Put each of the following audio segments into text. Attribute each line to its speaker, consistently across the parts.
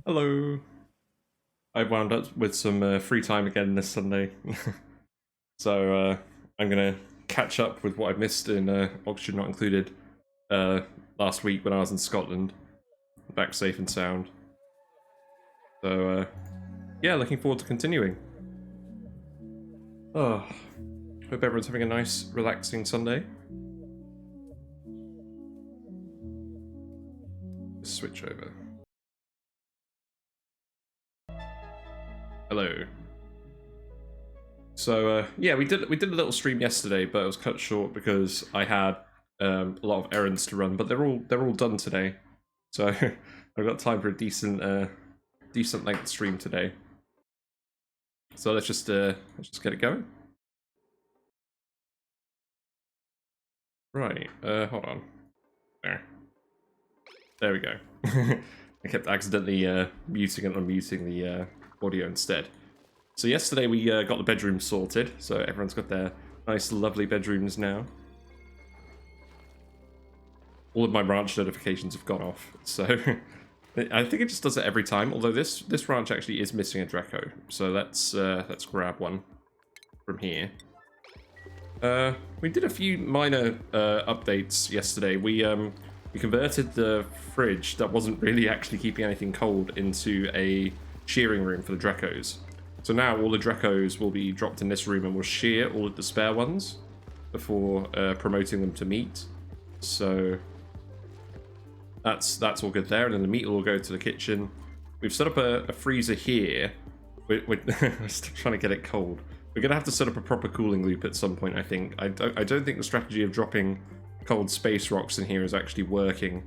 Speaker 1: Hello. I wound up with some free time again this Sunday, so I'm gonna catch up with what I missed in Oxygen Not Included last week when I was in Scotland, back safe and sound. So yeah, looking forward to continuing. Oh, hope everyone's having a nice, relaxing Sunday. Switch over. Hello. So yeah, we did a little stream yesterday, but it was cut short because I had a lot of errands to run. But they're all done today, so I've got time for a decent length stream today. So let's just get it going. Right, hold on. There we go. I kept accidentally muting and unmuting the audio instead. So yesterday we got the bedroom sorted, so everyone's got their nice lovely bedrooms now. All of my ranch notifications have gone off, so I think it just does it every time, although this ranch actually is missing a Draco, so let's grab one from here. We did a few minor updates yesterday. We converted the fridge that wasn't really actually keeping anything cold into a shearing room for the Dracos. So now all the Dracos will be dropped in this room and we'll shear all of the spare ones before promoting them to meat. So that's all good there, and then the meat will go to the kitchen. We've set up a freezer here. We're still trying to get it cold. We're gonna have to set up a proper cooling loop at some point, I think. I don't think the strategy of dropping cold space rocks in here is actually working,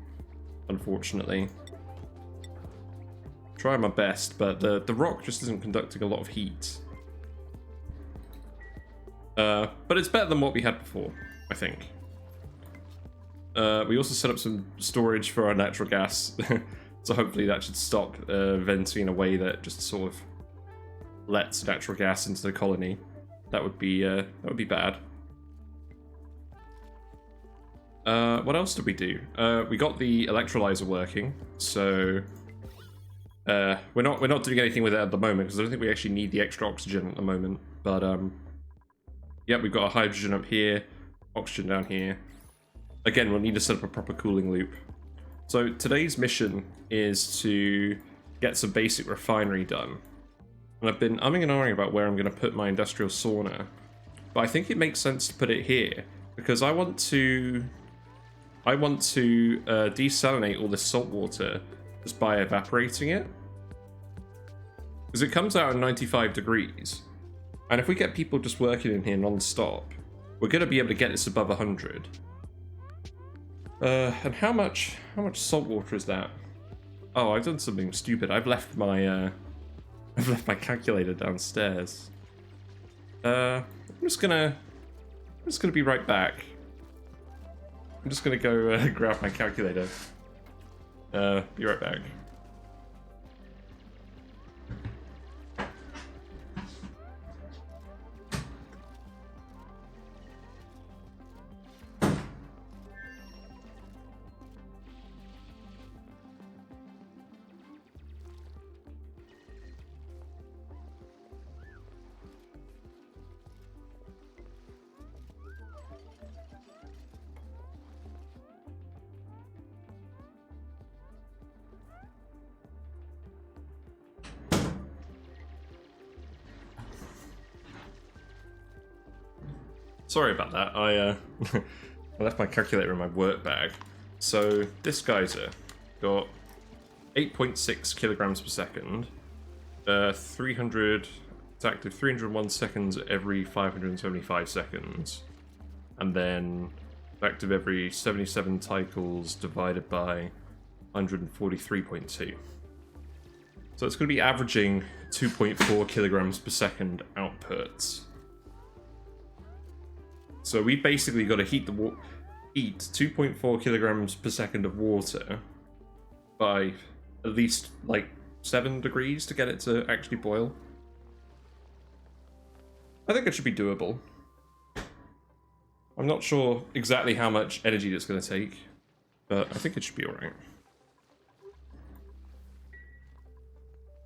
Speaker 1: unfortunately. Trying my best, but the rock just isn't conducting a lot of heat. But it's better than what we had before, I think. We also set up some storage for our natural gas, so hopefully that should stop venting in a way that just sort of lets natural gas into the colony. That would be bad. What else did we do? We got the electrolyzer working, so we're not doing anything with it at the moment because I don't think we actually need the extra oxygen at the moment. But yeah, we've got a hydrogen up here, oxygen down here. Again, we'll need to set up a proper cooling loop. So today's mission is to get some basic refinery done. And I've been umming and ahhing about where I'm going to put my industrial sauna, but I think it makes sense to put it here because I want to desalinate all this salt water just by evaporating it, because it comes out at 95 degrees, and if we get people just working in here non-stop, we're going to be able to get this above 100. And how much salt water is that? Oh, I've done something stupid. I've left my calculator downstairs. I'm just gonna be right back. I'm just gonna go grab my calculator. Be right back. Sorry about that. I left my calculator in my work bag. So this geyser got 8.6 kilograms per second, 300. It's active 301 seconds every 575 seconds, and then active every 77 cycles divided by 143.2. So it's going to be averaging 2.4 kilograms per second outputs. So we basically got to heat 2.4 kilograms per second of water by at least like 7 degrees to get it to actually boil. I think it should be doable. I'm not sure exactly how much energy that's going to take, But I think it should be alright.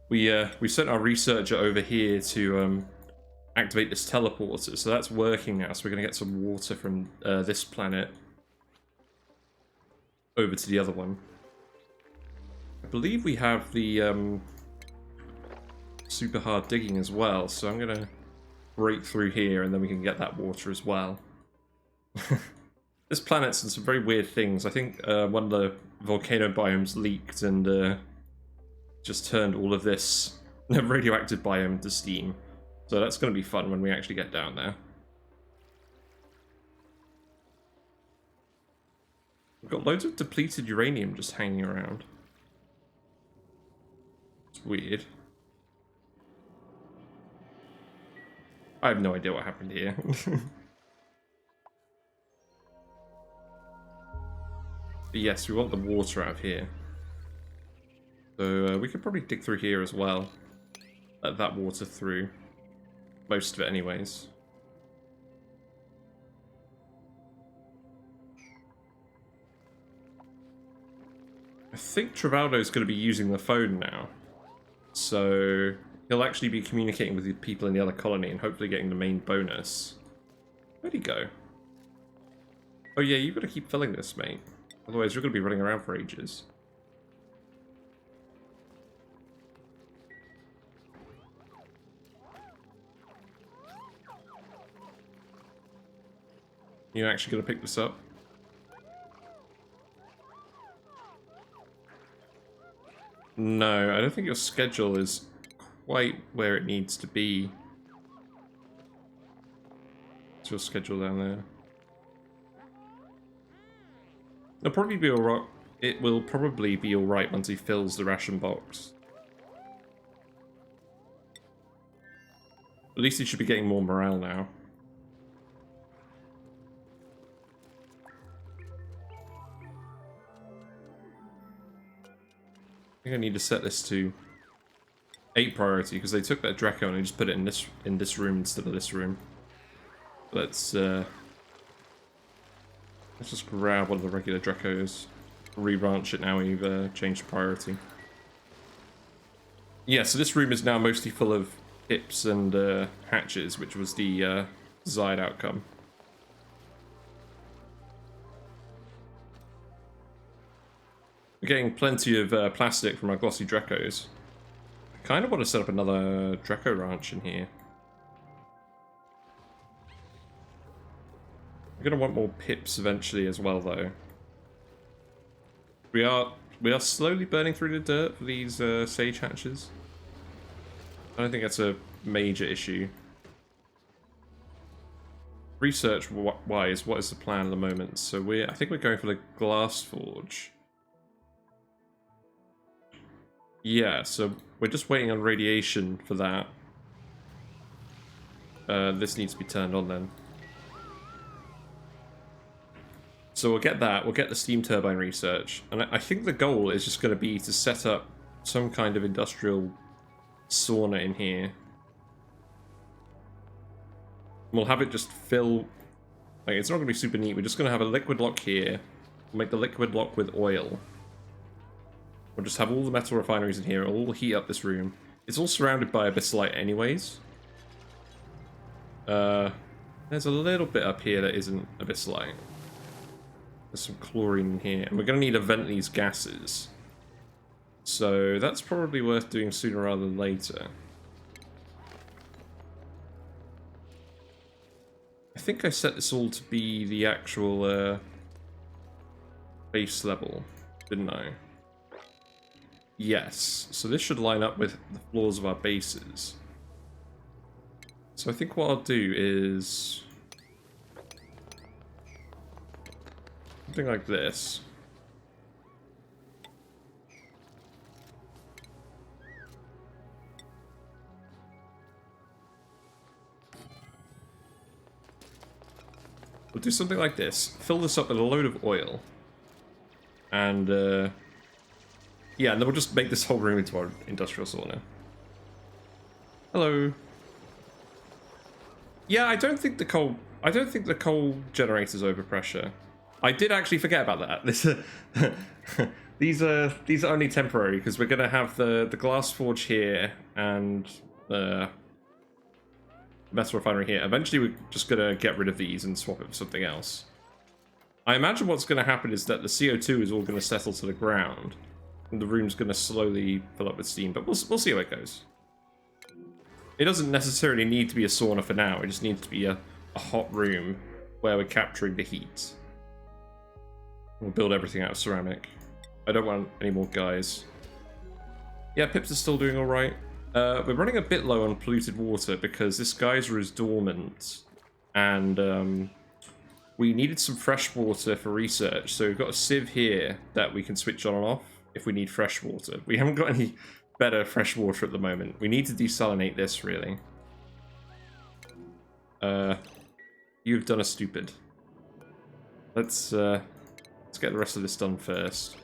Speaker 1: We sent our researcher over here to activate this teleporter, so that's working now. So we're going to get some water from this planet over to the other one. I believe we have the super hard digging as well, so I'm going to break through here and then we can get that water as well. This planet's done some very weird things. I think one of the volcano biomes leaked and just turned all of this radioactive biome to steam. So that's going to be fun when we actually get down there. We've got loads of depleted uranium just hanging around. It's weird. I have no idea what happened here. But yes, we want the water out of here. So we could probably dig through here as well. Let that water through. Most of it anyways. I think Travaldo's going to be using the phone now. So he'll actually be communicating with the people in the other colony and hopefully getting the main bonus. Where'd he go? Oh yeah, you've got to keep filling this, mate. Otherwise you're going to be running around for ages. You actually going to pick this up? No, I don't think your schedule is quite where it needs to be. What's your schedule down there? It'll probably be alright. It will probably be alright once he fills the ration box. At least he should be getting more morale now. I think I need to set this to 8 priority because they took that Draco and they just put it in this room instead of this room. Let's just grab one of the regular Dracos, re-branch it now we've changed priority. Yeah, so this room is now mostly full of hips and hatches, which was the desired outcome. We're getting plenty of plastic from our glossy Dracos. I kind of want to set up another Draco ranch in here. I'm going to want more pips eventually as well, though. We are slowly burning through the dirt for these sage hatches. I don't think that's a major issue. Research-wise, what is the plan at the moment? So I think we're going for the glass forge. Yeah, so we're just waiting on radiation for that. This needs to be turned on then. So we'll get that, we'll get the steam turbine research, and I think the goal is just going to be to set up some kind of industrial sauna in here. We'll have it just fill, like it's not going to be super neat, we're just going to have a liquid lock here, we'll make the liquid lock with oil. We'll just have all the metal refineries in here, it'll all heat up this room. It's all surrounded by abyssite anyways. There's a little bit up here that isn't abyssite. There's some chlorine in here, and we're going to need to vent these gases. So that's probably worth doing sooner rather than later. I think I set this all to be the actual base level, didn't I? Yes, so this should line up with the floors of our bases. So I think what I'll do is something like this. We'll do something like this. Fill this up with a load of oil. And, yeah, and then we'll just make this whole room into our industrial sauna. Hello. Yeah, I don't think the coal generator's overpressure. I did actually forget about that. This, these are only temporary because we're gonna have the glass forge here and the metal refinery here. Eventually, we're just gonna get rid of these and swap it for something else. I imagine what's gonna happen is that the CO2 is all gonna settle to the ground, and the room's gonna slowly fill up with steam. But we'll see how it goes. It doesn't necessarily need to be a sauna for now. It just needs to be a hot room where we're capturing the heat. We'll build everything out of ceramic. I don't want any more guys. Yeah, Pips is still doing alright. We're running a bit low on polluted water because this geyser is dormant. And we needed some fresh water for research. So we've got a sieve here that we can switch on and off if we need fresh water. We haven't got any better fresh water at the moment. We need to desalinate this, really. You've done a stupid. Let's get the rest of this done first.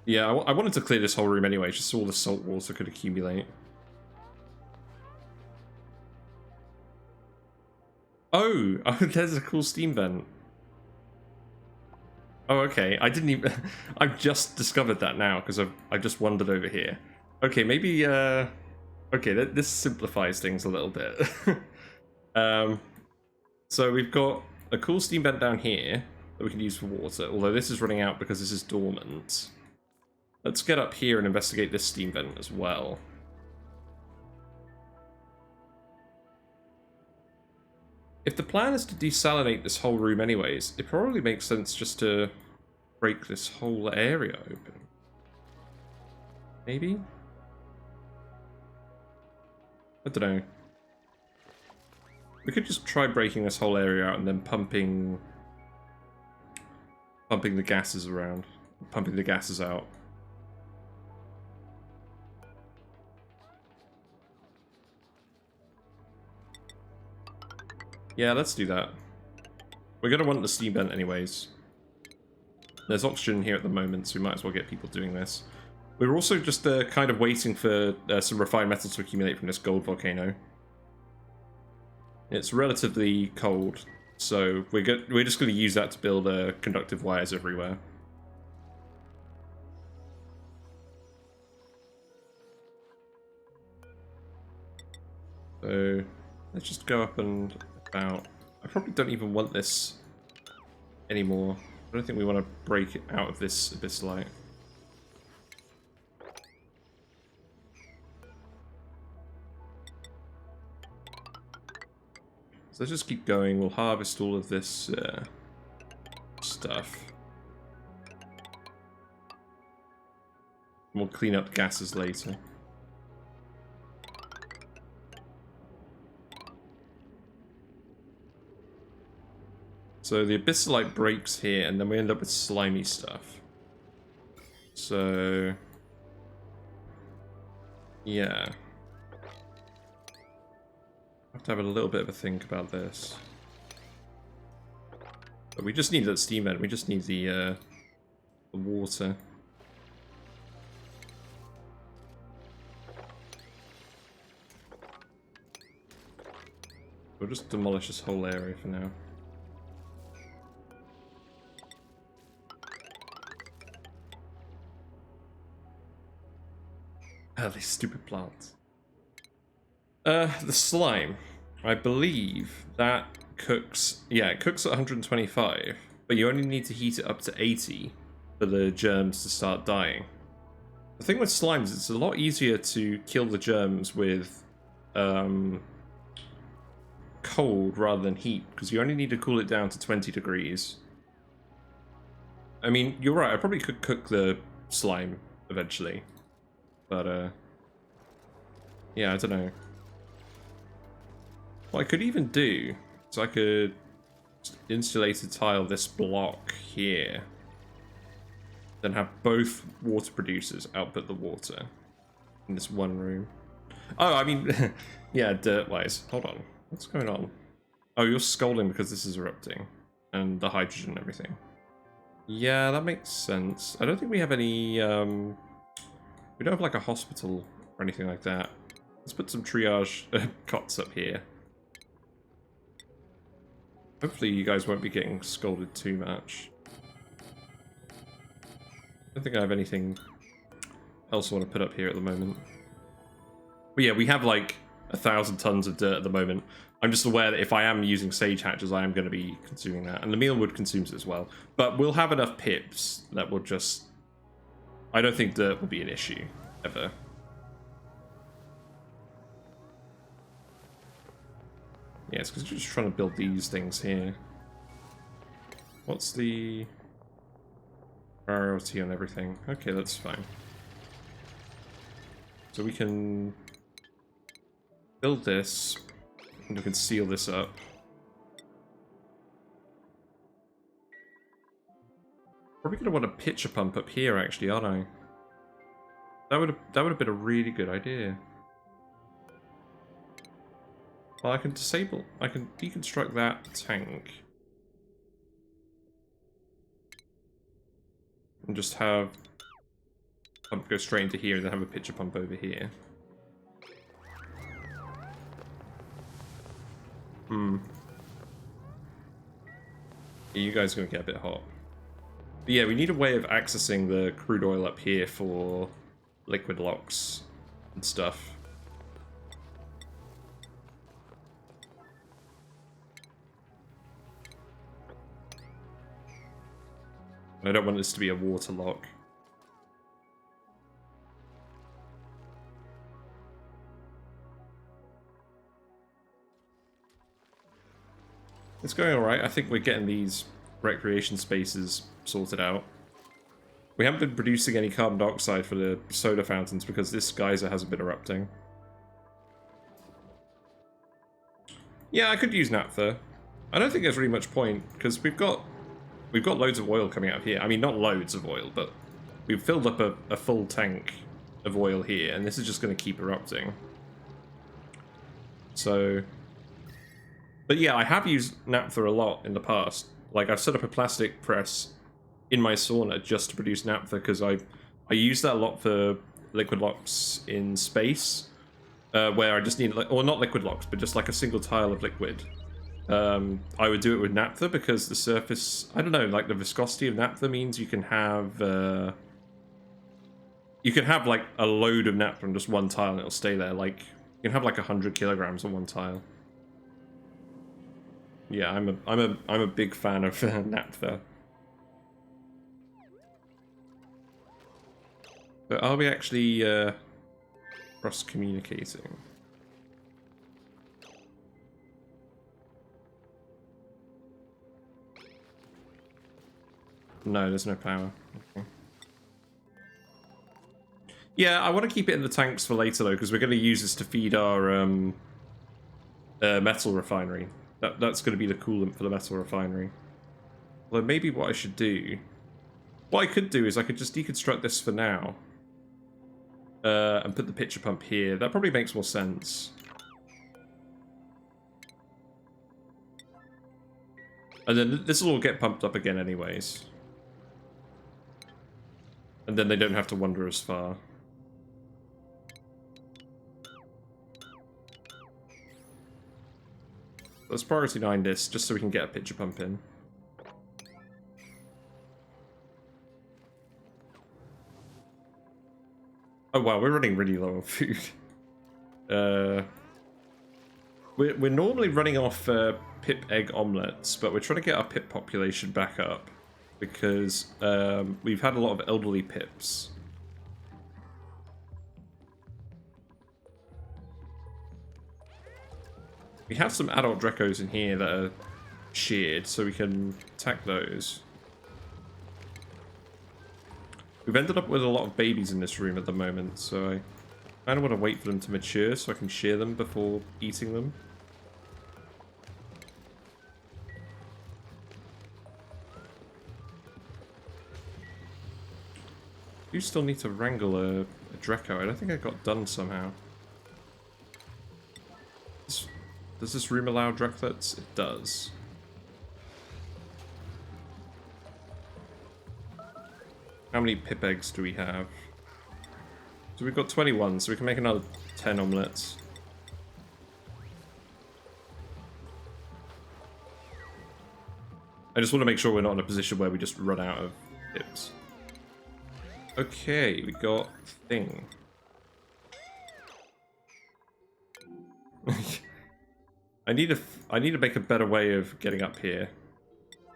Speaker 1: Yeah, I wanted to clear this whole room anyway, just so all the salt water could accumulate. Oh, there's a cool steam vent. Oh, okay. I didn't even... I've just discovered that now, because I've just wandered over here. Okay, maybe... Okay, this simplifies things a little bit. So we've got a cool steam vent down here that we can use for water, although this is running out because this is dormant. Let's get up here and investigate this steam vent as well. If the plan is to desalinate this whole room anyways, it probably makes sense just to break this whole area open. Maybe? I don't know. We could just try breaking this whole area out and then pumping the gases around. Pumping the gases out. Yeah, let's do that. We're going to want the steam vent anyways. There's oxygen here at the moment, so we might as well get people doing this. We're also just kind of waiting for some refined metal to accumulate from this gold volcano. It's relatively cold, so we're just going to use that to build conductive wires everywhere. So let's just go up and about. I probably don't even want this anymore. I don't think we want to break it out of this abyss light. So let's just keep going. We'll harvest all of this stuff. And we'll clean up the gases later. So the abyssalite breaks here, and then we end up with slimy stuff. So yeah. Have to have a little bit of a think about this. But we just need that steam vent, we just need the water. We'll just demolish this whole area for now. Ah, these stupid plants. The slime. I believe that cooks... Yeah, it cooks at 125, but you only need to heat it up to 80 for the germs to start dying. The thing with slimes, it's a lot easier to kill the germs with cold rather than heat, because you only need to cool it down to 20 degrees. I mean, you're right, I probably could cook the slime eventually. But, yeah, I don't know. What I could even do is I could insulated tile this block here. Then have both water producers output the water in this one room. Oh, I mean, yeah, dirt-wise. Hold on. What's going on? Oh, you're scolding because this is erupting. And the hydrogen and everything. Yeah, that makes sense. I don't think we have any, we don't have like a hospital or anything like that. Let's put some triage cots up here. Hopefully you guys won't be getting scolded too much. I don't think I have anything else I want to put up here at the moment. But yeah, we have like 1,000 tons of dirt at the moment. I'm just aware that if I am using sage hatches, I am going to be consuming that. And the mealwood consumes it as well. But we'll have enough pips that will just... I don't think dirt will be an issue, ever. Yeah, it's because we're just trying to build these things here. What's the priority on everything? Okay, that's fine. So we can build this, and we can seal this up. Probably gonna want to pitch a pump up here, actually, aren't I? That would have been a really good idea. Well, I can deconstruct that tank. And just have pump go straight into here and then have a pitcher pump over here. Yeah, you guys are going to get a bit hot. But yeah, we need a way of accessing the crude oil up here for liquid locks and stuff. I don't want this to be a water lock. It's going alright. I think we're getting these recreation spaces sorted out. We haven't been producing any carbon dioxide for the soda fountains because this geyser hasn't been erupting. Yeah, I could use naphtha. I don't think there's really much point because we've got loads of oil coming out here. I mean, not loads of oil, but we've filled up a full tank of oil here, and this is just going to keep erupting. So, but yeah, I have used naphtha a lot in the past. Like, I've set up a plastic press in my sauna just to produce naphtha because I use that a lot for liquid locks in space, where I just need, like, or not liquid locks, but just like a single tile of liquid. I would do it with naphtha because the surface, I don't know, like the viscosity of naphtha means you can have like a load of naphtha on just one tile and it'll stay there. Like you can have like 100 kilograms on one tile. Yeah, I'm a big fan of naphtha. But are we actually cross communicating? No, there's no power. Okay. Yeah, I want to keep it in the tanks for later though, because we're going to use this to feed our metal refinery. That's going to be the coolant for the metal refinery. Although maybe what I should do, what I could do is I could just deconstruct this for now, and put the pitcher pump here. That probably makes more sense. And then this will all get pumped up again anyways. And then they don't have to wander as far. Let's priority 9 this, just so we can get a pitcher pump in. Oh wow, we're running really low on food. We're normally running off pip egg omelets, but we're trying to get our pip population back up. Because we've had a lot of elderly pips. We have some adult Drecos in here that are sheared, so we can attack those. We've ended up with a lot of babies in this room at the moment, so I kind of want to wait for them to mature so I can shear them before eating them. You still need to wrangle a Dreco. I don't think I got done somehow. Does this room allow Dreclets? It does. How many pip eggs do we have? So we've got 21, so we can make another 10 omelets. I just want to make sure we're not in a position where we just run out of tips. Okay, we got thing. I need to make a better way of getting up here,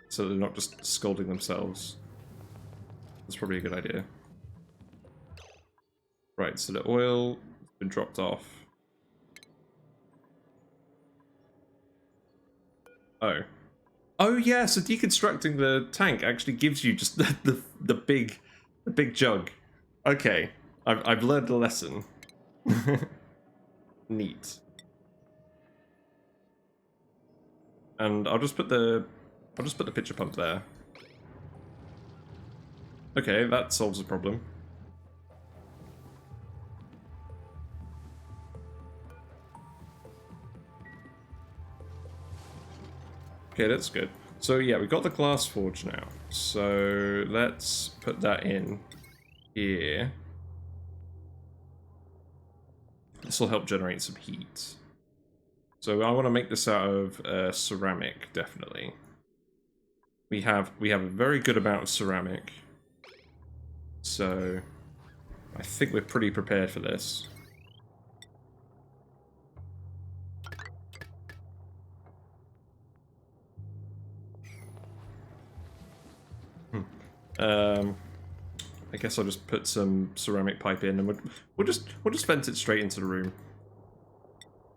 Speaker 1: so they're not just scalding themselves. That's probably a good idea. Right, so the oil has been dropped off. Oh. Oh yeah, so deconstructing the tank actually gives you just the big jug. Okay, I've learned a lesson. Neat. And I'll just put the pitcher pump there. Okay, that solves the problem. Okay, that's good. So yeah, we've got the glass forge now. So let's put that in here. This will help generate some heat. So I want to make this out of ceramic, definitely. We have a very good amount of ceramic. So I think we're pretty prepared for this. I guess I'll just put some ceramic pipe in, and we'll just vent it straight into the room,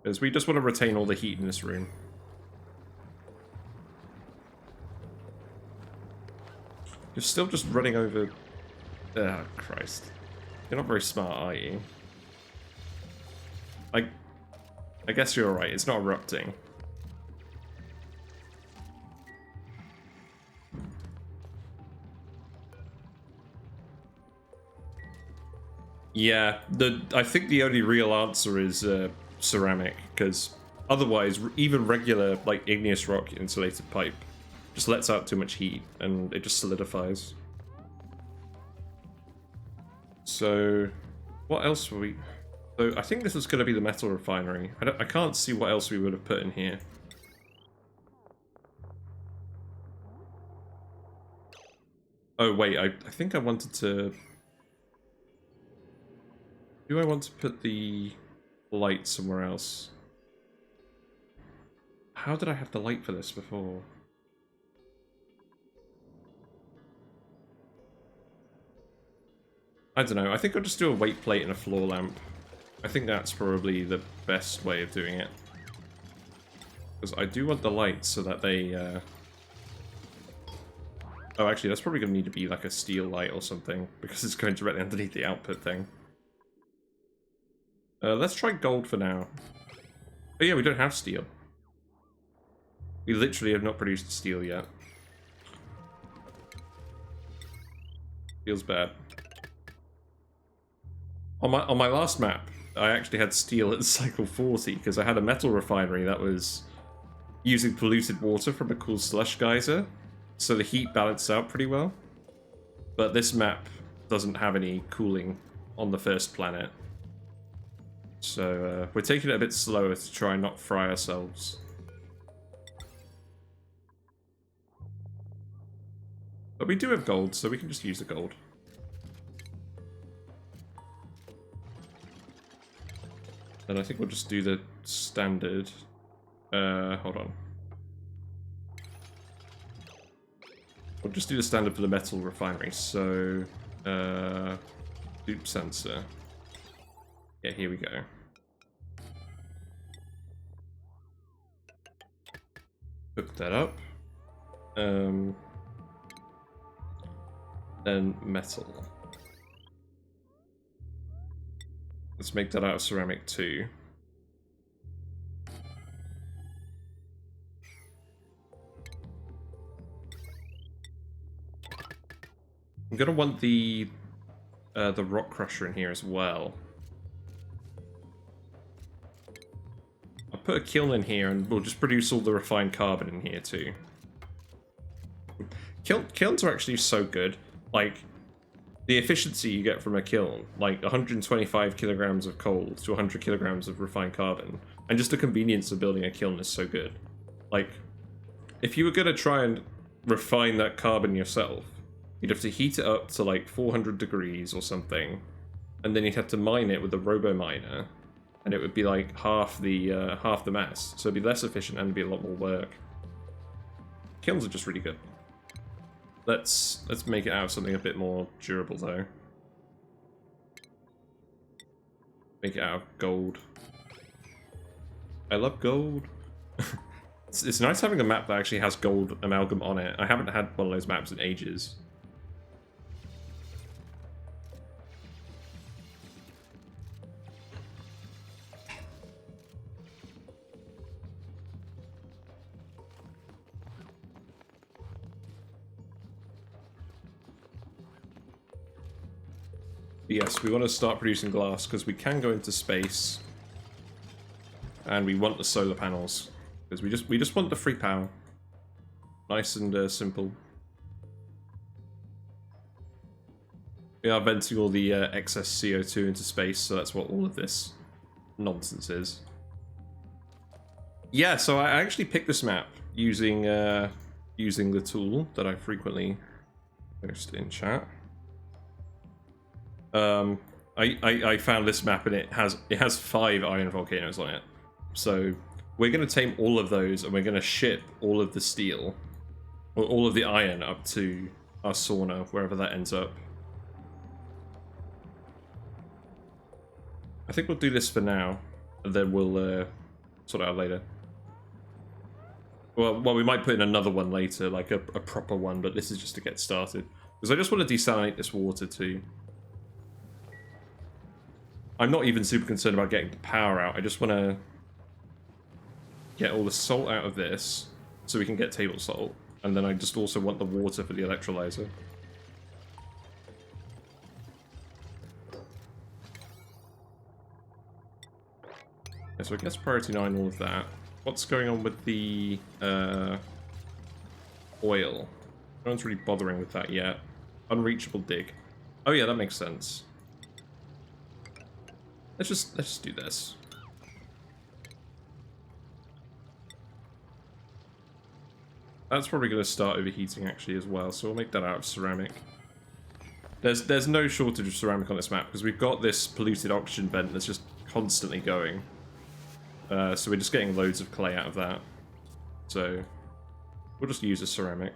Speaker 1: because we just want to retain all the heat in this room. You're still just running over. Oh Christ! You're not very smart, are you? I guess you're alright. It's not erupting. Yeah, I think the only real answer is ceramic, because otherwise, even regular like igneous rock insulated pipe just lets out too much heat and it just solidifies. So, what else were we? So I think this is going to be the metal refinery. I can't see what else we would have put in here. Oh wait, I think I wanted to. Do I want to put the light somewhere else? How did I have the light for this before? I don't know. I think I'll just do a weight plate and a floor lamp. I think that's probably the best way of doing it. Because I do want the lights so that they... Oh, actually, that's probably going to need to be like a steel light or something, because it's going directly underneath the output thing. Let's try gold for now. Oh yeah, we don't have steel. We literally have not produced steel yet. Feels bad. On my last map, I actually had steel at cycle 40 because I had a metal refinery that was using polluted water from a cool slush geyser, so the heat balanced out pretty well. But this map doesn't have any cooling on the first planet. So we're taking it a bit slower to try and not fry ourselves. But we do have gold, so we can just use the gold. And I think we'll just do the standard. Hold on. We'll just do the standard for the metal refinery. So, dupe sensor. Yeah, here we go. Hook that up. Then metal. Let's make that out of ceramic too. I'm gonna want the rock crusher in here as well. I'll put a kiln in here and we'll just produce all the refined carbon in here too. Kilns are actually so good. Like, the efficiency you get from a kiln, like 125 kilograms of coal to 100 kilograms of refined carbon, and just the convenience of building a kiln is so good. Like, if you were gonna try and refine that carbon yourself, you'd have to heat it up to like 400 degrees or something, and then you'd have to mine it with a robo miner, and it would be like half the mass. So it'd be less efficient and it'd be a lot more work. Kilns are just really good. Let's make it out of something a bit more durable though. Make it out of gold. I love gold. It's nice having a map that actually has gold amalgam on it. I haven't had one of those maps in ages. Yes, we want to start producing glass because we can go into space, and we want the solar panels because we just want the free power. Nice and simple. We are venting all the excess CO2 into space, so that's what all of this nonsense is. Yeah, so I actually picked this map using using the tool that I frequently post in chat. I found this map and it has 5 iron volcanoes on it. So we're going to tame all of those and we're going to ship all of the steel, or all of the iron, up to our sauna, wherever that ends up. I think we'll do this for now, and then we'll sort it out later. Well, we might put in another one later, like a proper one, but this is just to get started. Because I just want to desalinate this water too. I'm not even super concerned about getting the power out. I just want to get all the salt out of this so we can get table salt. And then I just also want the water for the electrolyzer. Yeah, so I guess priority 9, all of that. What's going on with the oil? No one's really bothering with that yet. Unreachable dig. Oh yeah, that makes sense. Let's just do this. That's probably going to start overheating actually as well, so we'll make that out of ceramic. There's no shortage of ceramic on this map because we've got this polluted oxygen vent that's just constantly going. So we're just getting loads of clay out of that. So we'll just use a ceramic.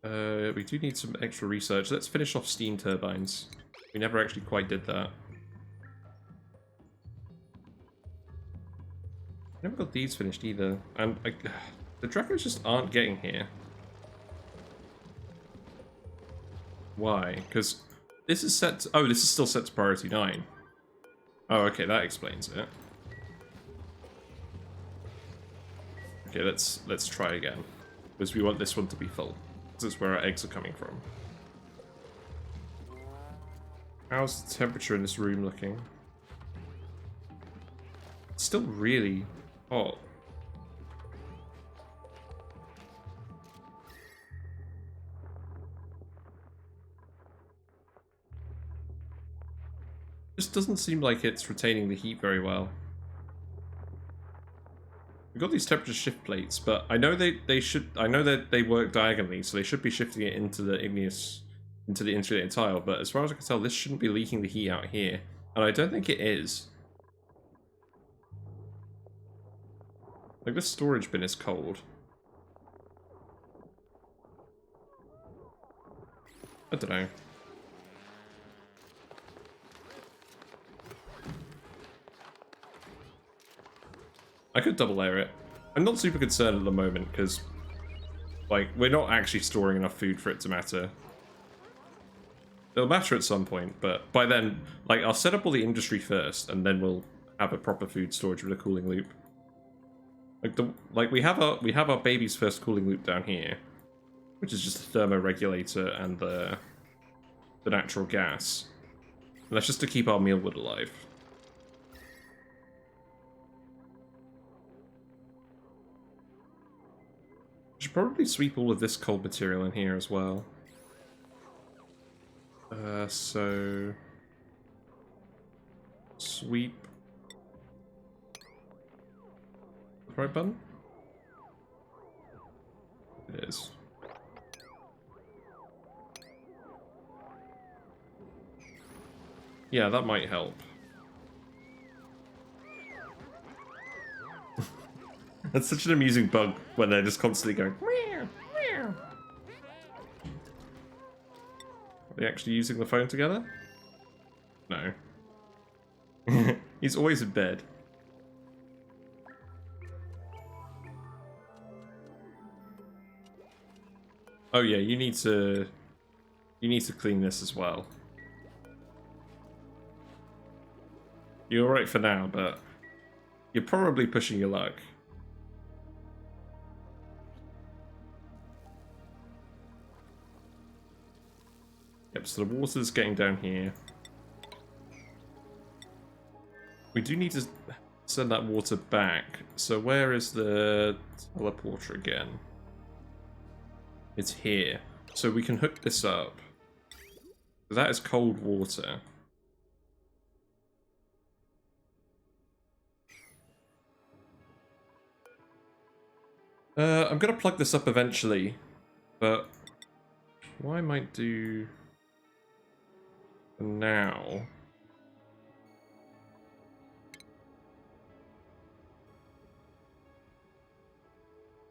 Speaker 1: We do need some extra research. Let's finish off steam turbines. We never actually quite did that. Never got these finished either. And the Dracos just aren't getting here. Why? Because this is set to, oh, this is still set to priority 9. Oh, okay, that explains it. Okay, let's try again. Because we want this one to be full. This is where our eggs are coming from. How's the temperature in this room looking? It's still really hot. Just doesn't seem like it's retaining the heat very well. We've got these temperature shift plates, but I know they should. I know that they work diagonally, so they should be shifting it into the igneous, into the insulated tile. But as far as I can tell, this shouldn't be leaking the heat out here, and I don't think it is. Like, this storage bin is cold. I don't know. I could double layer it. I'm not super concerned at the moment because, like, we're not actually storing enough food for it to matter. It'll matter at some point, but by then, like, I'll set up all the industry first, and then we'll have a proper food storage with a cooling loop. Like, we have our baby's first cooling loop down here, which is just a thermoregulator and the natural gas. And that's just to keep our mealwood alive. Should probably sweep all of this cold material in here as well. So sweep. Right button? it is. Yeah, that might help. That's such an amusing bug when they're just constantly going. Meow, meow. Are they actually using the phone together? No. He's always in bed. Oh yeah, you need to clean this as well. You're alright for now, but you're probably pushing your luck. Yep, so the water's getting down here. We do need to send that water back. So where is the teleporter again? It's here. So we can hook this up. That is cold water. I'm gonna plug this up eventually, but what I might do for now.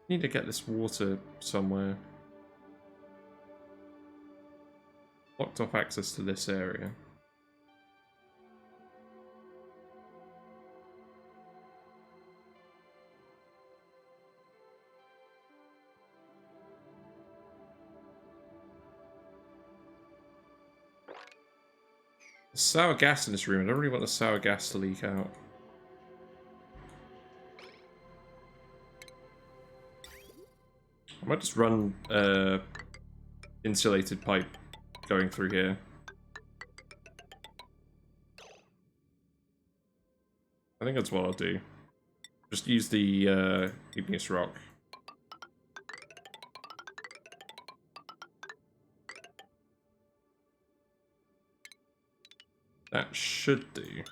Speaker 1: Need to get this water somewhere. Blocked off access to this area. Sour gas in this room. I don't really want the sour gas to leak out. I might just run insulated pipe going through here. I think that's what I'll do. Just use the igneous rock. That should do.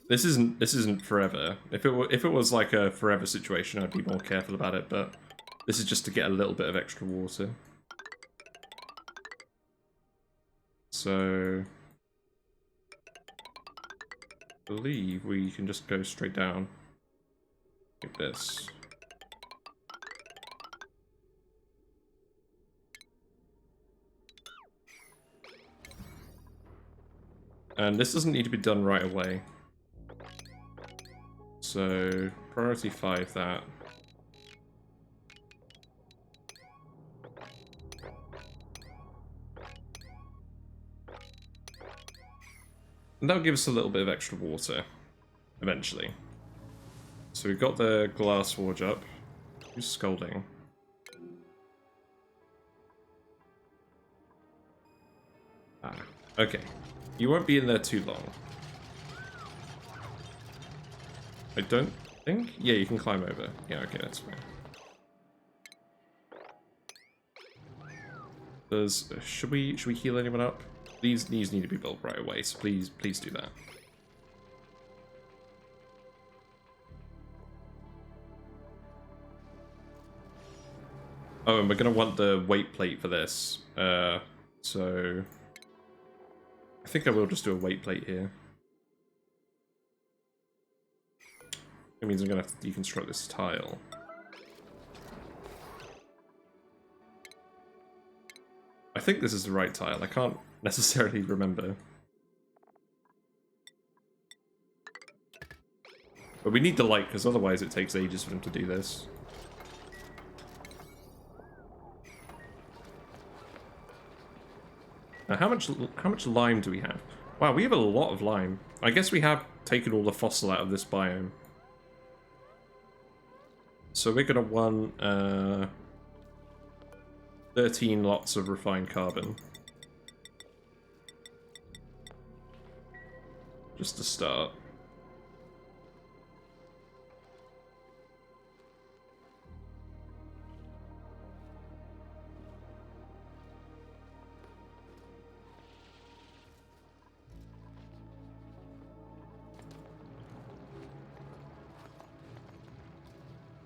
Speaker 1: This isn't forever. If it was like a forever situation, I'd be more careful about it, but this is just to get a little bit of extra water. So I believe we can just go straight down like this. And this doesn't need to be done right away. So, priority 5 that. And that'll give us a little bit of extra water, eventually. So we've got the glass forge up. Who's scolding? Ah, okay. You won't be in there too long. I don't think? Yeah, you can climb over. Yeah, okay, that's fine. Should we heal anyone up? These need to be built right away, so please do that. Oh, and we're gonna want the weight plate for this. So I think I will just do a weight plate here. It means I'm gonna have to deconstruct this tile. I think this is the right tile. I can't necessarily remember. But we need the light, because otherwise it takes ages for them to do this. Now, how much lime do we have? Wow, we have a lot of lime. I guess we have taken all the fossil out of this biome. So we're gonna want 13 lots of refined carbon. Just to start.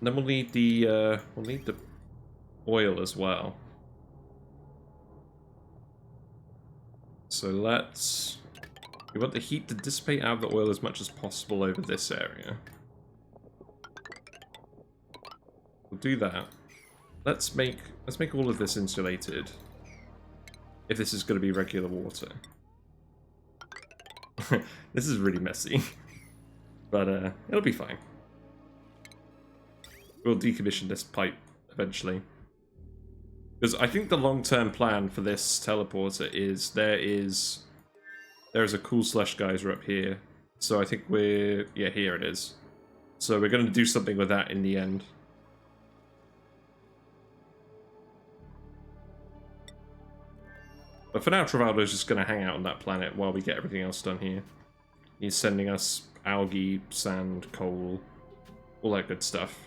Speaker 1: And then we'll need the oil as well. So we want the heat to dissipate out of the oil as much as possible over this area. We'll do that. Let's make all of this insulated. If this is going to be regular water. This is really messy. But it'll be fine. We'll decommission this pipe eventually. Because I think the long-term plan for this teleporter is there is a cool slush geyser up here. So I think yeah, here it is. So we're going to do something with that in the end. But for now, Travaldo's just going to hang out on that planet while we get everything else done here. He's sending us algae, sand, coal, all that good stuff.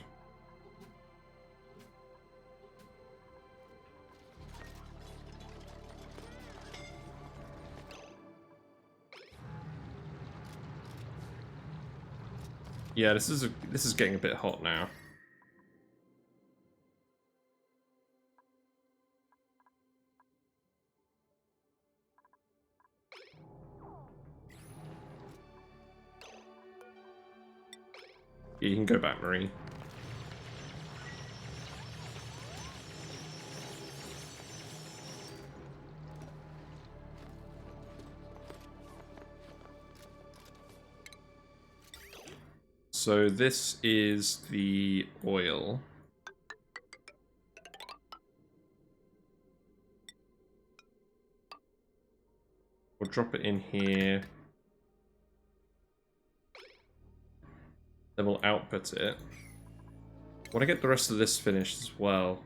Speaker 1: Yeah, this is getting a bit hot now. Yeah, you can go back, Marie. So this is the oil. We'll drop it in here. Then we'll output it. I want to get the rest of this finished as well.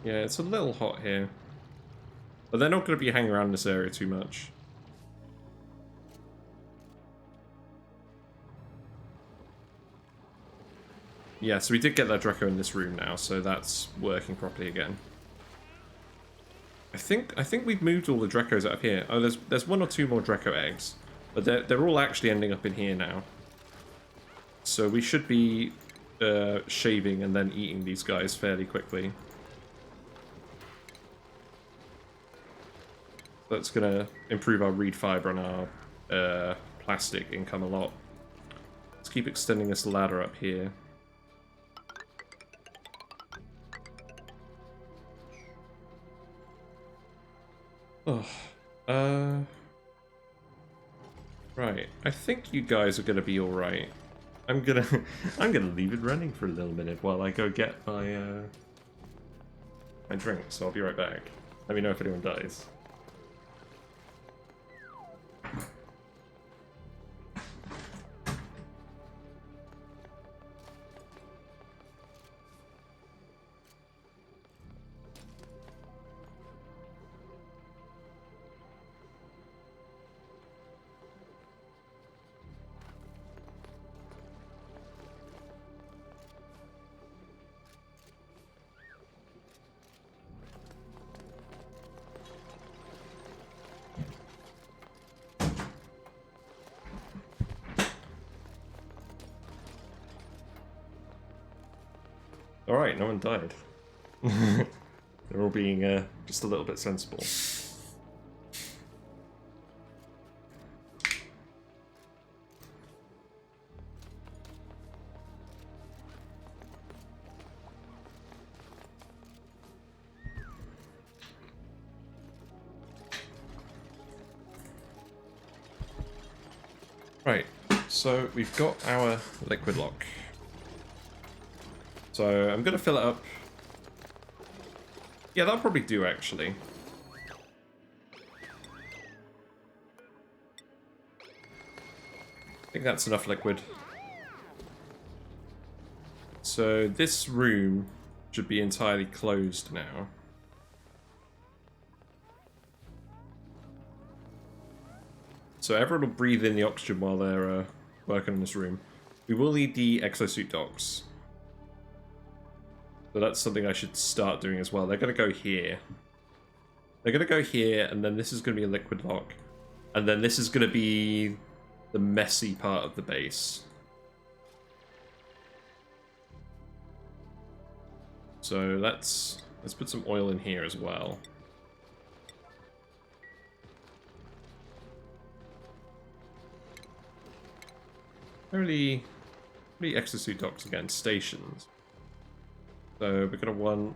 Speaker 1: Yeah, it's a little hot here. But they're not going to be hanging around this area too much. Yeah, so we did get that Draco in this room now, so that's working properly again. I think we've moved all the Dracos out of here. Oh, there's one or two more Draco eggs, but they're all actually ending up in here now. So we should be shaving and then eating these guys fairly quickly. That's gonna improve our reed fiber and our plastic income a lot. Let's keep extending this ladder up here. Oh, right. I think you guys are gonna be all right. I'm gonna leave it running for a little minute while I go get my my drink. So I'll be right back. Let me know if anyone dies. Alright, no one died. They're all being just a little bit sensible. Right, so we've got our liquid lock. So I'm going to fill it up. Yeah, that'll probably do, actually. I think that's enough liquid. So this room should be entirely closed now. So everyone will breathe in the oxygen while they're working in this room. We will need the exosuit docks. So that's something I should start doing as well. They're going to go here. They're going to go here, and then this is going to be a liquid lock. And then this is going to be the messy part of the base. So let's put some oil in here as well. Only exosuit docks again, stations. So we're gonna want.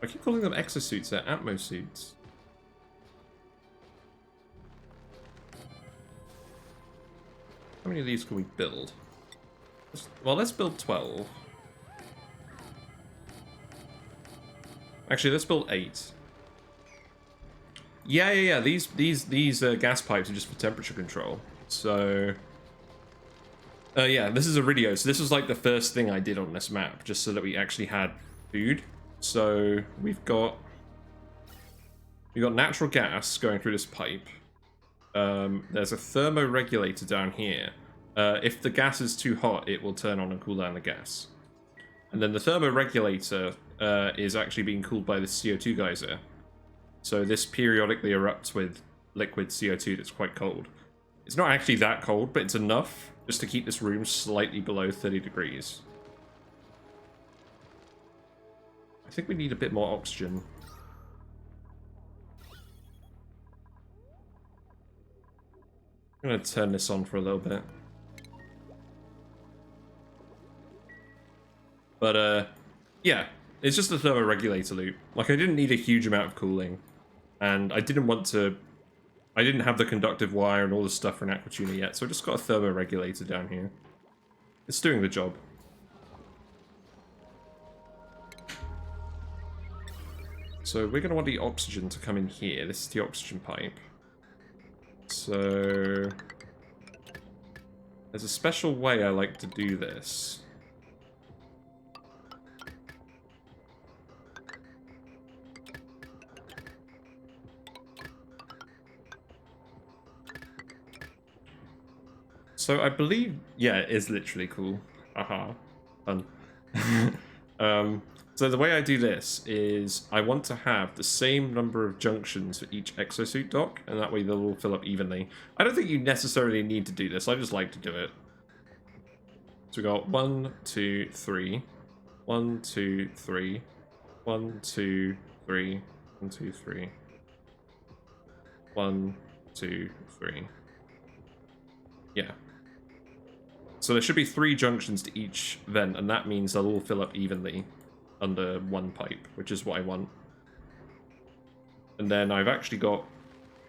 Speaker 1: I keep calling them exosuits, they're atmo suits. How many of these can we build? Well, let's build 12. Actually, let's build 8. Yeah. These gas pipes are just for temperature control. So, yeah, this is Aridio. So this was like the first thing I did on this map, just so that we actually had food. So we've got natural gas going through this pipe. There's a thermoregulator down here. If the gas is too hot, it will turn on and cool down the gas. And then the thermoregulator is actually being cooled by the CO2 geyser. So this periodically erupts with liquid CO2 that's quite cold. It's not actually that cold, but it's enough just to keep this room slightly below 30 degrees. I think we need a bit more oxygen. I'm going to turn this on for a little bit. But, yeah, it's just a thermoregulator loop. Like, I didn't need a huge amount of cooling. And I didn't want to... I didn't have the conductive wire and all this stuff for an aqua tuner yet, so I just got a thermoregulator down here. It's doing the job. So we're going to want the oxygen to come in here. This is the oxygen pipe. So... there's a special way I like to do this. So I believe, yeah, it is literally cool. Aha, fun. So the way I do this is I want to have the same number of junctions for each exosuit dock, and that way they'll all fill up evenly. I don't think you necessarily need to do this, I just like to do it. So we got 1, 2, 3, 1, 2, 3, 1, 2, 3, 1, 2, 3, 1, 2, 3. Yeah. So there should be 3 junctions to each vent, and that means they'll all fill up evenly under one pipe, which is what I want. And then I've actually got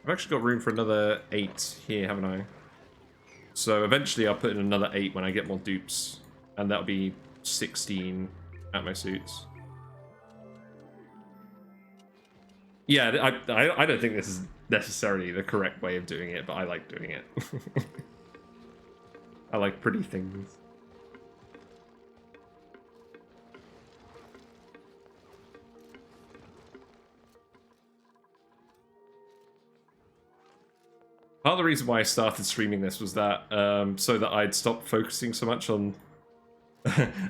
Speaker 1: room for another 8 here, haven't I? So eventually I'll put in another 8 when I get more dupes, and that'll be 16 atmo suits. Yeah, I don't think this is necessarily the correct way of doing it, but I like doing it. I like pretty things. Part of the reason why I started streaming this was that so that I'd stop focusing so much on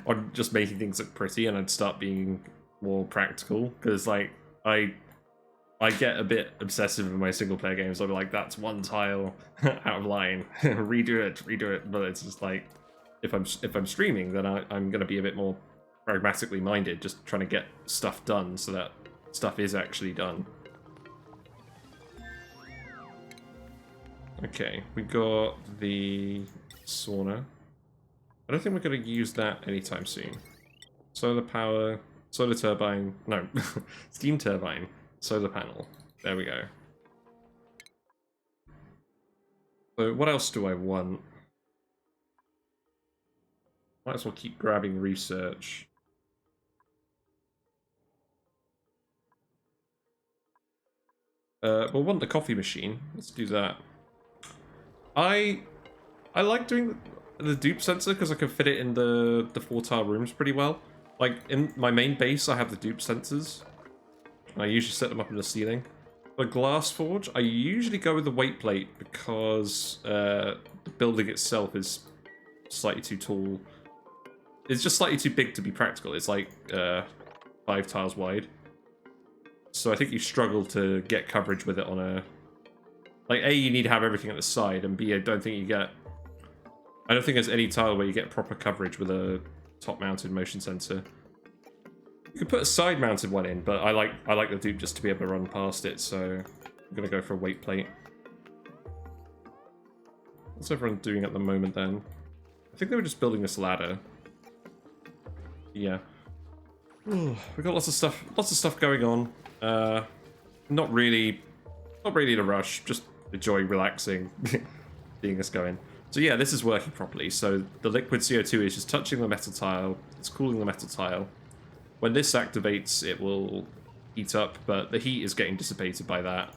Speaker 1: on just making things look pretty, and I'd start being more practical. Because like I get a bit obsessive in my single player games. I'll be like, that's one tile out of line, redo it. But it's just like, if I'm streaming, then I'm gonna be a bit more pragmatically minded, just trying to get stuff done so that stuff is actually done. Okay, we got the sauna. I don't think we're going to use that anytime soon. Solar power, solar turbine, no, steam turbine, solar panel. There we go. So what else do I want? Might as well keep grabbing research. We'll want the coffee machine. Let's do that. I like doing the dupe sensor because I can fit it in the 4-tile rooms pretty well. Like in my main base, I have the dupe sensors. I usually set them up in the ceiling. For glass forge, I usually go with the weight plate because the building itself is slightly too tall. It's just slightly too big to be practical. It's like 5 tiles wide. So I think you struggle to get coverage with it on a... Like, A, you need to have everything at the side, and B, I don't think there's any tile where you get proper coverage with a top-mounted motion sensor. You could put a side-mounted one in, but I like the dupe just to be able to run past it, so I'm gonna go for a weight plate. What's everyone doing at the moment then? I think they were just building this ladder. Yeah. We've got lots of stuff going on. Not really in a rush, just enjoying relaxing, seeing us going. So yeah, this is working properly. So the liquid CO2 is just touching the metal tile, it's cooling the metal tile. When this activates, it will heat up, but the heat is getting dissipated by that.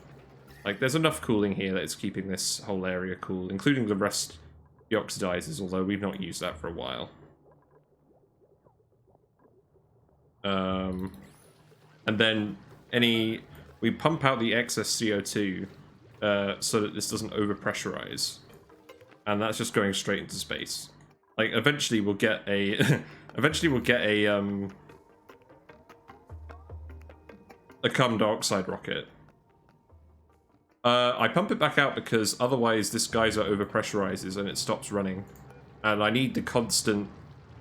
Speaker 1: Like, there's enough cooling here that it's keeping this whole area cool, including the rust, the oxidizers, although we've not used that for a while. And then we pump out the excess CO2 so that this doesn't overpressurize, and that's just going straight into space. Like, eventually we'll get a carbon dioxide rocket. I pump it back out because otherwise this geyser overpressurizes and it stops running, and I need the constant,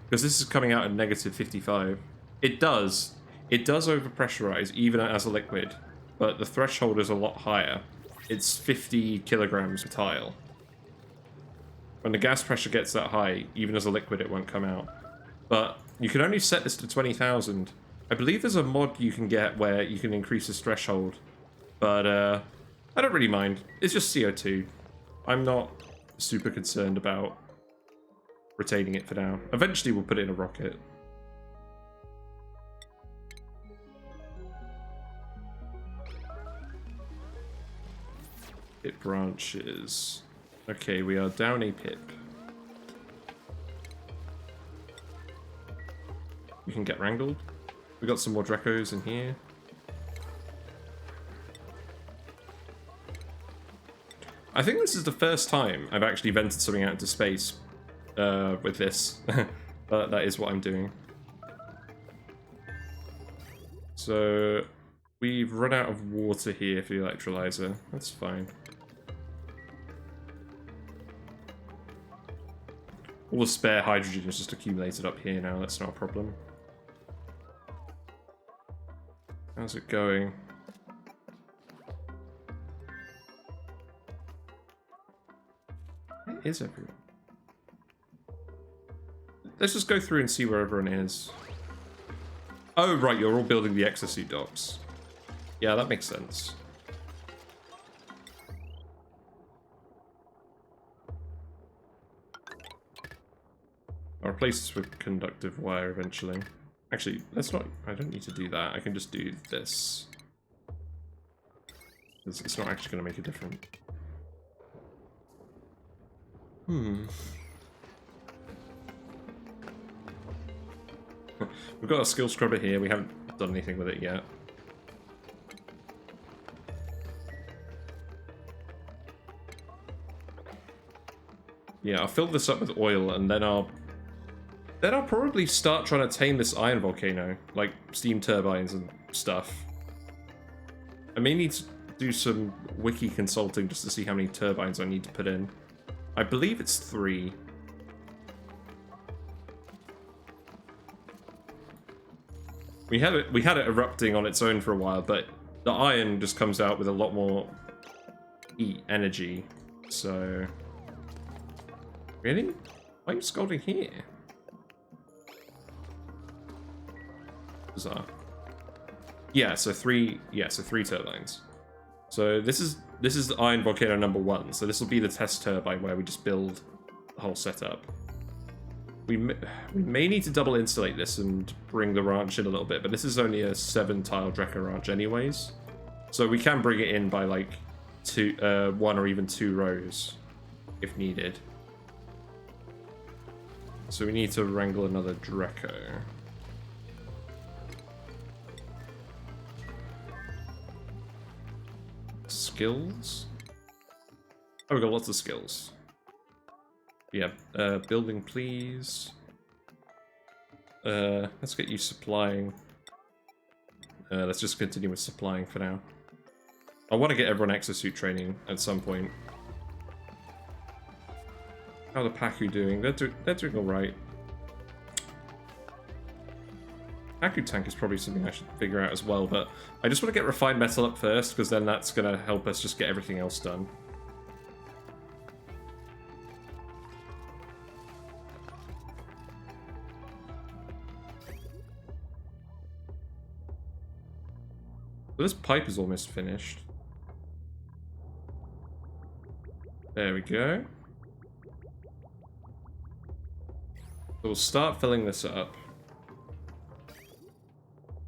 Speaker 1: because this is coming out at -55. It does overpressurize even as a liquid, but the threshold is a lot higher. It's 50 kilograms per tile. When the gas pressure gets that high, even as a liquid, it won't come out. But you can only set this to 20,000. I believe there's a mod you can get where you can increase this threshold, but I don't really mind. It's just CO2. I'm not super concerned about retaining it for now. Eventually we'll put it in a rocket. Pip branches. Okay, we are down a pip. We can get wrangled. We got some more Drecos in here. I think this is the first time I've actually vented something out into space with this. But that is what I'm doing. So we've run out of water here for the electrolyzer. That's fine. All the spare hydrogen is just accumulated up here now. That's not a problem. How's it going? Where is everyone? Let's just go through and see where everyone is. Oh, right, you're all building the exosuit docks. Yeah, that makes sense. I'll replace this with conductive wire eventually. Actually, let's not... I don't need to do that. I can just do this. It's not actually going to make a difference. We've got a skill scrubber here. We haven't done anything with it yet. Yeah, I'll fill this up with oil, and then I'll probably start trying to tame this iron volcano, like steam turbines and stuff. I may need to do some wiki consulting just to see how many turbines I need to put in. I believe it's 3. We had it erupting on its own for a while, but the iron just comes out with a lot more heat energy. So, really? Why are you scolding here? Bizarre. Yeah, so 3 turbines. So this is the iron volcano number 1. So this will be the test turbine where we just build the whole setup. We may need to double insulate this and bring the ranch in a little bit, but this is only a 7-tile Dreca ranch anyways. So we can bring it in by like 1 or even 2 rows if needed. So we need to wrangle another Dreco. Skills? Oh, we've got lots of skills. Yeah, building please. Let's get you supplying. Let's just continue with supplying for now. I want to get everyone exosuit training at some point. How are the Paku doing? They're doing alright. Paku tank is probably something I should figure out as well, but I just want to get refined metal up first, because then that's going to help us just get everything else done. So this pipe is almost finished. There we go. So we'll start filling this up.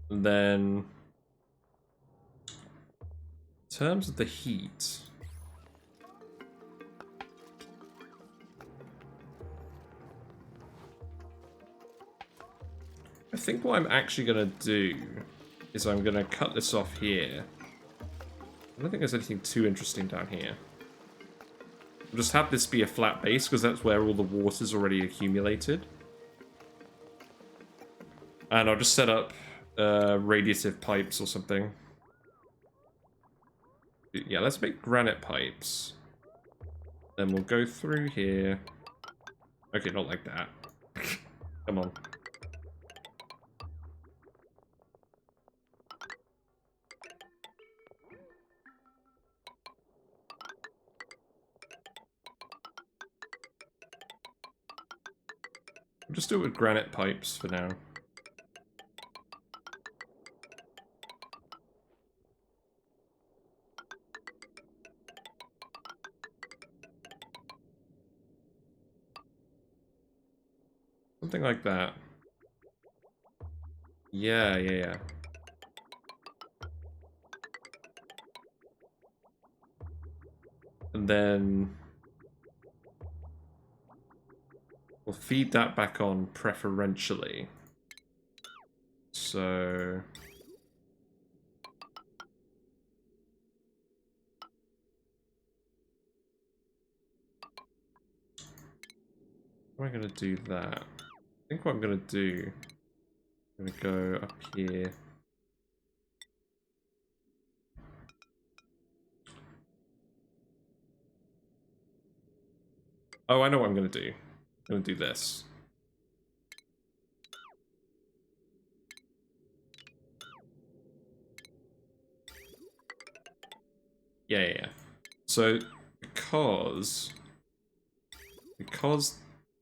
Speaker 1: And then, in terms of the heat, I think what I'm actually going to do is I'm going to cut this off here. I don't think there's anything too interesting down here. We'll just have this be a flat base, because that's where all the water's already accumulated. And I'll just set up radiative pipes or something. Yeah, let's make granite pipes. Then we'll go through here. Okay, not like that. Come on. We'll just do it with granite pipes for now. Something like that. Yeah. And then we'll feed that back on preferentially. So how am I going to do that? I think what I'm going to do, I'm going to go up here. Oh, I know what I'm going to do. I'm going to do this. Yeah. So, because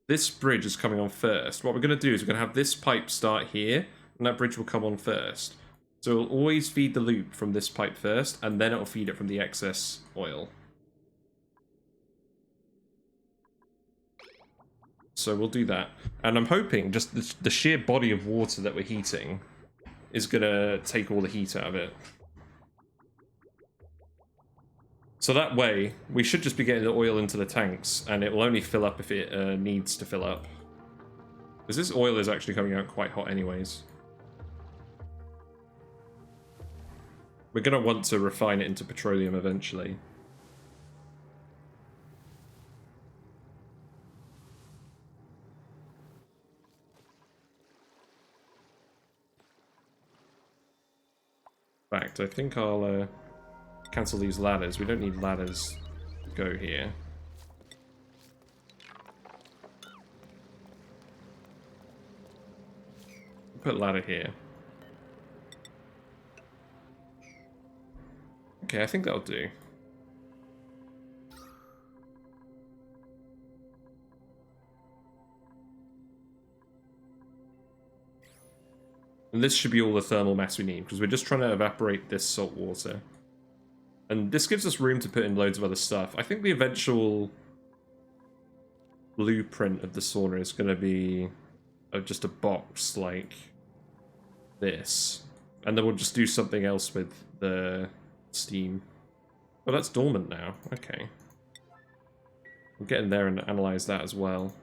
Speaker 1: this bridge is coming on first, what we're going to do is we're going to have this pipe start here, and that bridge will come on first. So it'll always feed the loop from this pipe first, and then it'll feed it from the excess oil. So we'll do that. And I'm hoping just the sheer body of water that we're heating is going to take all the heat out of it. So that way, we should just be getting the oil into the tanks, and it will only fill up if it needs to fill up. Because this oil is actually coming out quite hot anyways. We're going to want to refine it into petroleum eventually. In fact, I think I'll cancel these ladders. We don't need ladders to go here. Put ladder here. Okay, I think that'll do. And this should be all the thermal mass we need, because we're just trying to evaporate this salt water. And this gives us room to put in loads of other stuff. I think the eventual blueprint of the sauna is going to be just a box like this. And then we'll just do something else with the steam. Oh, that's dormant now. Okay. We'll get in there and analyze that as well.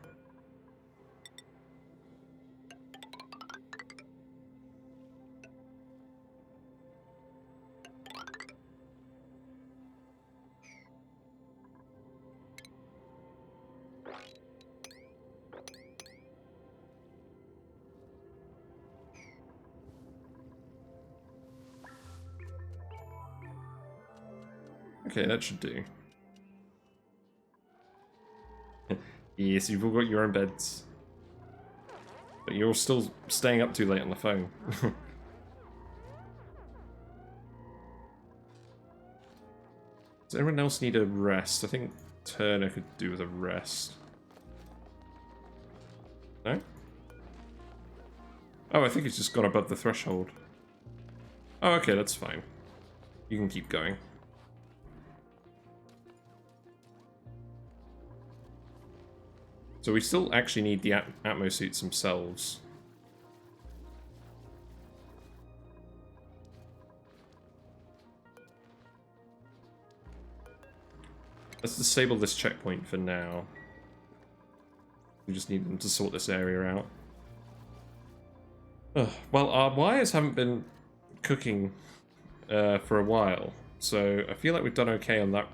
Speaker 1: Okay, that should do. Yes, you've all got your own beds. But you're still staying up too late on the phone. Does anyone else need a rest? I think Turner could do with a rest. No? Oh, I think he's just gone above the threshold. Oh, okay, that's fine. You can keep going. So we still actually need the Atmo suits themselves. Let's disable this checkpoint for now. We just need them to sort this area out. Well, our wires haven't been cooking for a while, so I feel like we've done okay on that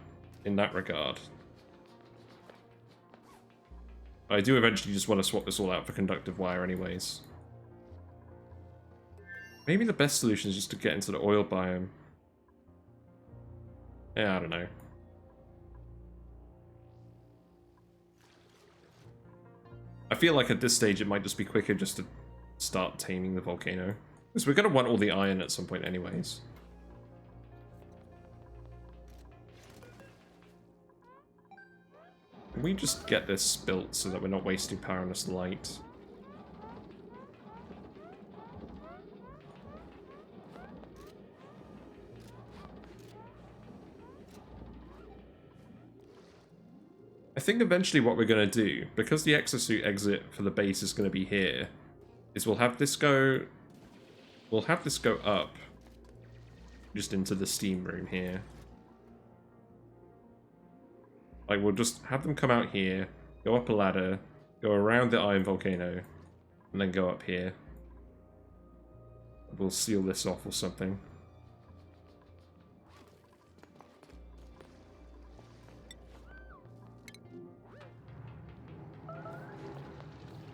Speaker 1: in that regard. I do eventually just want to swap this all out for conductive wire anyways. Maybe the best solution is just to get into the oil biome. Yeah, I don't know. I feel like at this stage it might just be quicker just to start taming the volcano. Because we're going to want all the iron at some point anyways. Can we just get this built so that we're not wasting power on this light? I think eventually what we're going to do, because the exosuit exit for the base is going to be here, is we'll have this go up just into the steam room here. Like, we'll just have them come out here, go up a ladder, go around the iron volcano, and then go up here. We'll seal this off or something.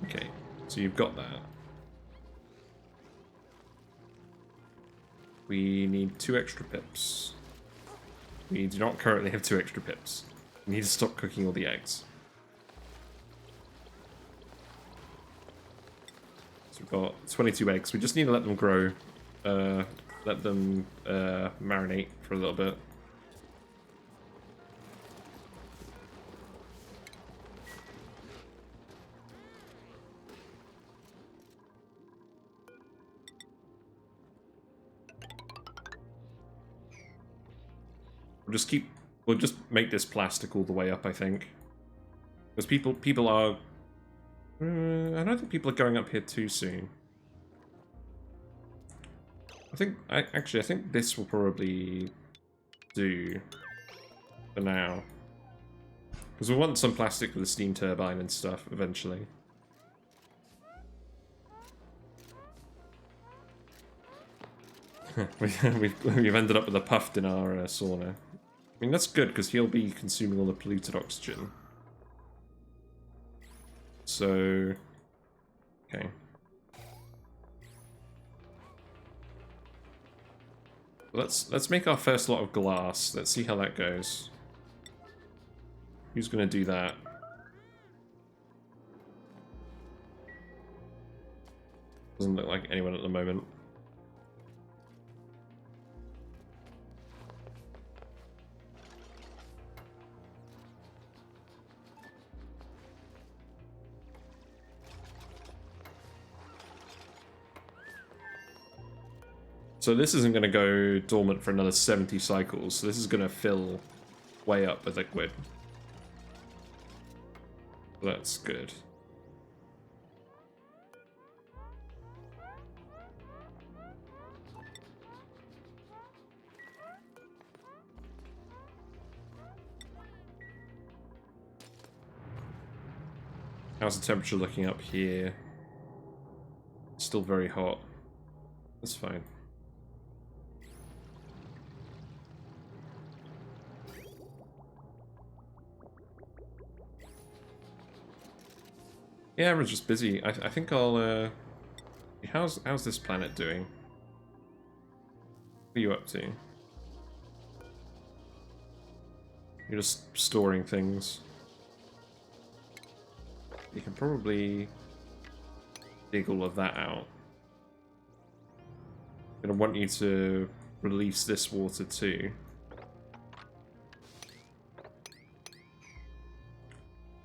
Speaker 1: Okay, so you've got that. We need 2 extra pips. We do not currently have 2 extra pips. We need to stop cooking all the eggs. So we've got 22 eggs. We just need to let them grow. Let them marinate for a little bit. We'll just make this plastic all the way up, I think. Because people are... I don't think people are going up here too soon. Actually, I think this will probably do for now. Because we want some plastic for the steam turbine and stuff eventually. We've ended up with a puffed in our sauna. I mean, that's good, because he'll be consuming all the polluted oxygen. So... okay. Let's make our first lot of glass. Let's see how that goes. Who's going to do that? Doesn't look like anyone at the moment. So this isn't going to go dormant for another 70 cycles, so this is going to fill way up with liquid. That's good. How's the temperature looking up here? Still very hot. That's fine. Yeah, we're just busy. I think I'll, how's this planet doing? What are you up to? You're just storing things. You can probably dig all of that out. I'm gonna want you to release this water too.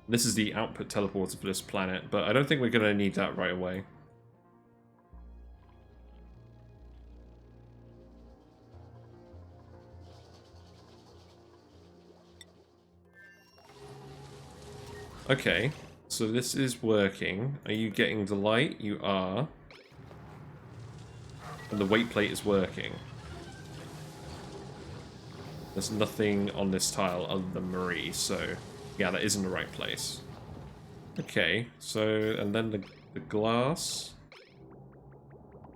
Speaker 1: This is the output teleporter for this planet, but I don't think we're gonna need that right away. Okay, so this is working. Are you getting the light? You are. And the weight plate is working. There's nothing on this tile other than Marie, so yeah, that is in the right place. Okay, so, and then the glass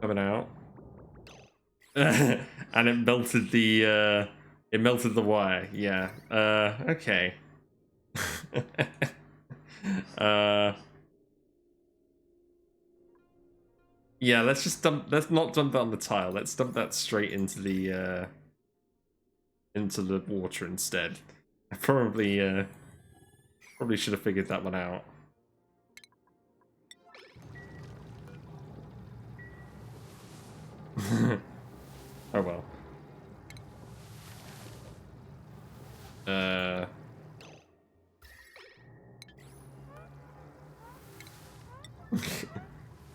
Speaker 1: coming out. And it melted the wire, yeah. Okay. Yeah, let's not dump that on the tile. Let's dump that straight into the water instead. I probably should have figured that one out. Oh well.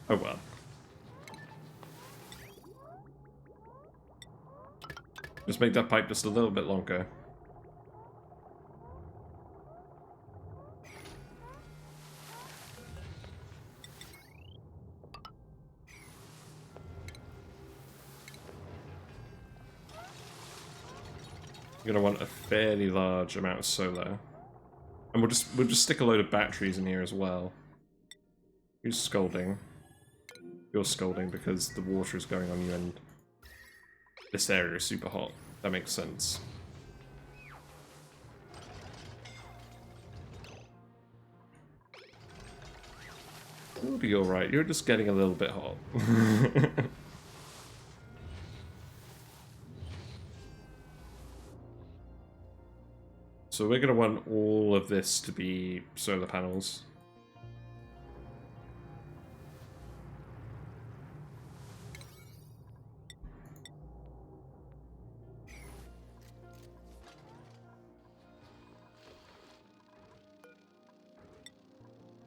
Speaker 1: Oh well. Just make that pipe just a little bit longer. You're gonna want a fairly large amount of solar. And we'll just stick a load of batteries in here as well. Who's scolding? You're scolding because the water is going on you and this area is super hot. That makes sense. You'll be alright. You're just getting a little bit hot. So we're going to want all of this to be solar panels.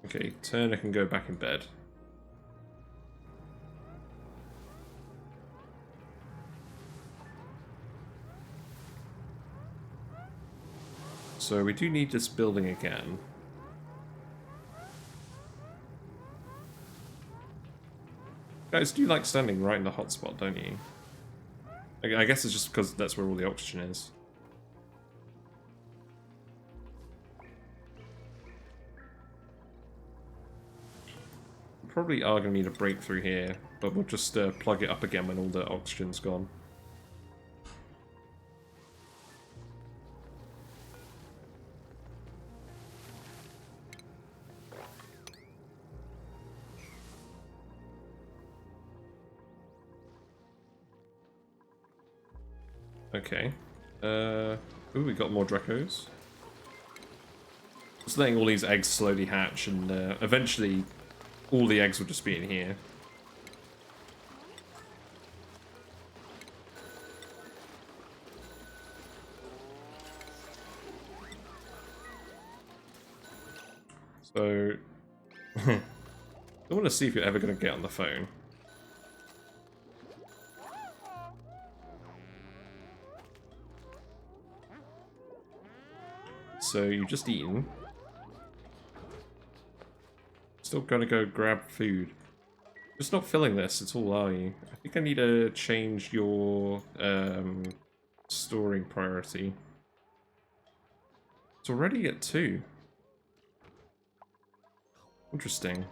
Speaker 1: Okay, Turner can go back in bed. So we do need this building again. Guys, do you like standing right in the hotspot, don't you? I guess it's just because that's where all the oxygen is. We probably are going to need a breakthrough here, but we'll just plug it up again when all the oxygen's gone. Okay. Ooh, we got more Dracos. Just letting all these eggs slowly hatch, and eventually all the eggs will just be in here. So, I want to see if you're ever going to get on the phone. So you just eaten. Still gonna go grab food. Just not filling this at all, are you? I think I need to change your storing priority. It's already at 2. Interesting.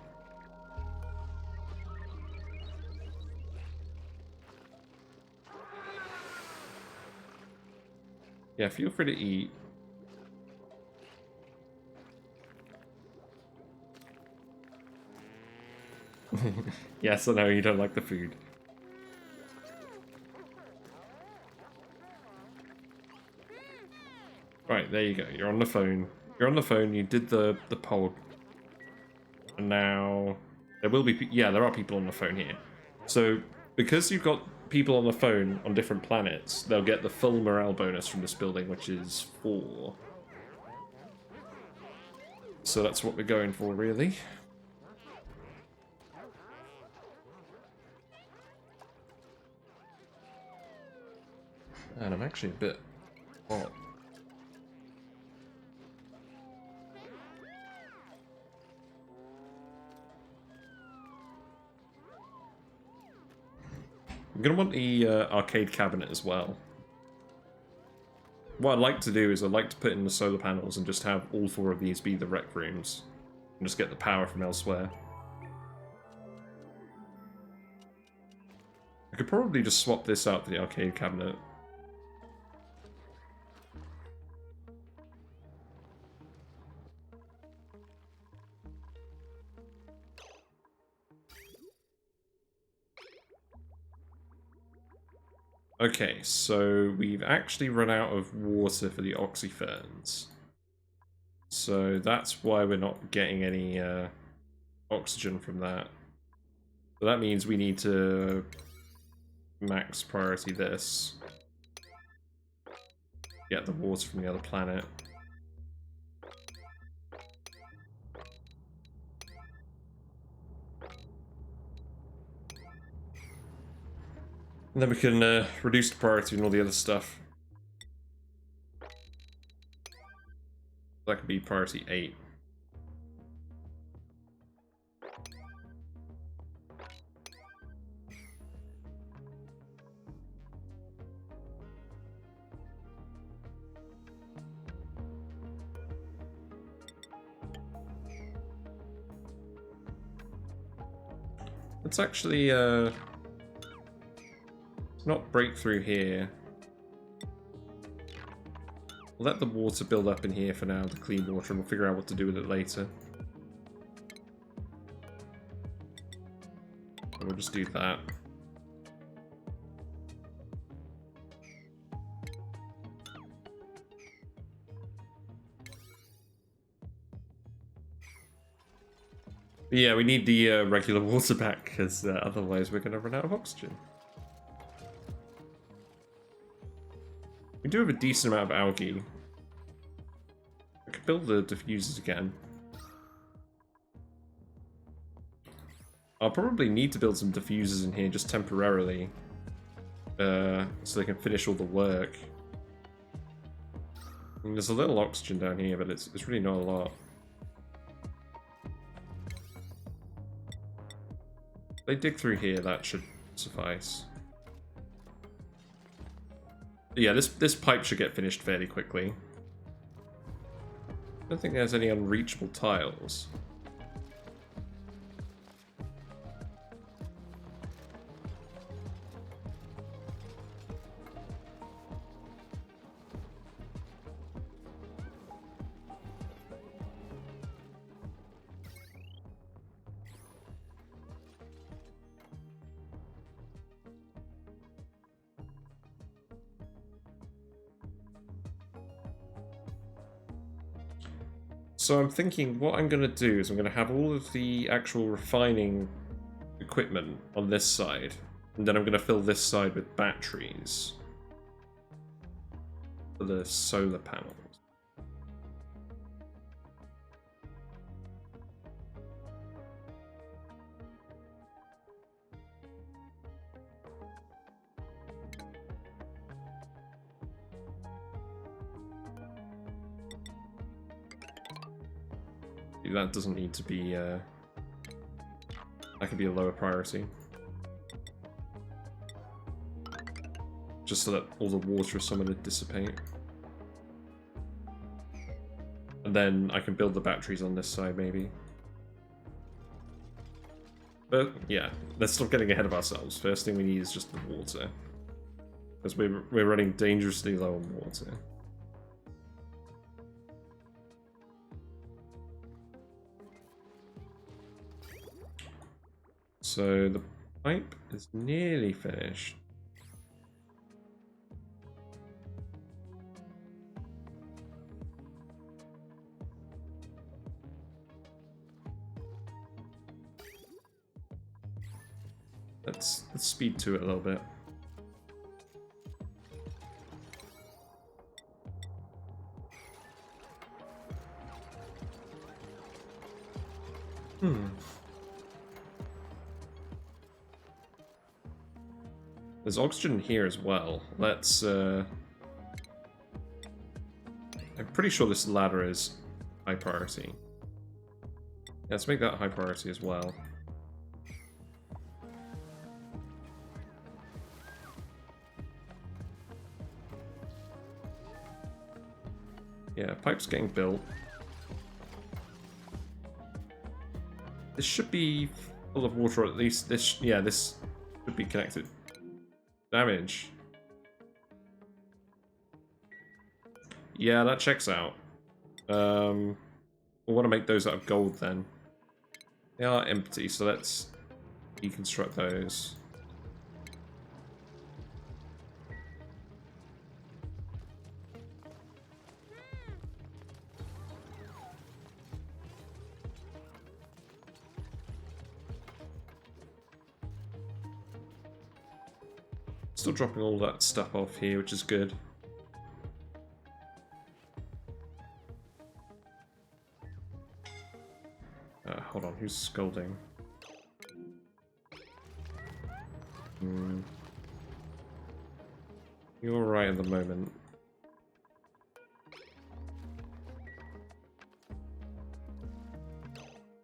Speaker 1: Yeah, feel free to eat. Yes, I know you don't like the food. Right, there you go. You're on the phone. You're on the phone. You did the poll. And now there will be... Yeah, there are people on the phone here. So because you've got people on the phone on different planets, they'll get the full morale bonus from this building, which is 4. So that's what we're going for, really. And I'm actually a bit hot. I'm going to want the arcade cabinet as well. What I'd like to do is I'd like to put in the solar panels and just have all 4 of these be the rec rooms. And just get the power from elsewhere. I could probably just swap this out for the arcade cabinet. Okay, so we've actually run out of water for the oxyferns. So that's why we're not getting any oxygen from that. So that means we need to max priority this. Get the water from the other planet. And then we can reduce the priority and all the other stuff. That could be priority 8. Let's actually not break through here. We'll let the water build up in here for now, the clean water, and we'll figure out what to do with it later. And we'll just do that. But yeah, we need the regular water back, because otherwise we're going to run out of oxygen. We do have a decent amount of algae. I could build the diffusers again. I'll probably need to build some diffusers in here just temporarily. So they can finish all the work. I mean, there's a little oxygen down here, but it's really not a lot. If they dig through here, that should suffice. Yeah, this pipe should get finished fairly quickly. I don't think there's any unreachable tiles. So I'm thinking what I'm going to do is I'm going to have all of the actual refining equipment on this side, and then I'm going to fill this side with batteries for the solar panels. That doesn't need to be, that could be a lower priority. Just so that all the water is somewhere to dissipate. And then I can build the batteries on this side, maybe. But, yeah, let's stop getting ahead of ourselves. First thing we need is just the water. Because we're running dangerously low on water. So the pipe is nearly finished. Let's speed to it a little bit. There's oxygen here as well. Let's, I'm pretty sure this ladder is high priority. Yeah, let's make that high priority as well. Yeah, pipe's getting built. This should be full of water, or at least this, yeah, this should be connected. Damage. Yeah, that checks out. We'll want to make those out of gold then. They are empty, so let's deconstruct those. Still dropping all that stuff off here, which is good. Hold on, who's scolding? You're right at the moment.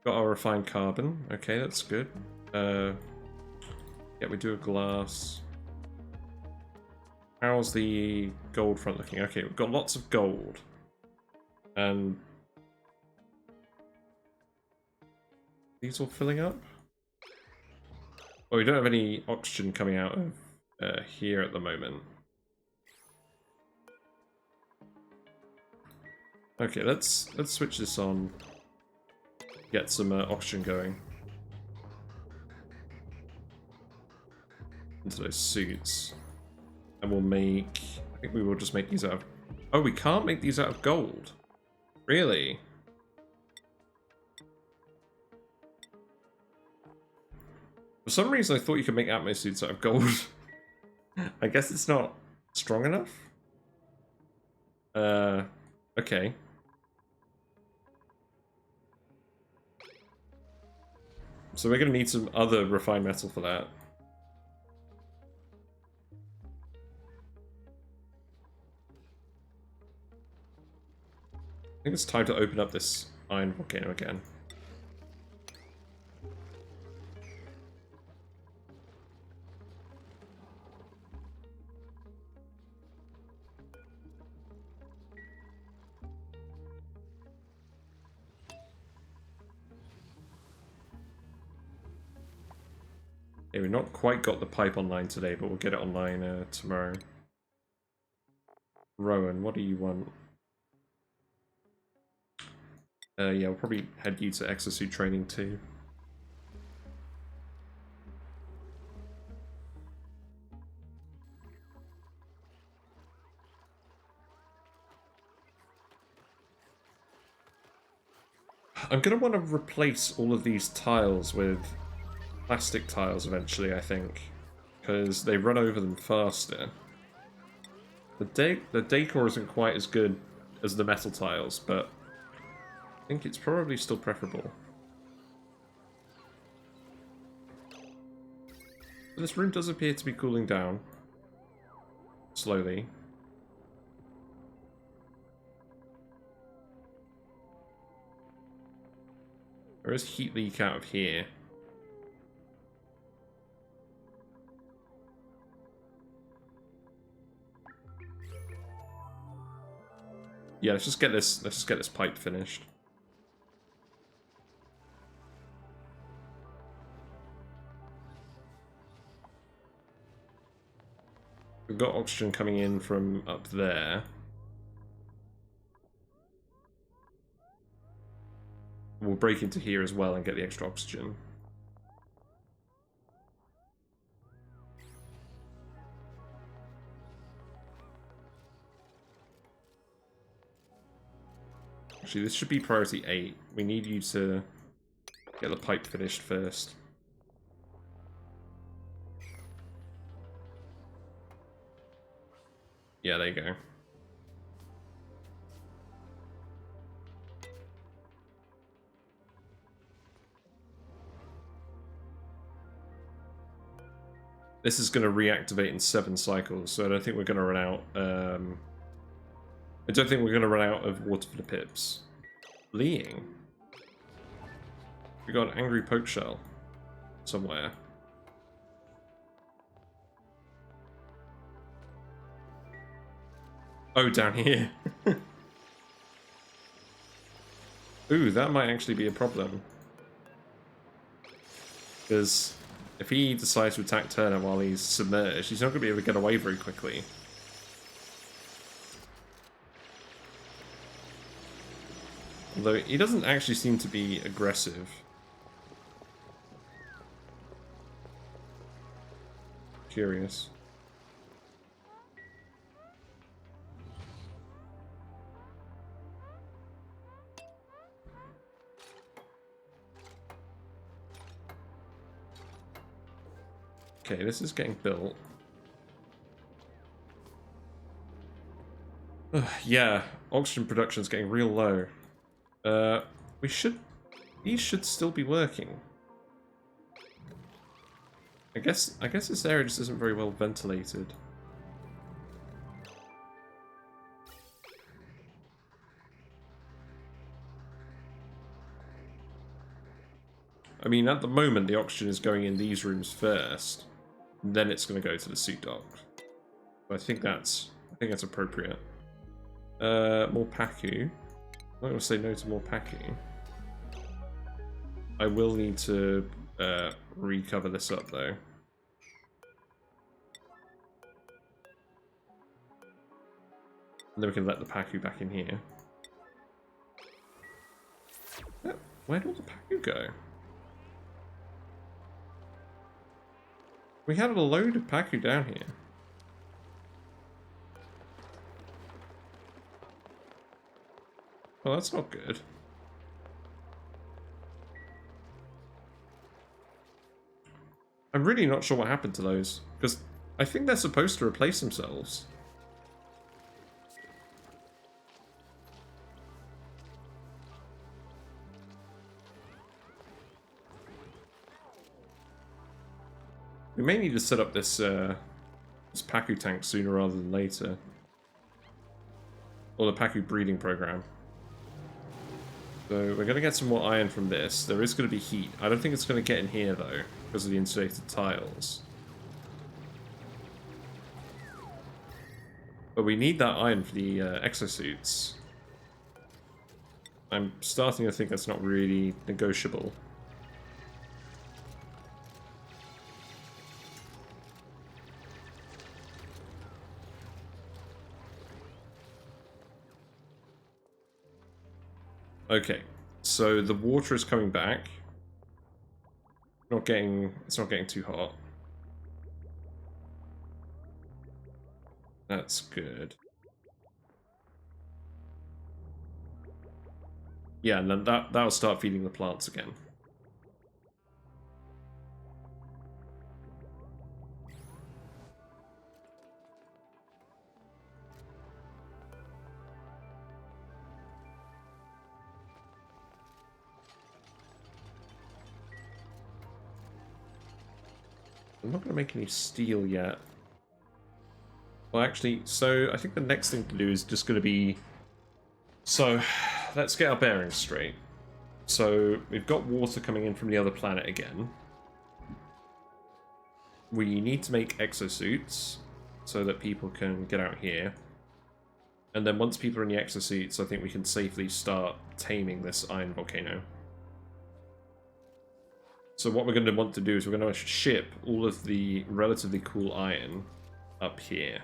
Speaker 1: Got our refined carbon. Okay, that's good. Yeah, we do a glass. How's the gold front looking? Okay, we've got lots of gold. And these all filling up? Oh, we don't have any oxygen coming out of here at the moment. Okay, let's switch this on. Get some oxygen going into those suits. And we'll make... I think we will just make these out of... Oh, we can't make these out of gold. Really? For some reason, I thought you could make Atmo suits out of gold. I guess it's not strong enough? Okay. So we're going to need some other refined metal for that. I think it's time to open up this iron volcano again. Yeah, we've not quite got the pipe online today, but we'll get it online tomorrow. Rowan, what do you want? Yeah, we'll probably head you to exosuit training too. I'm going to want to replace all of these tiles with plastic tiles eventually, I think, because they run over them faster. The decor isn't quite as good as the metal tiles, but I think it's probably still preferable. This room does appear to be cooling down slowly. There is heat leak out of here. Yeah, let's just get this pipe finished. We've got oxygen coming in from up there. We'll break into here as well and get the extra oxygen. Actually, this should be priority 8. We need you to get the pipe finished first. Yeah, there you go. This is going to reactivate in 7 cycles, so I don't think we're going to run out. I don't think we're going to run out of water for the pips. Fleeing. We got an angry poke shell somewhere. Oh, down here. Ooh, that might actually be a problem. Because if he decides to attack Turner while he's submerged, he's not going to be able to get away very quickly. Although he doesn't actually seem to be aggressive. Curious. Okay, this is getting built. Yeah, oxygen production is getting real low. These should still be working. I guess this area just isn't very well ventilated. I mean, at the moment, the oxygen is going in these rooms first, and then it's going to go to the suit dock. I think that's appropriate. More Paku. I'm not going to say no to more Paku. I will need to recover this up though. And then we can let the Paku back in here. Where did all the Paku go? We had a load of Paku down here. Well, that's not good. I'm really not sure what happened to those, because I think they're supposed to replace themselves. We may need to set up this this Paku tank sooner rather than later. Or the Paku breeding program. So we're going to get some more iron from this. There is going to be heat. I don't think it's going to get in here though, because of the insulated tiles. But we need that iron for the exosuits. I'm starting to think that's not really negotiable. Okay, so the water is coming back. It's not getting too hot. That's good. Yeah, and then that'll start feeding the plants again. I'm not going to make any steel yet. Well, actually, so I think the next thing to do is just going to be... So, let's get our bearings straight. So, we've got water coming in from the other planet again. We need to make exosuits so that people can get out here. And then once people are in the exosuits, I think we can safely start taming this iron volcano. So what we're going to want to do is we're going to ship all of the relatively cool iron up here.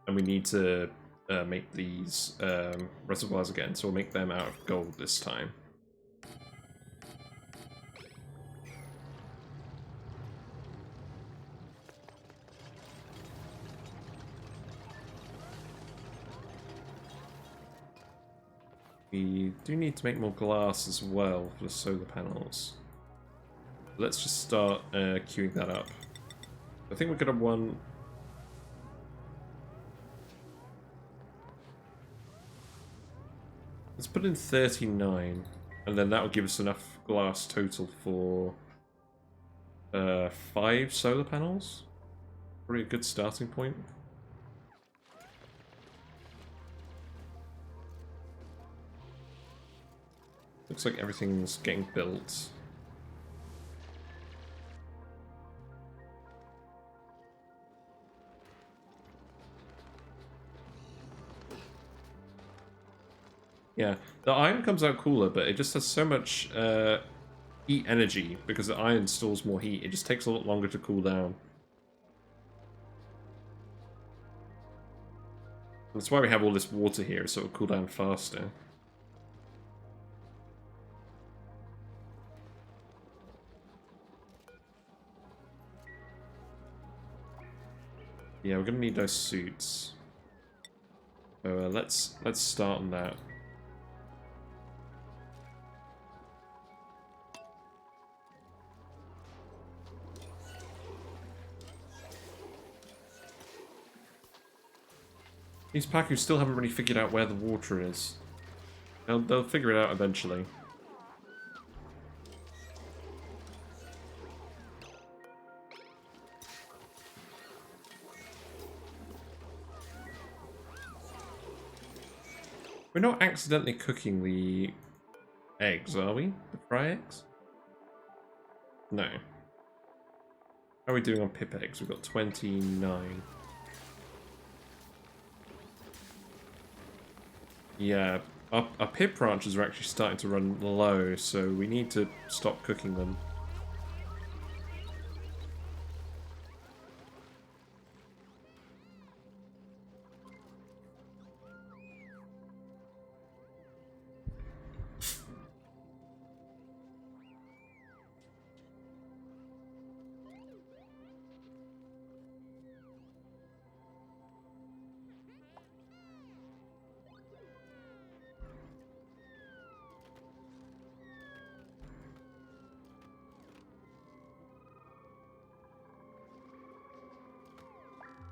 Speaker 1: And we need to make these reservoirs again, so we'll make them out of gold this time. We do need to make more glass as well for the solar panels. Let's just start queuing that up. I think we're gonna one. Let's put in 39, and then that will give us enough glass total for 5 solar panels. Probably a good starting point. Looks like everything's getting built. Yeah, the iron comes out cooler, but it just has so much heat energy because the iron stores more heat. It just takes a lot longer to cool down. That's why we have all this water here, so it'll cool down faster. Yeah, we're gonna need those suits. So let's start on that. These Paku still haven't really figured out where the water is. They'll figure it out eventually. We're not accidentally cooking the eggs, are we? The fry eggs? No. How are we doing on pip eggs? We've got 29. Yeah, our pip branches are actually starting to run low, so we need to stop cooking them.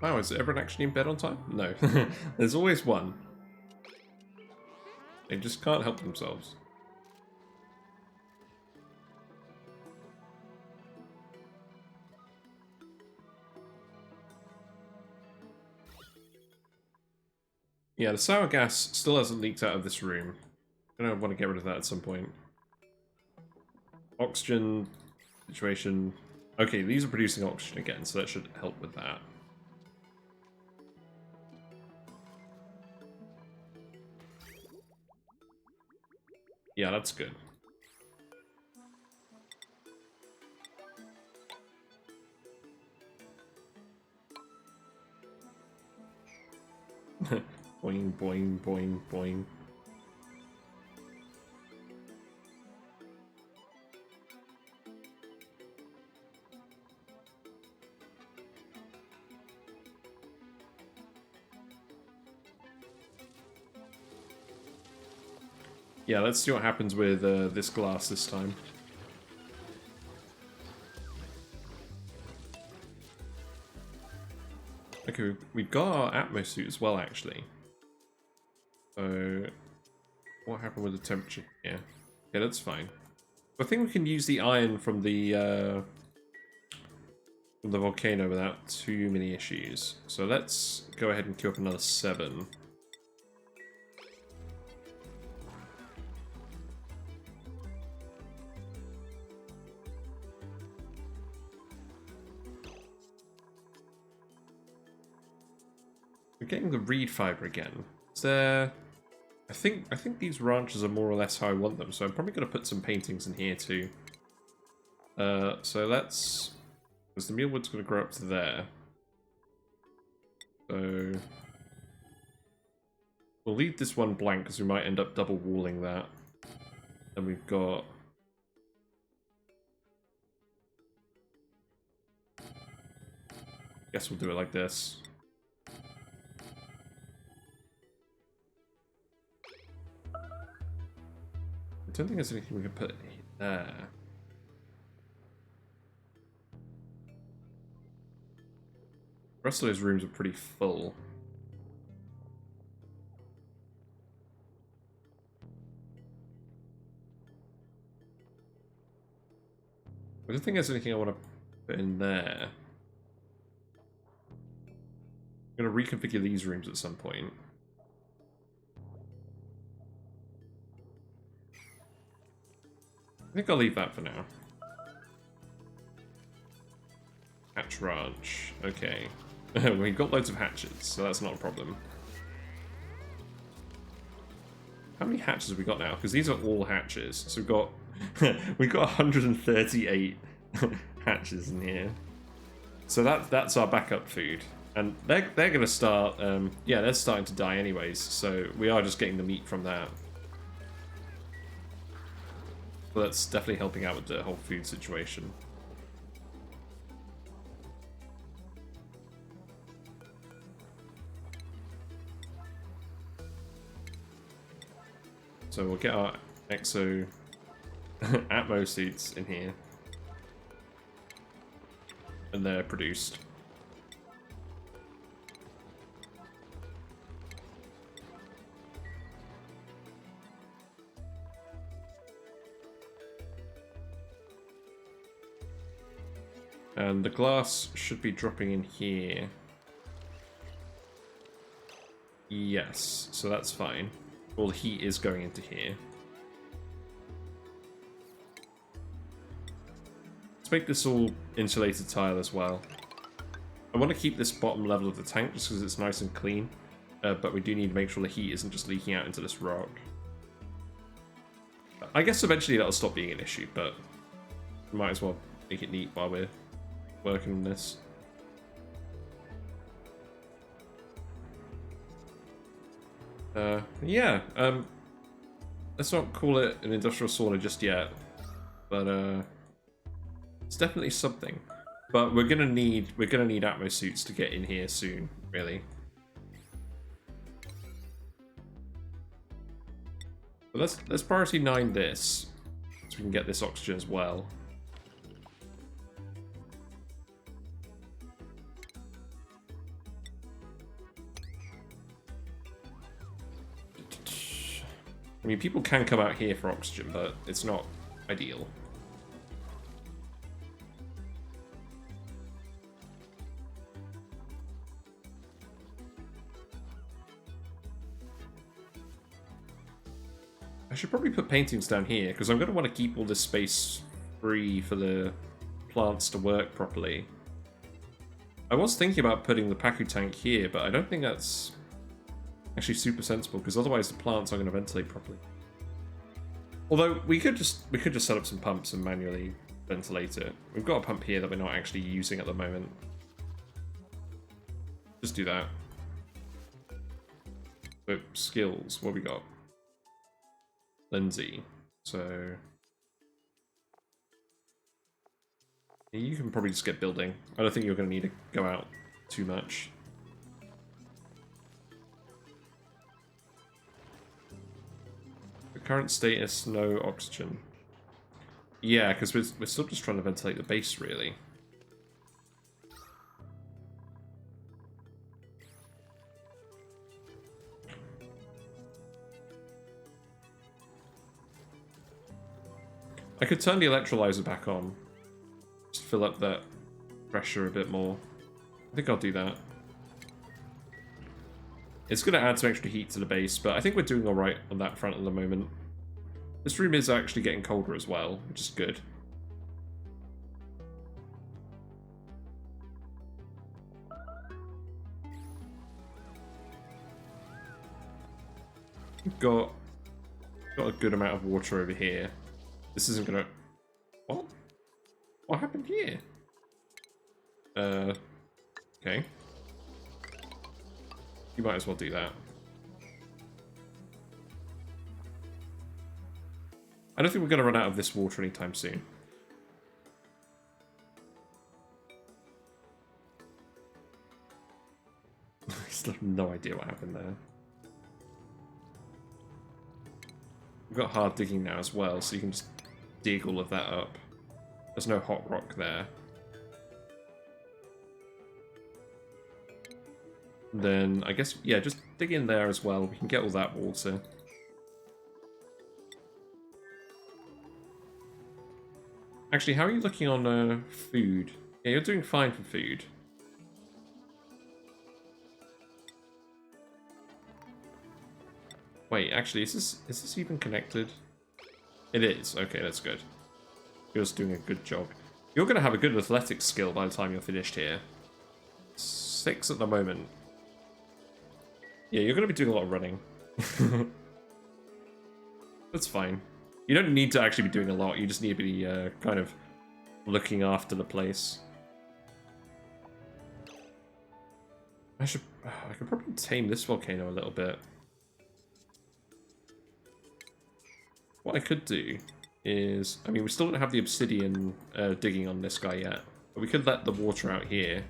Speaker 1: Wow, is everyone actually in bed on time? No. There's always one. They just can't help themselves. Yeah, the sour gas still hasn't leaked out of this room. I'm gonna want to get rid of that at some point. Oxygen situation. Okay, these are producing oxygen again, so that should help with that. Yeah, that's good. Boing, boing, boing, boing. Yeah, let's see what happens with this glass this time. Okay, we've got our Atmos suit as well, actually. So, what happened with the temperature here? Yeah, that's fine. I think we can use the iron from the volcano without too many issues. So let's go ahead and queue up another 7. We're getting the reed fiber again. Is there... I think these ranches are more or less how I want them, so I'm probably going to put some paintings in here too. So let's... Because the mealwood's going to grow up to there. So... We'll leave this one blank because we might end up double walling that. And we've got... Guess we'll do it like this. don't think there's anything we can put there. The rest of those rooms are pretty full. I don't think there's anything I want to put in there. I'm going to reconfigure these rooms at some point. I think I'll leave that for now. Hatch Ranch. Okay. We've got loads of hatches, so that's not a problem. How many hatches have we got now? Because these are all hatches. So we've got we've got 138 hatches in here. So that's our backup food. And they're gonna start yeah, they're starting to die anyways, so we are just getting the meat from that. But that's definitely helping out with the whole food situation. So we'll get our exo Atmo suits in here. And they're produced. And the glass should be dropping in here. Yes, so that's fine. All the heat is going into here. Let's make this all insulated tile as well. I want to keep this bottom level of the tank just because it's nice and clean. But we do need to make sure the heat isn't just leaking out into this rock. I guess eventually that'll stop being an issue, but we might as well make it neat while we're working on this. Yeah, let's not call it an industrial sauna just yet, but it's definitely something. But we're gonna need Atmo suits to get in here soon, really. But let's priority 9 this, so we can get this oxygen as well. I mean, people can come out here for oxygen, but it's not ideal. I should probably put paintings down here, because I'm going to want to keep all this space free for the plants to work properly. I was thinking about putting the Paku tank here, but I don't think that's actually super sensible, because otherwise the plants aren't going to ventilate properly. Although we could just set up some pumps and manually ventilate it. We've got a pump here that we're not actually using at the moment. Just do that. But skills, what we got? Lindsay. So you can probably just get building. I don't think you're going to need to go out too much. Current status, no oxygen. Yeah, because we're still just trying to ventilate the base, really. I could turn the electrolyzer back on. Just fill up that pressure a bit more. I think I'll do that. It's going to add some extra heat to the base, but I think we're doing alright on that front at the moment. This room is actually getting colder as well, which is good. We've got a good amount of water over here. This isn't going to... What? What happened here? Okay. You might as well do that. I don't think we're going to run out of this water anytime soon. I still have no idea what happened there. We've got hard digging now as well, so you can just dig all of that up. There's no hot rock there. Then, I guess, yeah, just dig in there as well. We can get all that water. Actually, how are you looking on food? Yeah, you're doing fine for food. Wait, actually, is this even connected? It is. Okay, that's good. You're just doing a good job. You're going to have a good athletics skill by the time you're finished here. 6 at the moment. Yeah, you're going to be doing a lot of running. That's fine. You don't need to actually be doing a lot. You just need to be kind of looking after the place. I could probably tame this volcano a little bit. What I could do is, I mean, we still don't have the obsidian digging on this guy yet, but we could let the water out here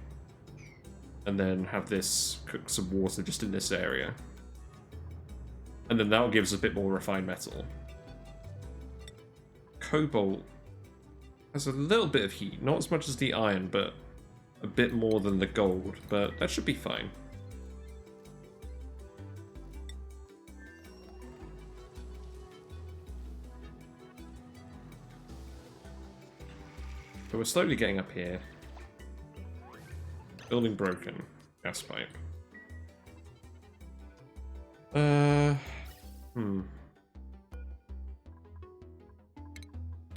Speaker 1: and then have this cook some water just in this area. And then that'll give us a bit more refined metal. Cobalt has a little bit of heat, not as much as the iron, but a bit more than the gold, but that should be fine. So we're slowly getting up here. Building broken. Gas pipe.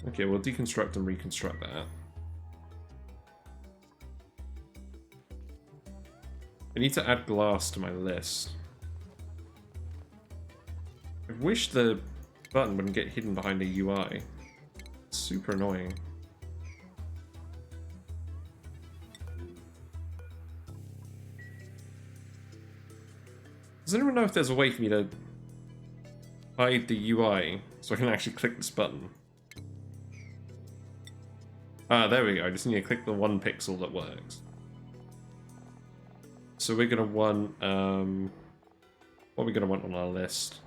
Speaker 1: Okay, we'll deconstruct and reconstruct that. I need to add glass to my list. I wish the button wouldn't get hidden behind a UI. It's super annoying. Does anyone know if there's a way for me to hide the UI so I can actually click this button? Ah, there we go. I just need to click the 1 pixel that works. So we're going to want... what are we going to want on our list?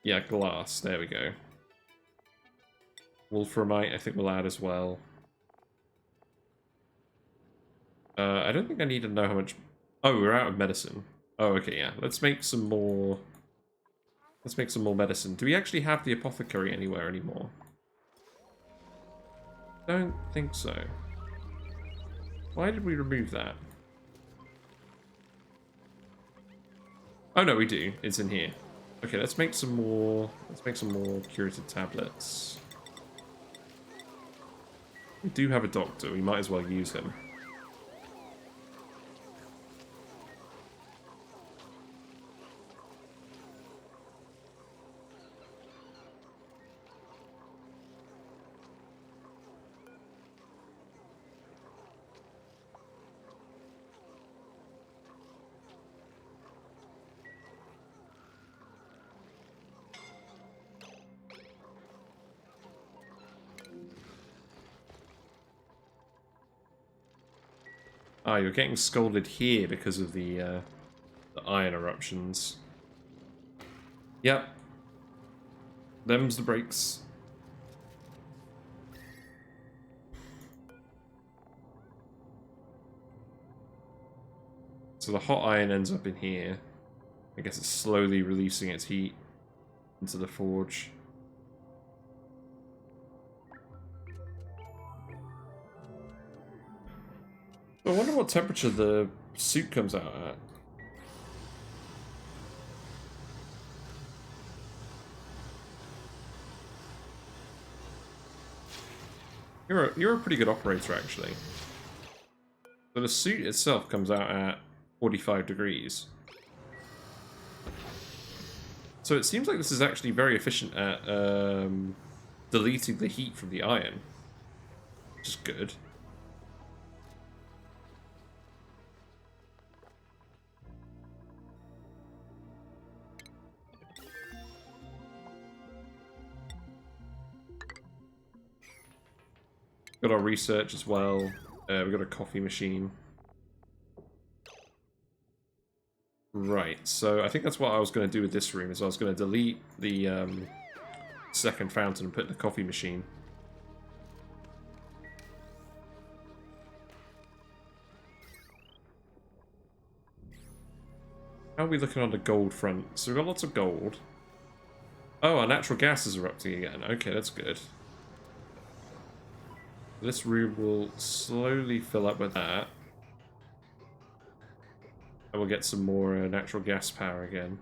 Speaker 1: Yeah, glass. There we go. Wolframite, I think we'll add as well. I don't think I need to know how much... Oh, we're out of medicine. Oh, okay, yeah. Let's make some more... Let's make some more medicine. Do we actually have the apothecary anywhere anymore? Don't think so. Why did we remove that? Oh no, we do. It's in here. Okay, let's make some more... Let's make some more curative tablets. We do have a doctor. We might as well use him. Ah, you're getting scolded here because of the iron eruptions. Yep. Them's the breaks. So the hot iron ends up in here. I guess it's slowly releasing its heat into the forge. I wonder what temperature the suit comes out at. You're a pretty good operator, actually. So the suit itself comes out at 45 degrees. So it seems like this is actually very efficient at deleting the heat from the iron, which is good. Got our research as well. We've got a coffee machine. Right, so I think that's what I was going to do with this room, is I was going to delete the second fountain and put in the coffee machine. How are we looking on the gold front? So we've got lots of gold. Oh, our natural gas is erupting again. Okay, that's good. This room will slowly fill up with that. And we'll get some more natural gas power again.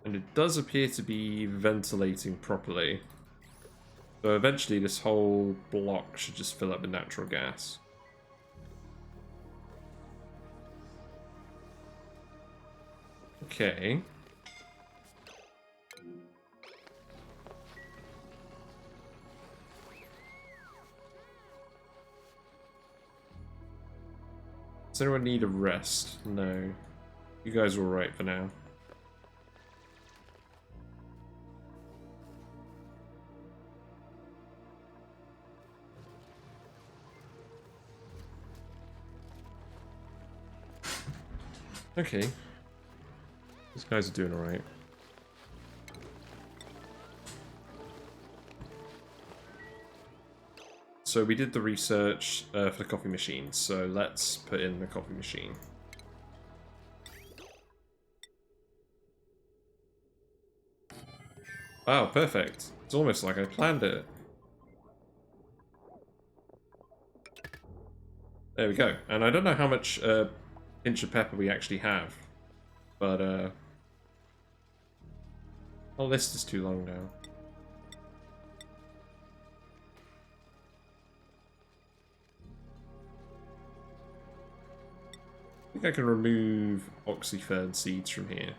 Speaker 1: And it does appear to be ventilating properly. So eventually this whole block should just fill up with natural gas. Okay. Does anyone need a rest? No. You guys are alright for now. Okay. These guys are doing alright. So we did the research for the coffee machine, so let's put in the coffee machine. Wow, perfect. It's almost like I planned it. There we go. And I don't know how much pinch of pepper we actually have, but our list is too long now. I think I can remove oxyfern seeds from here.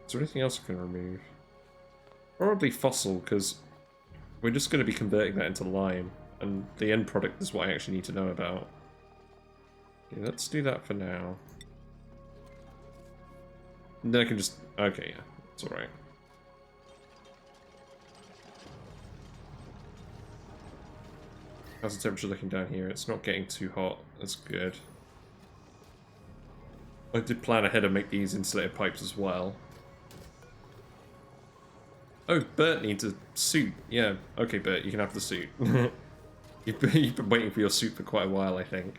Speaker 1: Is there anything else I can remove? Probably fossil, because we're just going to be converting that into lime, and the end product is what I actually need to know about. Okay, let's do that for now. And then I can just... Okay, yeah, it's alright. How's the temperature looking down here? It's not getting too hot. That's good. I did plan ahead and make these insulated pipes as well. Oh, Bert needs a suit. Yeah, okay, Bert, you can have the suit. You've been waiting for your suit for quite a while, I think.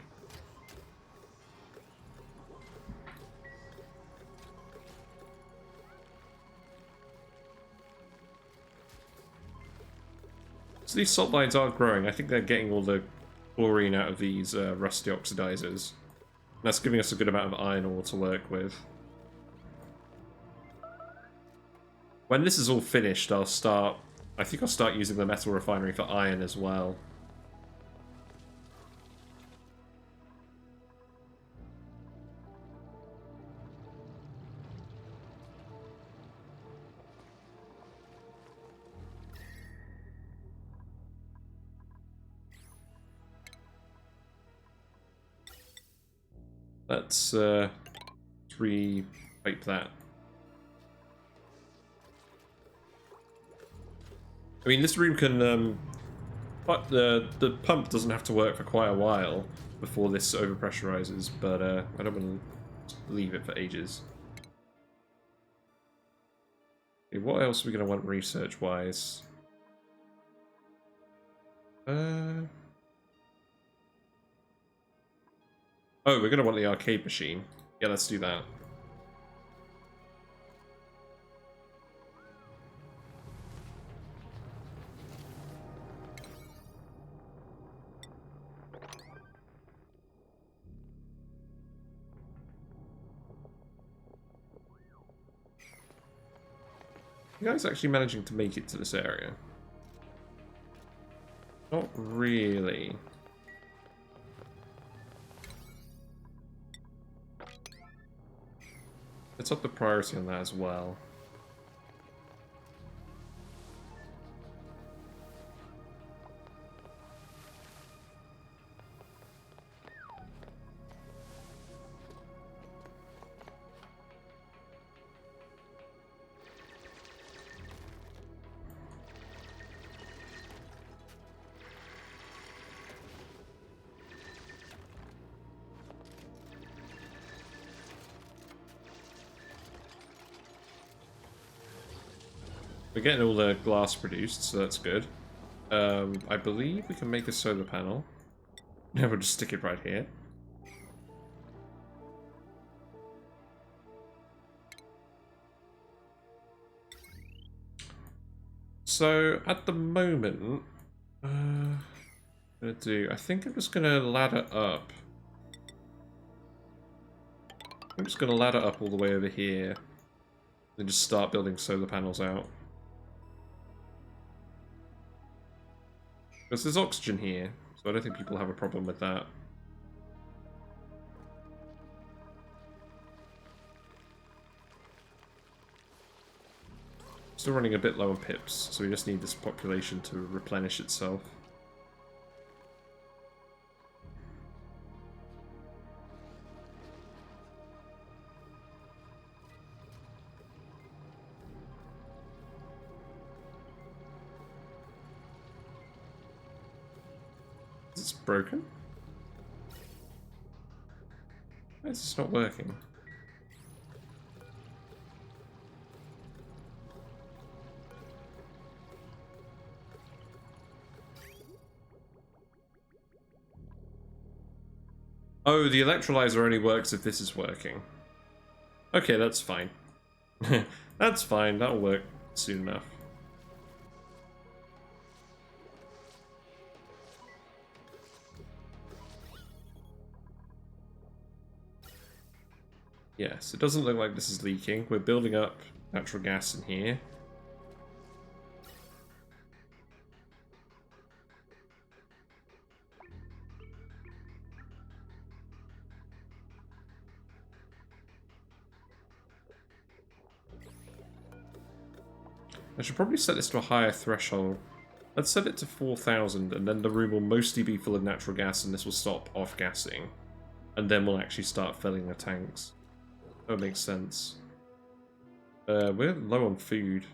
Speaker 1: So these salt lines are growing. I think they're getting all the chlorine out of these rusty oxidizers. That's giving us a good amount of iron ore to work with. When this is all finished, I think I'll start using the metal refinery for iron as well. Let's re-pipe that. I mean, this room can, but the pump doesn't have to work for quite a while before this overpressurizes, but I don't want to leave it for ages. Okay, what else are we going to want research-wise? Oh, we're going to want the arcade machine. Yeah, let's do that. You guys actually managing to make it to this area? Not really. Let's up the priority on that as well. We're getting all the glass produced, so that's good. I believe we can make a solar panel. Yeah, we'll just stick it right here. So, at the moment, I think I'm just gonna ladder up. I'm just gonna ladder up all the way over here. And just start building solar panels out. Because there's oxygen here, so I don't think people have a problem with that. Still running a bit low on pips, so we just need this population to replenish itself. Is this broken? Why is this not working? Oh, the electrolyzer only works if this is working. Okay, that's fine. That's fine, that'll work soon enough. Yes, it doesn't look like this is leaking. We're building up natural gas in here. I should probably set this to a higher threshold. Let's set it to 4,000, and then the room will mostly be full of natural gas, and this will stop off-gassing. And then we'll actually start filling the tanks. That makes sense. We're low on food.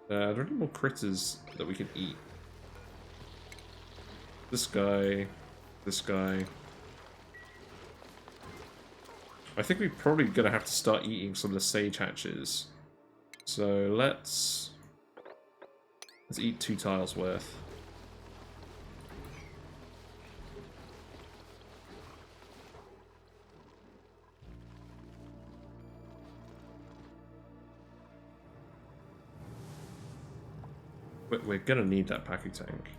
Speaker 1: Are there any more critters that we can eat? This guy. This guy. I think we're probably going to have to start eating some of the sage hatches. So let's eat 2 tiles worth. We're going to need that Paku tank.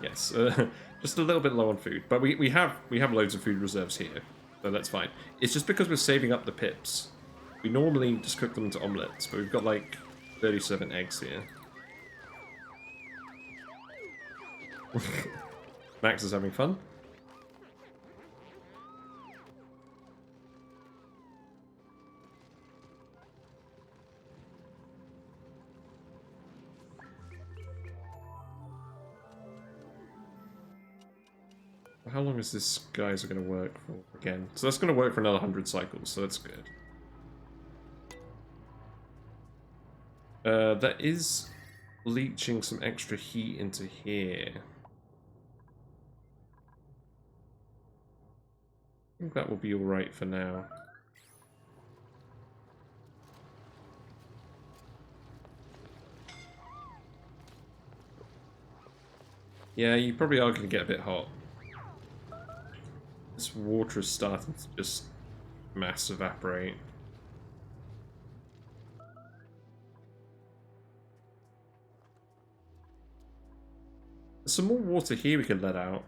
Speaker 1: Yes, just a little bit low on food, but we have loads of food reserves here, so that's fine. It's just because we're saving up the pips. We normally just cook them into omelettes, but we've got like 37 eggs here. Max is having fun. How long is this guys are going to work for again? So that's going to work for another 100 cycles, so that's good. That is leaching some extra heat into here. I think that will be alright for now. Yeah, you probably are going to get a bit hot. This water is starting to just mass evaporate. There's some more water here we can let out,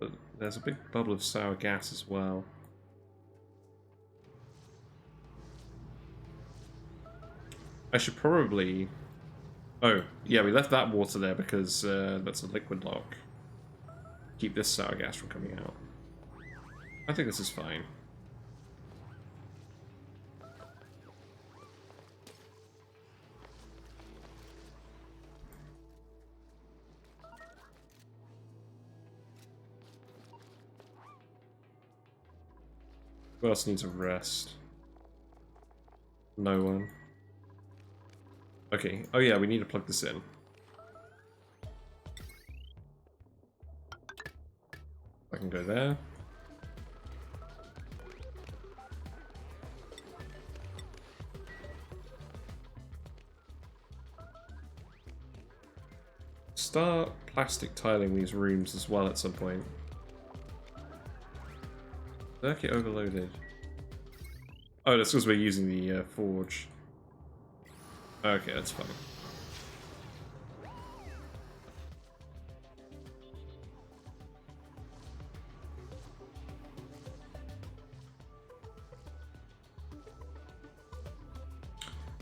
Speaker 1: but there's a big bubble of sour gas as well. I should probably... Oh, yeah, we left that water there because that's a liquid lock. Keep this sour gas from coming out. I think this is fine. Who else needs a rest? No one. Okay. Oh yeah, we need to plug this in. I can go there. Start plastic tiling these rooms as well at some point. Circuit overloaded. Oh, that's because we're using the forge. Okay, that's fine.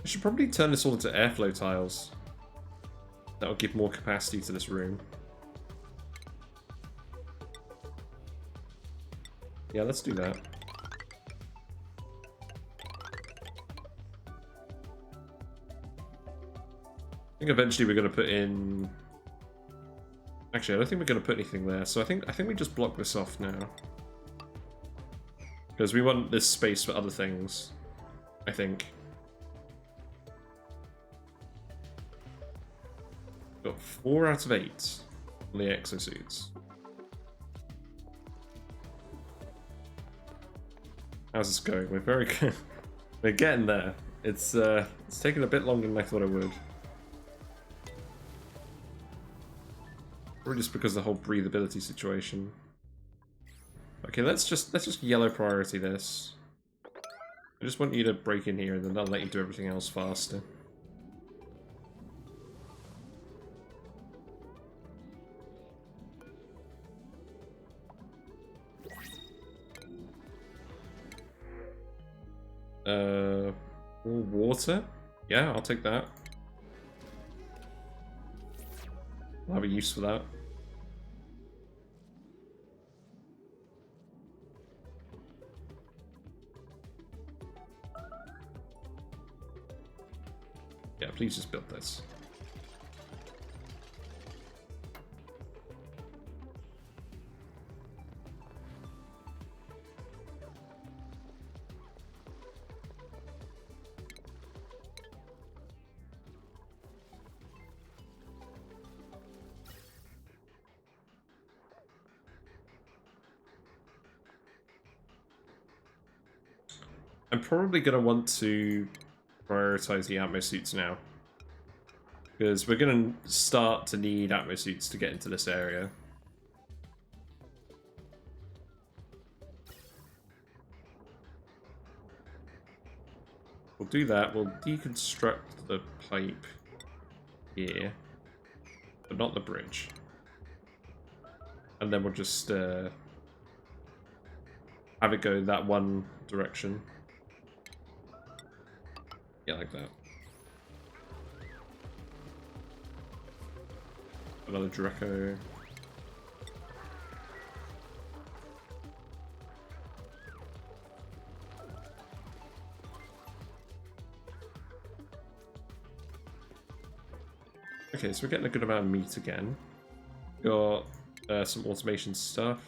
Speaker 1: I should probably turn this all into airflow tiles. That will give more capacity to this room. Yeah, let's do that. I think eventually we're going to put in... Actually, I don't think we're going to put anything there, so I think we just block this off now. Because we want this space for other things, I think. Got 4 out of 8 on the exosuits. How's this going? We're very good. We're getting there. It's taking a bit longer than I thought it would. Probably just because of the whole breathability situation. Okay, let's just yellow priority this. I just want you to break in here, and then I'll let you do everything else faster. More water? Yeah, I'll take that. I'll have a use for that. Yeah, please just build this. I'm probably going to want to prioritize the atmo suits now. Because we're going to start to need atmo suits to get into this area. We'll do that. We'll deconstruct the pipe here. But not the bridge. And then we'll just have it go that one direction. Yeah, like that. Another Draco. Okay, so we're getting a good amount of meat again. Got some automation stuff.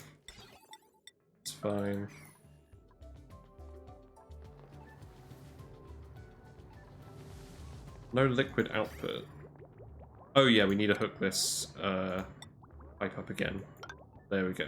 Speaker 1: It's fine. No liquid output. Oh yeah, we need to hook this pipe up again. There we go.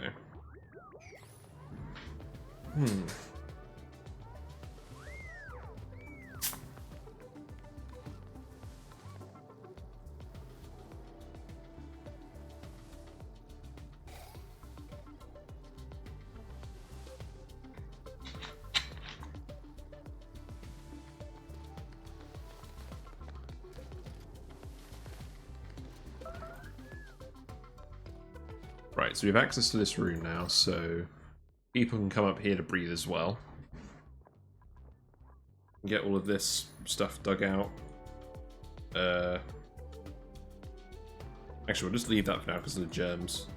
Speaker 1: Right, so we have access to this room now, so people can come up here to breathe as well. Get all of this stuff dug out. Actually, we'll just leave that for now because of the germs.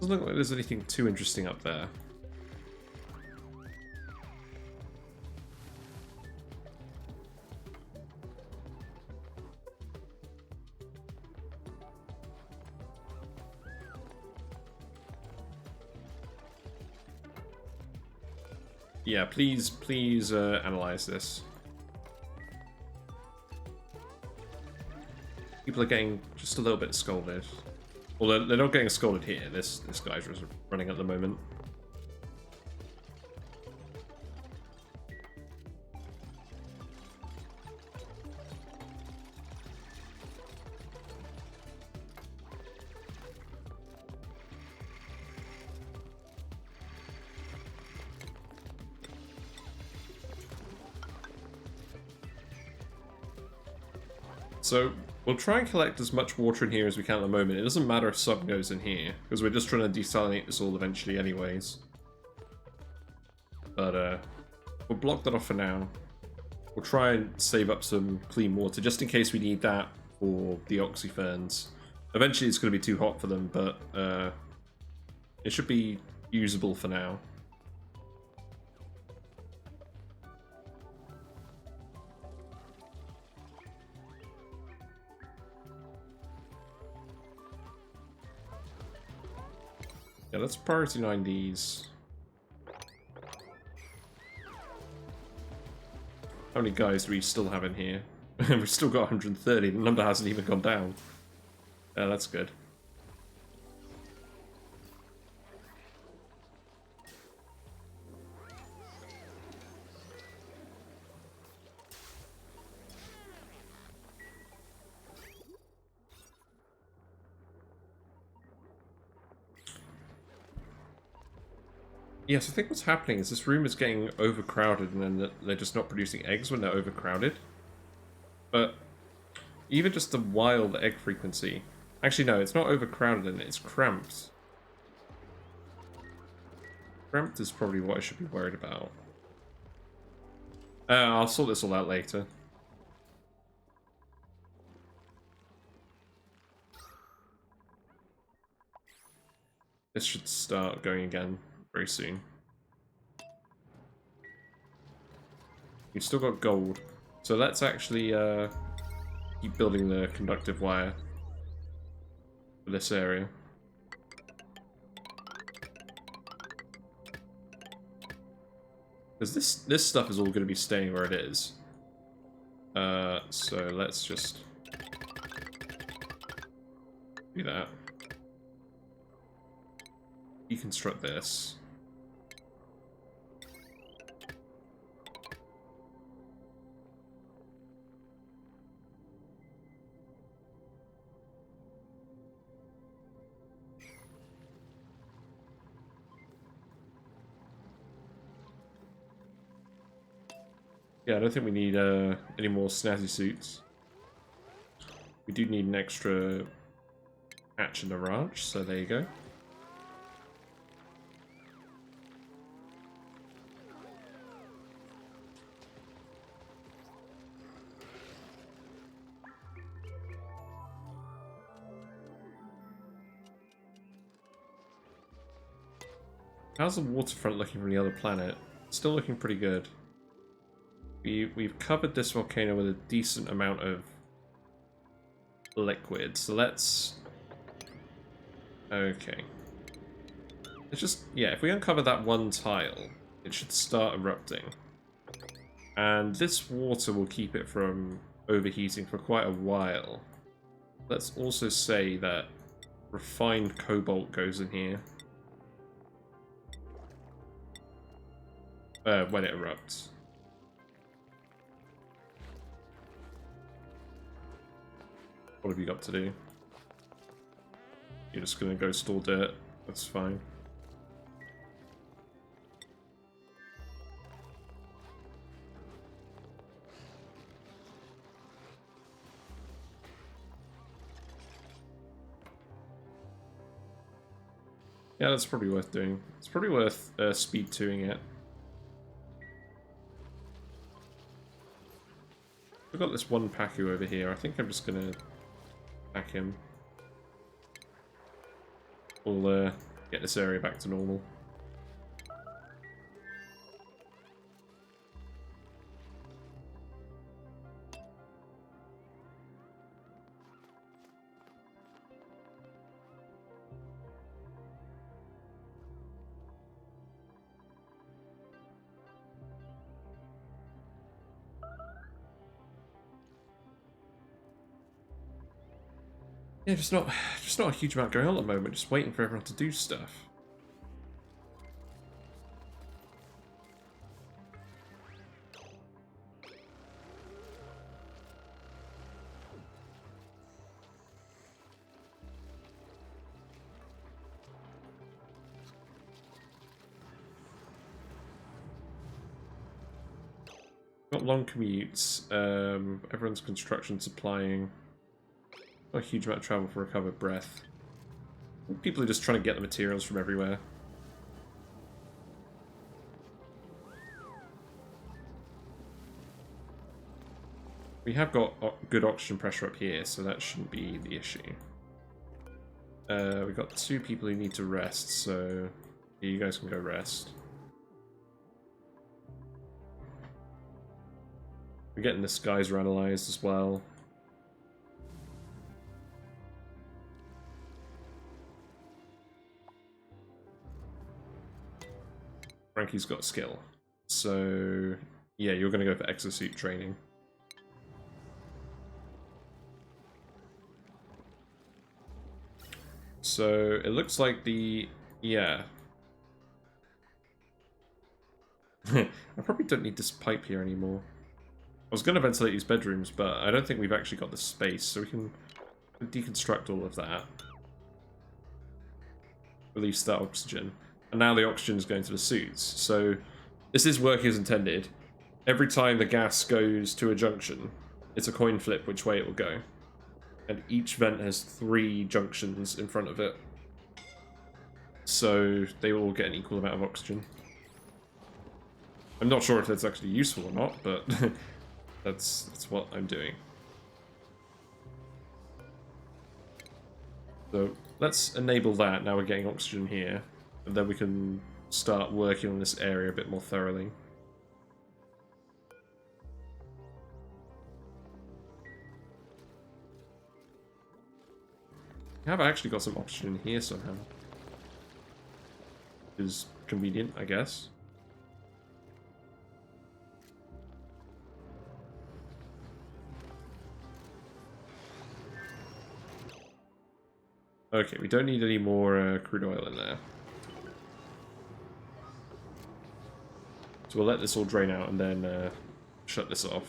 Speaker 1: Doesn't look like there's anything too interesting up there. Yeah, please analyze this. People are getting just a little bit scolded. Well, they're not getting scolded here. This guy's just running at the moment. So we'll try and collect as much water in here as we can at the moment. It doesn't matter if some goes in here, because we're just trying to desalinate this all eventually anyways. But we'll block that off for now. We'll try and save up some clean water, just in case we need that for the oxyferns. Eventually it's going to be too hot for them, but it should be usable for now. Yeah, let's priority 9 these. How many guys do we still have in here? We've still got 130. The number hasn't even gone down. That's good. Yes, I think what's happening is this room is getting overcrowded and then they're just not producing eggs when they're overcrowded. But even just the wild egg frequency... Actually, no, it's not overcrowded and it's cramped. Cramped is probably what I should be worried about. I'll sort this all out later. This should start going again very soon. We've still got gold. So let's actually keep building the conductive wire for this area. Because this stuff is all going to be staying where it is. So let's just do that. Deconstruct this. Yeah, I don't think we need any more snazzy suits. We do need an extra hatch in the ranch, so there you go. How's the waterfront looking from the other planet? Still looking pretty good. We've covered this volcano with a decent amount of liquid, so let's... Okay. It's just, yeah, if we uncover that one tile, it should start erupting. And this water will keep it from overheating for quite a while. Let's also say that refined cobalt goes in here. When it erupts. What have you got to do? You're just gonna go store dirt. That's fine. Yeah, that's probably worth doing. It's probably worth speed 2ing it. We've got this one Pacu over here. I think I'm just gonna pack him. We'll get this area back to normal. Yeah, just not a huge amount going on at the moment. Just waiting for everyone to do stuff. Got long commutes. Everyone's construction supplying. Not a huge amount of travel for recovered breath. People are just trying to get the materials from everywhere. We have got good oxygen pressure up here, so that shouldn't be the issue. We've got 2 people who need to rest, so you guys can go rest. We're getting the skies analyzed as well. Frankie's got skill. So, yeah, you're going to go for exosuit training. So, it looks like the... yeah. I probably don't need this pipe here anymore. I was going to ventilate these bedrooms, but I don't think we've actually got the space, so we can deconstruct all of that. Release that oxygen. And now the oxygen is going to the suits. So this is working as intended. Every time the gas goes to a junction, it's a coin flip which way it will go. And each vent has 3 junctions in front of it. So they will all get an equal amount of oxygen. I'm not sure if that's actually useful or not, but that's what I'm doing. So let's enable that. Now we're getting oxygen here. And then we can start working on this area a bit more thoroughly. We have actually got some oxygen here somehow. Which is convenient, I guess. Okay, we don't need any more crude oil in there. So we'll let this all drain out and then shut this off.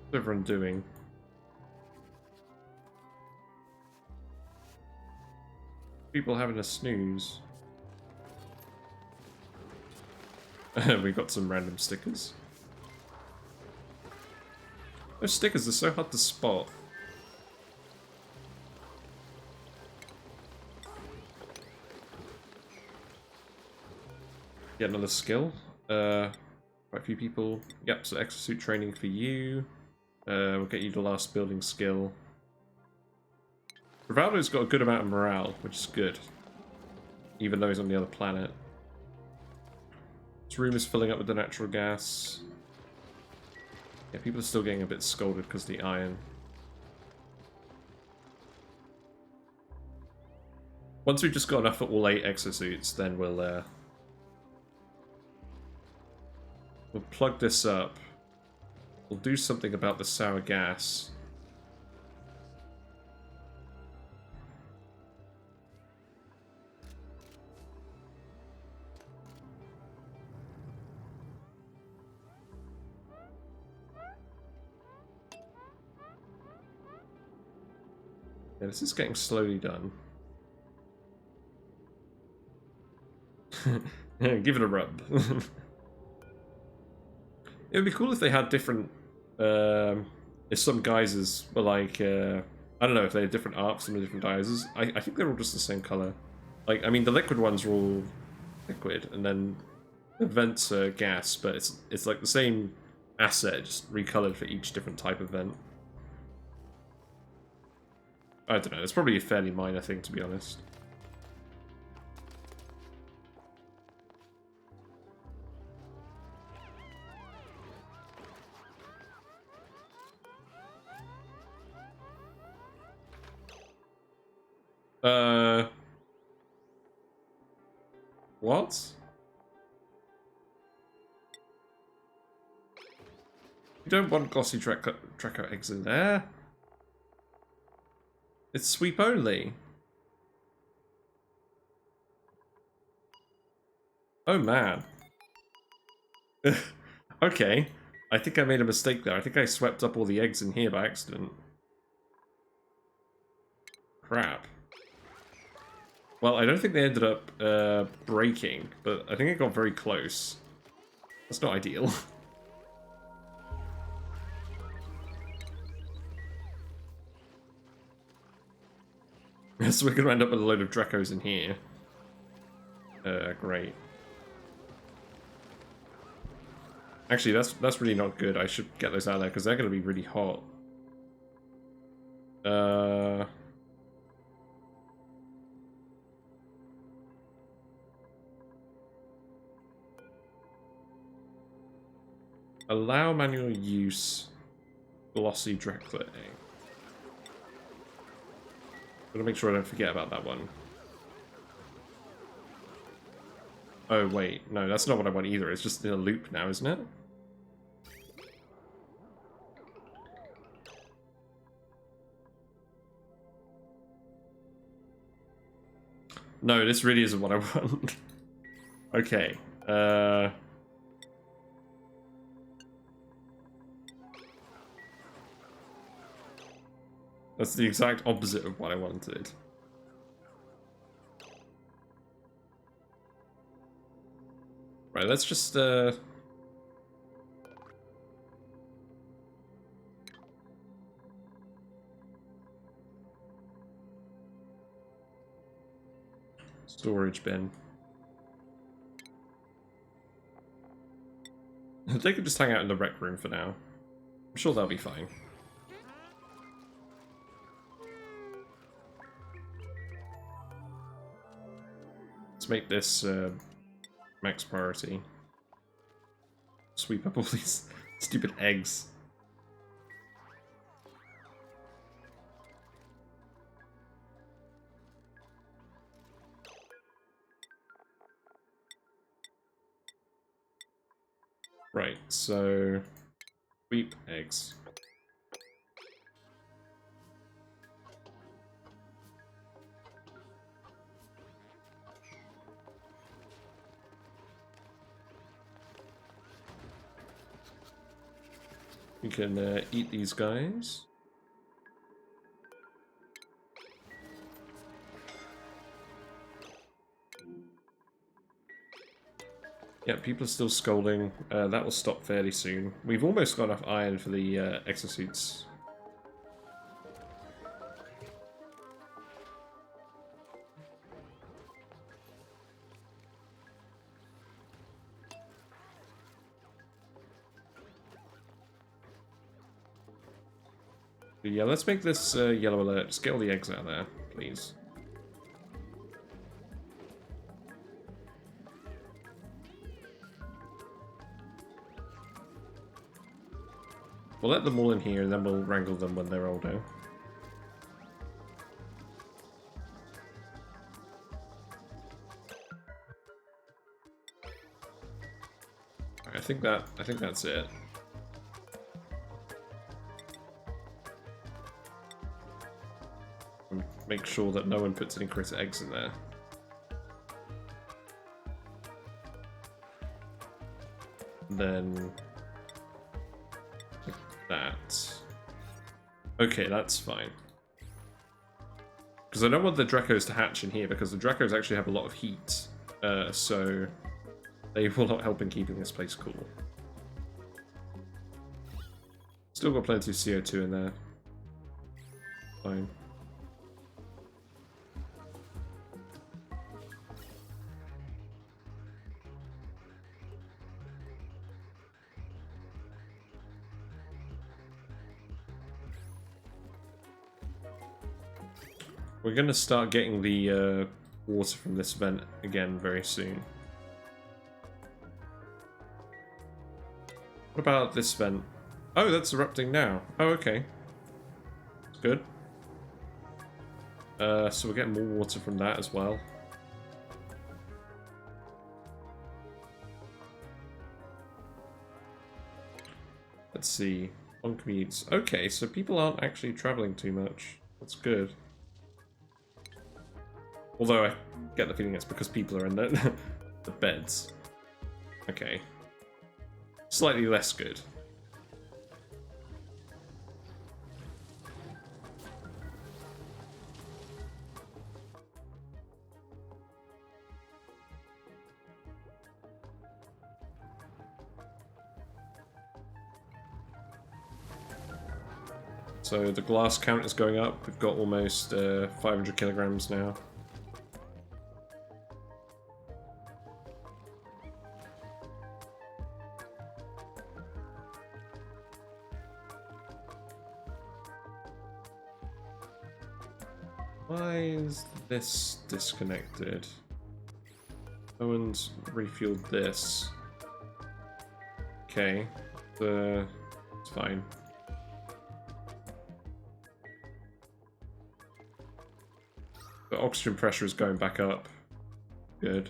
Speaker 1: What's everyone doing? People having a snooze. We've got some random stickers. Those stickers are so hard to spot. Get another skill. Quite a few people. Yep, so exosuit training for you. We'll get you the last building skill. Rivaldo's got a good amount of morale, which is good. Even though he's on the other planet. This room is filling up with the natural gas. Yeah, people are still getting a bit scolded because of the iron. Once we've just got enough for all 8 exosuits, then we'll plug this up. We'll do something about the sour gas. Yeah, this is getting slowly done. Yeah, give it a rub. It would be cool if they had different, if some geysers were like, I don't know, if they had different arcs and different geysers. I think they're all just the same color. Like, I mean, the liquid ones are all liquid, and then the vents are gas, but it's like the same asset, just recolored for each different type of vent. I don't know, it's probably a fairly minor thing, to be honest. What? You don't want glossy Draco eggs in there. It's sweep only. Oh man. Okay. I think I made a mistake there. I think I swept up all the eggs in here by accident. Crap. Well, I don't think they ended up breaking, but I think it got very close. That's not ideal. So we're going to end up with a load of Dracos in here. Great. Actually, that's really not good. I should get those out of there because they're going to be really hot. Allow manual use glossy Dracula egg. Gotta make sure I don't forget about that one. Oh wait, no, that's not what I want either. It's just in a loop now, isn't it? No, this really isn't what I want. Okay. That's the exact opposite of what I wanted. Right, let's just storage bin. They could just hang out in the rec room for now. I'm sure they'll be fine. Let's make this max priority. Sweep up all these stupid eggs. Right, so sweep eggs. We can eat these guys. Yeah, people are still scolding. That will stop fairly soon. We've almost got enough iron for the exosuits. But yeah, let's make this yellow alert. Just get all the eggs out of there, please. We'll let them all in here and then we'll wrangle them when they're older. I think that's it. And make sure that no one puts any critter eggs in there. And then that. Okay, that's fine. Because I don't want the Dracos to hatch in here, because the Dracos actually have a lot of heat. So they will not help in keeping this place cool. Still got plenty of CO2 in there. Fine. We're going to start getting the water from this vent again very soon. What about this vent? Oh, that's erupting now. Oh, okay. That's good. So we're getting more water from that as well. Let's see. On commutes. Okay, so people aren't actually traveling too much. That's good. Although I get the feeling it's because people are in the, the beds. Okay. Slightly less good. So the glass count is going up. We've got almost 500 kilograms now. Why is this disconnected? No one's refueled this. Okay, it's fine. The oxygen pressure is going back up. Good.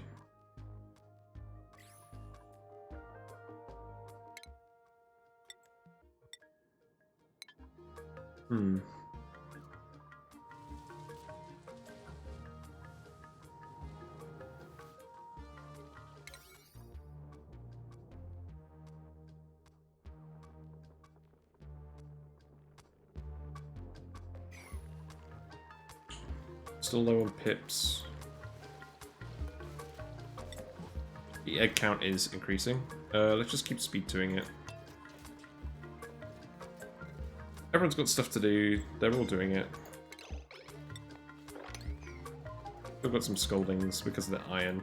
Speaker 1: Still low on pips. The egg count is increasing. Let's just keep speed doing it. Everyone's got stuff to do. They're all doing it. Still got some scoldings because of the iron.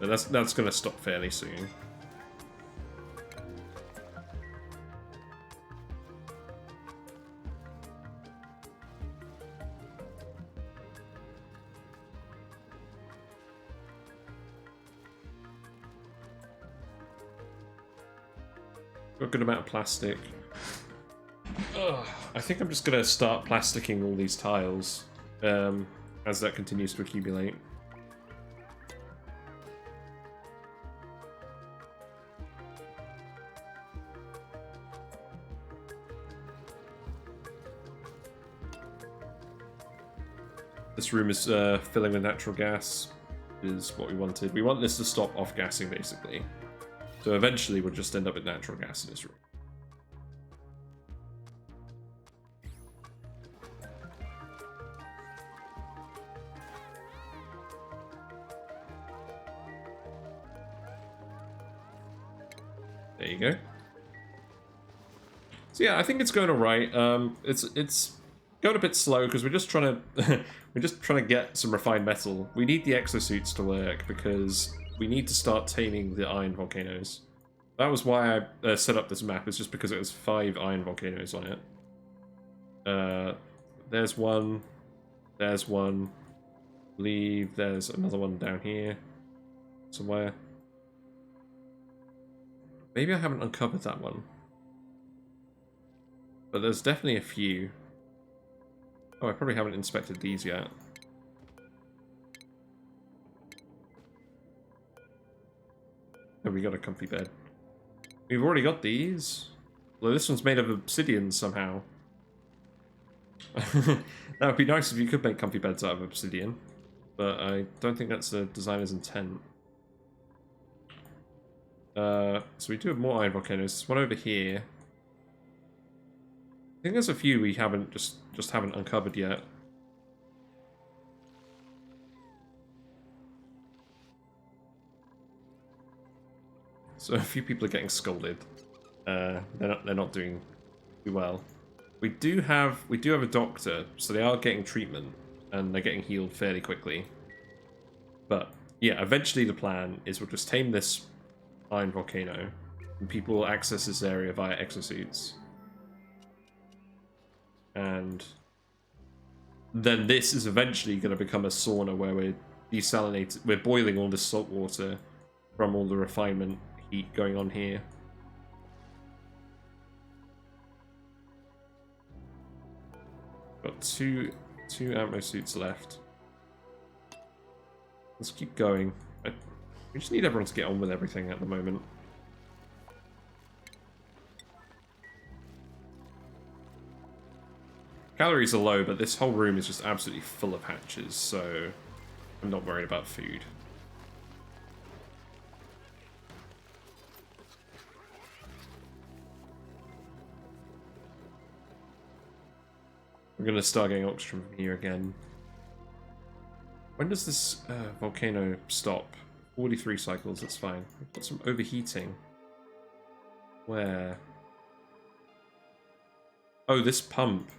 Speaker 1: But that's going to stop fairly soon. Got a good amount of plastic. Ugh. I think I'm just going to start plasticking all these tiles as that continues to accumulate. This room is filling with natural gas, is what we wanted. We want this to stop off-gassing, basically. So eventually we'll just end up with natural gas in this room. There you go. So yeah, I think it's going alright. It's going a bit slow because we're just trying to get some refined metal. We need the exosuits to work because we need to start taming the iron volcanoes. That was why I set up this map. It's just because it was 5 iron volcanoes on it. There's one. There's one. I believe there's another one down here somewhere. Maybe I haven't uncovered that one. But there's definitely a few. Oh, I probably haven't inspected these yet. Oh, we got a comfy bed. We've already got these. Well, this one's made of obsidian somehow. That would be nice if you could make comfy beds out of obsidian. But I don't think that's the designer's intent. So we do have more iron volcanoes. There's one over here. I think there's a few we haven't just haven't uncovered yet. So a few people are getting scolded. They're not doing too well. We do have a doctor, so they are getting treatment and they're getting healed fairly quickly. But yeah, eventually the plan is we'll just tame this iron volcano and people will access this area via exosuits. And then this is eventually going to become a sauna where we're boiling all this salt water from all the refinement heat going on here. Got two 2 Atmo suits left. Let's keep going. We just need everyone to get on with everything at the moment. Calories are low, but this whole room is just absolutely full of hatches, so I'm not worried about food. I'm going to start getting oxygen from here again. When does this volcano stop? 43 cycles, that's fine. We've got some overheating. Where? Oh, this pump.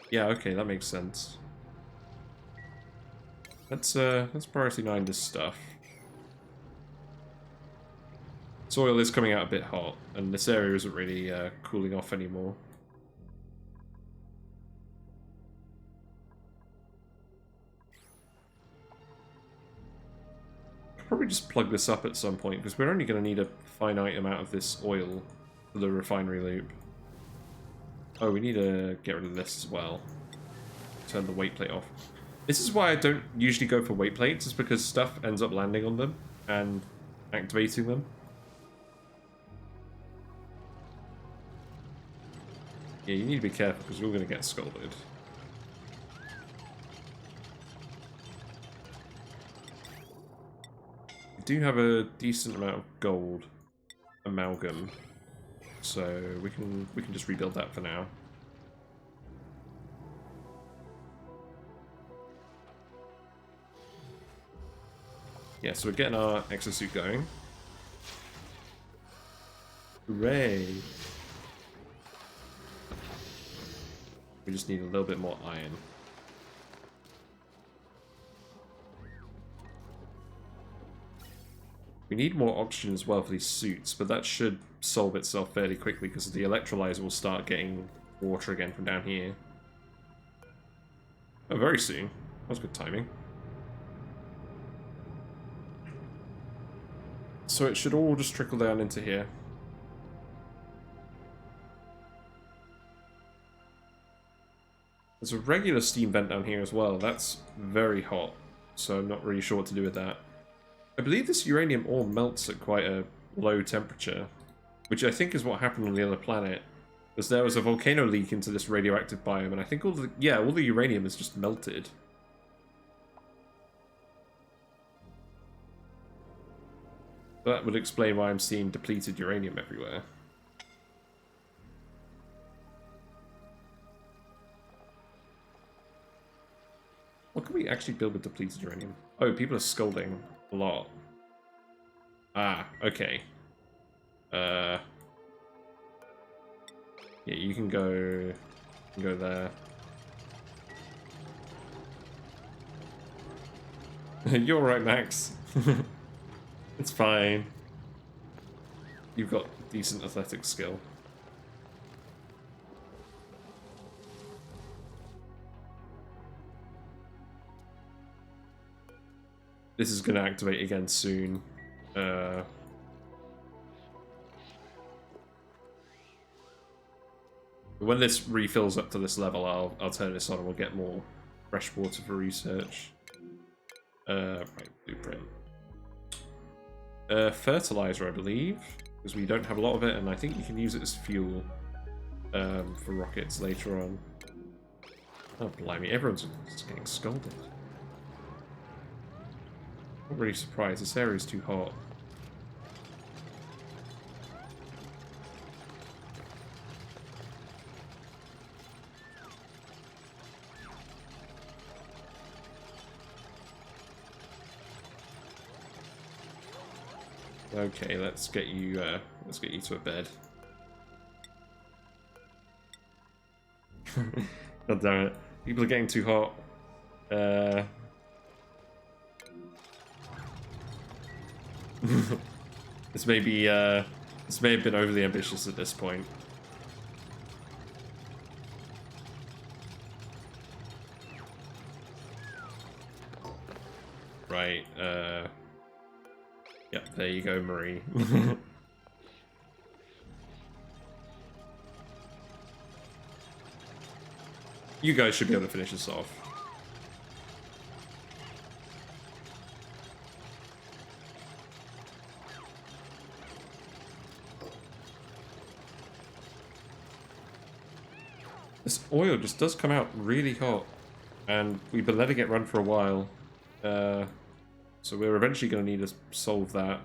Speaker 1: Yeah, okay, that makes sense. Let's priority 9 this stuff. Soil is coming out a bit hot, and this area isn't really cooling off anymore. Probably just plug this up at some point, because we're only going to need a finite amount of this oil for the refinery loop. Oh, we need to get rid of this as well. Turn the weight plate off. This is why I don't usually go for weight plates, is because stuff ends up landing on them and activating them. Yeah, you need to be careful, because we're going to get scolded. Do have a decent amount of gold amalgam, so we can just rebuild that for now. Yeah, so we're getting our exosuit going. Hooray! We just need a little bit more iron. We need more oxygen as well for these suits, but that should solve itself fairly quickly because the electrolyzer will start getting water again from down here. Oh, very soon. That was good timing. So it should all just trickle down into here. There's a regular steam vent down here as well. That's very hot, so I'm not really sure what to do with that. I believe this uranium ore melts at quite a low temperature, which I think is what happened on the other planet. Because there was a volcano leak into this radioactive biome, and I think all the uranium is just melted. That would explain why I'm seeing depleted uranium everywhere. What can we actually build with depleted uranium? Oh, people are scolding a lot. Ah, okay. Yeah, you can go there. You're right, Max. It's fine. You've got decent athletic skill. This is going to activate again soon. When this refills up to this level, I'll turn this on and we'll get more fresh water for research. Right, blueprint. Fertilizer, I believe, because we don't have a lot of it, and I think you can use it as fuel for rockets later on. Oh, blimey, everyone's just getting scolded. Not really surprised, this area is too hot. Okay, let's get you to a bed. God damn it. People are getting too hot. This may have been overly ambitious at this point. Right, yep, there you go, Marie. You guys should be able to finish this off. This oil just does come out really hot, and we've been letting it run for a while. So we're eventually going to need to solve that.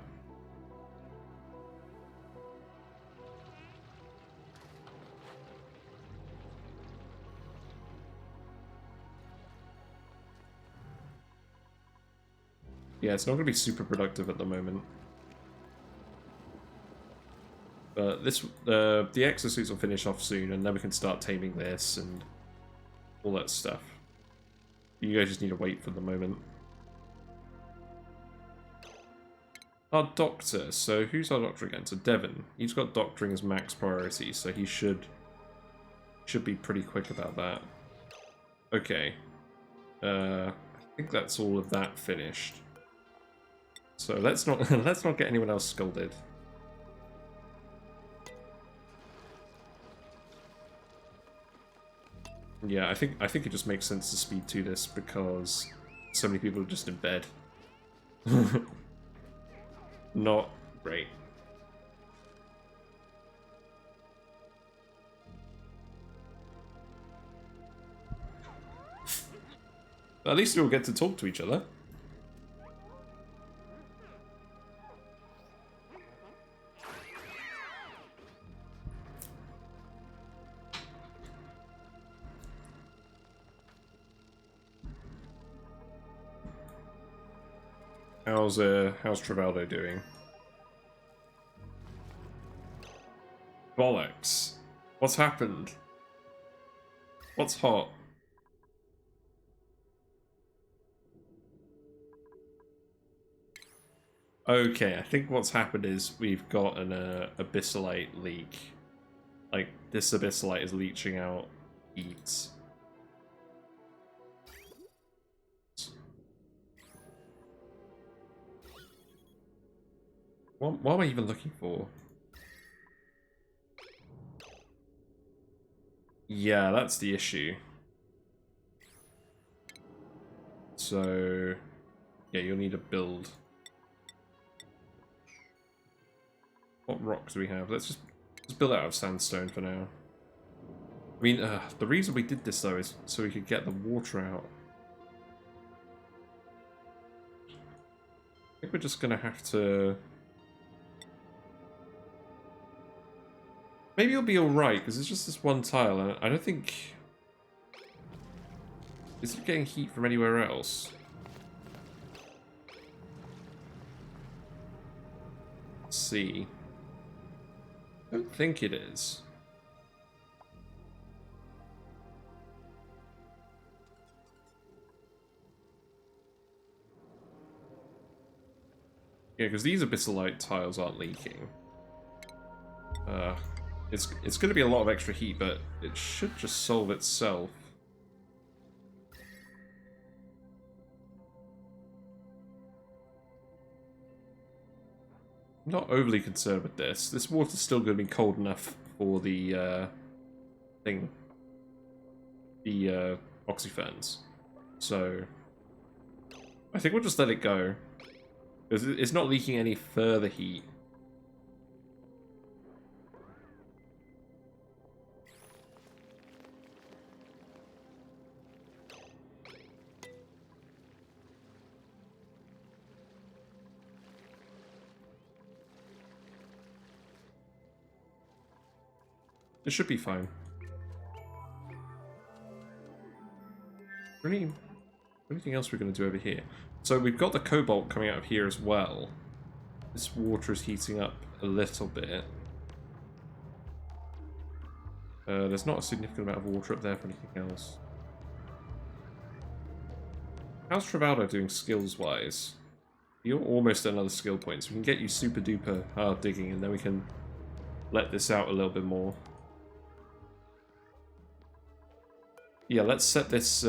Speaker 1: Yeah, it's not going to be super productive at the moment. But this, the exosuits will finish off soon, and then we can start taming this and all that stuff. You guys just need to wait for the moment. Our doctor. So who's our doctor again? So Devon. He's got doctoring as max priority, so he should be pretty quick about that. Okay. I think that's all of that finished. So let's not let's not get anyone else scolded. Yeah, I think it just makes sense to speed to this because so many people are just in bed. Not great. At least we'll get to talk to each other. How's Travaldo doing? Bollocks. What's happened? What's hot? Okay, I think what's happened is we've got an abyssalite leak. Like, this abyssalite is leaching out heat. What am I even looking for? Yeah, that's the issue. So, yeah, you'll need a build. What rocks do we have? Let's build out of sandstone for now. I mean, the reason we did this though is so we could get the water out. I think we're just gonna have to. Maybe it'll be alright, because it's just this one tile, and I don't think... Is it getting heat from anywhere else? Let's see. I don't think it is. Yeah, because these abyssalite tiles aren't leaking. It's going to be a lot of extra heat, but it should just solve itself. I'm not overly concerned with this. This water's still going to be cold enough for the thing, the oxyferns. So I think we'll just let it go. It's not leaking any further heat. It should be fine. Anything else we're going to do over here? So we've got the cobalt coming out of here as well. This water is heating up a little bit. There's not a significant amount of water up there for anything else. How's Travaldo doing skills-wise? You're almost at another skill point, so we can get you super duper hard digging, and then we can let this out a little bit more. Yeah, let's set this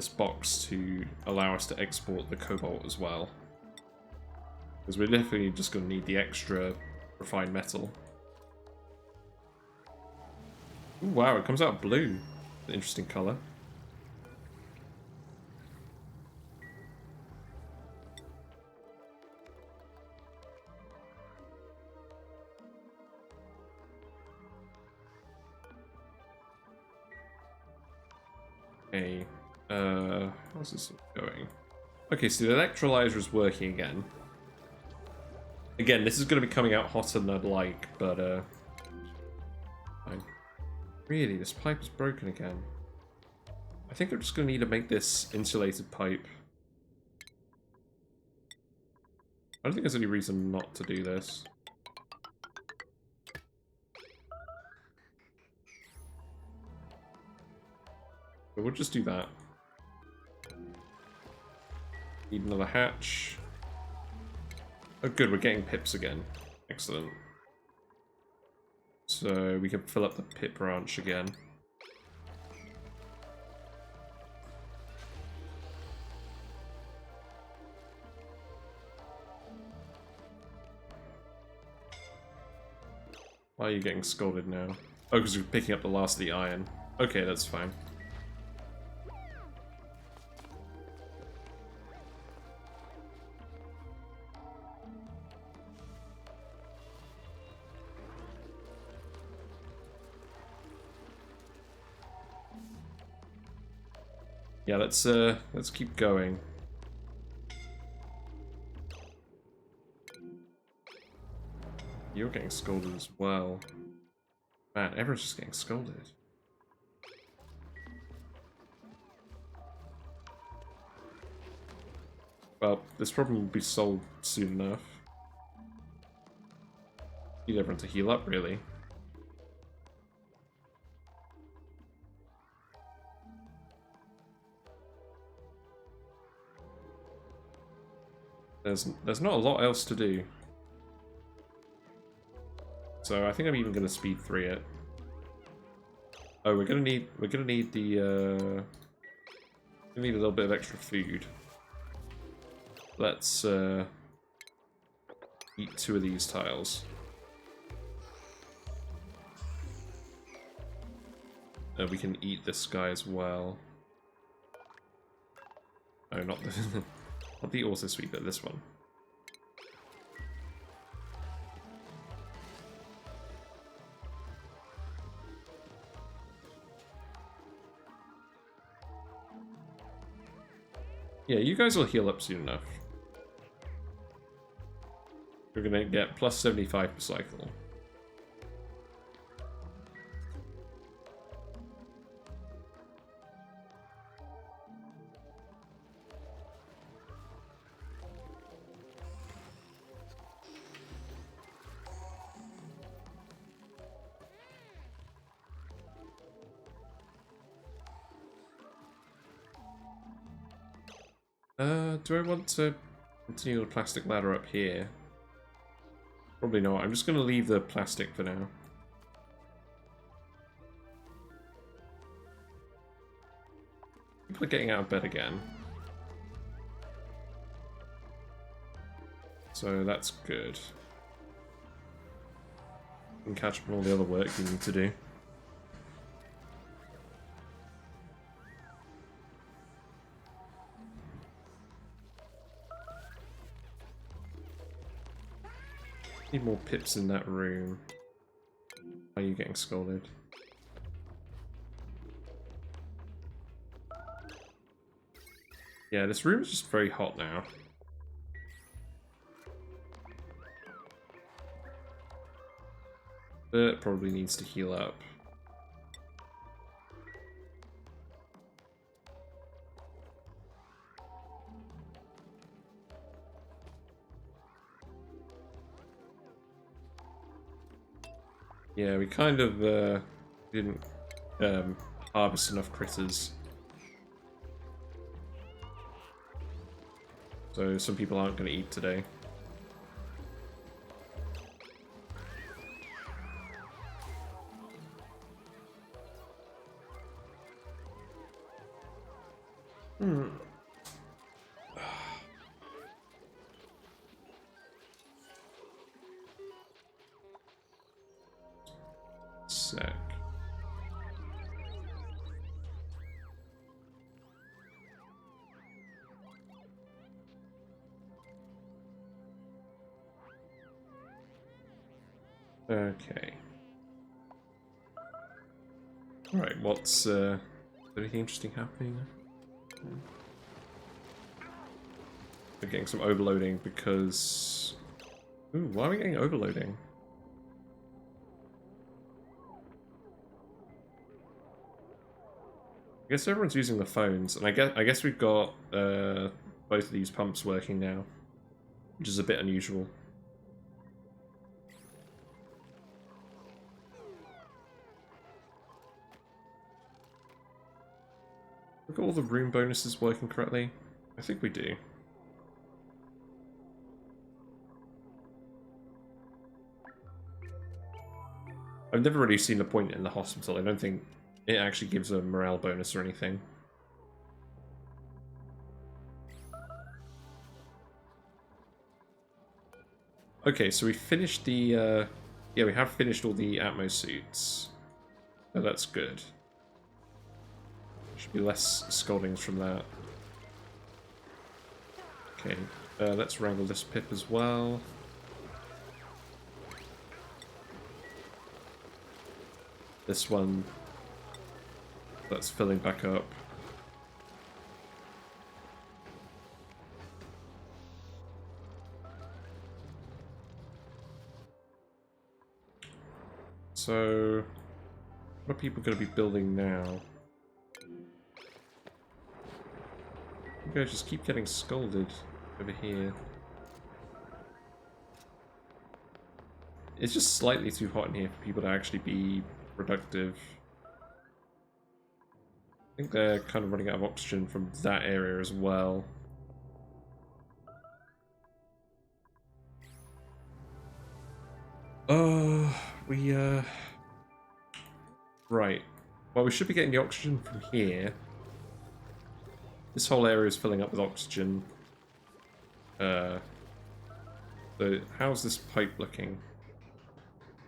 Speaker 1: box to allow us to export the cobalt as well, because we're definitely just going to need the extra refined metal. Ooh, wow, it comes out blue. An interesting color. Okay, how's this going? Okay, so the electrolyzer is working again. Again, this is going to be coming out hotter than I'd like, but fine. Really, this pipe is broken again. I think I'm just going to need to make this insulated pipe. I don't think there's any reason not to do this. But we'll just do that. Need another hatch. Oh good, we're getting pips again. Excellent. So we can fill up the pit branch again. Why are you getting scolded now? Oh, because we're picking up the last of the iron. Okay, that's fine. Yeah, let's keep going. You're getting scolded as well. Man, everyone's just getting scolded. Well, this problem will be solved soon enough. Need everyone to heal up, really. There's not a lot else to do. So I think I'm even gonna speed 3 it. Oh, we're gonna need the we need a little bit of extra food. Let's eat 2 of these tiles. We can eat this guy as well. No, not the not the auto sweep, but this one. Yeah, you guys will heal up soon enough. We're gonna get plus 75 per cycle. Do I want to continue the plastic ladder up here? Probably not. I'm just going to leave the plastic for now. People are getting out of bed again. So that's good. You can catch up on all the other work you need to do. Need more pips in that room. Why are you getting scolded? Yeah, this room is just very hot now. It probably needs to heal up. Yeah, we kind of didn't harvest enough critters. So some people aren't going to eat today. Sec. Okay. Alright, what's the Anything interesting happening? We're getting some overloading because... Ooh, why are we getting overloading? I guess everyone's using the phones, and I guess we've got both of these pumps working now, which is a bit unusual. We've got all the room bonuses working correctly. I think we do. I've never really seen the point in the hospital. I don't think it actually gives a morale bonus or anything. Okay, so we finished the... yeah, we have finished all the Atmos suits. Oh, that's good. Should be less scoldings from that. Okay, let's wrangle this pip as well. This one, that's filling back up. So, what are people going to be building now? You guys just keep getting scolded over here. It's just slightly too hot in here for people to actually be productive. I think they're kind of running out of oxygen from that area as well. Right. Well, we should be getting the oxygen from here. This whole area is filling up with oxygen. So, how's this pipe looking?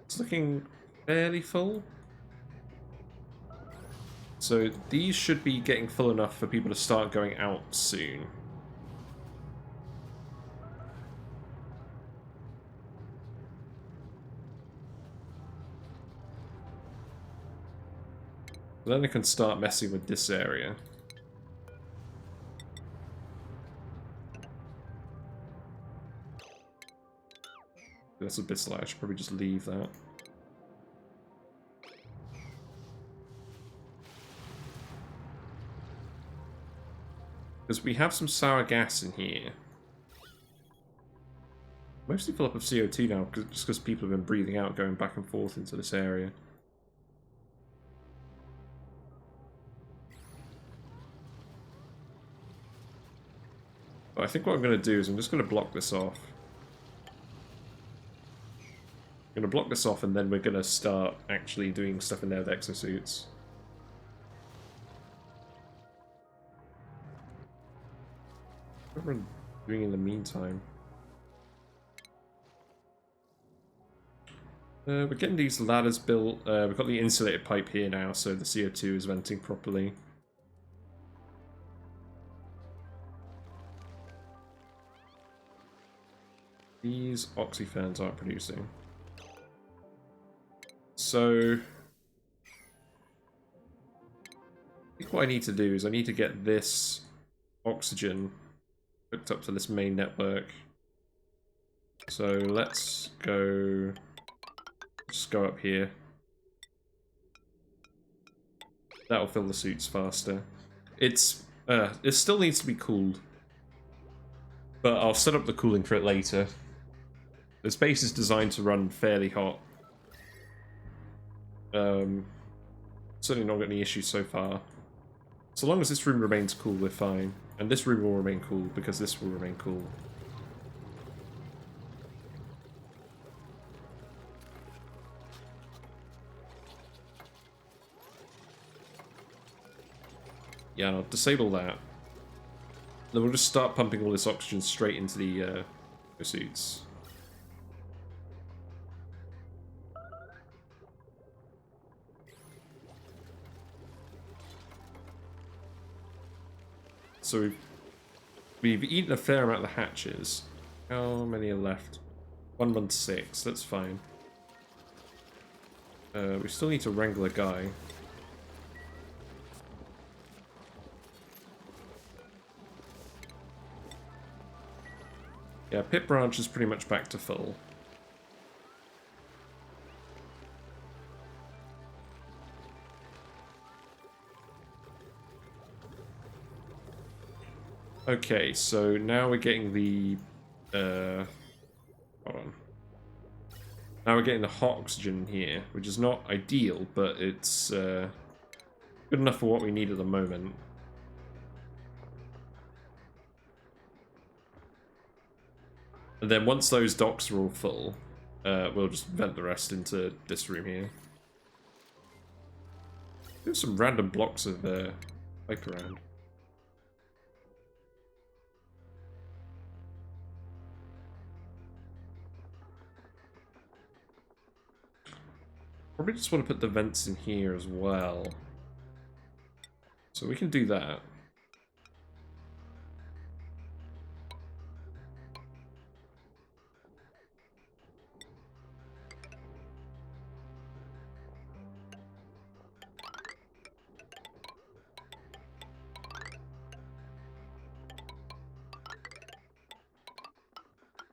Speaker 1: It's looking fairly full. So, these should be getting full enough for people to start going out soon. Then I can start messing with this area. That's a bit slow. I should probably just leave that. Because we have some sour gas in here. Mostly full up of CO2 now, just because people have been breathing out, going back and forth into this area. But I think what I'm going to do is I'm just going to block this off. I'm going to block this off and then we're going to start actually doing stuff in there with exosuits. What am I doing in the meantime? We're getting these ladders built. We've got the insulated pipe here now, so the CO2 is venting properly. These oxyfans aren't producing. So, I think what I need to do is I need to get this oxygen hooked up to this main network. So let's go, just go up here. That'll fill the suits faster. It still needs to be cooled, but I'll set up the cooling for it later. The space is designed to run fairly hot. Certainly not got any issues so far. So long as this room remains cool, we're fine. And this room will remain cool because this will remain cool. Yeah, I'll disable that. Then we'll just start pumping all this oxygen straight into the suits. So we've eaten a fair amount of the hatches. How many are left? 116, that's fine. We still need to wrangle a guy. Yeah, pit branch is pretty much back to full. Okay, so now we're getting the hold on. Now we're getting the hot oxygen here, which is not ideal, but it's good enough for what we need at the moment. And then once those docks are all full, we'll just vent the rest into this room here. There's some random blocks of pipe around. Probably just want to put the vents in here as well. So we can do that.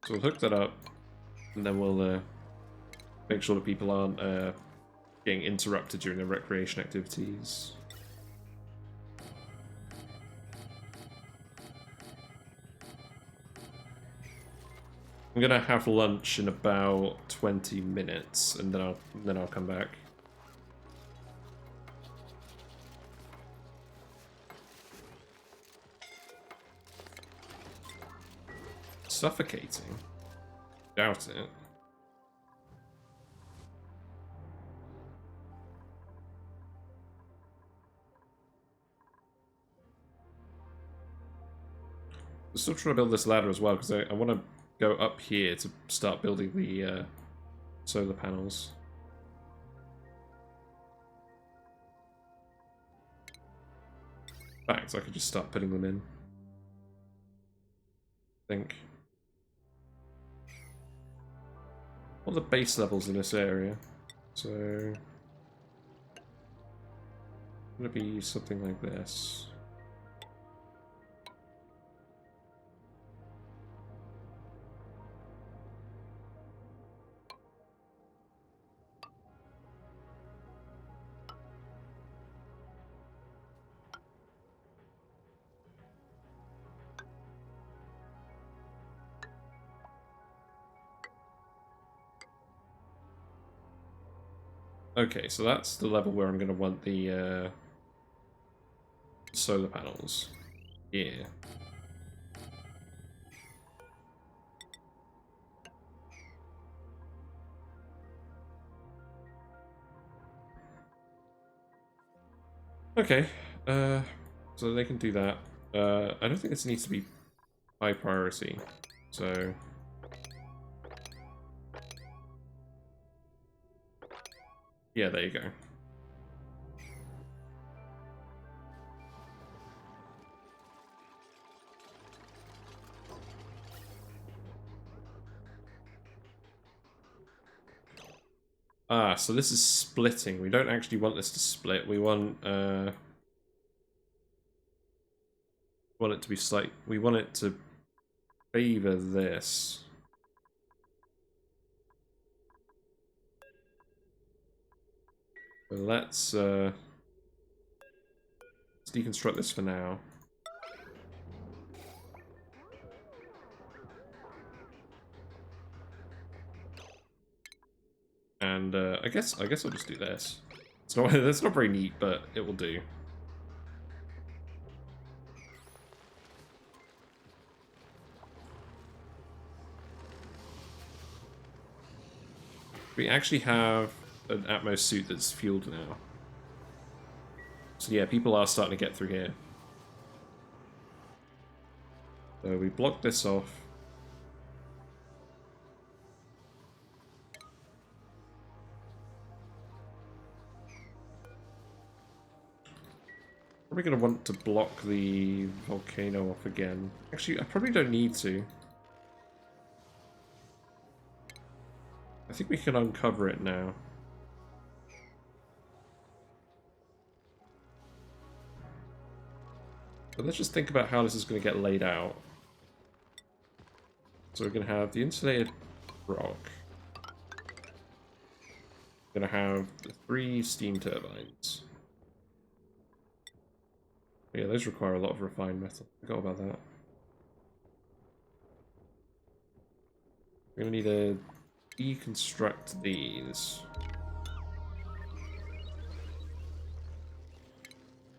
Speaker 1: So we'll hook that up, and then we'll make sure that people aren't getting interrupted during their recreation activities. I'm gonna have lunch in about 20 minutes, and then I'll come back. Suffocating? Doubt it. I'm still trying to build this ladder as well, because I want to go up here to start building the solar panels. In fact, I could just start putting them in. I think. What are the base levels in this area? So gonna be something like this. Okay, so that's the level where I'm going to want the solar panels. Yeah. Okay, so they can do that. I don't think this needs to be high priority, so... Yeah, there you go. Ah, so this is splitting. We don't actually want this to split. We want it to be slight. We want it to favor this. So let's deconstruct this for now. And I guess I'll just do this. It's not that's not very neat, but it will do. We actually have an Atmos suit that's fueled now. So yeah, people are starting to get through here. So we block this off. Probably going to want to block the volcano off again. Actually, I probably don't need to. I think we can uncover it now. But let's just think about how this is going to get laid out. So we're going to have the insulated rock. We're going to have the 3 steam turbines. Yeah, those require a lot of refined metal. Forgot about that. We're going to need to deconstruct these.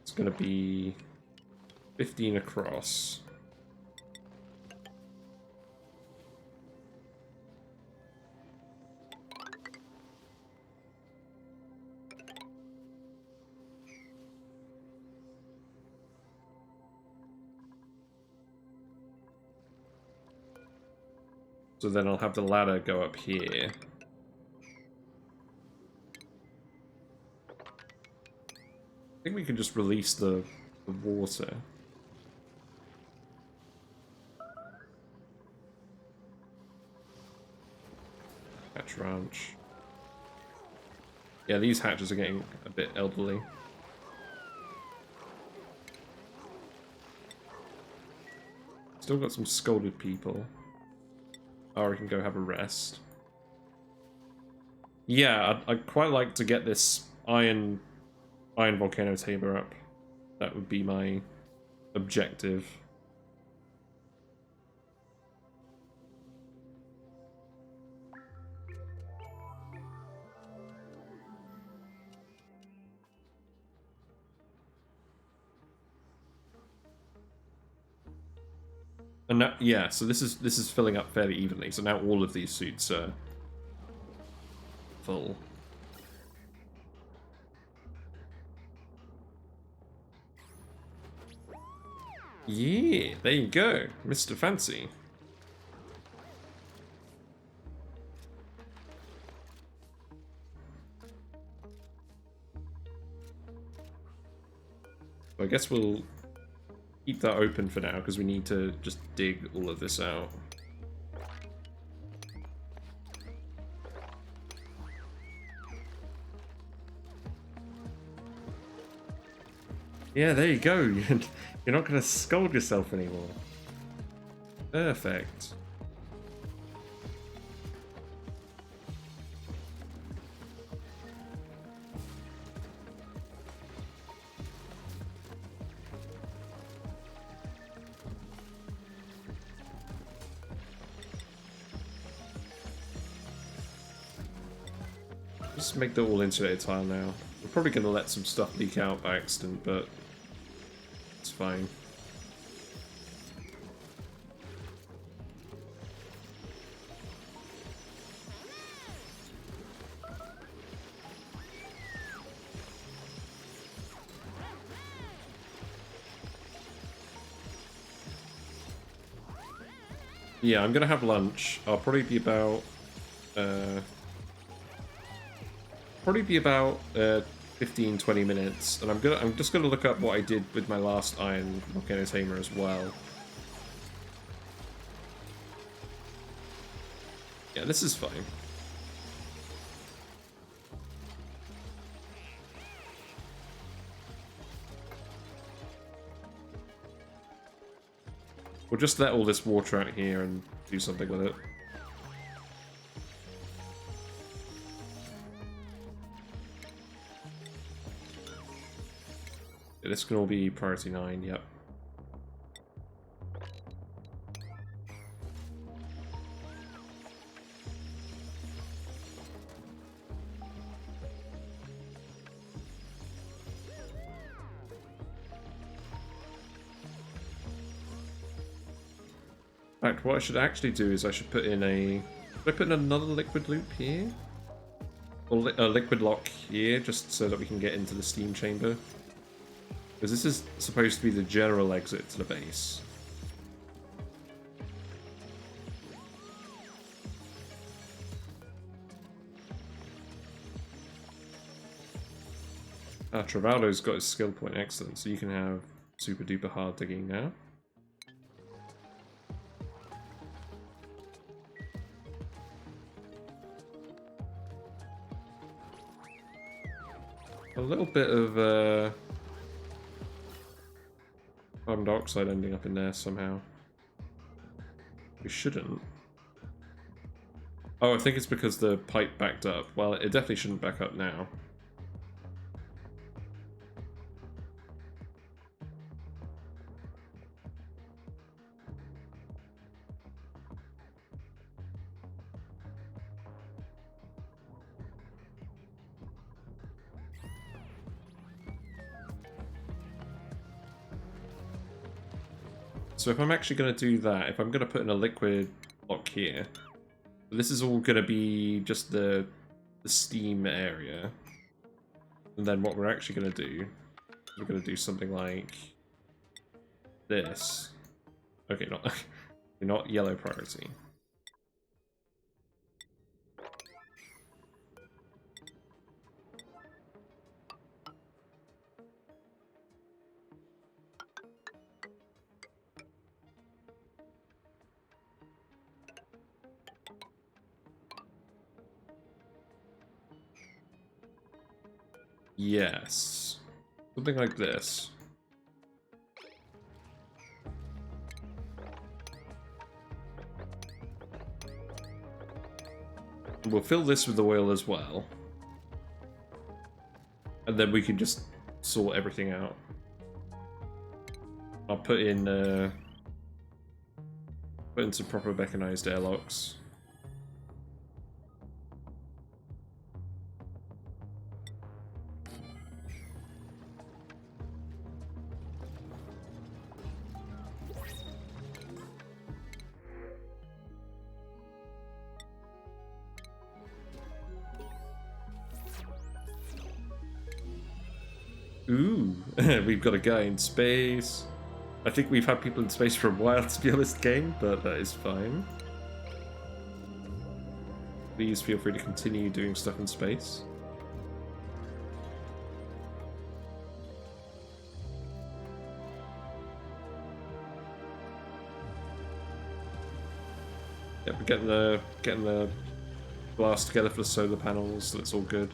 Speaker 1: It's going to be 15 across. So then I'll have the ladder go up here. I think we can just release the water. Hatch ranch. Yeah, these hatches are getting a bit elderly. Still got some scolded people. Or we can go have a rest. Yeah, I'd quite like to get this iron Volcano Tamer up. That would be my objective. And now, yeah, so this is filling up fairly evenly. So now all of these suits are full. Yeah, there you go, Mr. Fancy. So I guess we'll keep that open for now because we need to just dig all of this out. Yeah, there you go. You're not going to scold yourself anymore. Perfect. Just make the all insulated tile now. We're probably going to let some stuff leak out by accident, but it's fine. Yeah, I'm gonna have lunch. I'll probably be about 15-20 minutes, and I'm just gonna look up what I did with my last iron Volcano Tamer as well. Yeah, this is fine. We'll just let all this water out here and do something with it. Yeah, this can all be priority 9, yep. In fact, what I should actually do is I should put in a... Should I put in another liquid loop here? Or a liquid lock here, just so that we can get into the steam chamber? Because this is supposed to be the general exit to the base. Ah, Travaldo's got his skill point, excellent, so you can have super duper hard digging now. A little bit of carbon dioxide ending up in there somehow. We shouldn't. Oh, I think it's because the pipe backed up. Well, it definitely shouldn't back up now. So if I'm actually going to do that, if I'm going to put in a liquid block here, this is all going to be just the steam area. And then what we're actually going to do, we're going to do something like this. Okay, not yellow priority. Yes. Something like this. We'll fill this with oil as well. And then we can just sort everything out. I'll put in some proper mechanized airlocks. Ooh, we've got a guy in space. I think we've had people in space for a while, to be honest, game, but that is fine. Please feel free to continue doing stuff in space. Yep, we're getting the glass together for the solar panels, so it's all good.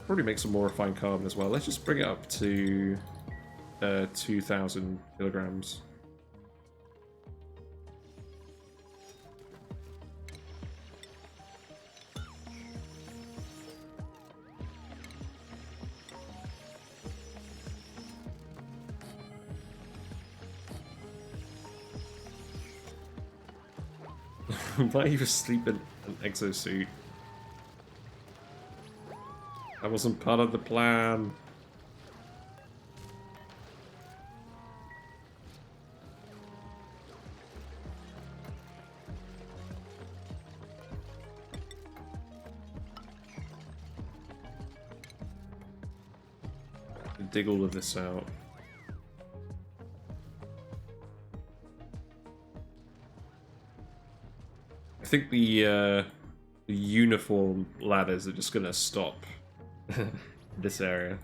Speaker 1: Probably make some more refined carbon as well. Let's just bring it up to 2,000 kilograms. Why are you asleep in an exosuit? That wasn't part of the plan. Dig all of this out. I think the uniform ladders are just gonna stop this area.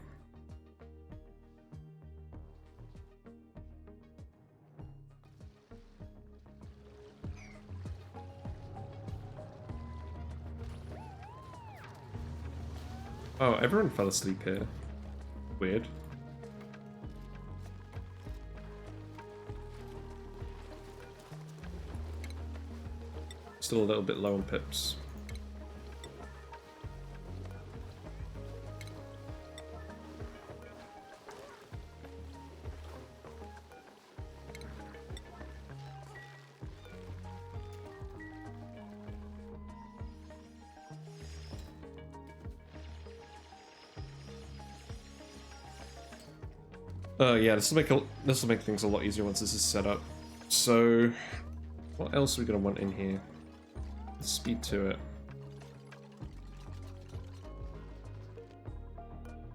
Speaker 1: Oh, everyone fell asleep here. Weird. Still a little bit low on pips. Yeah, this will make things a lot easier once this is set up. So, what else are we gonna want in here? Speed to it.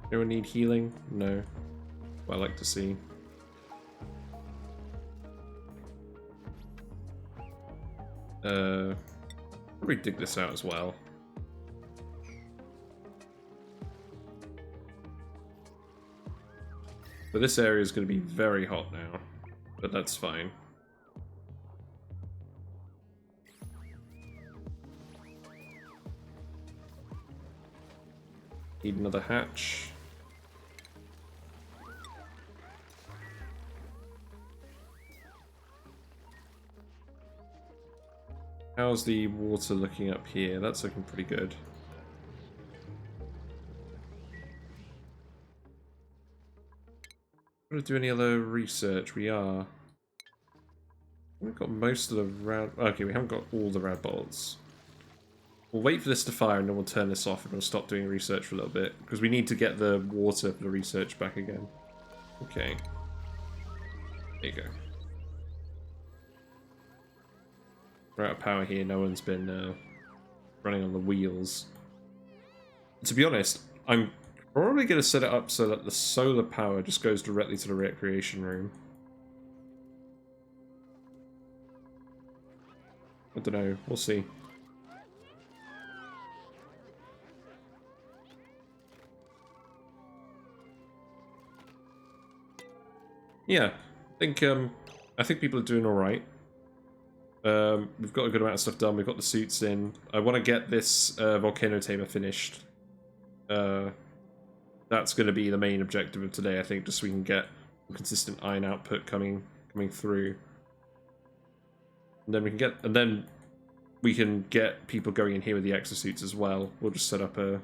Speaker 1: Anyone need healing? No. What I like to see. Probably dig this out as well. But this area is going to be very hot now, but that's fine. Need another hatch. How's the water looking up here? That's looking pretty good. Want to do any other research? We are. We've got most of the round. Okay, we haven't got all the rad bolts. We'll wait for this to fire and then we'll turn this off and we'll stop doing research for a little bit because we need to get the water for the research back again. Okay. There you go. We're out of power here. No one's been running on the wheels. To be honest, I'm probably going to set it up so that the solar power just goes directly to the recreation room. I don't know. We'll see. Yeah, I think people are doing all right. We've got a good amount of stuff done. We've got the suits in. I want to get this Volcano Tamer finished. That's going to be the main objective of today, I think, just so we can get consistent iron output coming through. And then we can get people going in here with the exosuits as well. We'll just set up a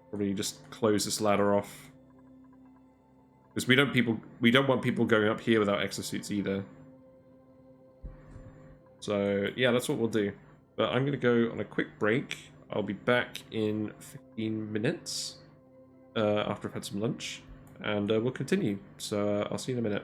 Speaker 1: probably just close this ladder off. Because we don't want people going up here without exosuits either. So yeah, that's what we'll do. But I'm gonna go on a quick break. I'll be back in 15 minutes after I've had some lunch, and we'll continue. So I'll see you in a minute.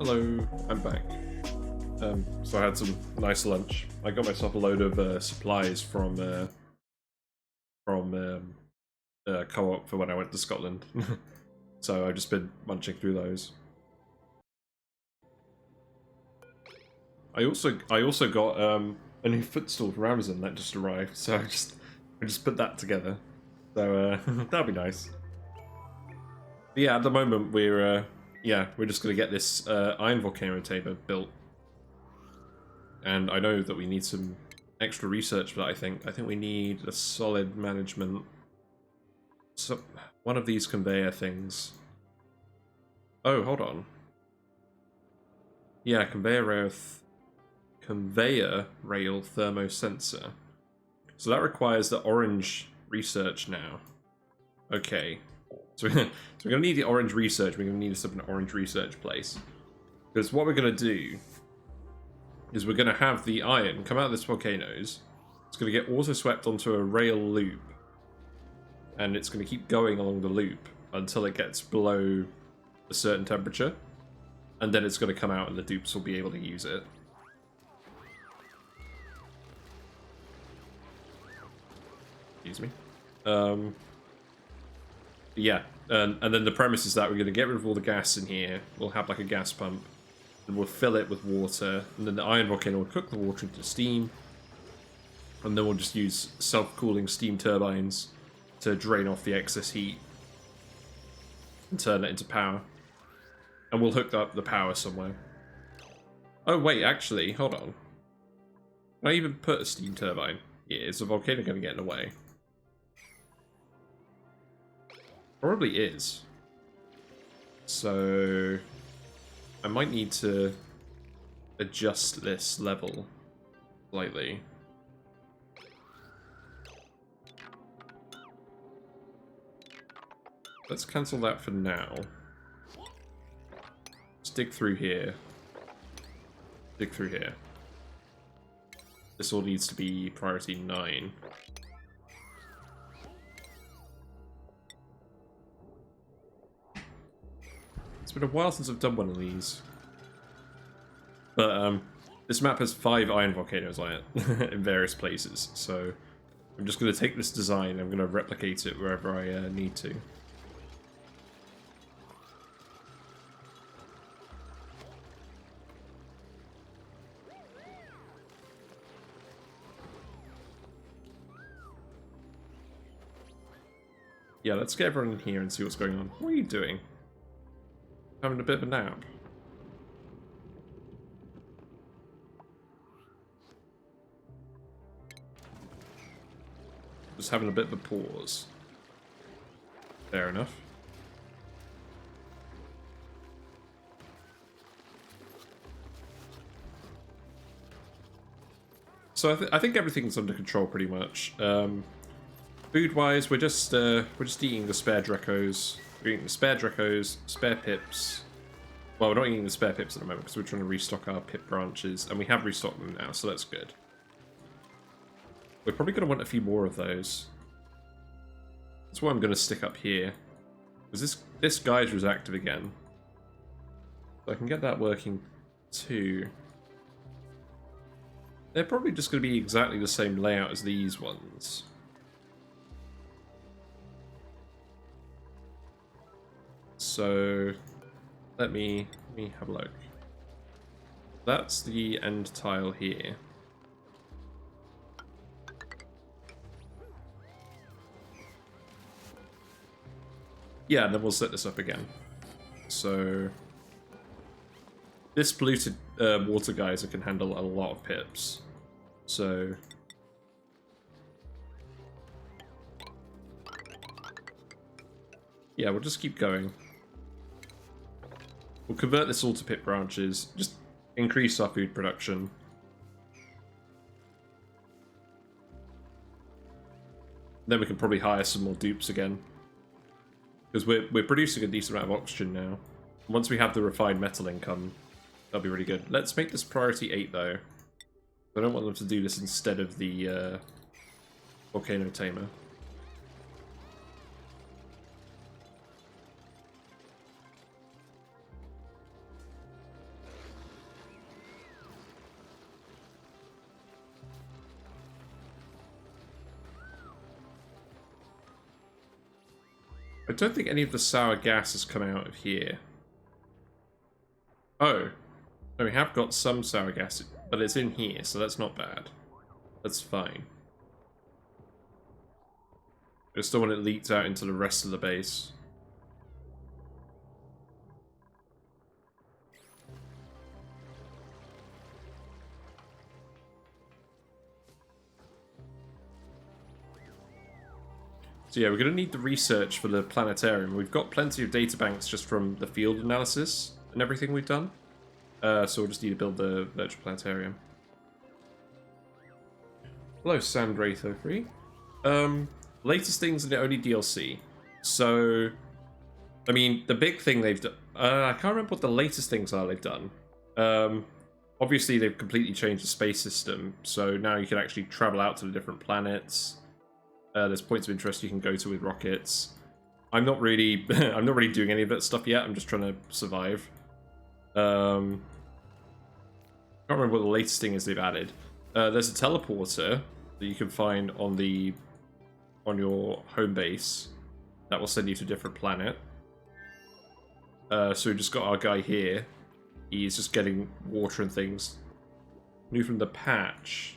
Speaker 1: Hello, I'm back. So I had some nice lunch. I got myself a load of supplies from co-op for when I went to Scotland. So I've just been munching through those. I also got a new footstool from Amazon that just arrived, so I just put that together. So that'll be nice. But yeah, at the moment we're just gonna get this iron volcano Tamer built, and I know that we need some extra research for that. I think we need a solid management. So one of these conveyor things. Oh, hold on. Yeah, conveyor rail thermosensor. So that requires the orange research now. Okay. So we're gonna need the orange research. We're gonna need to set up an orange research place. Because what we're gonna do is we're gonna have the iron come out of this volcanoes. It's gonna get auto swept onto a rail loop. And it's gonna keep going along the loop until it gets below a certain temperature. And then it's gonna come out and the dupes will be able to use it. Excuse me. Yeah, and then the premise is that we're going to get rid of all the gas in here. We'll have like a gas pump, and we'll fill it with water, and then the iron volcano will cook the water into steam, and then we'll just use self-cooling steam turbines to drain off the excess heat and turn it into power. And we'll hook up the power somewhere. Oh wait, actually, hold on. Can I even put a steam turbine? Yeah, is the volcano going to get in the way? Probably is. So I might need to adjust this level slightly. Let's cancel that for now. Let's dig through here. Dig through here. This all needs to be priority 9. It's been a while since I've done one of these. But this map has 5 iron volcanoes on it in various places, so I'm just going to take this design and I'm going to replicate it wherever I need to. Yeah, let's get everyone in here and see what's going on. What are you doing? Having a bit of a nap. Just having a bit of a pause. Fair enough. So I think everything's under control pretty much. Food-wise, we're just eating the spare Drecos. We're eating the spare Drecos, spare pips. Well, we're not eating the spare pips at the moment because we're trying to restock our pip branches, and we have restocked them now, so that's good. We're probably going to want a few more of those. That's why I'm going to stick up here. Because this geyser is active again. So I can get that working too. They're probably just going to be exactly the same layout as these ones. So let me have a look. That's the end tile here. Yeah, and then we'll set this up again. So this polluted water geyser can handle a lot of pips. So Yeah, we'll just keep going. We'll convert this all to pit branches. Just increase our food production. Then we can probably hire some more dupes again. Because we're producing a decent amount of oxygen now. Once we have the refined metal income, that'll be really good. Let's make this priority 8 though. I don't want them to do this instead of the Volcano Tamer. I don't think any of the sour gas has come out of here. Oh. No, we have got some sour gas, but it's in here, so that's not bad. That's fine. I just don't want it leaked out into the rest of the base. So yeah, we're going to need the research for the planetarium. We've got plenty of data banks just from the field analysis and everything we've done. So we'll just need to build the virtual planetarium. Hello, Sandwraith03. Latest things in the ONI DLC. So, I mean, the big thing they've done... I can't remember what the latest things are they've done. Obviously, they've completely changed the space system. So now you can actually travel out to the different planets. There's points of interest you can go to with rockets. I'm not really, I'm not really doing any of that stuff yet. I'm just trying to survive. Can't remember what the latest thing is they've added. There's a teleporter that you can find on your home base that will send you to a different planet. So we just got our guy here. He's just getting water and things. New from the patch.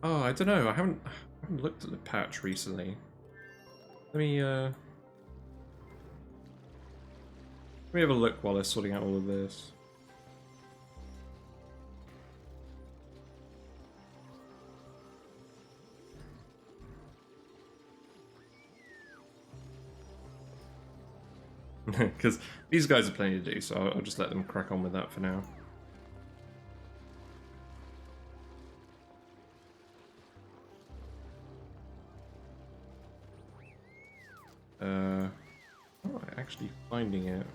Speaker 1: Oh, I don't know. I haven't looked at the patch recently. Let me have a look while they're sorting out all of this. Because these guys have plenty to do, so I'll just let them crack on with that for now. How am I actually finding it?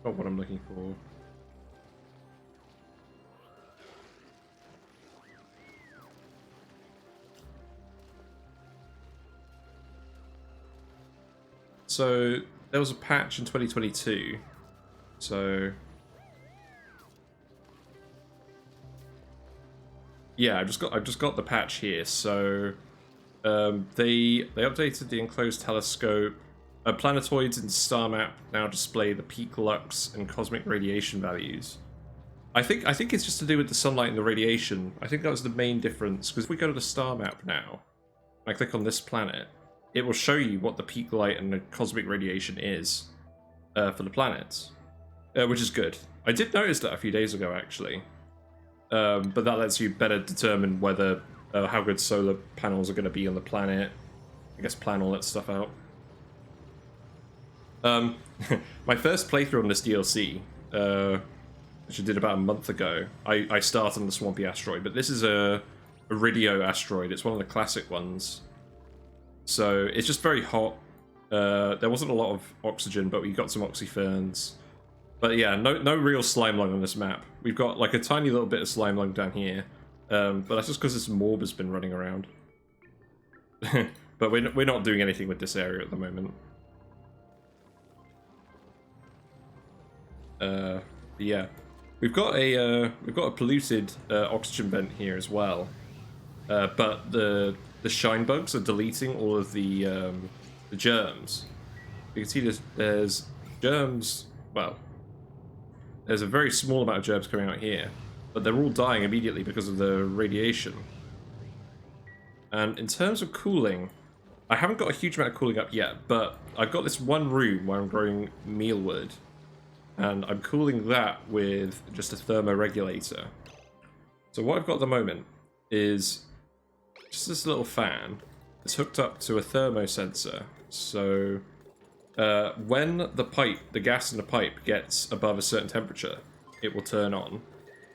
Speaker 1: Not what I'm looking for. So there was a patch in 2022. So yeah, I've just got the patch here. So they updated the enclosed telescope. Planetoids in star map now display the peak lux and cosmic radiation values. I think it's just to do with the sunlight and the radiation. I think that was the main difference, because if we go to the star map now, and I click on this planet, it will show you what the peak light and the cosmic radiation is for the planets, which is good. I did notice that a few days ago, actually, but that lets you better determine whether how good solar panels are going to be on the planet. I guess plan all that stuff out. My first playthrough on this DLC, which I did about a month ago, I started on the Swampy Asteroid, but this is a Aridio asteroid. It's one of the classic ones. So it's just very hot. There wasn't a lot of oxygen, but we got some oxyferns. But yeah, no real slime lung on this map. We've got like a tiny little bit of slime lung down here, but that's just because this morb has been running around. But we're not doing anything with this area at the moment. Yeah, we've got a polluted oxygen vent here as well, but the shine bugs are deleting all of the germs. You can see there's germs. Well, there's a very small amount of germs coming out here, but they're all dying immediately because of the radiation. And in terms of cooling, I haven't got a huge amount of cooling up yet, but I've got this one room where I'm growing mealwood. And I'm cooling that with just a thermoregulator. So what I've got at the moment is just this little fan. It's hooked up to a thermosensor. So when the gas in the pipe gets above a certain temperature, it will turn on,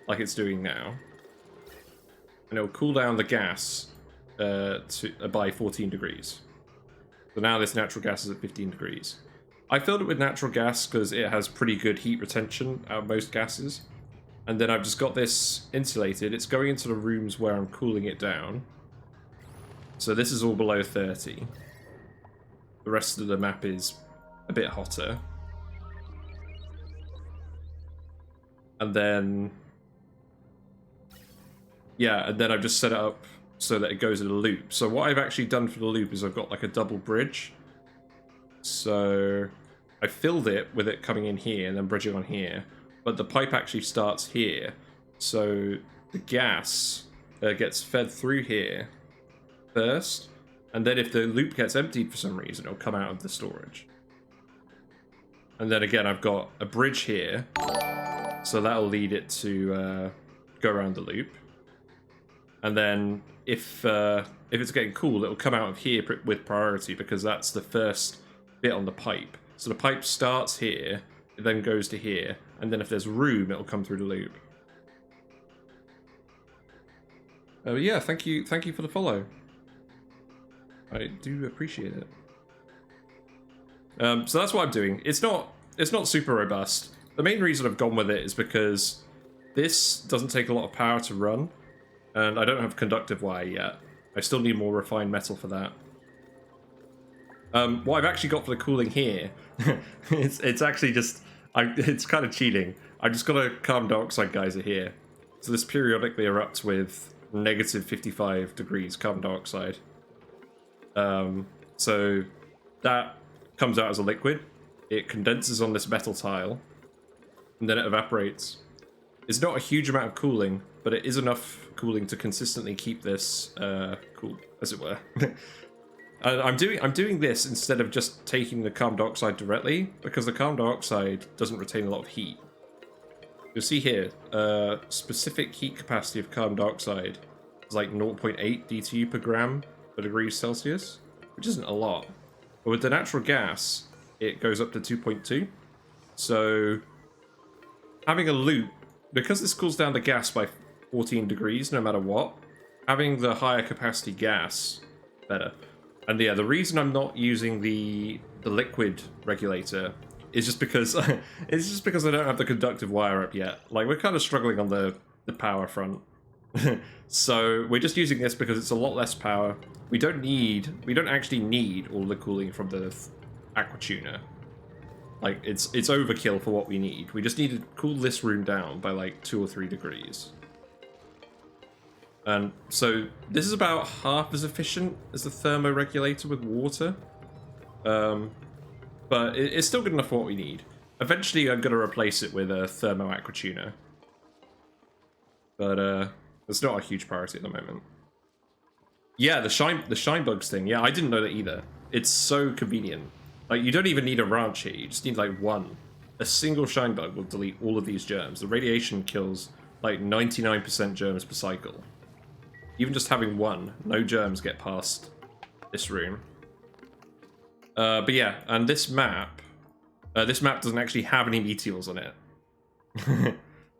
Speaker 1: like it's doing now. And it will cool down the gas by 14 degrees. So now this natural gas is at 15 degrees. I filled it with natural gas because it has pretty good heat retention out of most gases. And then I've just got this insulated. It's going into the rooms where I'm cooling it down. So this is all below 30. The rest of the map is a bit hotter. And then... yeah, and then I've just set it up so that it goes in a loop. So what I've actually done for the loop is I've got like a double bridge. So I filled it with it coming in here and then bridging on here. But the pipe actually starts here. So the gas gets fed through here first. And then if the loop gets emptied for some reason, it'll come out of the storage. And then again, I've got a bridge here. So that'll lead it to go around the loop. And then if it's getting cool, it'll come out of here with priority because that's the first bit on the pipe. So the pipe starts here, it then goes to here, and then if there's room, it'll come through the loop. Yeah, thank you for the follow. I do appreciate it. So that's what I'm doing. It's not super robust. The main reason I've gone with it is because this doesn't take a lot of power to run. And I don't have conductive wire yet. I still need more refined metal for that. What I've actually got for the cooling here, it's actually just, it's kind of cheating. I've just got a carbon dioxide geyser here. So this periodically erupts with negative 55 degrees carbon dioxide. So that comes out as a liquid. It condenses on this metal tile, and then it evaporates. It's not a huge amount of cooling, but it is enough cooling to consistently keep this cool, as it were. I'm doing this instead of just taking the carbon dioxide directly, because the carbon dioxide doesn't retain a lot of heat. You'll see here, specific heat capacity of carbon dioxide is like 0.8 DTU per gram per degree Celsius, which isn't a lot. But with the natural gas, it goes up to 2.2. So having a loop, because this cools down the gas by 14 degrees no matter what, having the higher capacity gas better. And yeah, the reason I'm not using the liquid regulator is just because I don't have the conductive wire up yet. Like, we're kind of struggling on the power front. So we're just using this because it's a lot less power. We don't actually need all the cooling from the aqua tuner. Like, it's overkill for what we need. We just need to cool this room down by like 2 or 3 degrees. And so this is about half as efficient as the thermoregulator with water. But it's still good enough for what we need. Eventually I'm going to replace it with a thermo aqua tuner. But it's not a huge priority at the moment. Yeah, the shine bugs thing. Yeah, I didn't know that either. It's so convenient. Like, you don't even need a ranch here. You just need like one. A single shine bug will delete all of these germs. The radiation kills like 99% germs per cycle. Even just having one, no germs get past this room. But yeah, and this map doesn't actually have any meteors on it.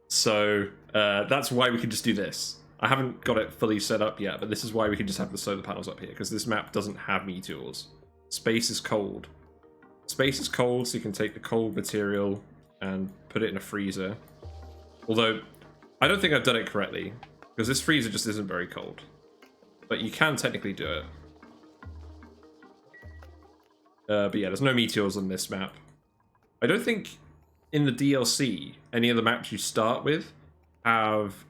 Speaker 1: So that's why we can just do this. I haven't got it fully set up yet, but this is why we can just have the solar panels up here, because this map doesn't have meteors. Space is cold. Space is cold, so you can take the cold material and put it in a freezer. Although, I don't think I've done it correctly, because this freezer just isn't very cold. But you can technically do it. But yeah, there's no meteors on this map. I don't think in the DLC, any of the maps you start with have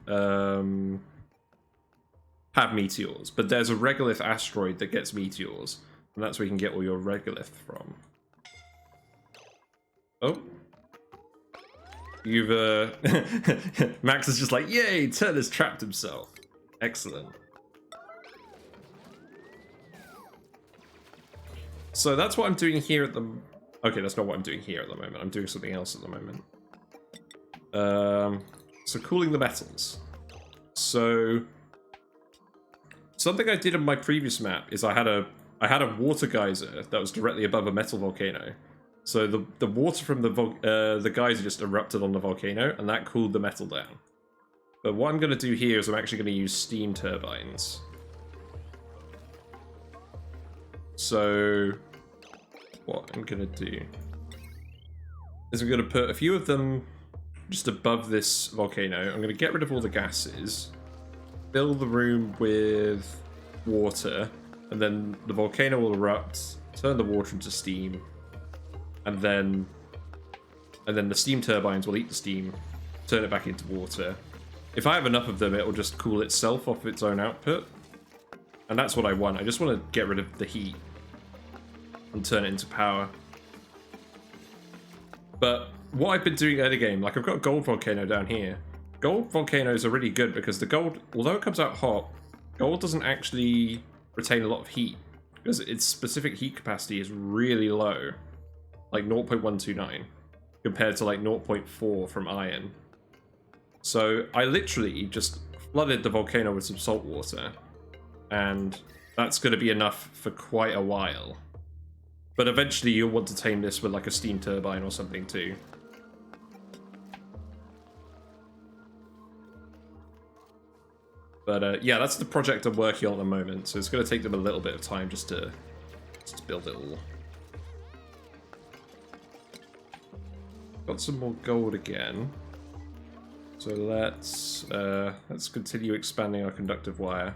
Speaker 1: meteors. But there's a regolith asteroid that gets meteors. And that's where you can get all your regolith from. Oh. You've, Max is just like, yay, Turner's trapped himself. Excellent. So that's what I'm doing here at the... Okay, that's not what I'm doing here at the moment. I'm doing something else at the moment. So cooling the metals. So something I did in my previous map is I had a water geyser that was directly above a metal volcano. So the water from the geyser just erupted on the volcano, and that cooled the metal down. But what I'm going to do here is I'm actually going to use steam turbines. So what I'm going to do is I'm going to put a few of them just above this volcano. I'm going to get rid of all the gases, fill the room with water, and then the volcano will erupt, turn the water into steam, and then the steam turbines will eat the steam, turn it back into water. If I have enough of them, it will just cool itself off its own output. And that's what I want. I just want to get rid of the heat and turn it into power. But what I've been doing early game, like I've got a gold volcano down here. Gold volcanoes are really good because the gold, although it comes out hot, gold doesn't actually retain a lot of heat because its specific heat capacity is really low, like 0.129 compared to like 0.4 from iron. So I literally just flooded the volcano with some salt water, and that's going to be enough for quite a while. But eventually you'll want to tame this with like a steam turbine or something too. But yeah, that's the project I'm working on at the moment, so it's going to take them a little bit of time just to build it all. Got some more gold again. So let's continue expanding our conductive wire.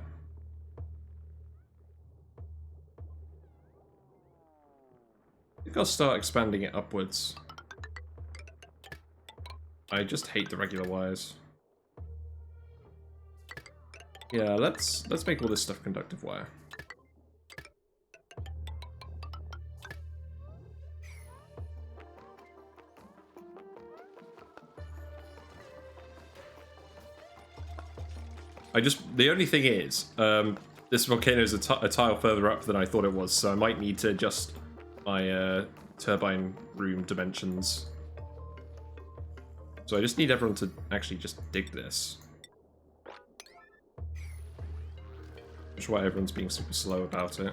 Speaker 1: I think I'll start expanding it upwards. I just hate the regular wires. Yeah, let's make all this stuff conductive wire. The only thing is, this volcano is a tile further up than I thought it was, so I might need to adjust my turbine room dimensions. So I just need everyone to actually just dig this. Which is why everyone's being super slow about it.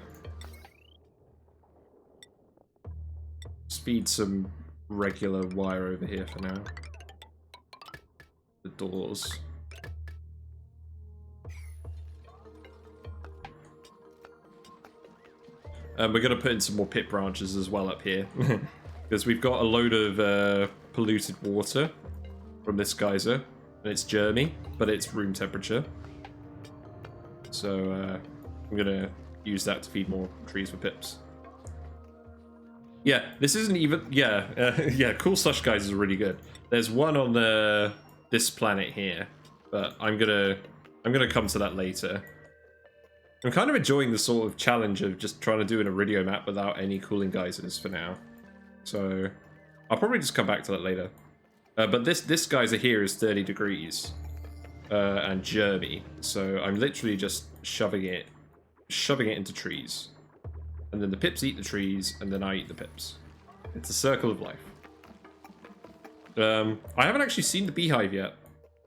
Speaker 1: Speed some regular wire over here for now. The doors. And we're going to put in some more pit branches as well up here. Because we've got a load of polluted water from this geyser. And it's germy, but it's room temperature. So I'm going to use that to feed more trees with pips. Yeah, this isn't even... Yeah, cool slush geysers are really good. There's one on this planet here. But I'm gonna come to that later. I'm kind of enjoying the sort of challenge of just trying to do an Aridio map without any cooling geysers for now. So I'll probably just come back to that later. But this geyser here is 30 degrees and germy, so I'm literally just shoving it into trees, and then the pips eat the trees, and then I eat the pips. It's a circle of life. I haven't actually seen the beehive yet.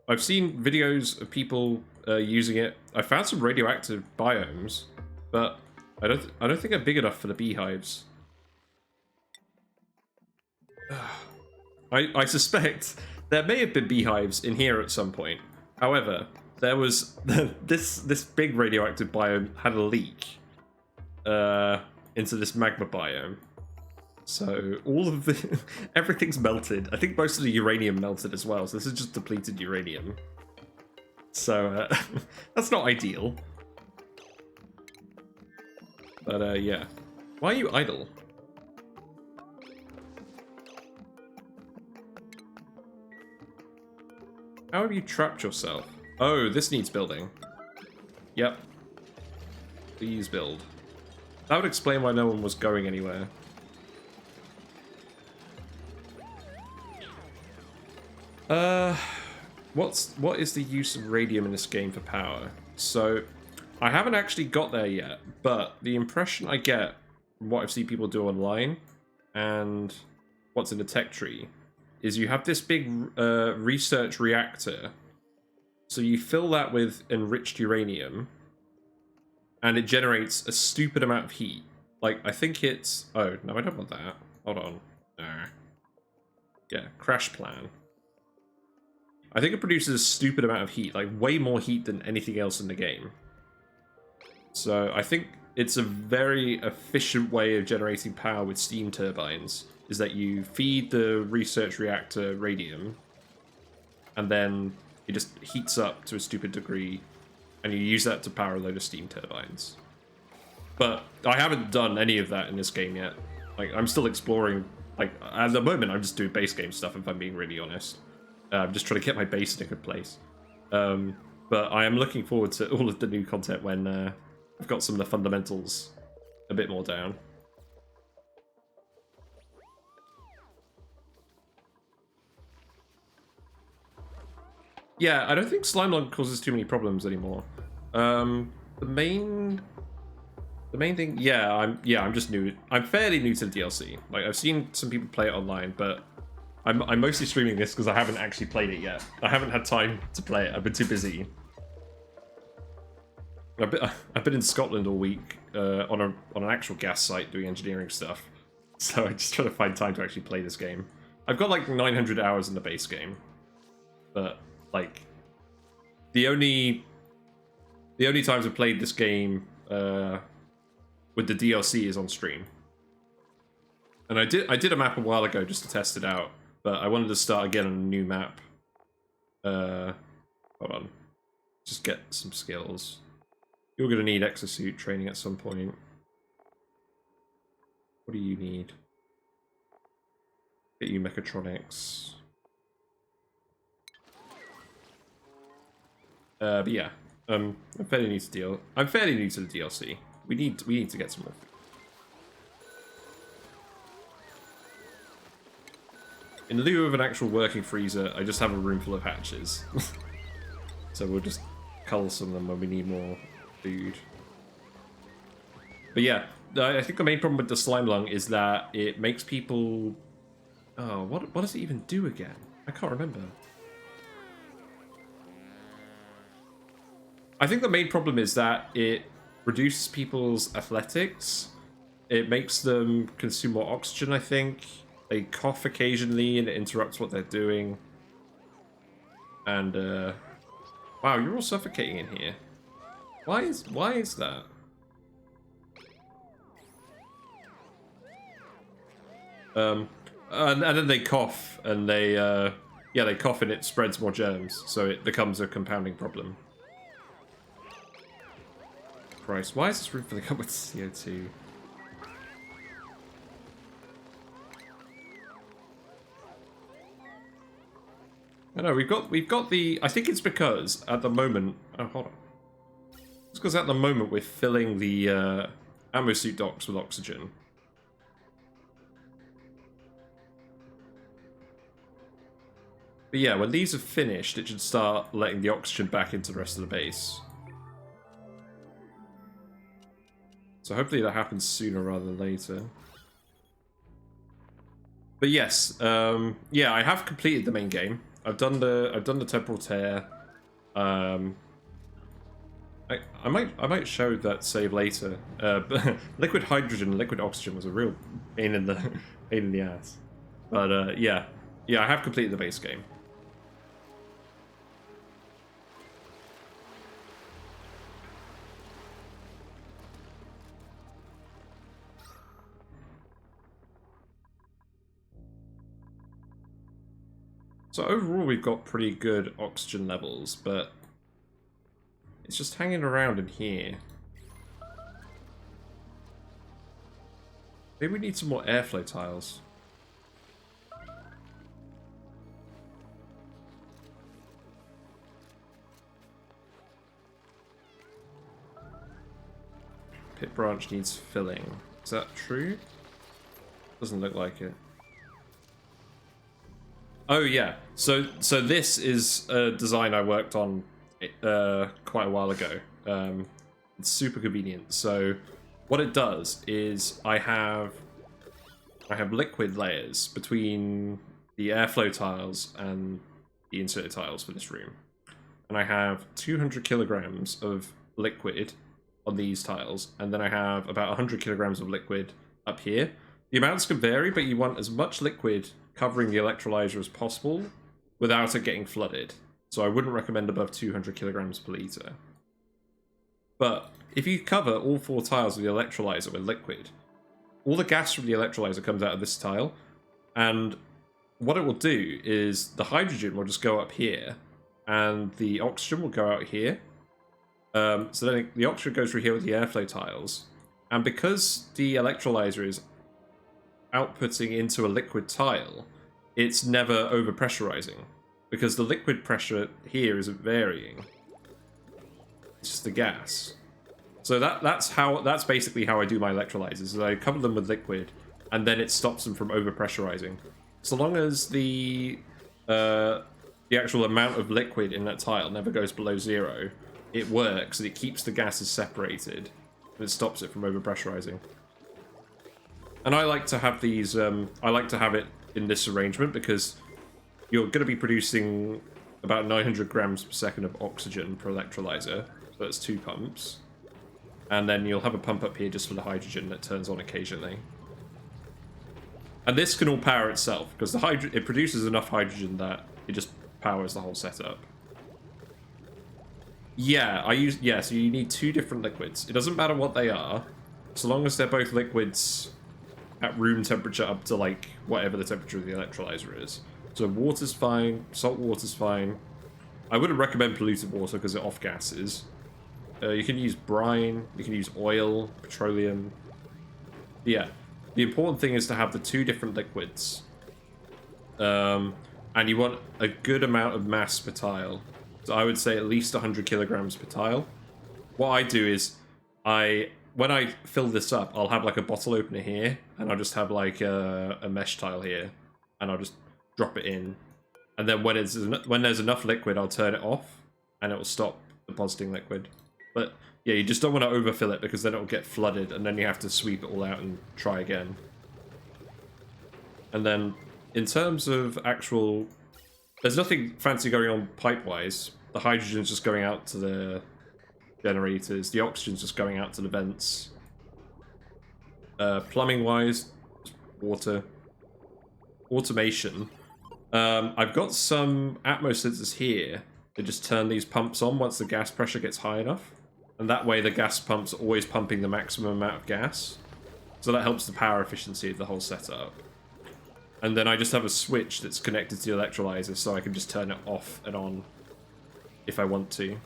Speaker 1: I've seen videos of people using it. I found some radioactive biomes, but I don't think they're big enough for the beehives. I suspect there may have been beehives in here at some point. However, there was this big radioactive biome had a leak into this magma biome. So all of the everything's melted. I think most of the uranium melted as well. So this is just depleted uranium. So that's not ideal. But yeah. Why are you idle? How have you trapped yourself? Oh, this needs building. Yep. Please build. That would explain why no one was going anywhere. What is the use of radium in this game for power? So, I haven't actually got there yet, but the impression I get from what I've seen people do online and what's in the tech tree is you have this big research reactor. So you fill that with enriched uranium, and it generates a stupid amount of heat. Like, I think it's... Oh, no, I don't want that. Hold on. Nah. Yeah, crash plan. I think it produces a stupid amount of heat, like way more heat than anything else in the game. So I think it's a very efficient way of generating power with steam turbines, is that you feed the research reactor radium, and then it just heats up to a stupid degree, and you use that to power a load of steam turbines. But I haven't done any of that in this game yet. Like, I'm still exploring. Like, at the moment, I'm just doing base game stuff, if I'm being really honest. I'm just trying to get my base in a good place. But I am looking forward to all of the new content when I've got some of the fundamentals a bit more down. Yeah, I don't think slime lung causes too many problems anymore. The main thing, yeah, I'm just new. I'm fairly new to the DLC. Like, I've seen some people play it online, but I'm mostly streaming this because I haven't actually played it yet. I haven't had time to play it. I've been too busy. I've been in Scotland all week on an actual gas site doing engineering stuff. So I just try to find time to actually play this game. I've got like 900 hours in the base game, but like the only times I've played this game with the DLC is on stream. And I did a map a while ago just to test it out, but I wanted to start again on a new map. Hold on, just get some skills. You're gonna need exosuit training at some point. What do you need? Get you mechatronics. But yeah, I'm fairly new to the DLC. We need to get some more. In lieu of an actual working freezer, I just have a room full of hatches. So we'll just cull some of them when we need more food. But yeah, I think the main problem with the slime lung is that it makes people... Oh, what does it even do again? I can't remember. I think the main problem is that it reduces people's athletics. It makes them consume more oxygen, I think. They cough occasionally and it interrupts what they're doing. And, wow, you're all suffocating in here. Why is that? And then they cough, and they cough and it spreads more germs, so it becomes a compounding problem. Christ, why is this room filling up with CO2? I know, we've got the... I think it's because, at the moment... Oh, hold on. It's because at the moment we're filling the ammo suit docks with oxygen. But yeah, when these are finished, it should start letting the oxygen back into the rest of the base. So hopefully that happens sooner rather than later. But yes, yeah, I have completed the main game. I've done the temporal tear. I might show that save later. But liquid hydrogen and liquid oxygen was a real pain in the ass. But yeah, I have completed the base game. So overall, we've got pretty good oxygen levels, but it's just hanging around in here. Maybe we need some more airflow tiles. Pit branch needs filling. Is that true? Doesn't look like it. Oh yeah, so this is a design I worked on quite a while ago. It's super convenient. So what it does is I have liquid layers between the airflow tiles and the inserted tiles for this room, and I have 200 kilograms of liquid on these tiles, and then I have about 100 kilograms of liquid up here. The amounts can vary, but you want as much liquid covering the electrolyzer as possible without it getting flooded. So I wouldn't recommend above 200 kilograms per liter. But if you cover all 4 tiles of the electrolyzer with liquid, all the gas from the electrolyzer comes out of this tile, and what it will do is the hydrogen will just go up here, and the oxygen will go out here. So then the oxygen goes through here with the airflow tiles, and because the electrolyzer is outputting into a liquid tile, it's never overpressurizing, because the liquid pressure here isn't varying. It's just the gas. So that's basically how I do my electrolyzers. Is I cover them with liquid, and then it stops them from overpressurizing. So long as the actual amount of liquid in that tile never goes below 0, it works, and it keeps the gases separated, and it stops it from overpressurizing. And I like to have these. I like to have it in this arrangement because you're going to be producing about 900 grams per second of oxygen per electrolyzer. So that's 2 pumps. And then you'll have a pump up here just for the hydrogen that turns on occasionally. And this can all power itself, because it produces enough hydrogen that it just powers the whole setup. Yeah, so you need 2 different liquids. It doesn't matter what they are, so long as they're both liquids at room temperature up to, like, whatever the temperature of the electrolyzer is. So water's fine, salt water's fine. I wouldn't recommend polluted water because it off-gases. You can use brine, you can use oil, petroleum. Yeah, the important thing is to have the 2 different liquids. And you want a good amount of mass per tile. So I would say at least 100 kilograms per tile. What I do is, when I fill this up, I'll have like a bottle opener here, and I'll just have like a mesh tile here, and I'll just drop it in. And then when there's enough liquid, I'll turn it off, and it will stop depositing liquid. But yeah, you just don't want to overfill it because then it'll get flooded, and then you have to sweep it all out and try again. And then in terms of actual, there's nothing fancy going on pipe-wise. The hydrogen's just going out to the generators. The oxygen's just going out to the vents. Plumbing-wise, water. Automation. I've got some Atmo sensors here that just turn these pumps on once the gas pressure gets high enough. And that way the gas pump's always pumping the maximum amount of gas. So that helps the power efficiency of the whole setup. And then I just have a switch that's connected to the electrolyzer, so I can just turn it off and on if I want to.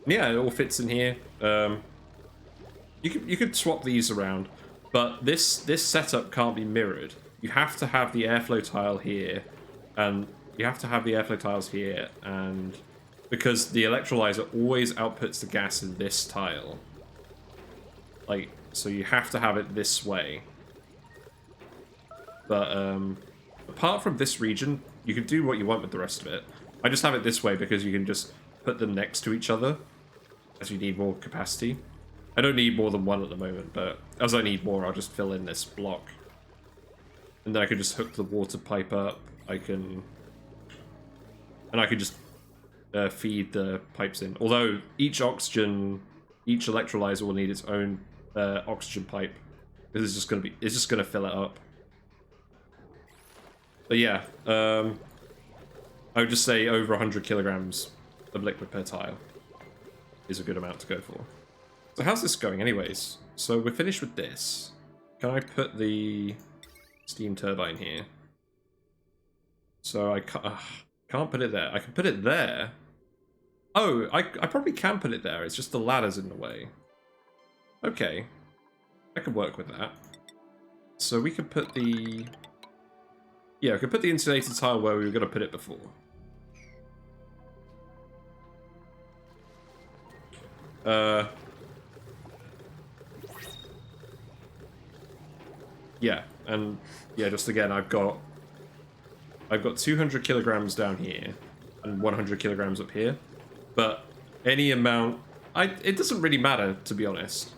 Speaker 1: Yeah, it all fits in here. You could swap these around, but this setup can't be mirrored. You have to have the airflow tile here, and you have to have the airflow tiles here, and because the electrolyzer always outputs the gas in this tile. Like, so you have to have it this way. But apart from this region, you can do what you want with the rest of it. I just have it this way because you can just put them next to each other as you need more capacity. I don't need more than one at the moment, but as I need more, I'll just fill in this block. And then I can just hook the water pipe up. I can just feed the pipes in. Although each electrolyzer will need its own oxygen pipe. This is just gonna fill it up. But yeah, I would just say over 100 kilograms of liquid per tile is a good amount to go for. So how's this going anyways? So we're finished with this. Can I put the steam turbine here? So I can't put it there. I can put it there. Oh, I probably can put it there. It's just the ladder's in the way. Okay. I can work with that. So we could put the... Yeah, we could put the insulated tile where we were going to put it before. Yeah, and yeah, just again, I've got 200 kilograms down here and 100 kilograms up here, but any amount, it doesn't really matter, to be honest.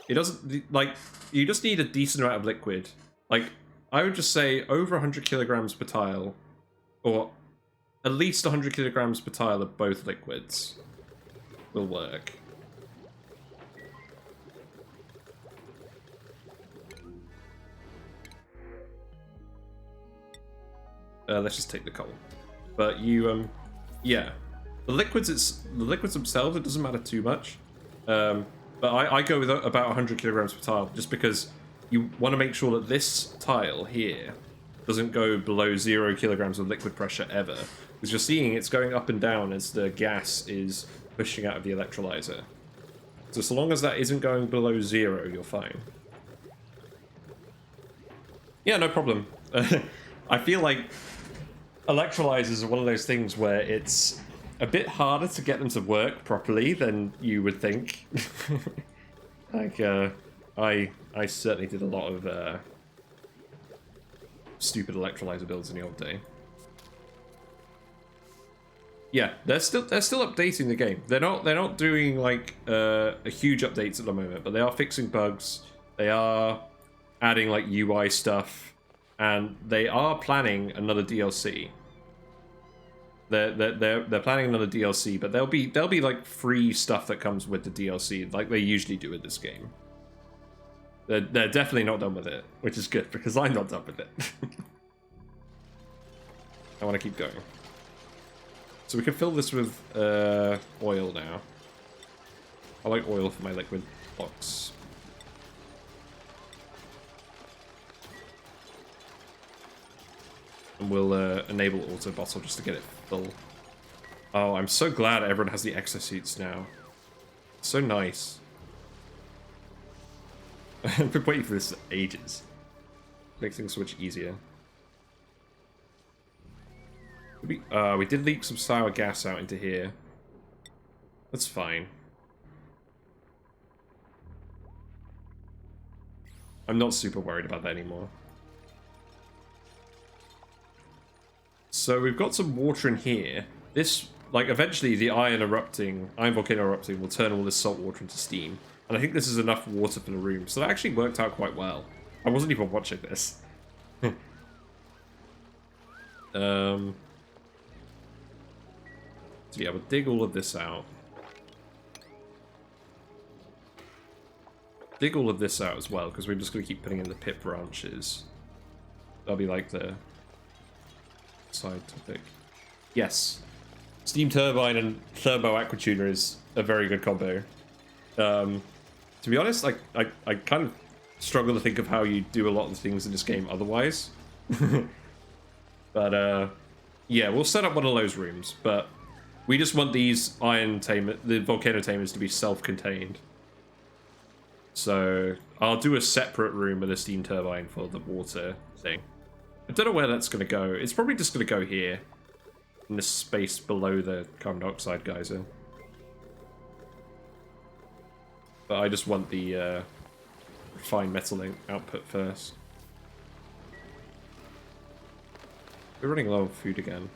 Speaker 1: It doesn't, like, you just need a decent amount of liquid. Like, I would just say over 100 kilograms per tile, or at least 100 kilograms per tile of both liquids will work. Let's just take the coal. But you, yeah. The liquids themselves, it doesn't matter too much. But I go with about 100 kilograms per tile, just because you want to make sure that this tile here doesn't go below 0 kilograms of liquid pressure ever. Because you're seeing it's going up and down as the gas is pushing out of the electrolyzer. So long as that isn't going below 0, you're fine. Yeah, no problem. I feel like electrolyzers are one of those things where it's a bit harder to get them to work properly than you would think. Like, I certainly did a lot of stupid electrolyzer builds in the old day. Yeah, they're still updating the game. They're not doing like huge updates at the moment, but they are fixing bugs. They are adding like UI stuff, and they are planning another DLC. They're planning another DLC, but there'll be like free stuff that comes with the DLC, like they usually do with this game. They're definitely not done with it, which is good because I'm not done with it. I want to keep going. So we can fill this with oil now. I like oil for my liquid blocks. And we'll enable auto bottle just to get it full. Oh, I'm so glad everyone has the exosuits now. So nice. I've been waiting for this for ages. Makes things so much easier. We did leak some sour gas out into here. That's fine. I'm not super worried about that anymore. So we've got some water in here. This, like, eventually the iron volcano erupting will turn all this salt water into steam. And I think this is enough water for the room. So that actually worked out quite well. I wasn't even watching this. So yeah, we'll dig all of this out. Dig all of this out as well, because we're just going to keep putting in the pit branches. That'll be like the side topic. Yes. Steam turbine and thermo aquatuner is a very good combo. To be honest, I kind of struggle to think of how you do a lot of the things in this game otherwise. But yeah, we'll set up one of those rooms, but we just want these the volcano tamers to be self-contained. So I'll do a separate room with a steam turbine for the water thing. I don't know where that's going to go. It's probably just going to go here, in this space below the carbon dioxide geyser. But I just want the refined metal output first. We're running low on food again.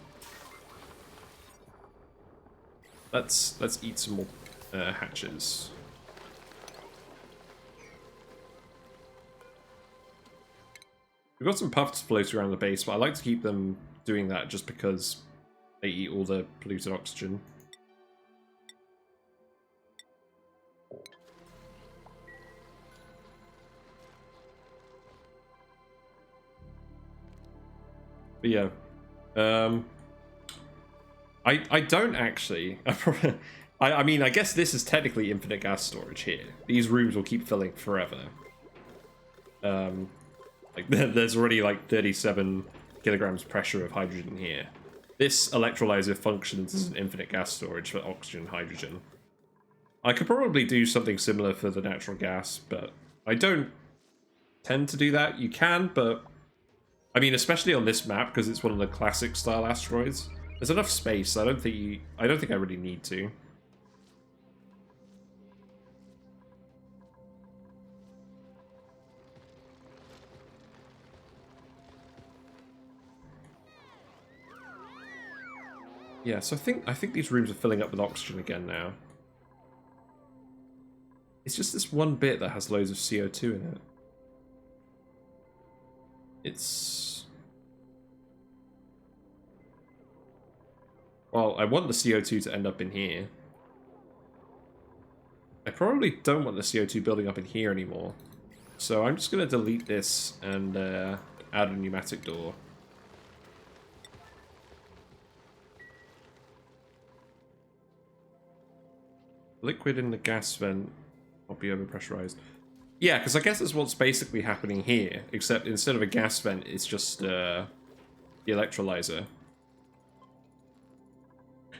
Speaker 1: Let's eat some more hatches. We've got some puffs floating around the base, but I like to keep them doing that just because they eat all the polluted oxygen. But yeah, I don't actually. I mean, I guess this is technically infinite gas storage here. These rooms will keep filling forever. Like there's already like 37 kilograms pressure of hydrogen here. This electrolyzer functions as an infinite gas storage for oxygen and hydrogen. I could probably do something similar for the natural gas, but I don't tend to do that. You can, but I mean, especially on this map because it's one of the classic style asteroids. There's enough space. I don't think I really need to. Yeah, so I think these rooms are filling up with oxygen again now. It's just this one bit that has loads of CO2 in it. It's... Well, I want the CO2 to end up in here. I probably don't want the CO2 building up in here anymore. So I'm just going to delete this and add a pneumatic door. Liquid in the gas vent will be overpressurized. Yeah, because I guess that's what's basically happening here, except instead of a gas vent, it's just the electrolyzer.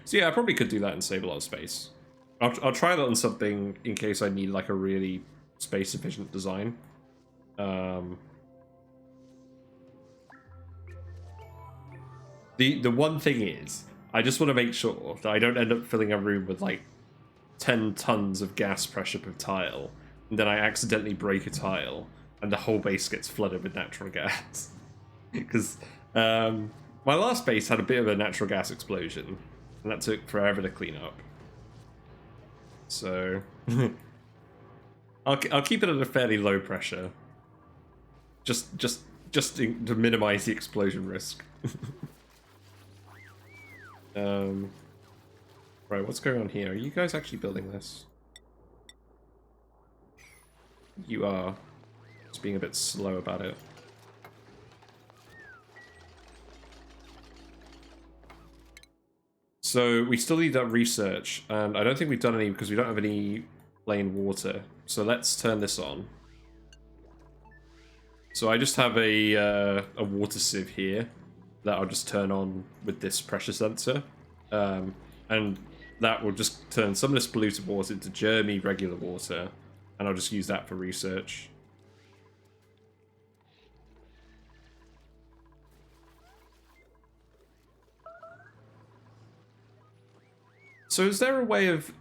Speaker 1: So yeah, I probably could do that and save a lot of space. I'll try that on something in case I need like a really space efficient design. The one thing is, I just want to make sure that I don't end up filling a room with like 10 tons of gas pressure per tile, and then I accidentally break a tile, and the whole base gets flooded with natural gas. Because my last base had a bit of a natural gas explosion, and that took forever to clean up. So I'll keep it at a fairly low pressure, just to minimize the explosion risk. Right, what's going on here? Are you guys actually building this? You are. Just being a bit slow about it. So we still need that research, and I don't think we've done any because we don't have any plain water. So let's turn this on. So I just have a water sieve here that I'll just turn on with this pressure sensor. And that will just turn some of this polluted water into germy regular water, and I'll just use that for research. So is there a way of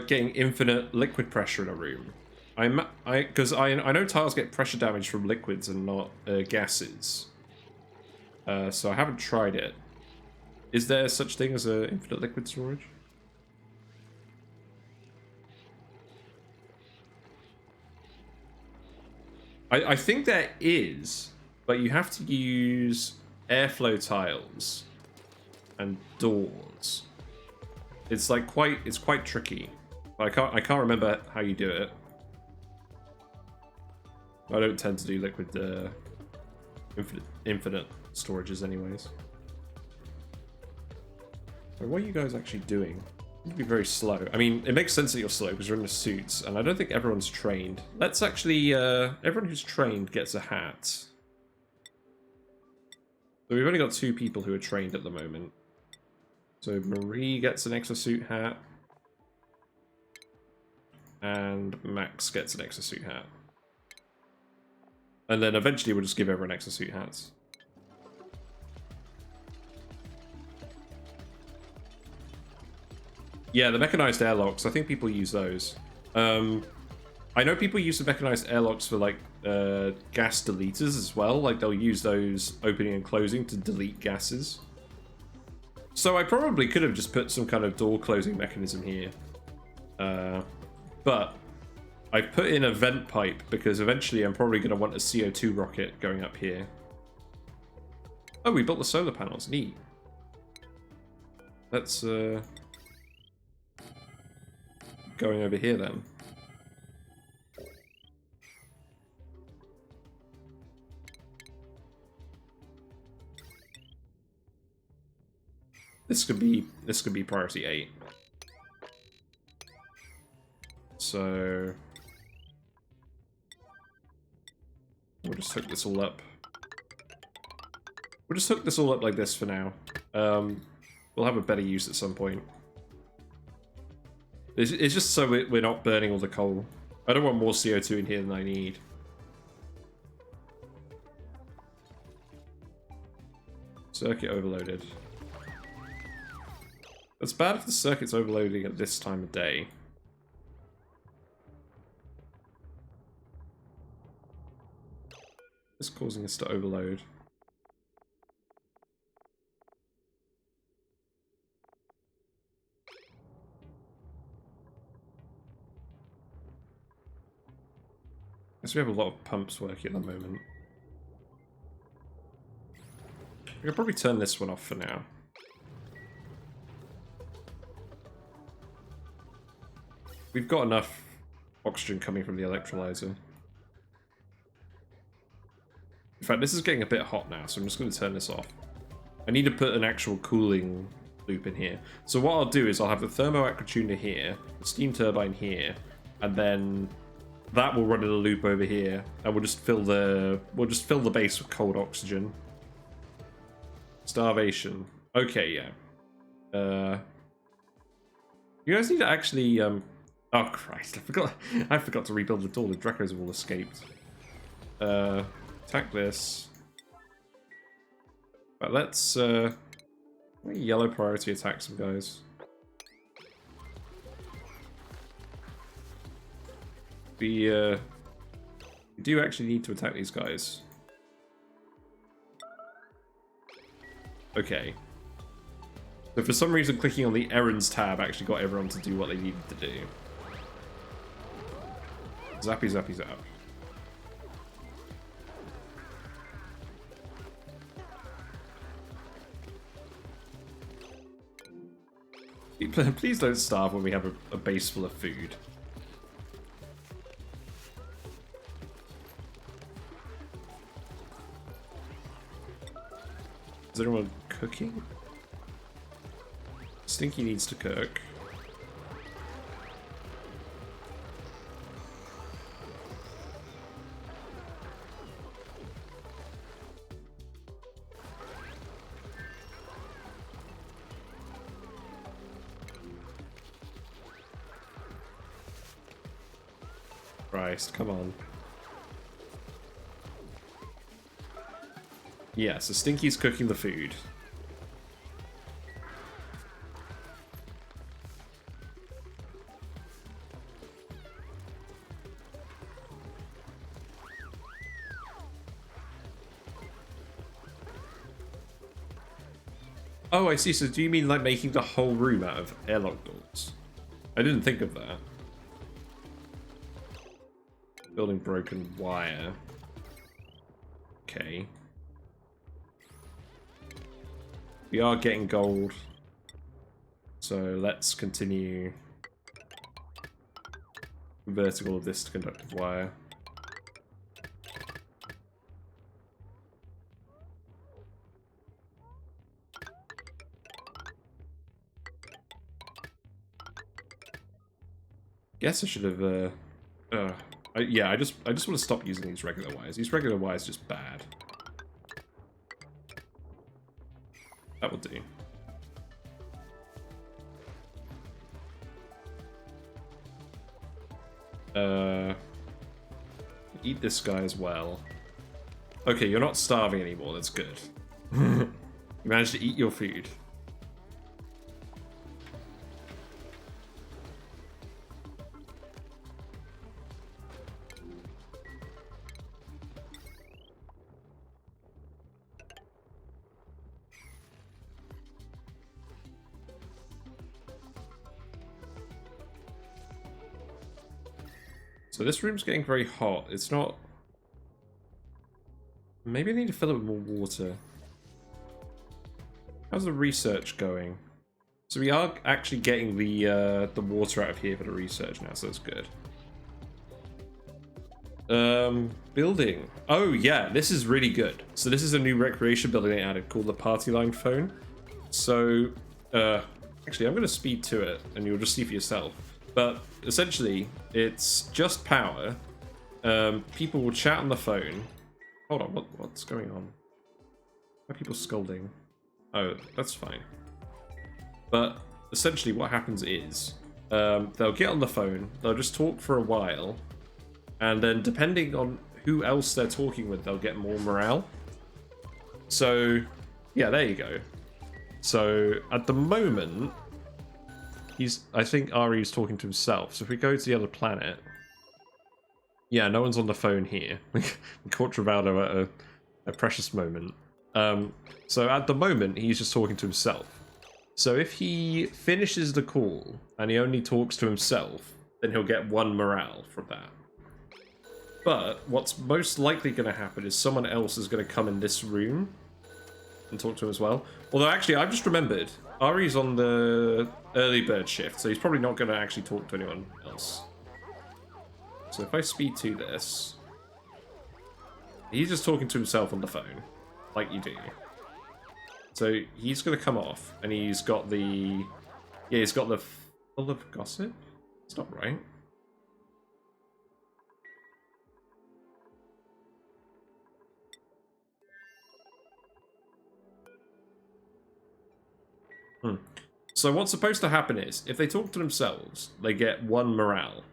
Speaker 1: getting infinite liquid pressure in a room? Because I know tiles get pressure damage from liquids and not gases. So I haven't tried it. Is there such thing as a infinite liquid storage? I think there is, but you have to use airflow tiles and doors. It's like quite tricky. But I can't remember how you do it. I don't tend to do liquid infinite storages anyways. So what are you guys actually doing? You'd be very slow. I mean, it makes sense that you're slow because you're in the suits, and I don't think everyone's trained. Let's actually, everyone who's trained gets a hat. So we've only got 2 people who are trained at the moment. So Marie gets an exosuit hat. And Max gets an exosuit hat. And then eventually we'll just give everyone exosuit hats. Yeah, the mechanized airlocks, I think people use those. I know people use the mechanized airlocks for like gas deleters as well. Like they'll use those opening and closing to delete gases. So I probably could have just put some kind of door closing mechanism here. But I've put in a vent pipe because eventually I'm probably going to want a CO2 rocket going up here. Oh, we built the solar panels. Neat. Let's going over here then. This could be priority 8. So we'll just hook this all up. We'll just hook this all up like this for now. We'll have a better use at some point. It's just so we're not burning all the coal. I don't want more CO2 in here than I need. Circuit overloaded. It's bad if the circuit's overloading at this time of day. It's causing us to overload. Guess we have a lot of pumps working at the moment. We can probably turn this one off for now. we've got enough oxygen coming from the electrolyzer. In fact, this is getting a bit hot now, so I'm just going to turn this off. I need to put an actual cooling loop in here. So what I'll do is I'll have the thermoaccutuner here, the steam turbine here, and then that will run in a loop over here, and we'll just fill the base with cold oxygen. Starvation. Okay, yeah. You guys need to actually oh Christ, I forgot to rebuild the door. The Drakos have all escaped. Attack this. But let's yellow priority attack some guys. We do actually need to attack these guys. Okay. So for some reason clicking on the errands tab actually got everyone to do what they needed to do. Zappy zappy zap. Please don't starve when we have a base full of food. Is anyone cooking? Stinky needs to cook. Christ, come on. Yeah, so Stinky's cooking the food. Oh, I see. So do you mean like making the whole room out of airlock doors? I didn't think of that. Building broken wire. Okay. We are getting gold. So let's continue converting all of this to conductive wire. Guess I should have yeah, I just want to stop using these regular wires. These regular wires are just bad. That will do. Eat this guy as well. Okay, you're not starving anymore. That's good. You managed to eat your food. So this room's getting very hot. It's not... Maybe I need to fill it with more water. How's the research going? So we are actually getting the water out of here for the research now, so that's good. Building. Oh yeah, this is really good. So this is a new recreation building they added called the Party Line Phone. So, actually I'm going to speed to it and you'll just see for yourself. But essentially, it's just power. People will chat on the phone. Hold on, what's going on? Why are people scolding? Oh, that's fine. But essentially what happens is, they'll get on the phone, they'll just talk for a while, and then depending on who else they're talking with, they'll get more morale. So, yeah, there you go. So, at the moment... I think Ari's talking to himself. So if we go to the other planet... Yeah, no one's on the phone here. We caught Travaldo at a precious moment. So at the moment, he's just talking to himself. So if he finishes the call, and he only talks to himself, then he'll get 1 morale from that. But what's most likely going to happen is someone else is going to come in this room and talk to him as well. Although actually, I've just remembered... Ari's on the early bird shift, so he's probably not going to actually talk to anyone else. So if I speed to this, he's just talking to himself on the phone, like you do. So he's going to come off, and he's got the... Yeah, he's got the full of gossip? It's not right. So what's supposed to happen is, if they talk to themselves, they get 1 morale.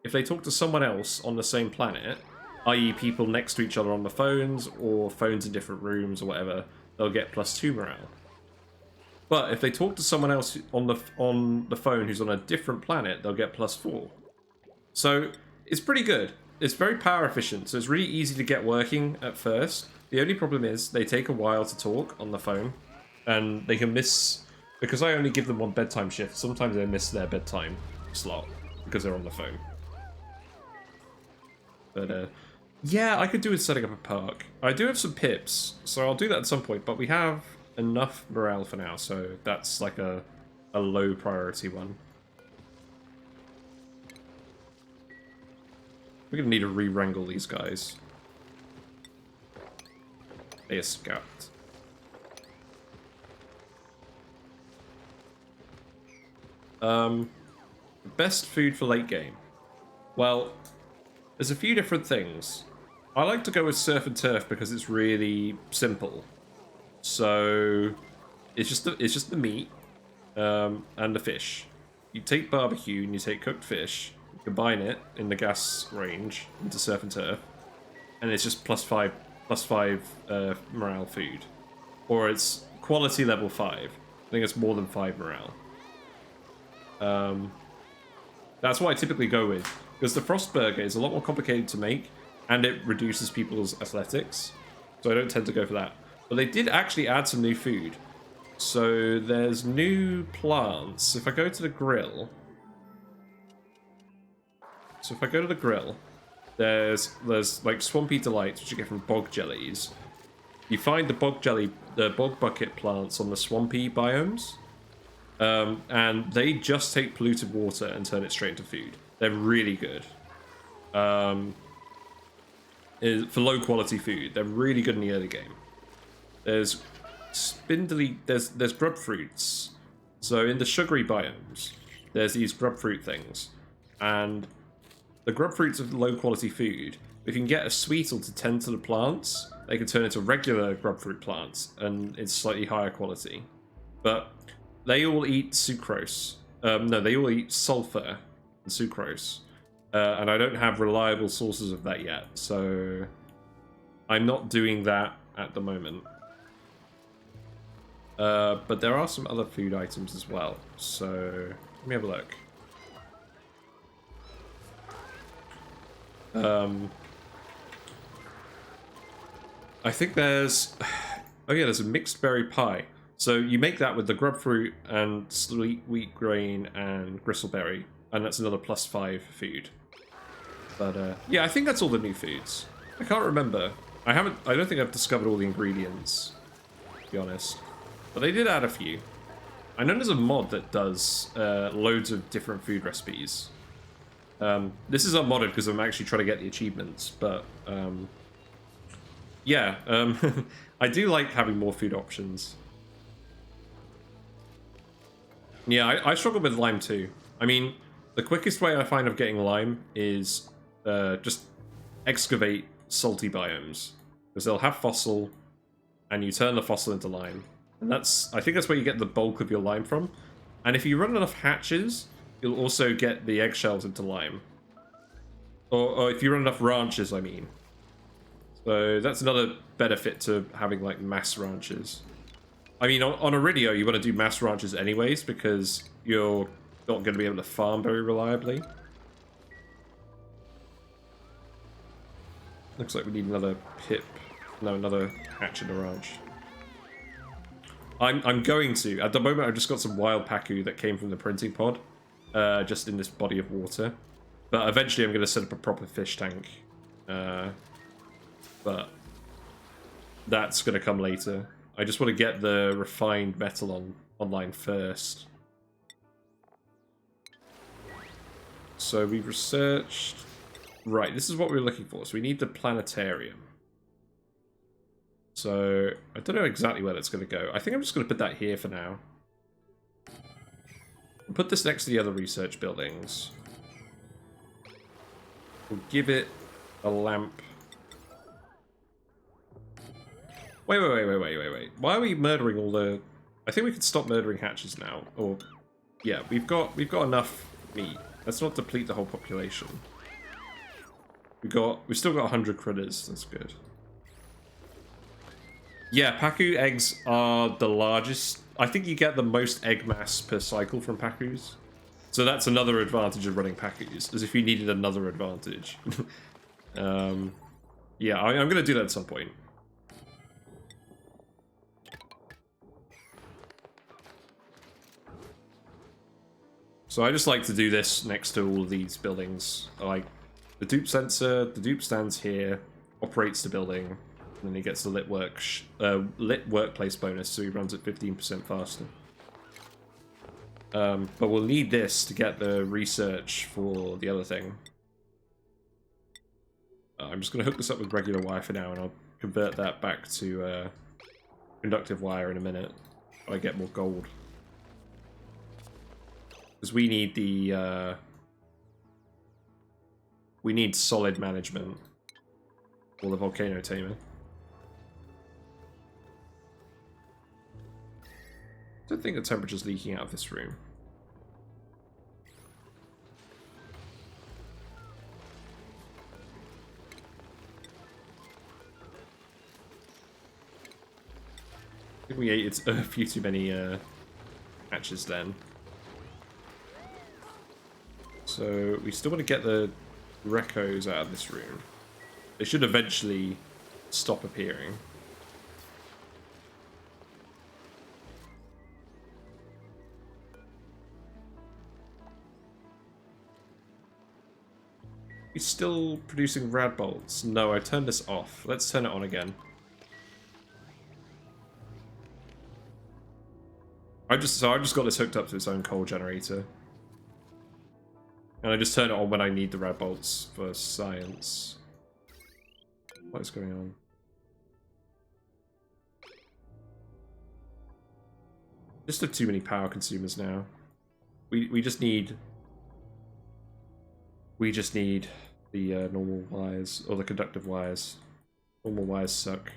Speaker 1: If they talk to someone else on the same planet, i.e. people next to each other on the phones, or phones in different rooms or whatever, they'll get +2 morale. But if they talk to someone else on the phone who's on a different planet, they'll get +4. So it's pretty good. It's very power efficient, so it's really easy to get working at first. The only problem is they take a while to talk on the phone, and they can miss... Because I only give them 1 bedtime shift, sometimes they miss their bedtime slot because they're on the phone. But yeah, I could do with setting up a park. I do have some pips, so I'll do that at some point, but we have enough morale for now, so that's like a low priority one. We're gonna need to re-wrangle these guys. They escaped. Best food for late game. Well, there's a few different things. I like to go with surf and turf because it's really simple. So it's just the meat and the fish. You take barbecue and you take cooked fish, you combine it in the gas range into surf and turf, and it's just +5 morale food, or it's quality level 5. I think it's more than 5 morale. That's what I typically go with, because the Frost Burger is a lot more complicated to make, and it reduces people's athletics, so I don't tend to go for that. But they did actually add some new food. So there's new plants. If I go to the grill... there's like Swampy Delights, which you get from bog jellies. You find the bog bucket plants on the swampy biomes. And they just take polluted water and turn it straight into food. They're really good. For low quality food, they're really good in the early game. There's there's grub fruits. So in the sugary biomes, there's these grub fruit things, and the grub fruits are low quality food. If you can get a sweetle to tend to the plants, they can turn into regular grub fruit plants, and it's slightly higher quality. But they all eat sucrose. No, they all eat sulfur and sucrose. And I don't have reliable sources of that yet, so I'm not doing that at the moment. But there are some other food items as well, so let me have a look. I think there's... Oh yeah, there's a mixed berry pie. So you make that with the grub fruit and sweet wheat grain and gristleberry, and that's another +5 food. But yeah, I think that's all the new foods. I can't remember. I don't think I've discovered all the ingredients, to be honest. But they did add a few. I know there's a mod that does loads of different food recipes. This is unmodded because I'm actually trying to get the achievements, but yeah, I do like having more food options. Yeah, I struggle with lime too. I mean, the quickest way I find of getting lime is just excavate salty biomes, because they'll have fossil, and you turn the fossil into lime, and I think that's where you get the bulk of your lime from. And if you run enough hatches, you'll also get the eggshells into lime, or if you run enough ranches, I mean. So that's another benefit to having like mass ranches. I mean, on Aridio, you want to do mass ranches anyways, because you're not going to be able to farm very reliably. Looks like we need another pip. No, another hatch in the ranch. I'm going to. At the moment, I've just got some wild pacu that came from the printing pod, just in this body of water. But eventually, I'm going to set up a proper fish tank. But that's going to come later. I just want to get the refined metal on online first. So we've researched... Right, this is what we're looking for. So we need the planetarium. So I don't know exactly where that's going to go. I think I'm just going to put that here for now. We'll put this next to the other research buildings. We'll give it a lamp. Wait. Why are we murdering all the... I think we could stop murdering hatches now. Or, yeah, we've got enough meat. Let's not deplete the whole population. We've still got 100 critters. That's good. Yeah, Pacu eggs are the largest. I think you get the most egg mass per cycle from Pacus. So that's another advantage of running Pacus, as if you needed another advantage. Yeah, I'm going to do that at some point. So I just like to do this next to all of these buildings. Like, the dupe sensor, the dupe stands here, operates the building, and then he gets the lit workplace bonus, so he runs at 15% faster. But we'll need this to get the research for the other thing. I'm just going to hook this up with regular wire for now, and I'll convert that back to conductive wire in a minute. I get more gold. Because we need the... we need solid management for the Volcano Tamer. I don't think the temperature's leaking out of this room. I think we ate a few too many hatches then. So we still want to get the recos out of this room. They should eventually stop appearing. He's still producing rad bolts. No, I turned this off. Let's turn it on again. I just got this hooked up to its own coal generator. And I just turn it on when I need the rad bolts for science. What is going on? Just have too many power consumers now. We just need the normal wires, or the conductive wires. Normal wires suck.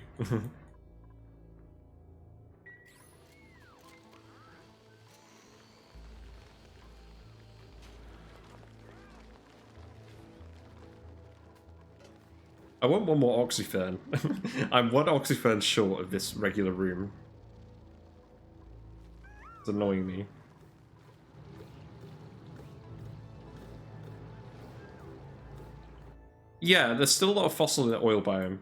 Speaker 1: I want one more oxyfern. I'm one oxyfern short of this regular room. It's annoying me. Yeah, there's still a lot of fossil in the oil biome.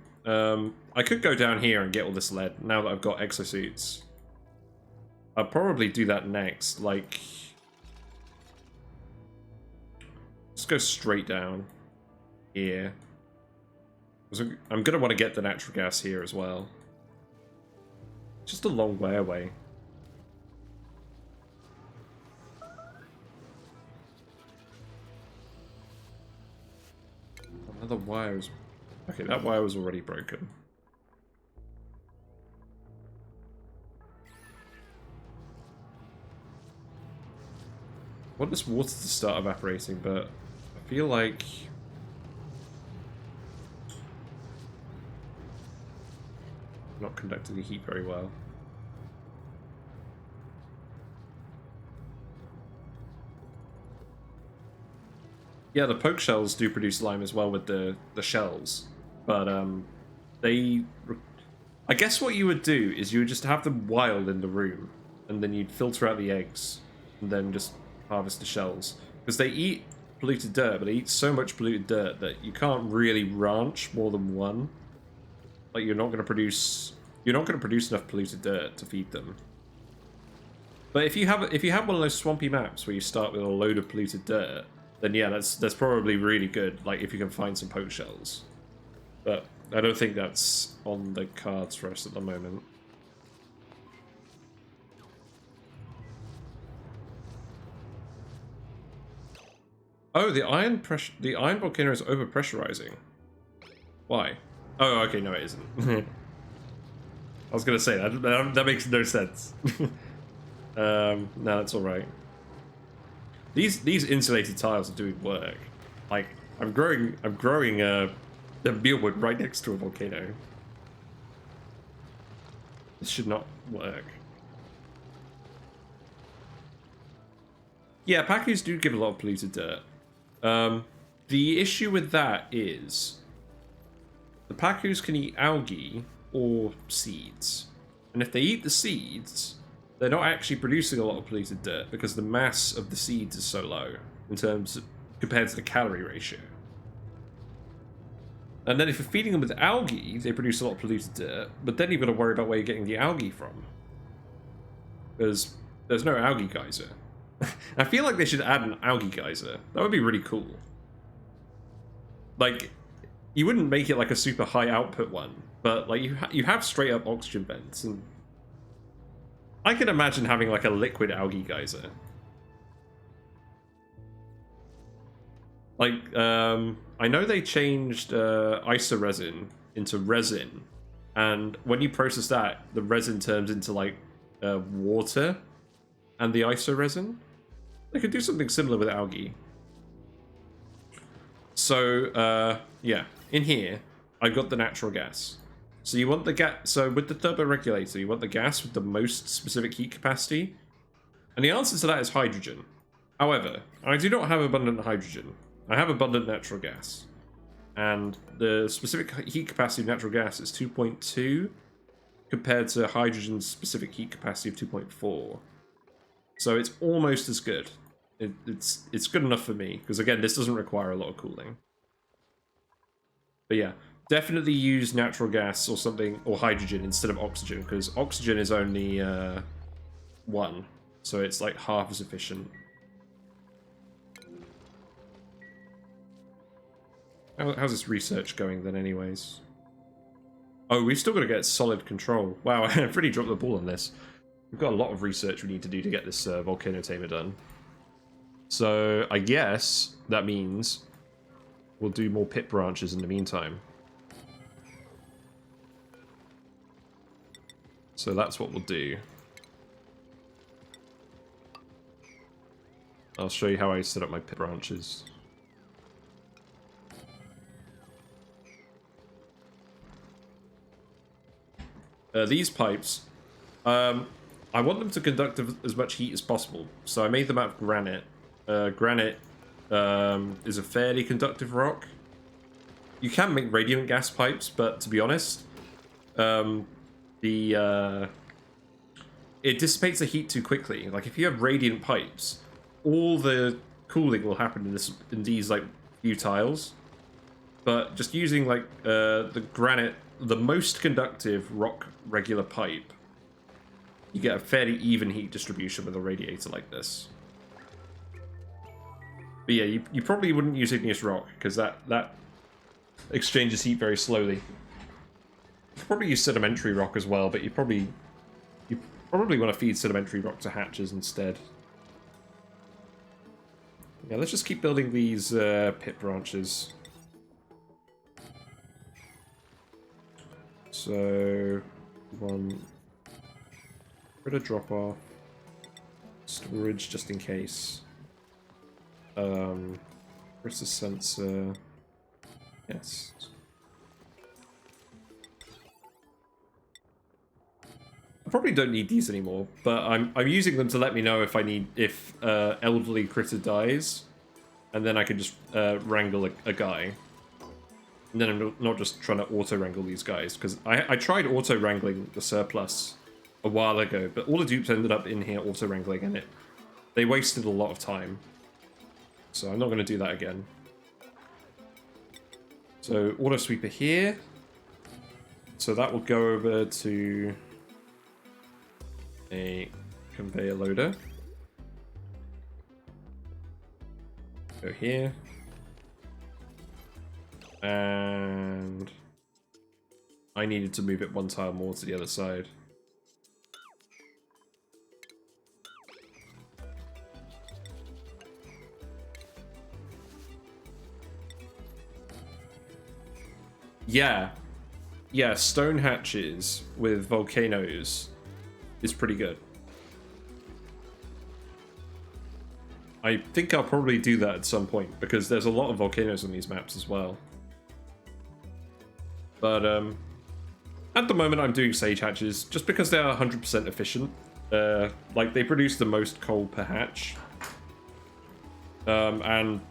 Speaker 1: I could go down here and get all this lead now that I've got exosuits. I'll probably do that next. Like, let's go straight down here. I'm going to want to get the natural gas here as well. Just a long way away. Another wire is... Okay, that wire was already broken. I want this water to start evaporating, but I feel like... not conducting the heat very well. Yeah, the poke shells do produce lime as well with the shells, but I guess what you would do is you would just have them wild in the room, and then you'd filter out the eggs, and then just harvest the shells. Because they eat polluted dirt, but they eat so much polluted dirt that you can't really ranch more than one. Like, you're not going to produce enough polluted dirt to feed them. But if you have one of those swampy maps where you start with a load of polluted dirt, then yeah, that's probably really good. Like, if you can find some poke shells. But I don't think that's on the cards for us at the moment. Oh, the iron volcano is overpressurizing. Why? Oh, okay, no, it isn't. I was gonna say that makes no sense. No, that's all right. These insulated tiles are doing work. Like I'm growing the mealwood right next to a volcano. This should not work. Yeah, Pacus do give a lot of polluted dirt. The issue with that is the Pacus can eat algae or seeds. And if they eat the seeds, they're not actually producing a lot of polluted dirt because the mass of the seeds is so low in terms of, compared to the calorie ratio. And then if you're feeding them with algae, they produce a lot of polluted dirt, but then you've got to worry about where you're getting the algae from. Because there's no algae geyser. I feel like they should add an algae geyser. That would be really cool. Like, you wouldn't make it like a super high output one, but like you have straight up oxygen vents, and I can imagine having like a liquid algae geyser. Like, I know they changed isoresin into resin, and when you process that, the resin turns into like water and the isoresin. They could do something similar with algae. So, yeah, in here, I've got the natural gas. So you want the gas. So with the turbo regulator, you want the gas with the most specific heat capacity, and the answer to that is hydrogen. However, I do not have abundant hydrogen. I have abundant natural gas, and the specific heat capacity of natural gas is 2.2 compared to hydrogen's specific heat capacity of 2.4. So it's almost as good. It's good enough for me, because again, this doesn't require a lot of cooling. But yeah, definitely use natural gas or something, or hydrogen instead of oxygen, because oxygen is only 1, so it's like half as efficient. How's this research going then anyways? Oh, we've still got to get solid control. Wow, I've really dropped the ball on this. We've got a lot of research we need to do to get this Volcano Tamer done. So I guess that means we'll do more pit branches in the meantime. So that's what we'll do. I'll show you how I set up my pit branches. These pipes, I want them to conduct as much heat as possible, so I made them out of granite. Granite is a fairly conductive rock. You can make radiant gas pipes, but to be honest, it dissipates the heat too quickly. Like if you have radiant pipes, all the cooling will happen in these like few tiles. But just using like the granite, the most conductive rock regular pipe, you get a fairly even heat distribution with a radiator like this. But yeah, you probably wouldn't use igneous rock because that exchanges heat very slowly. You could probably use sedimentary rock as well, but you probably want to feed sedimentary rock to hatches instead. Yeah, let's just keep building these pit branches. So, one bit of drop off, storage just in case. Where's the sensor? Yes. I probably don't need these anymore, but I'm using them to let me know if elderly critter dies, and then I can just wrangle a guy. And then I'm not just trying to auto-wrangle these guys, because I tried auto-wrangling the surplus a while ago, but all the dupes ended up in here auto-wrangling, and they wasted a lot of time. So I'm not going to do that again. So auto-sweeper here. So that will go over to a conveyor loader. Go here. And I needed to move it one tile more to the other side. Yeah. Yeah, stone hatches with volcanoes is pretty good. I think I'll probably do that at some point, because there's a lot of volcanoes on these maps as well. But at the moment I'm doing sage hatches, just because they are 100% efficient. Like, they produce the most coal per hatch. And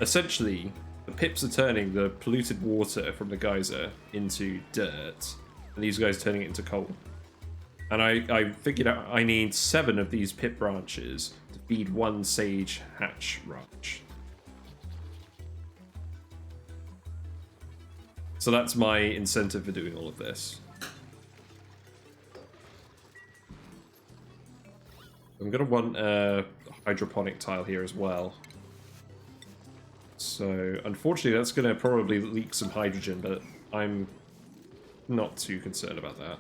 Speaker 1: essentially, the pips are turning the polluted water from the geyser into dirt, and these guys are turning it into coal. And I figured out I need 7 of these pip branches to feed 1 sage hatch ranch. So that's my incentive for doing all of this. I'm going to want a hydroponic tile here as well. So, unfortunately, that's going to probably leak some hydrogen, but I'm not too concerned about that.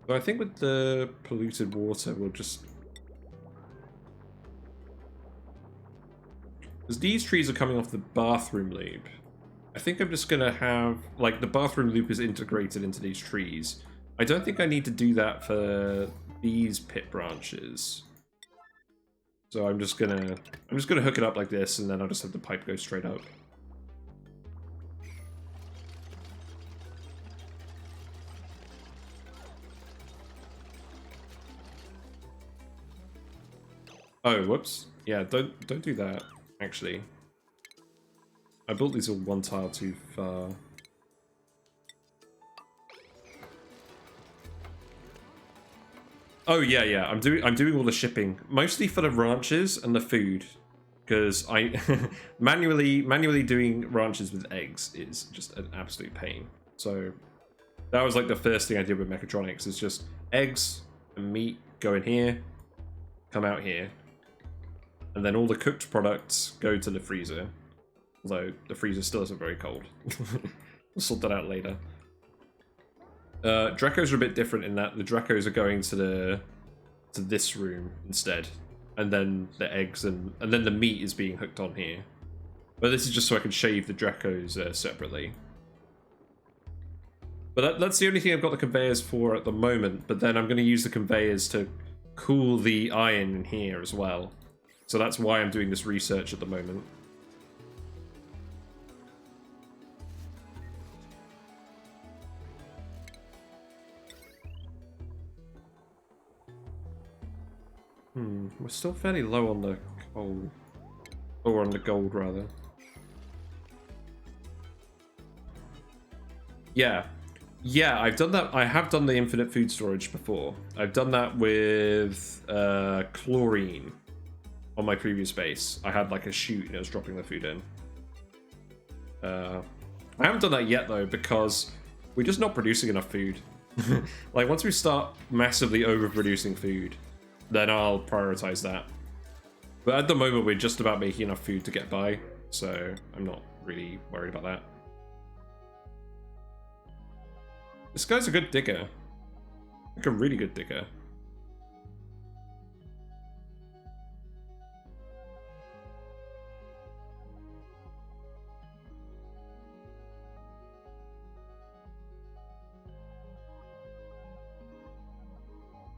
Speaker 1: So I think with the polluted water, we'll just... Because these trees are coming off the bathroom loop. I think I'm just going to have... Like, the bathroom loop is integrated into these trees. I don't think I need to do that for these pit branches. So I'm just gonna hook it up like this, and then I'll just have the pipe go straight up. Oh, whoops. Yeah, don't do that, actually. I built these all 1 tile too far. Oh yeah, I'm doing all the shipping, mostly for the ranches and the food, because I manually doing ranches with eggs is just an absolute pain. So that was like the first thing I did with mechatronics, is just eggs and meat go in here, come out here, and then all the cooked products go to the freezer. Although the freezer still isn't very cold. We'll sort that out later. Dracos are a bit different in that the Dracos are going to this room instead, and then the eggs and then the meat is being hooked on here. But this is just so I can shave the Dracos separately. But that's the only thing I've got the conveyors for at the moment. But then I'm going to use the conveyors to cool the iron in here as well. So that's why I'm doing this research at the moment. We're still fairly low on the coal. Or on the gold, rather. Yeah. Yeah, I've done that. I have done the infinite food storage before. I've done that with chlorine on my previous base. I had like a chute and it was dropping the food in. I haven't done that yet, though, because we're just not producing enough food. Like, once we start massively overproducing food, then I'll prioritize that. But at the moment, we're just about making enough food to get by, so I'm not really worried about that. This guy's a good digger. Like a really good digger.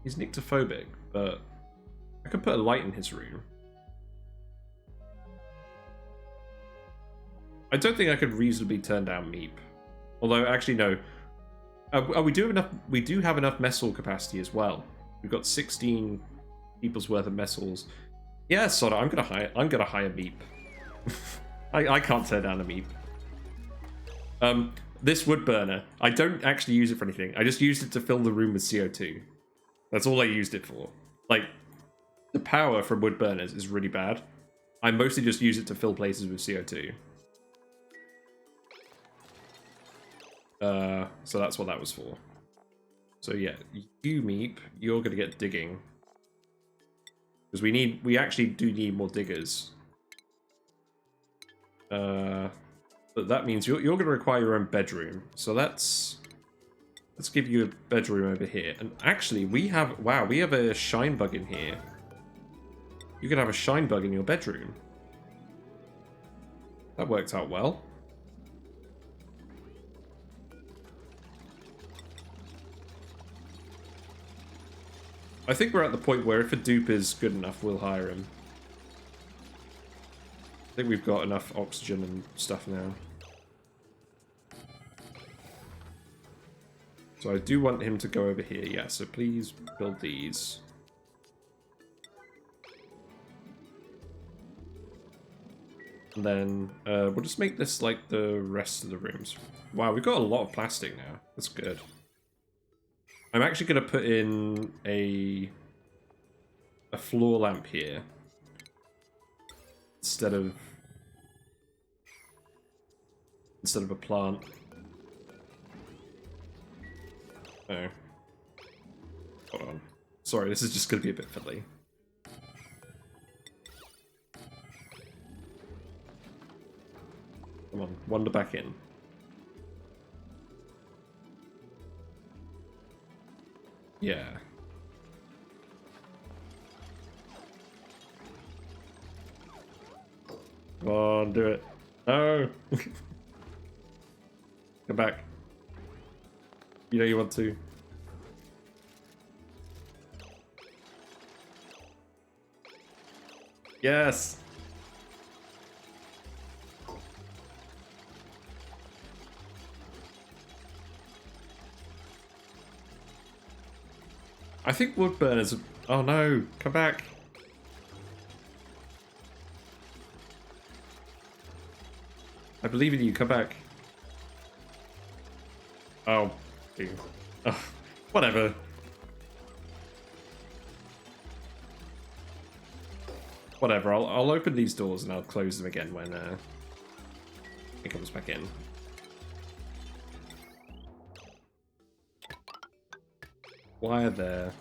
Speaker 1: He's nyctophobic, but I could put a light in his room. I don't think I could reasonably turn down Meep. Although, actually, no. We do have enough mess hall capacity as well. We've got 16 people's worth of mess halls. Yeah, Soda, I'm gonna hire Meep. I can't turn down a Meep. This wood burner, I don't actually use it for anything. I just used it to fill the room with CO2. That's all I used it for. Like, the power from wood burners is really bad. I mostly just use it to fill places with CO2. So that's what that was for. So yeah, you Meep, you're gonna get digging. Because we actually do need more diggers. But that means you're going to require your own bedroom. So let's give you a bedroom over here. And actually, we have a shine bug in here. You can have a shine bug in your bedroom. That worked out well. I think we're at the point where if a dupe is good enough, we'll hire him. I think we've got enough oxygen and stuff now. So I do want him to go over here, yeah, so please build these. And then we'll just make this like the rest of the rooms. Wow, we've got a lot of plastic now. That's good. I'm actually going to put in a floor lamp here instead of a plant. Oh. Hold on. Sorry, this is just going to be a bit fiddly. Come on, wander back in. Yeah. Come on, do it. No! Come back. You know you want to. Yes! I think wood burners... Oh no, come back. I believe in you, come back. Oh. Oh, whatever. Whatever, I'll open these doors and I'll close them again when it comes back in. Wire there.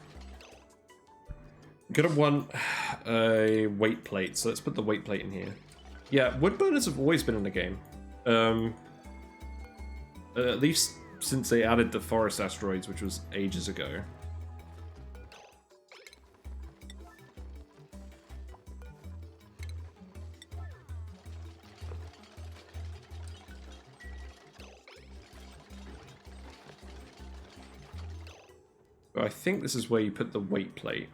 Speaker 1: I'm gonna want a weight plate, so let's put the weight plate in here. Yeah, wood burners have always been in the game. At least since they added the forest asteroids, which was ages ago. But I think this is where you put the weight plate.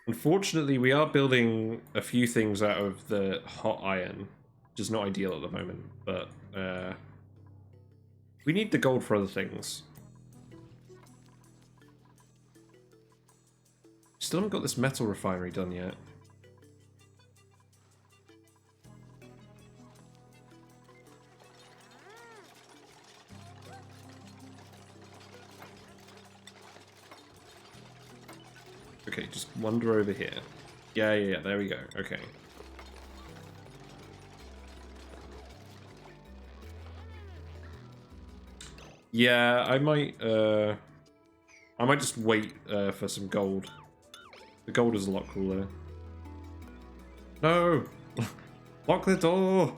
Speaker 1: Unfortunately, we are building a few things out of the hot iron, which is not ideal at the moment, but we need the gold for other things. Still haven't got this metal refinery done yet. Okay, just wander over here. Yeah, there we go. Okay. Yeah, I might just wait for some gold. The gold is a lot cooler. No! Lock the door!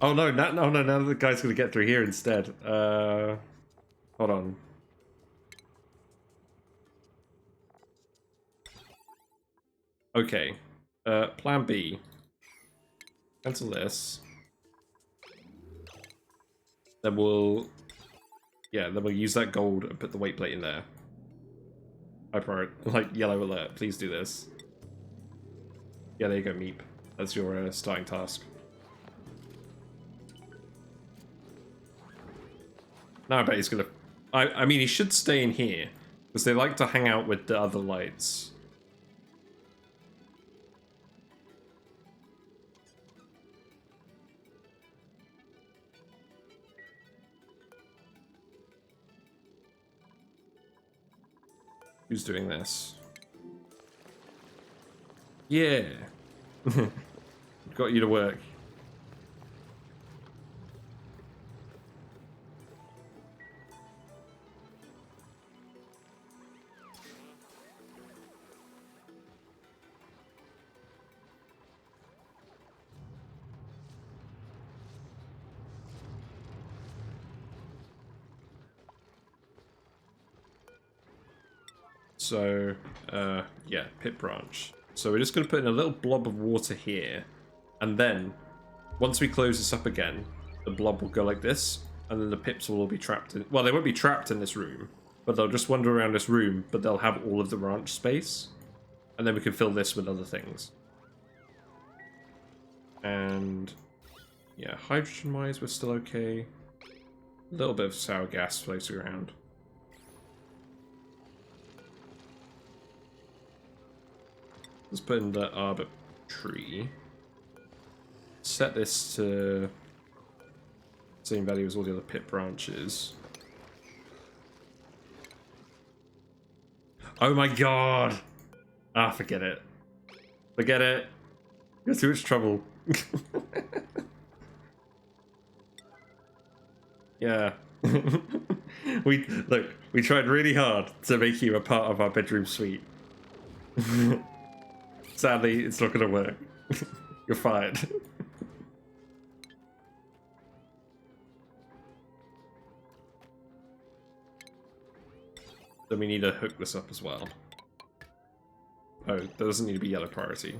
Speaker 1: Oh no, now the guy's gonna get through here instead. Hold on. Okay. Plan B. Cancel this. Then we'll use that gold and put the weight plate in there. Like yellow alert, please do this. Yeah, there you go, Meep. That's your starting task. Now I bet he's gonna... I mean, he should stay in here, because they like to hang out with the other lights. Who's doing this? Yeah. Got you to work. So, yeah, pit branch. So we're just going to put in a little blob of water here. And then, once we close this up again, the blob will go like this. And then the pips will all be trapped in... Well, they won't be trapped in this room. But they'll just wander around this room. But they'll have all of the ranch space. And then we can fill this with other things. And... yeah, hydrogen-wise, we're still okay. A little bit of sour gas floating around. Let's put in the arbor tree. Set this to same value as all the other pit branches. Oh my god! Ah, forget it. Forget it. You're too much trouble. Yeah. we tried really hard to make you a part of our bedroom suite. Sadly, it's not gonna work. You're fired. Then we need to hook this up as well. Oh, that doesn't need to be yellow priority.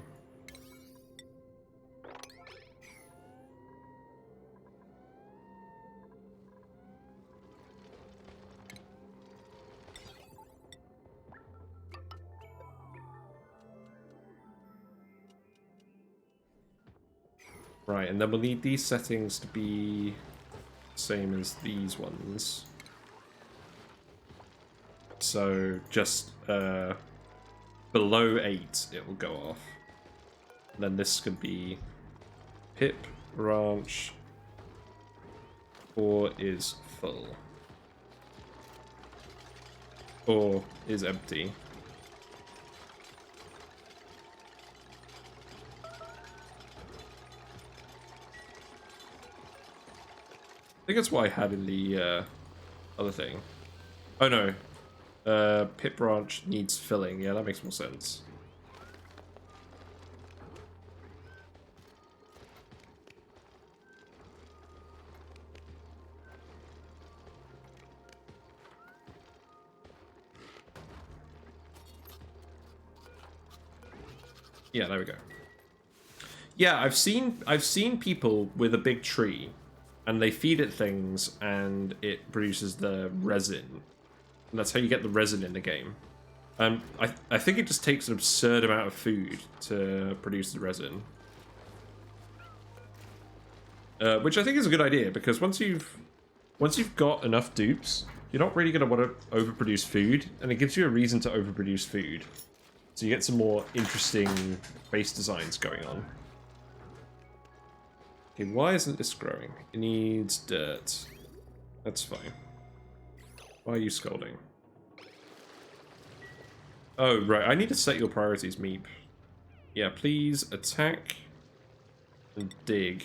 Speaker 1: Right, and then we'll need these settings to be same as these ones. So just below 8 it will go off. And then this could be pip ranch 4 is full. Or is empty. I think that's what I had in the other thing. Oh no. Pit branch needs filling. Yeah, that makes more sense. Yeah, there we go. Yeah, I've seen people with a big tree, and they feed it things, and it produces the resin. And that's how you get the resin in the game. I think it just takes an absurd amount of food to produce the resin. Which I think is a good idea, because once you've got enough dupes, you're not really going to want to overproduce food, and it gives you a reason to overproduce food. So you get some more interesting base designs going on. Okay, why isn't this growing? It needs dirt. That's fine. Why are you scolding? Oh, right. I need to set your priorities, Meep. Yeah, please attack and dig.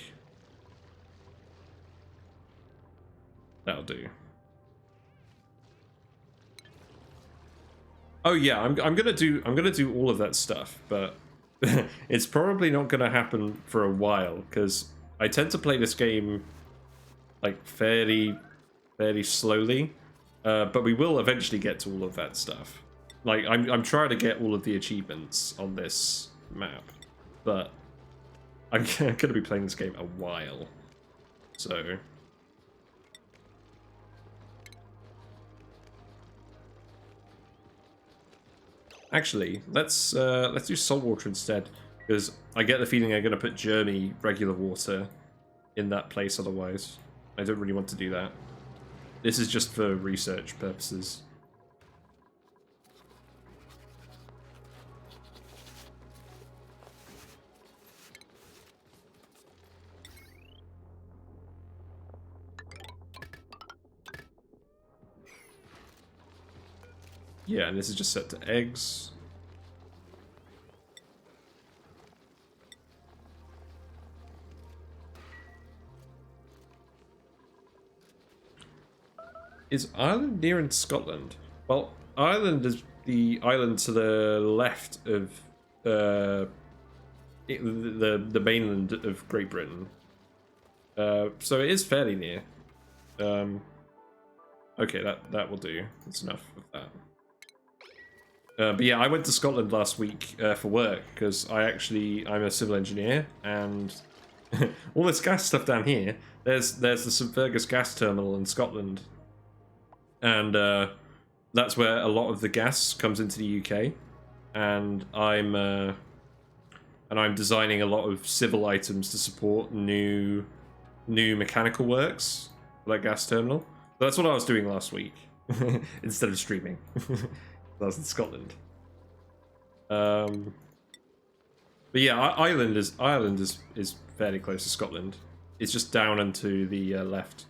Speaker 1: That'll do. Oh yeah, I'm gonna do all of that stuff, but it's probably not gonna happen for a while because I tend to play this game like fairly slowly. But we will eventually get to all of that stuff. Like, I'm trying to get all of the achievements on this map, but I'm going to be playing this game a while. So... actually, let's do salt water instead, because I get the feeling I'm going to put Jeremy regular water in that place otherwise. I don't really want to do that. This is just for research purposes. Yeah, and this is just set to eggs. Is Ireland near in Scotland? Well, Ireland is the island to the left of the mainland of Great Britain. So it is fairly near. Okay, that will do. That's enough of that. But yeah, I went to Scotland last week for work because I'm a civil engineer, and all this gas stuff down here. There's the St Fergus gas terminal in Scotland, and that's where a lot of the gas comes into the UK. And I'm designing a lot of civil items to support new mechanical works for that gas terminal. But that's what I was doing last week instead of streaming. I was in Scotland. But yeah, Ireland is fairly close to Scotland. It's just down and to the left.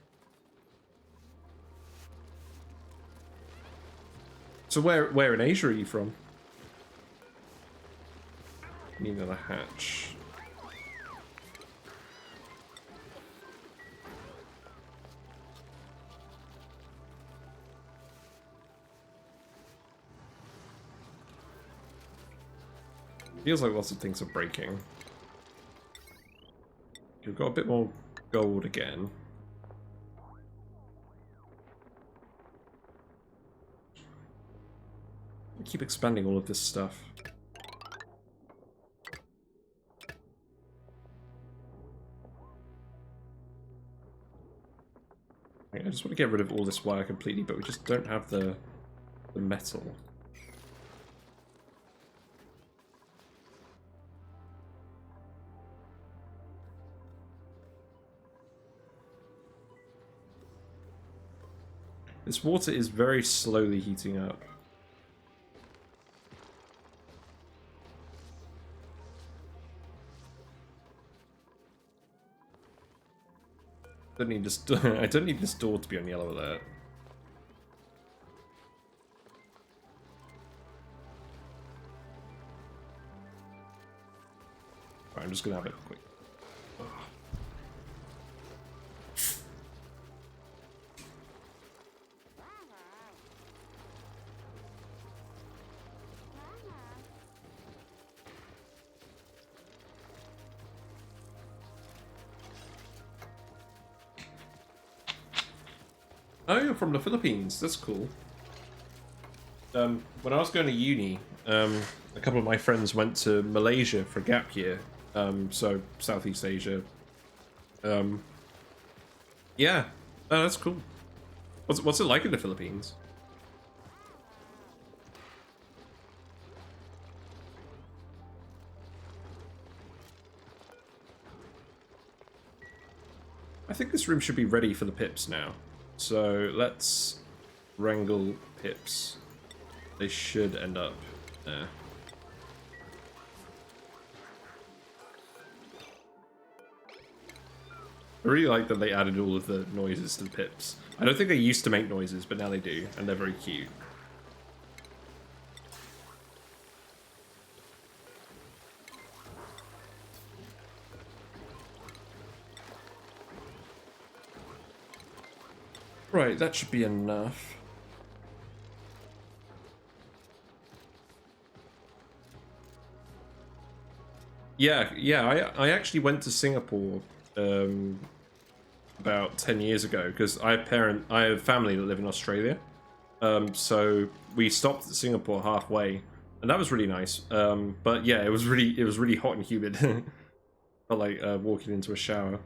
Speaker 1: So where in Asia are you from? Need another hatch. Feels like lots of things are breaking. We've got a bit more gold again. We keep expanding all of this stuff. I just want to get rid of all this wire completely, but we just don't have the metal. This water is very slowly heating up. I don't need this door to be on yellow alert. Right, I'm just gonna have it quick. Oh, you're from the Philippines. That's cool. When I was going to uni, a couple of my friends went to Malaysia for a gap year. So Southeast Asia. Yeah, oh, that's cool. What's it like in the Philippines? I think this room should be ready for the pips now. So let's wrangle pips. They should end up there. I really like that they added all of the noises to the pips. I don't think they used to make noises, but now they do, and they're very cute. Right, that should be enough. Yeah, I actually went to Singapore about 10 years ago because I have family that live in Australia. So we stopped at Singapore halfway, and that was really nice. But yeah, it was really hot and humid. Felt like walking into a shower.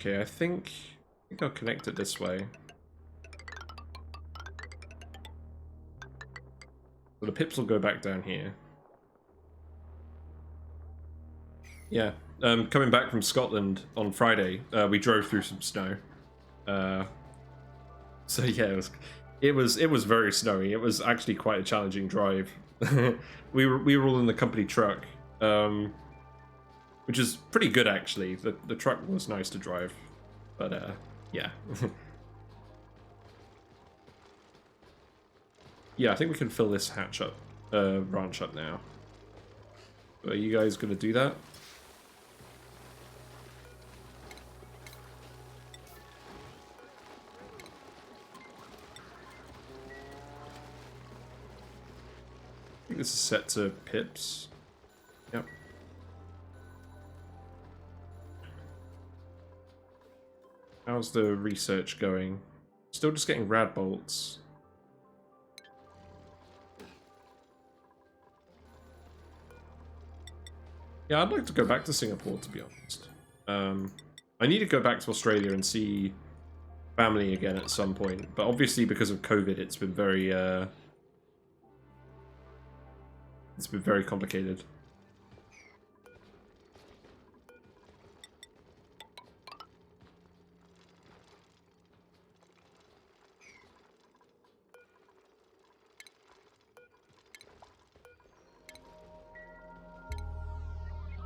Speaker 1: Okay, I think I'll connect it this way. So the pips will go back down here. Yeah, coming back from Scotland on Friday, we drove through some snow. So yeah, it was very snowy. It was actually quite a challenging drive. we were all in the company truck, which is pretty good actually. The truck was nice to drive, but yeah. Yeah, I think we can fill this hatch up, branch up now. Are you guys gonna do that? I think this is set to pips. Yep. How's the research going? Still just getting rad bolts. Yeah, I'd like to go back to Singapore, to be honest. I need to go back to Australia and see family again at some point, but obviously because of COVID, it's been very complicated.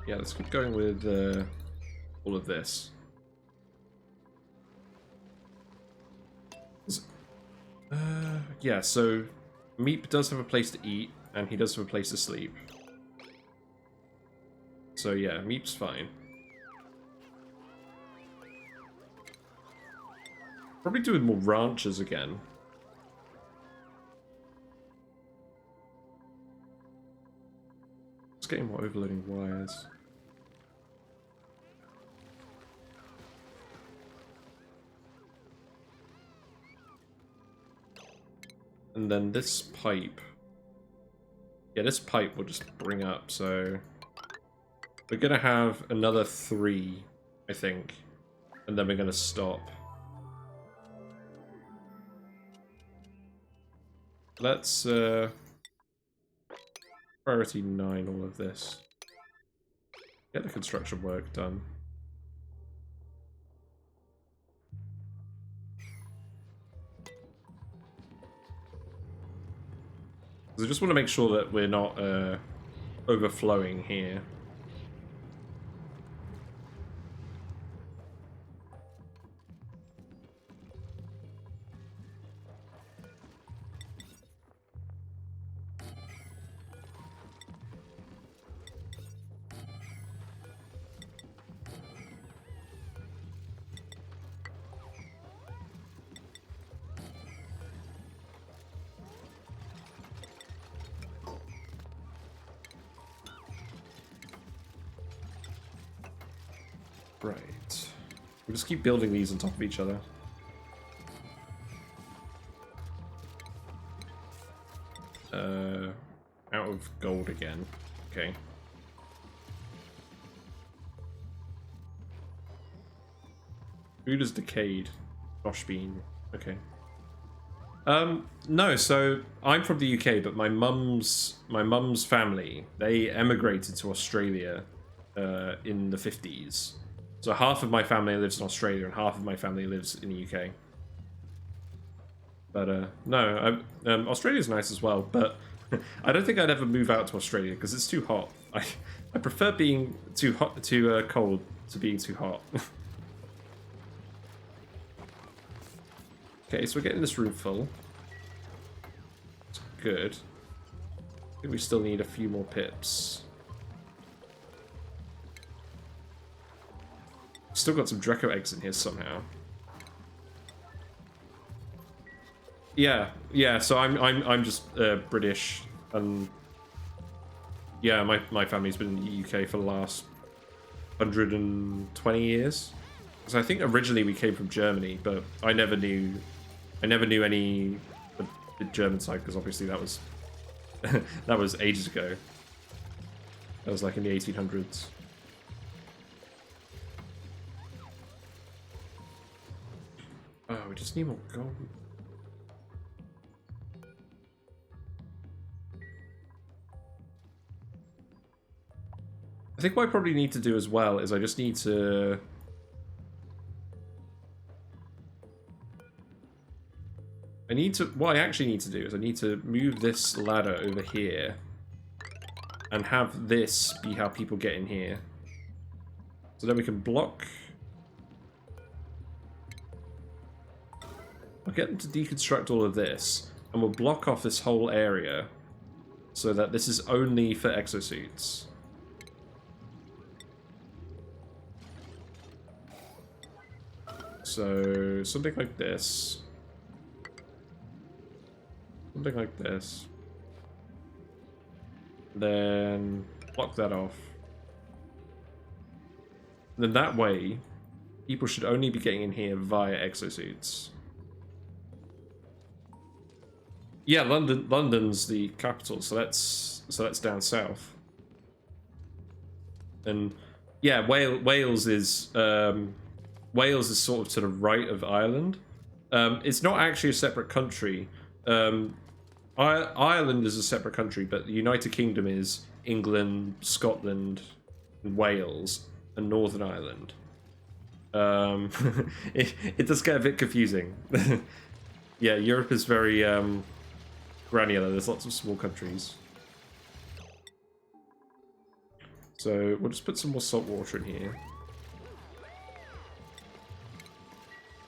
Speaker 1: Yeah, let's keep going with all of this. Yeah, so Meep does have a place to eat, and he does have a place to sleep. So yeah, Meep's fine. Probably doing more ranches again. Just getting more overloading wires. And then this pipe. Yeah, this pipe will just bring up, so... We're gonna have another 3, I think. And then we're gonna stop. Let's, priority 9 all of this. Get the construction work done. I just want to make sure that we're not overflowing here. Right. We'll just keep building these on top of each other. Out of gold again. Okay. Food is decayed. Gosh bean. Okay. No, so I'm from the UK, but my mum's family, they emigrated to Australia in the 50s. So half of my family lives in Australia and half of my family lives in the UK. But no, Australia's nice as well, but I don't think I'd ever move out to Australia because it's too hot. I prefer being too cold to being too hot. Okay, so we're getting this room full. It's good. I think we still need a few more pips. Still got some Dreco eggs in here somehow. Yeah, so I'm just British, and yeah, my family's been in the UK for the last 120 years. So I think originally we came from Germany, but I never knew any of the German side because obviously that was that was ages ago. That was like in the 1800s. Oh, we just need more gold. I think what I probably need to do as well is I just need to... What I actually need to do is I need to move this ladder over here and have this be how people get in here. So then we can block... I'll get them to deconstruct all of this, and we'll block off this whole area so that this is only for exosuits. So, something like this. Something like this. Then block that off. And then that way, people should only be getting in here via exosuits. Yeah, London's the capital, so that's down south. And yeah, Wales is sort of to the right of Ireland. It's not actually a separate country. Ireland is a separate country, but the United Kingdom is England, Scotland, Wales, and Northern Ireland. It does get a bit confusing. Yeah, Europe is very granular. There's lots of small countries. So we'll just put some more salt water in here.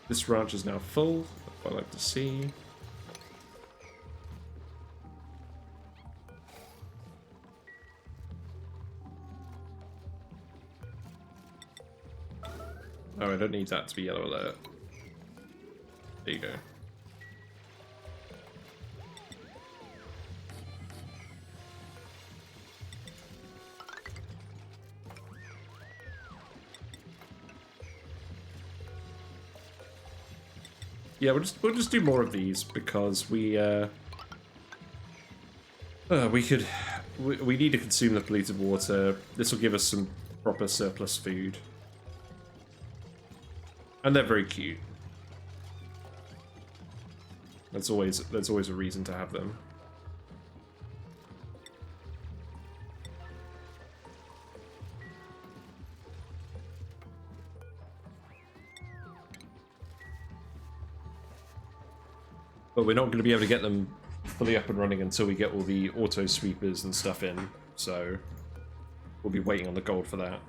Speaker 1: This ranch is now full. That's what I like to see. Oh, I don't need that to be yellow alert. There you go. Yeah, we'll just do more of these because we need to consume the polluted water. This will give us some proper surplus food. And they're very cute. There's always a reason to have them. But we're not going to be able to get them fully up and running until we get all the auto sweepers and stuff in. So we'll be waiting on the gold for that.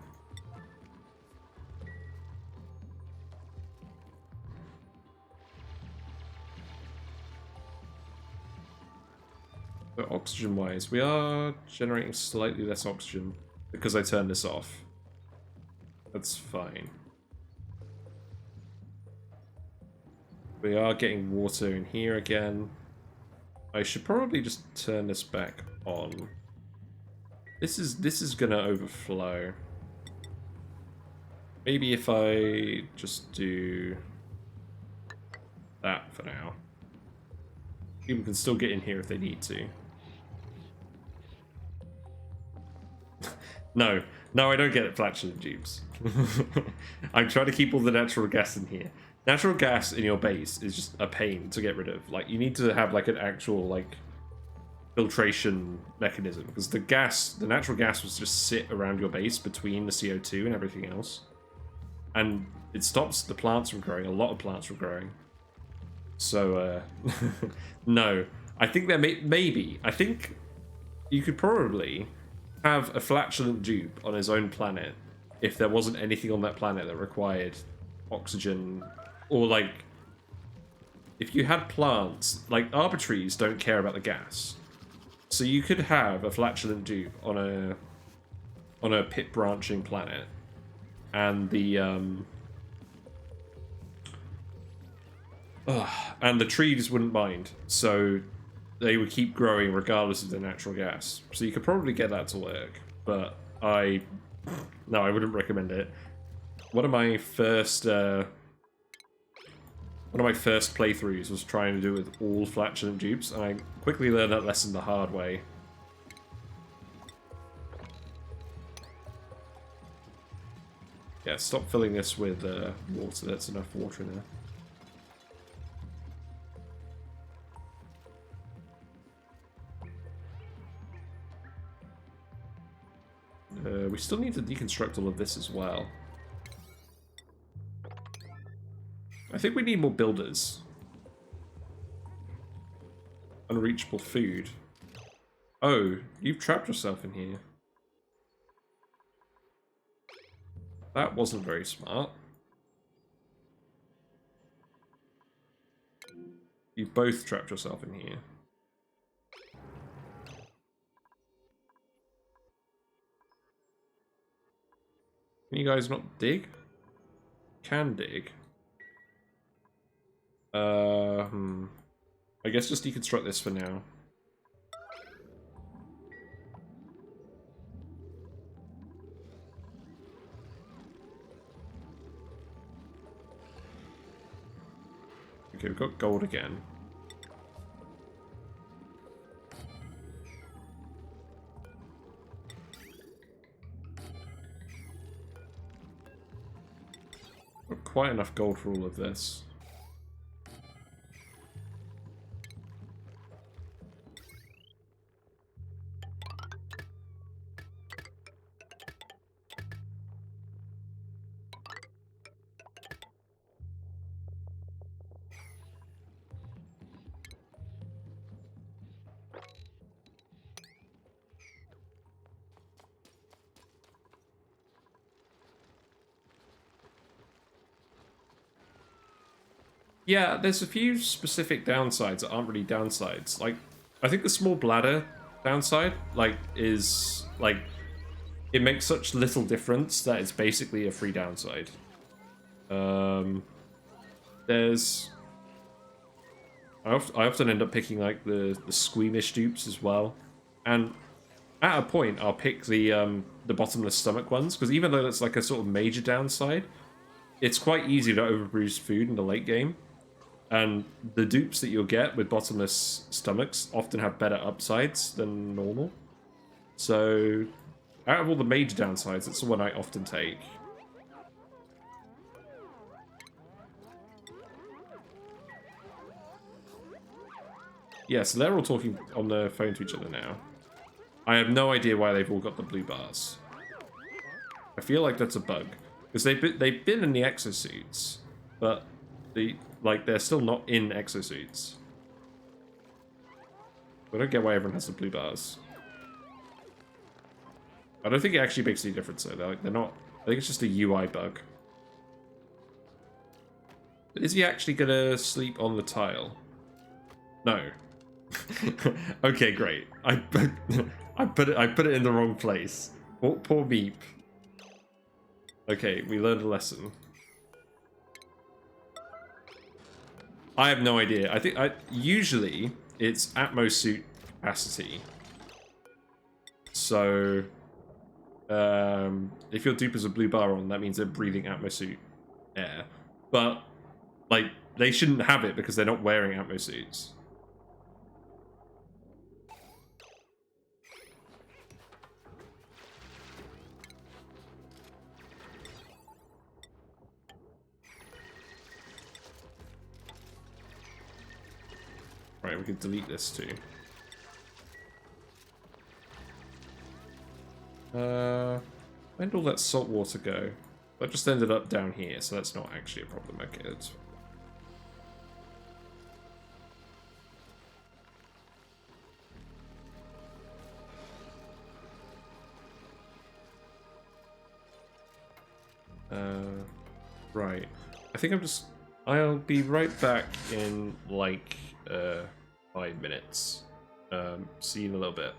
Speaker 1: But oxygen-wise, we are generating slightly less oxygen because I turned this off. That's fine. We are getting water in here again. I should probably just turn this back on. This is gonna overflow. Maybe if I just do that for now. People can still get in here if they need to. No, I don't get it, flatulent tubes. I'm trying to keep all the natural gas in here. Natural gas in your base is just a pain to get rid of. Like, you need to have like an actual like filtration mechanism because the natural gas will just sit around your base between the CO2 and everything else, and it stops the plants from growing. A lot of plants from growing. So no, I think there maybe I think you could probably have a flatulent dupe on his own planet if there wasn't anything on that planet that required oxygen. Or, like, if you had plants, like, arbor trees don't care about the gas. So you could have a flatulent dupe on a pit branching planet. And the, and the trees wouldn't mind. So they would keep growing regardless of the natural gas. So you could probably get that to work. But no, I wouldn't recommend it. One of my first playthroughs was trying to do it with all flatulent dupes, and I quickly learned that lesson the hard way. Yeah, stop filling this with water. That's enough water in there. We still need to deconstruct all of this as well. I think we need more builders. Unreachable food. Oh, you've trapped yourself in here. That wasn't very smart. You both trapped yourself in here. Can you guys not dig? Can dig. I guess just deconstruct this for now. Okay, we've got gold again. quite enough gold for all of this. Yeah, there's a few specific downsides that aren't really downsides. Like, I think the small bladder downside, like, is, like, it makes such little difference that it's basically a free downside. There's... I often end up picking, like, the squeamish dupes as well. And at a point, I'll pick the bottomless stomach ones, because even though that's, like, a sort of major downside, it's quite easy to overboost food in the late game. And the dupes that you'll get with bottomless stomachs often have better upsides than normal. So, out of all the major downsides, it's the one I often take. Yeah, so they're all talking on the phone to each other now. I have no idea why they've all got the blue bars. I feel like that's a bug. Because they've been in the exosuits, but they're still not in exosuits. I don't get why everyone has the blue bars. I don't think it actually makes any difference though. They're not. I think it's just a UI bug. But is he actually gonna sleep on the tile? No. Okay, great. I put it in the wrong place. Poor Beep. Okay, we learned a lesson. I have no idea. I think usually it's atmosuit capacity. So if your dupe has a blue bar on, that means they're breathing atmosuit air. But like they shouldn't have it because they're not wearing atmosuits. Right, we can delete this too. Where did all that salt water go? That just ended up down here, so that's not actually a problem. Okay, that's... Right. I think I'll be right back in, like, 5 minutes. See you in a little bit.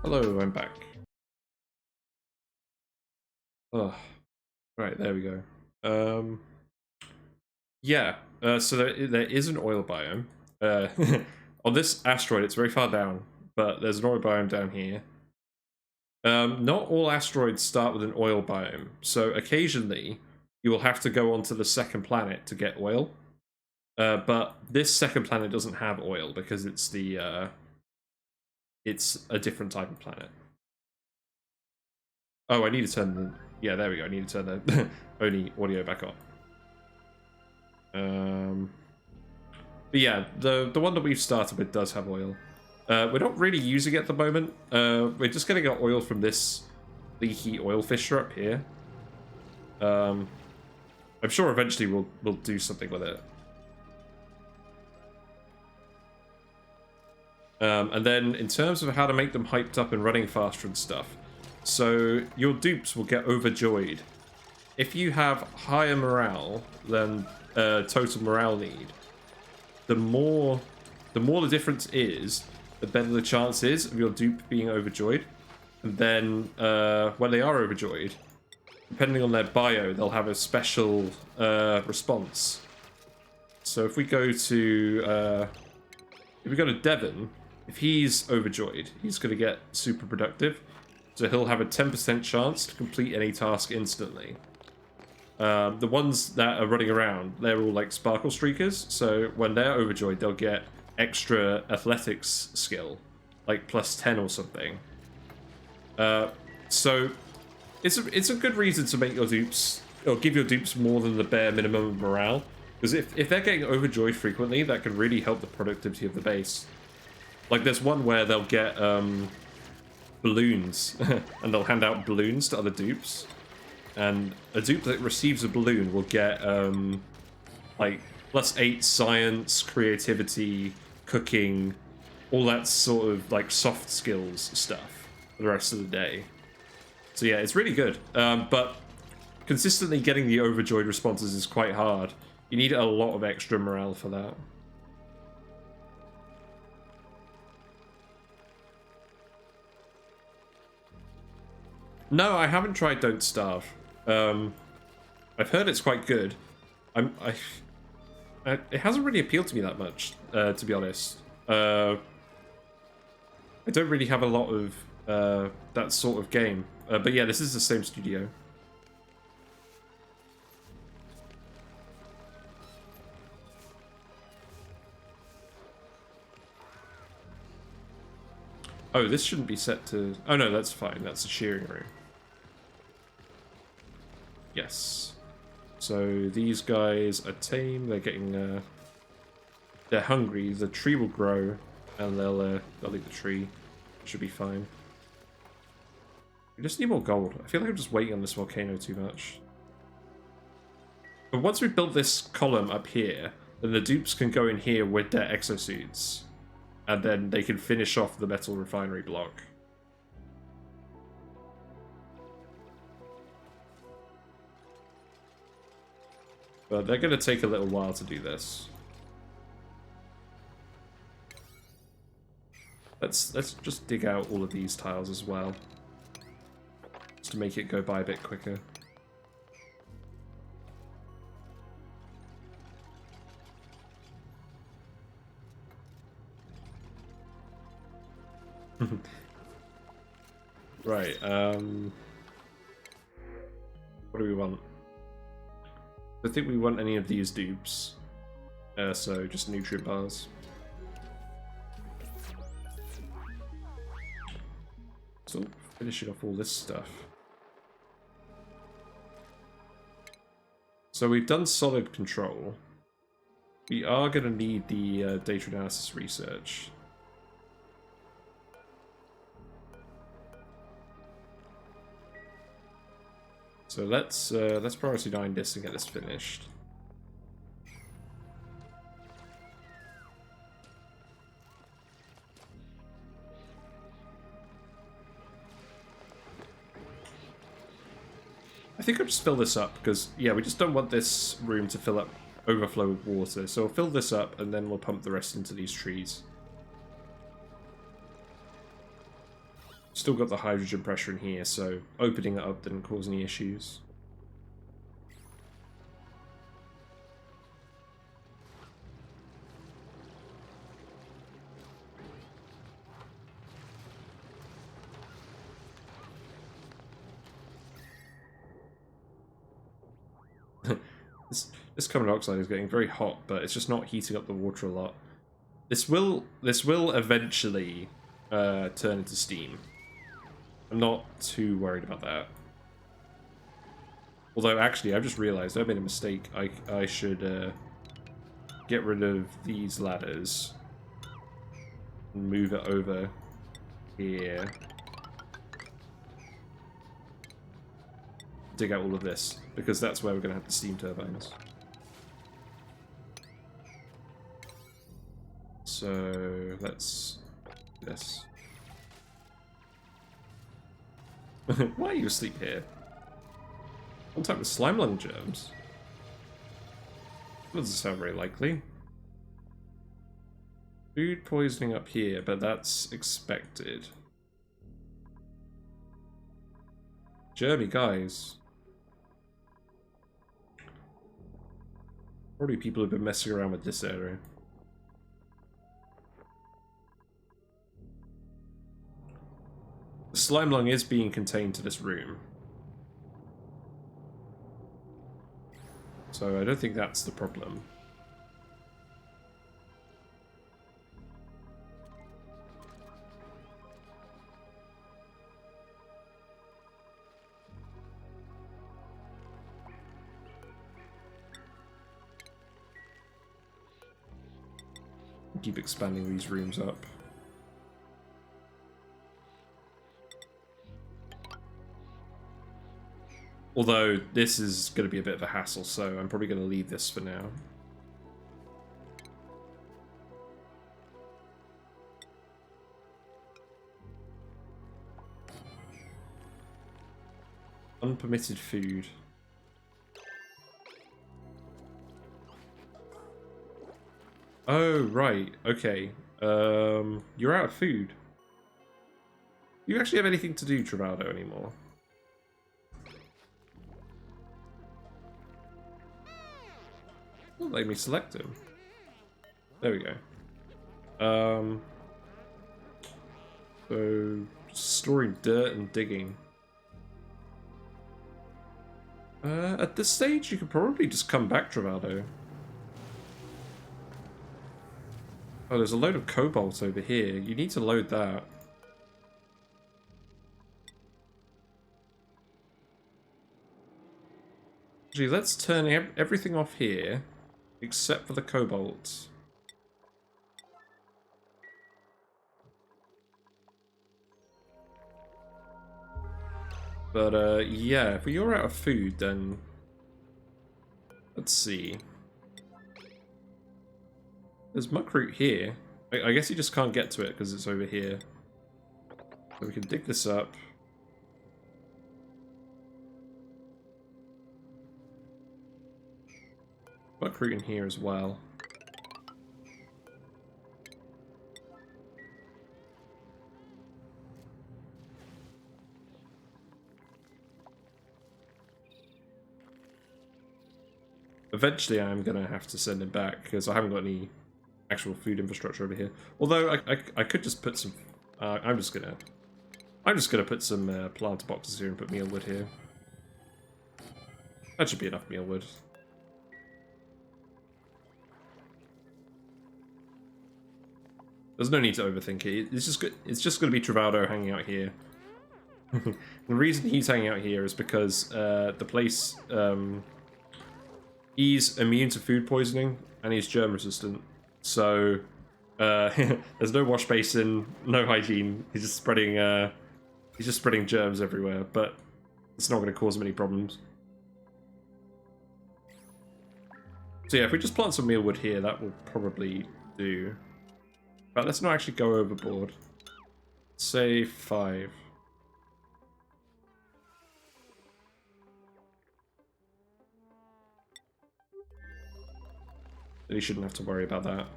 Speaker 1: Hello, I'm back. Oh, right, there we go. Yeah, so there is an oil biome. On this asteroid, it's very far down, but there's an oil biome down here. Not all asteroids start with an oil biome, so occasionally you will have to go onto the second planet to get oil. But this second planet doesn't have oil because it's it's a different type of planet. Oh, I need to turn the... Yeah, there we go. I need to turn the ONI audio back on. But yeah, the one that we've started with does have oil. We're not really using it at the moment. We're just getting our oil from this leaky oil fissure up here. I'm sure eventually we'll do something with it. And then in terms of how to make them hyped up and running faster and stuff, so your dupes will get overjoyed. If you have higher morale than total morale need, the more the difference is, the better the chance is of your dupe being overjoyed. And then when they are overjoyed, depending on their bio, they'll have a special response. So if we go to Devon, if he's overjoyed, he's going to get super productive. So he'll have a 10% chance to complete any task instantly. The ones that are running around, they're all like sparkle streakers. So when they're overjoyed, they'll get extra athletics skill, like plus 10 or something. So it's a good reason to make your dupes, or give your dupes more than the bare minimum of morale. Because if they're getting overjoyed frequently, that can really help the productivity of the base. Like there's one where they'll get balloons, and they'll hand out balloons to other dupes. And a dupe that receives a balloon will get like +8 science, creativity, cooking, all that sort of like soft skills stuff for the rest of the day. So yeah, it's really good. But consistently getting the overjoyed responses is quite hard. You need a lot of extra morale for that. No, I haven't tried Don't Starve. I've heard it's quite good. It hasn't really appealed to me that much, to be honest. I don't really have a lot of that sort of game. But yeah, this is the same studio. Oh, this shouldn't be set to... Oh no, that's fine. That's a shearing room. Yes. So these guys are tame. They're getting... they're hungry. The tree will grow, and they'll eat the tree. Should be fine. We just need more gold. I feel like I'm just waiting on this volcano too much. But once we've built this column up here, then the dupes can go in here with their exosuits. And then they can finish off the metal refinery block. But they're going to take a little while to do this. Let's just dig out all of these tiles as well. Just to make it go by a bit quicker. Right, what do we want? I don't think we want any of these dupes. So just nutrient bars. So finishing off all this stuff. So we've done solid control. We are going to need the data analysis research. So let's priority 9 this and get this finished. I think I'll just fill this up because, yeah, we just don't want this room to overflow with water. So we'll fill this up and then we'll pump the rest into these trees. Still got the hydrogen pressure in here, so opening it up didn't cause any issues. This carbon dioxide is getting very hot, but it's just not heating up the water a lot. This will eventually turn into steam. I'm not too worried about that. Although, actually, I've just realized I made a mistake. I should get rid of these ladders and move it over here. Dig out all of this, because that's where we're going to have the steam turbines. So, let's do this. Why are you asleep here? Contact with slime lung germs? That doesn't sound very likely. Food poisoning up here, but that's expected. Germy guys. Probably people have been messing around with this area. The slime lung is being contained to this room. So I don't think that's the problem. Keep expanding these rooms up. Although this is going to be a bit of a hassle, so I'm probably going to leave this for now. Unpermitted food. Oh, right. Okay. You're out of food. Do you actually have anything to do, Travado, anymore? Won't let me select him. There we go. So storing dirt and digging. At this stage, you could probably just come back, Travado. Oh, there's a load of cobalt over here. You need to load that. Actually, let's turn everything off here, except for the cobalt. But, yeah, if you're out of food, then... Let's see. There's muckroot here. I guess you just can't get to it because it's over here. So we can dig this up. Muckroot in here as well. Eventually I'm gonna have to send him back because I haven't got any actual food infrastructure over here. Although I could just put some. I'm just gonna put some plant boxes here and put mealwood here. That should be enough mealwood. There's no need to overthink it. It's just good. It's just going to be Travado hanging out here. The reason he's hanging out here is because the place. He's immune to food poisoning and he's germ resistant. So there's no wash basin, no hygiene. He's just spreading germs everywhere, but it's not going to cause him any problems. So yeah, if we just plant some mealwood here, that will probably do. But let's not actually go overboard. Say 5. Then you shouldn't have to worry about that.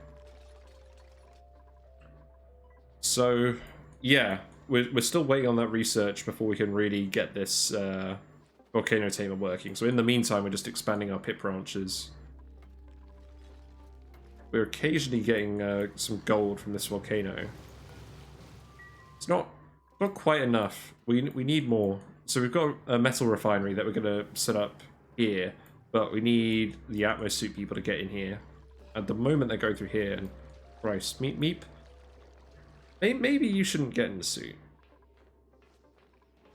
Speaker 1: So, yeah, we're still waiting on that research before we can really get this Volcano Tamer working. So in the meantime, we're just expanding our pit branches. We're occasionally getting some gold from this volcano. It's not quite enough. We need more. So we've got a metal refinery that we're going to set up here, but we need the Atmosuit people to get in here. At the moment, they're going through here, and Christ, Meep. Maybe you shouldn't get in the suit.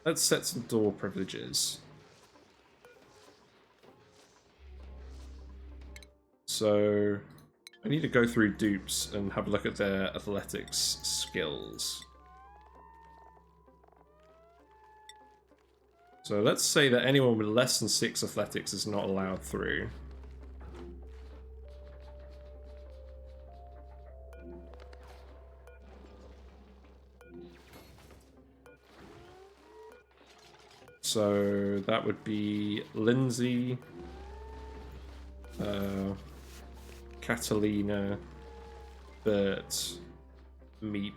Speaker 1: Let's set some door privileges. So I need to go through dupes and have a look at their athletics skills. So let's say that anyone with less than 6 athletics is not allowed through. So that would be Lindsay, Catalina, Bert, Meep.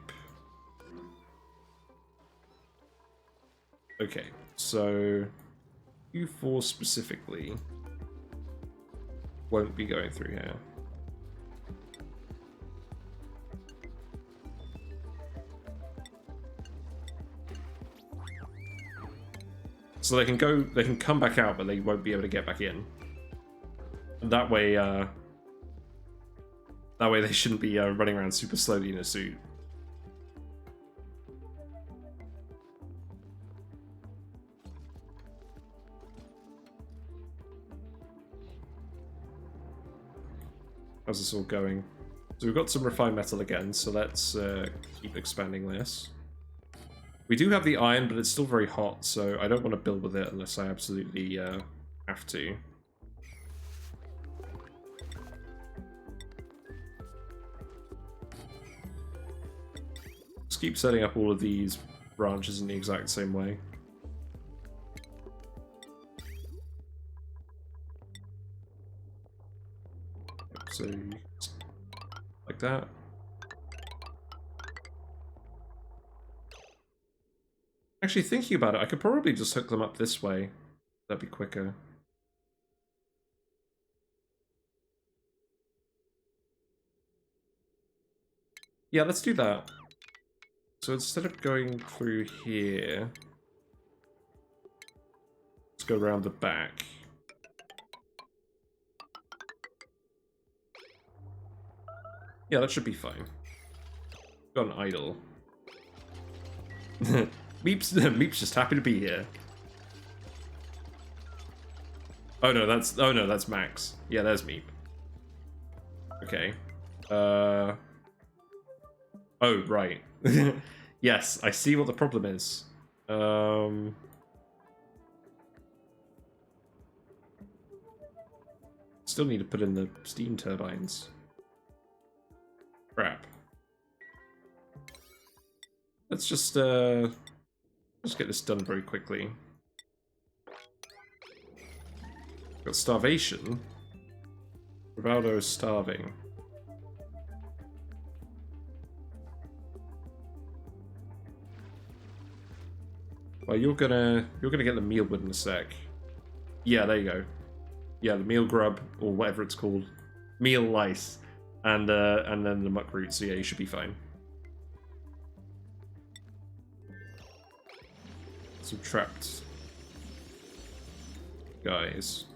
Speaker 1: Okay, so you 4 specifically won't be going through here. So they can come back out, but they won't be able to get back in. And that way they shouldn't be running around super slowly in a suit. How's this all going? So we've got some refined metal again, so let's keep expanding this. We do have the iron, but it's still very hot, so I don't want to build with it unless I absolutely have to. Just keep setting up all of these branches in the exact same way. So, like that. Actually, thinking about it, I could probably just hook them up this way. That'd be quicker. Yeah, let's do that. So instead of going through here, let's go around the back. Yeah, that should be fine. Got an idol. Meep's just happy to be here. Oh no, that's Max. Yeah, there's Meep. Okay. Oh right. Yes, I see what the problem is. Still need to put in the steam turbines. Crap. Let's just get this done very quickly. Got starvation. Rivaldo is starving. Well, you're gonna get the meal wood in a sec. Yeah, there you go. Yeah, the meal grub or whatever it's called, meal lice, and then the muck root. So yeah, you should be fine. Some trapped guys.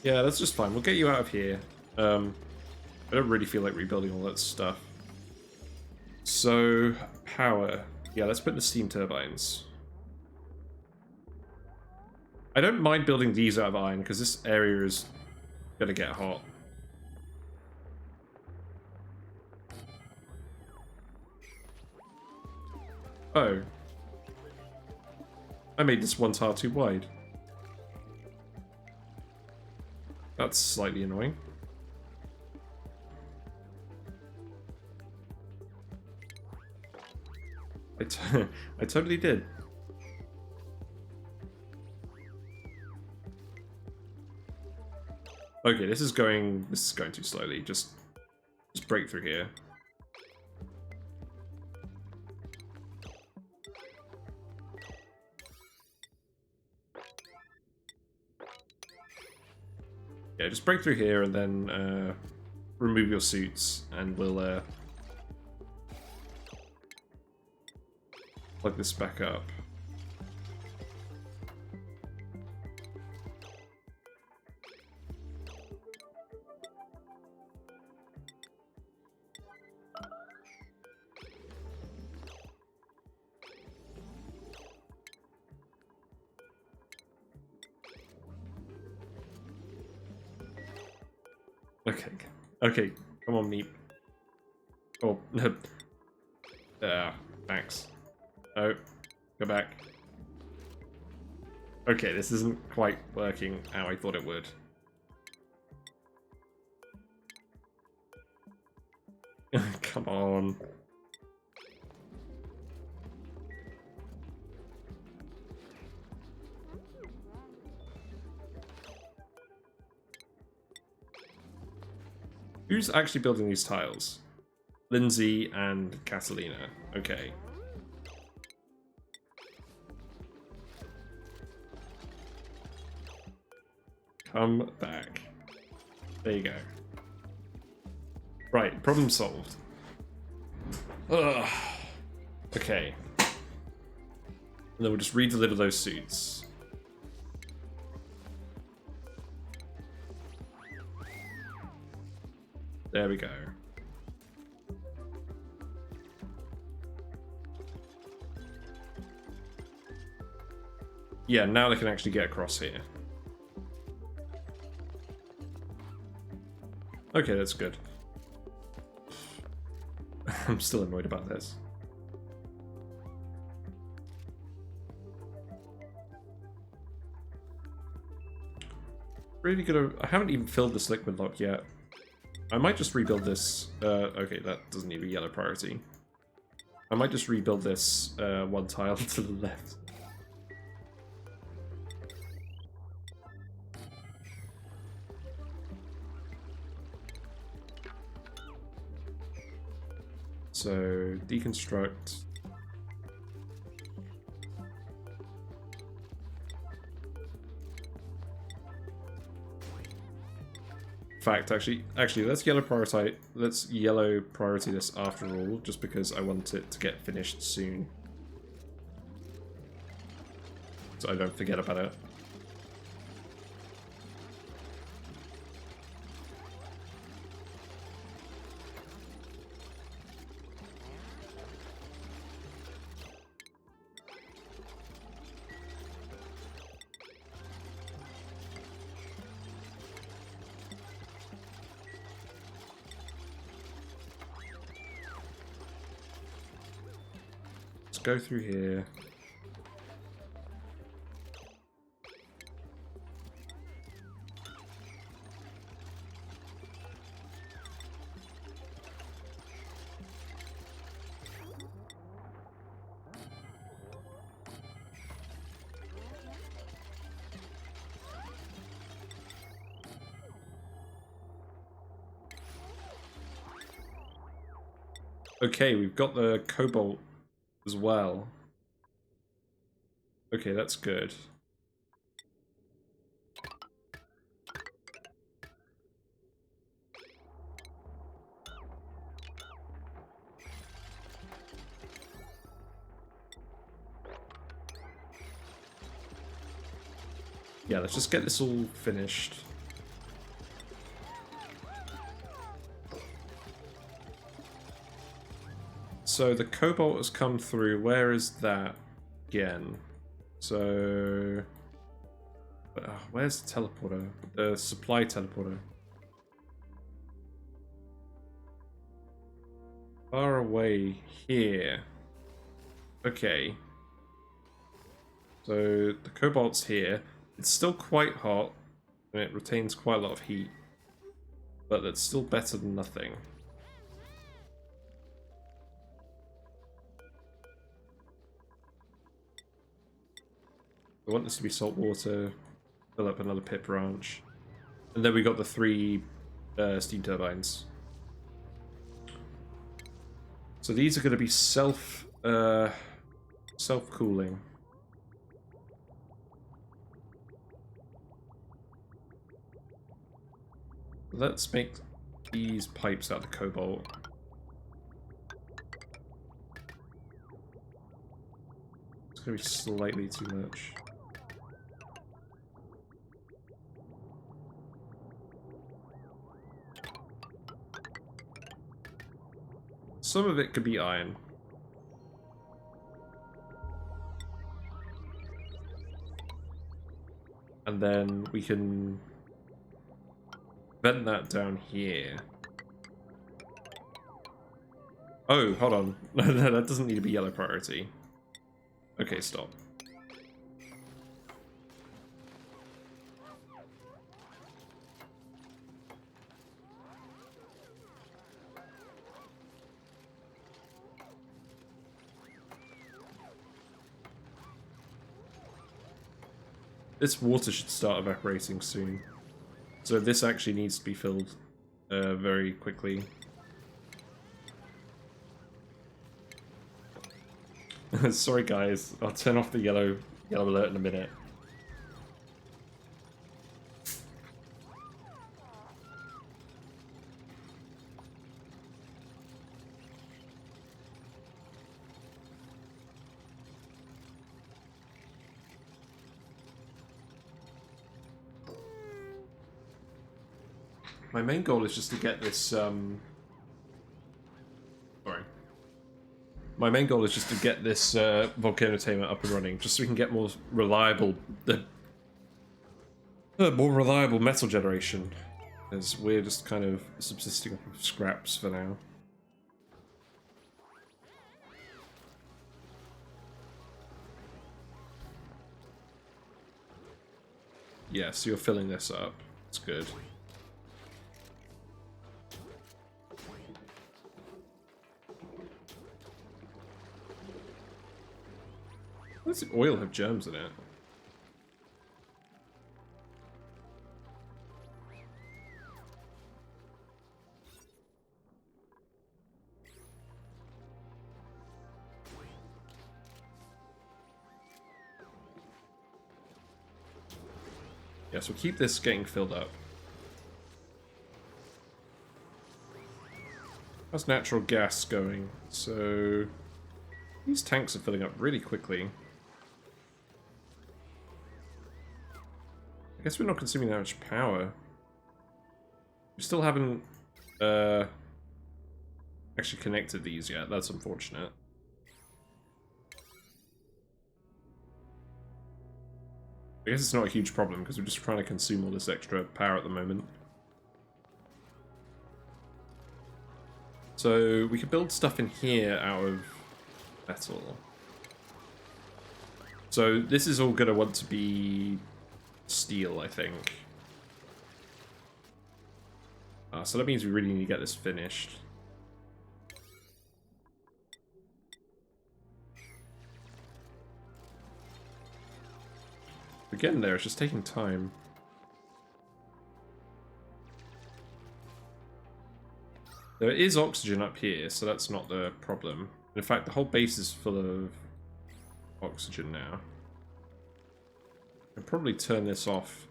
Speaker 1: Yeah, that's just fine. We'll get you out of here. I don't really feel like rebuilding all that stuff. So, power. Yeah, let's put the steam turbines. I don't mind building these out of iron, because this area is gonna get hot. Oh. I made this one tile too wide. That's slightly annoying. I totally did. Okay, this is going too slowly. Just break through here. Yeah, just break through here and then remove your suits, and we'll plug this back up. Okay, okay, come on, Meep. Oh, thanks. Oh, go back. Okay, this isn't quite working how I thought it would. Come on. Who's actually building these tiles? Lindsay and Catalina. Okay. Come back. There you go. Right, problem solved. Ugh. Okay. And then we'll just redeliver those suits. There we go. Yeah, now they can actually get across here. Okay, that's good. I'm still annoyed about this. Really gonna... I haven't even filled this liquid lock yet. I might just rebuild this... okay, that doesn't need a yellow priority. I might just rebuild this one tile to the left. So, deconstruct. In fact, actually, let's yellow priority. Let's yellow priority this after all, just because I want it to get finished soon, so I don't forget about it. Go through here. Okay, we've got the cobalt as well. Okay, that's good. Yeah, let's just get this all finished. So the cobalt has come through. Where is that again? So, where's the teleporter? The supply teleporter. Far away here. Okay. So the cobalt's here. It's still quite hot, and it retains quite a lot of heat, but that's still better than nothing. I want this to be salt water, fill up another pit branch, and then we got the 3 steam turbines. So these are going to be self-cooling. Let's make these pipes out of cobalt. It's gonna be slightly too much. Some of it could be iron. And then we can vent that down here. Oh, hold on. No, that doesn't need to be yellow priority. Okay, stop. This water should start evaporating soon. So this actually needs to be filled very quickly. Sorry guys, I'll turn off the yellow alert in a minute. My main goal is just to get this, sorry. My main goal is just to get this Volcano Tamer up and running, just so we can get more reliable metal generation, as we're just kind of subsisting off of scraps for now. Yeah, so you're filling this up. It's good. Why does the oil have germs in it? Yeah, so keep this getting filled up. How's natural gas going? So these tanks are filling up really quickly. I guess we're not consuming that much power. We still haven't actually connected these yet. That's unfortunate. I guess it's not a huge problem because we're just trying to consume all this extra power at the moment. So we could build stuff in here out of metal. So this is all going to want to be steel, I think. So that means we really need to get this finished. We're getting there, it's just taking time. There is oxygen up here, so that's not the problem. In fact, the whole base is full of oxygen now. I'll probably turn this off.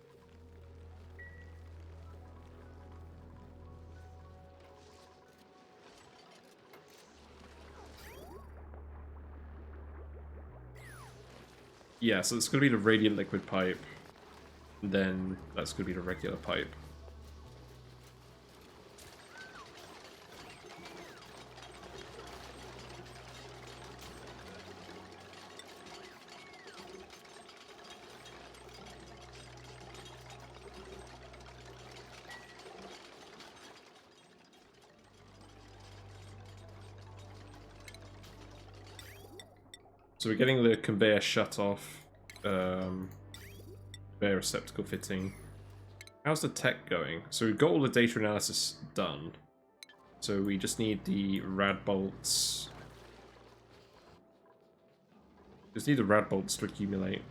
Speaker 1: Yeah, so it's going to be the radiant liquid pipe. And then that's going to be the regular pipe. So we're getting the conveyor shut off, conveyor receptacle fitting. How's the tech going? So we've got all the data analysis done. So we just need the rad bolts. Just need the rad bolts to accumulate.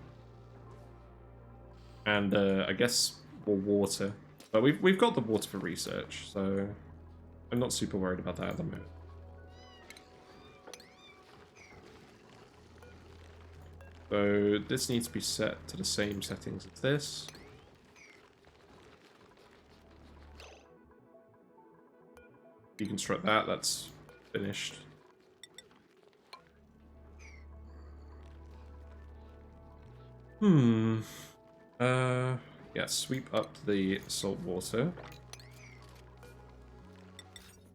Speaker 1: And I guess more water. But we've got the water for research, so I'm not super worried about that at the moment. So this needs to be set to the same settings as this. deconstruct that. That's finished. Yeah, sweep up the salt water.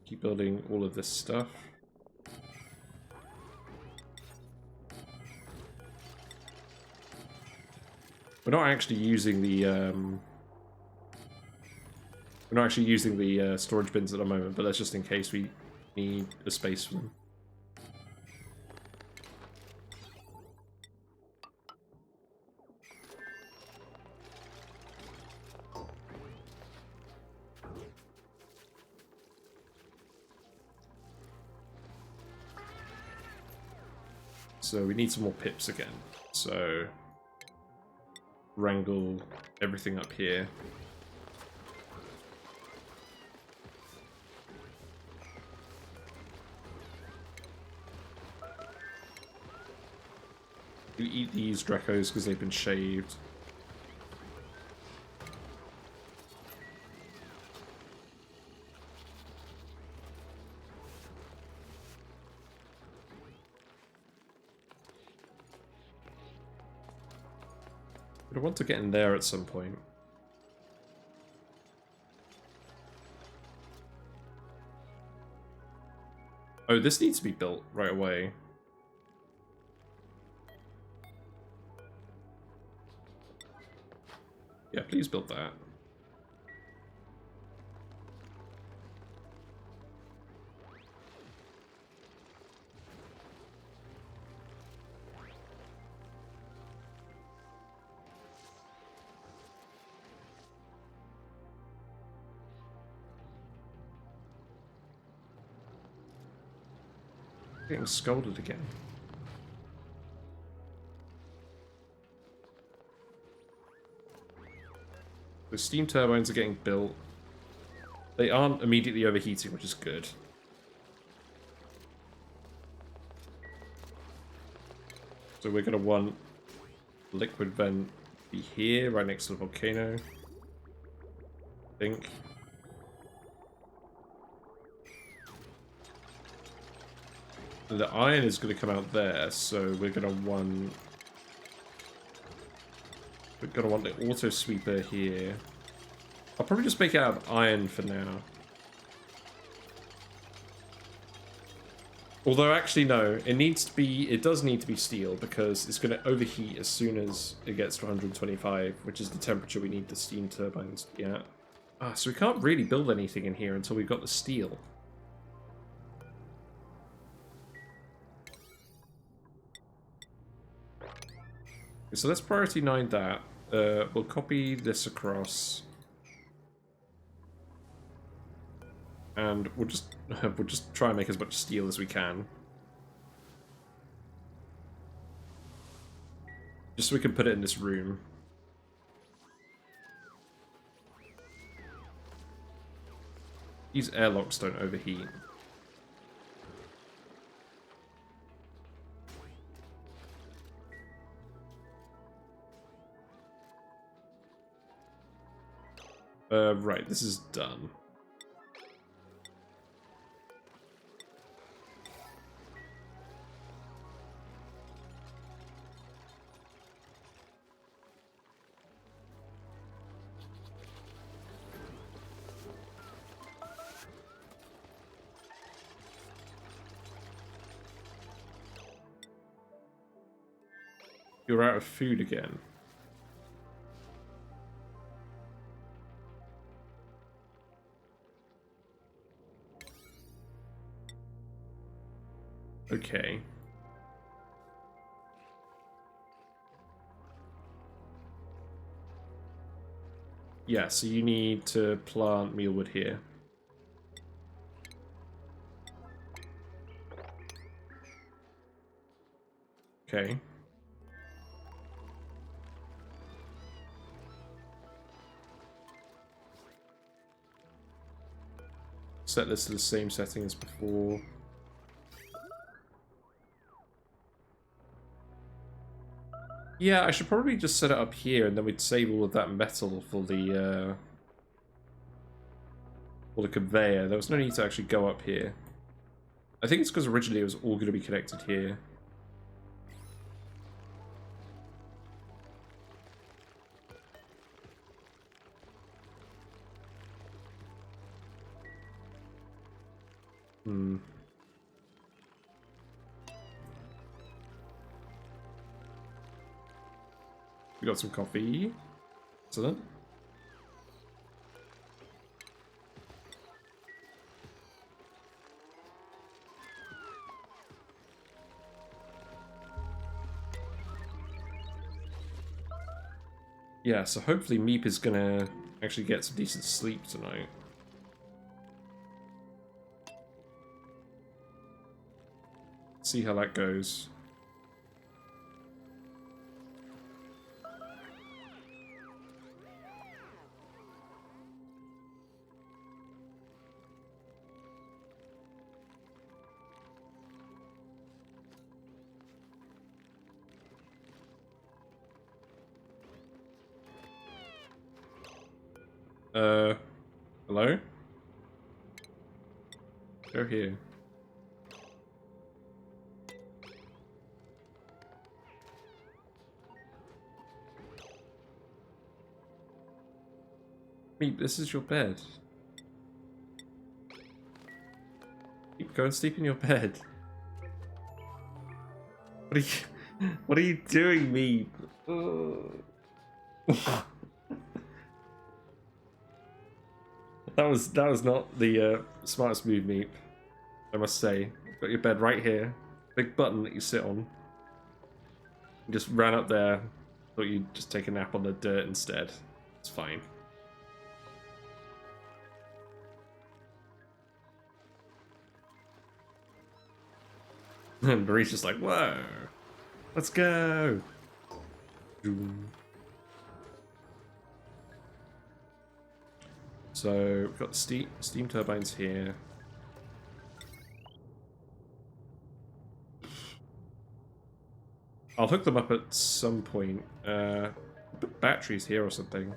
Speaker 1: Keep building all of this stuff. We're not actually using the storage bins at the moment, but that's just in case we need a space for them. So we need some more pips again. So wrangle everything up here. We eat these Dracos because they've been shaved. I want to get in there at some point. Oh, this needs to be built right away. Yeah, please build that. Getting scolded again. The steam turbines are getting built. They aren't immediately overheating, which is good. So we're going to want liquid vent to be here, right next to the volcano. I think. The iron is going to come out there, so we're going to want... We're going to want the auto sweeper here. I'll probably just make it out of iron for now. Although, actually, no. It does need to be steel, because it's going to overheat as soon as it gets to 125, which is the temperature we need the steam turbines to be at. So we can't really build anything in here until we've got the steel. So let's priority 9 that. We'll copy this across, and we'll just try and make as much steel as we can, just so we can put it in this room. These airlocks don't overheat. Right, this is done. You're out of food again. Okay. Yeah, so you need to plant mealwood here. Okay. Set this to the same setting as before. Yeah, I should probably just set it up here, and then we'd save all of that metal for the or the conveyor. There was no need to actually go up here. I think it's because originally it was all going to be connected here. Hmm. We got some coffee. Excellent. Yeah, so hopefully Meep is gonna actually get some decent sleep tonight. See how that goes. Hello? Go here. Meep, this is your bed. Meep, go and sleep in your bed. What are you doing, Meep? That was not the smartest move, Meep. I must say. Got your bed right here. Big button that you sit on. You just ran up there. Thought you'd just take a nap on the dirt instead. It's fine. And Marie's just like, whoa. Let's go. So we've got the steam turbines here. I'll hook them up at some point. Put batteries here or something.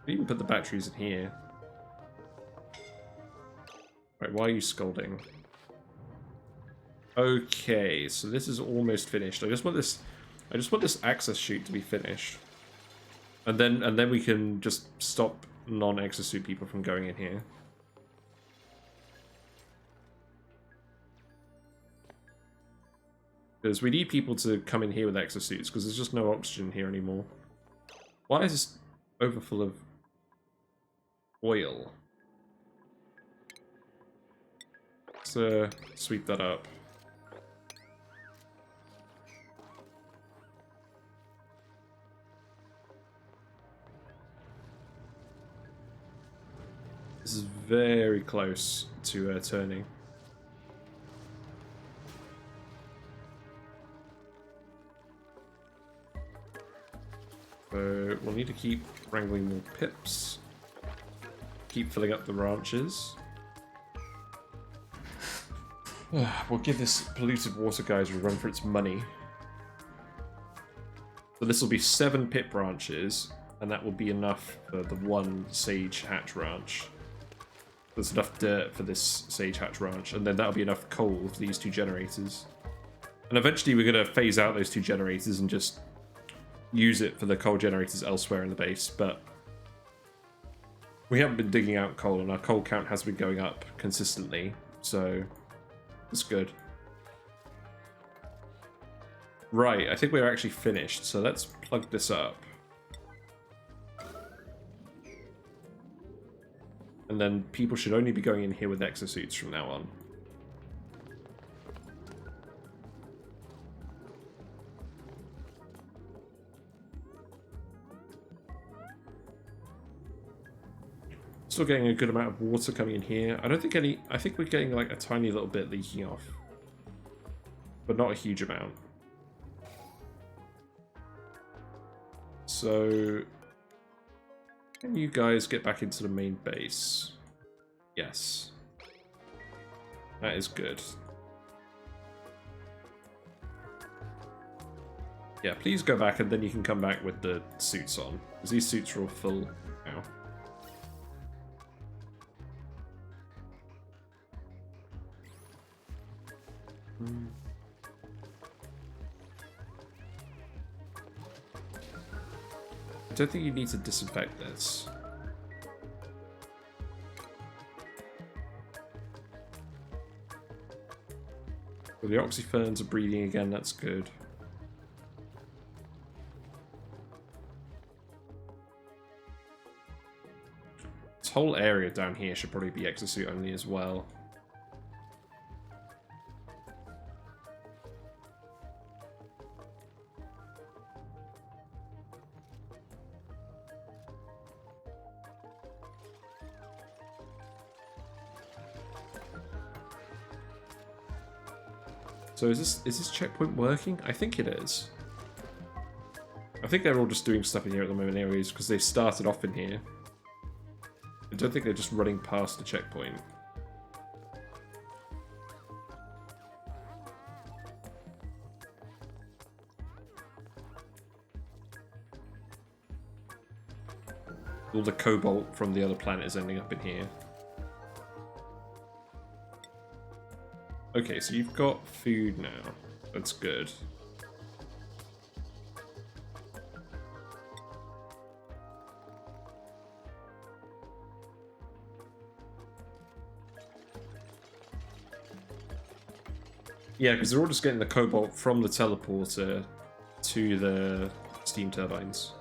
Speaker 1: Even put the batteries in here. Right, why are you scolding? Okay, so this is almost finished. I just want this access chute to be finished. And then we can just stop non-exosuit people from going in here. Because we need people to come in here with exosuits, because there's just no oxygen here anymore. Why is this overfull of oil? Let's sweep that up. This is very close to turning. So we'll need to keep wrangling more pips. Keep filling up the ranches. We'll give this polluted water geyser a run for its money. So this will be 7 pip ranches, and that will be enough for the 1 sage hatch ranch. There's enough dirt for this sage hatch ranch, and then that'll be enough coal for these 2 generators. And eventually we're going to phase out those 2 generators and just use it for the coal generators elsewhere in the base, but we haven't been digging out coal, and our coal count has been going up consistently, so it's good. Right, I think we're actually finished, so let's plug this up. And then people should only be going in here with exosuits from now on. Still getting a good amount of water coming in here. I don't think any... I think we're getting like a tiny little bit leaking off. But not a huge amount. So... can you guys get back into the main base? Yes. That is good. Yeah, please go back and then you can come back with the suits on. Because these suits are all full now. don't think you need to disinfect this. Well, the oxyferns are breeding again, that's good. This whole area down here should probably be exosuit only as well. So is this checkpoint working? I think it is. I think they're all just doing stuff in here at the moment anyways, because they started off in here. I don't think they're just running past the checkpoint. All the cobalt from the other planet is ending up in here. Okay, so you've got food now. That's good. Yeah, because they're all just getting the cobalt from the teleporter to the steam turbines.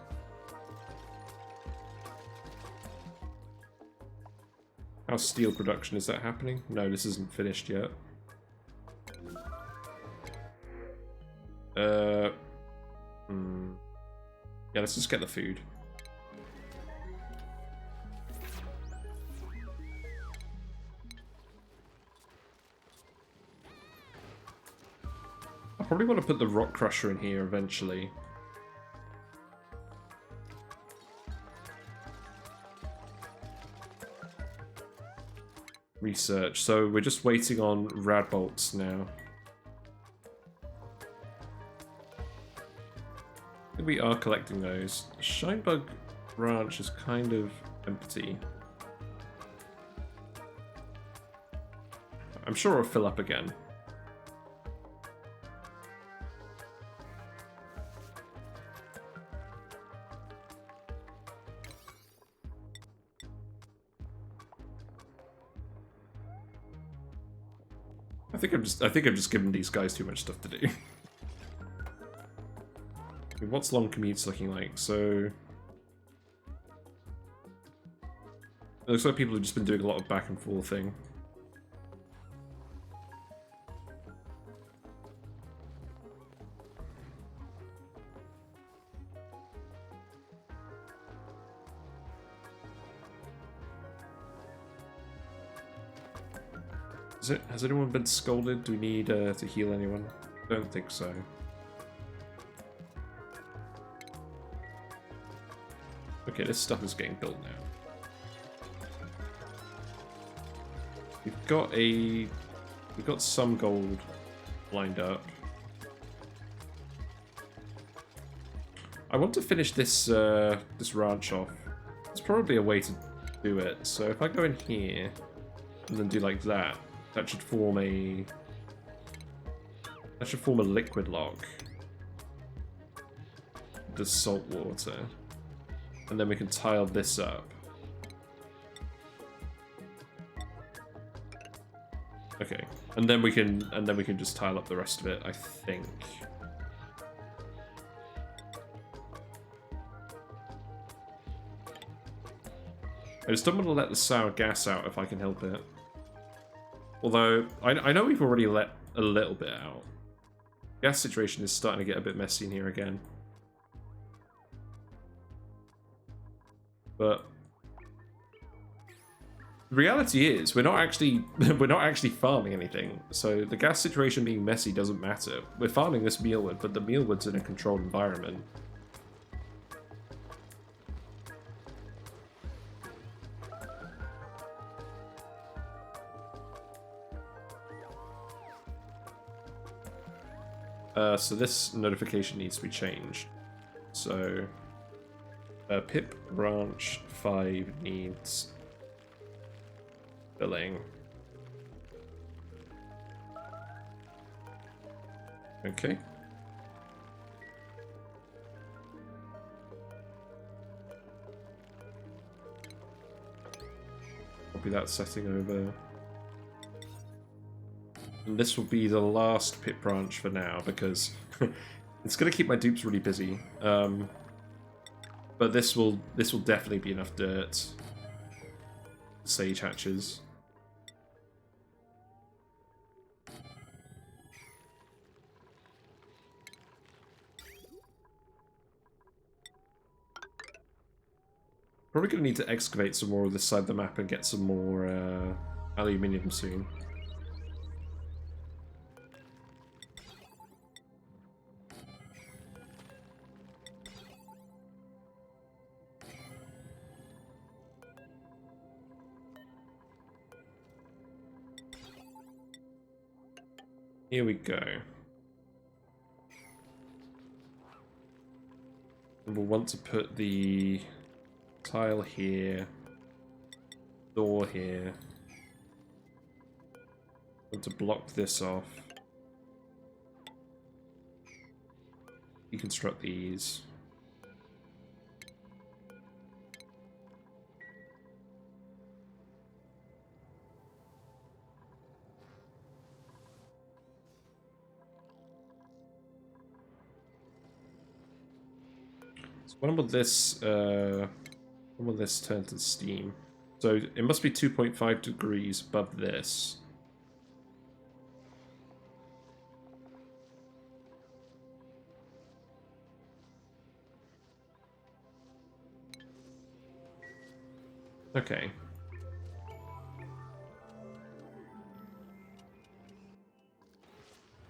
Speaker 1: How's steel production? Is that happening? No, this isn't finished yet. Yeah, let's just get the food. I probably want to put the rock crusher in here eventually. Research. So we're just waiting on rad bolts now. We are collecting those. Shinebug branch is kind of empty. I'm sure it'll fill up again. I think I'm just giving these guys too much stuff to do. What's long commutes looking like? So it looks like people have just been doing a lot of back and forth thing. Has anyone been scolded? Do we need to heal anyone? Don't think so. Okay, this stuff is getting built now. We've got some gold lined up. I want to finish this this ranch off. There's probably a way to do it. So if I go in here and then do like that, that should form a liquid lock. The salt water. And then we can tile this up. Okay. And then we can just tile up the rest of it, I think. I just don't want to let the sour gas out if I can help it. Although, I know we've already let a little bit out. Gas situation is starting to get a bit messy in here again. But the reality is we're not actually farming anything. So the gas situation being messy doesn't matter. We're farming this mealwood, but the mealwood's in a controlled environment. So this notification needs to be changed. So pip branch 5 needs filling. Okay. copy that setting over. And this will be the last pit branch for now, because it's going to keep my dupes really busy. But this will definitely be enough dirt. Sage hatches. Probably going to need to excavate some more of this side of the map and get some more aluminium soon. Here we go. And we'll want to put the tile here, door here. Want to block this off. Deconstruct these. When will this turn to steam? So it must be 2.5 degrees above this. Okay.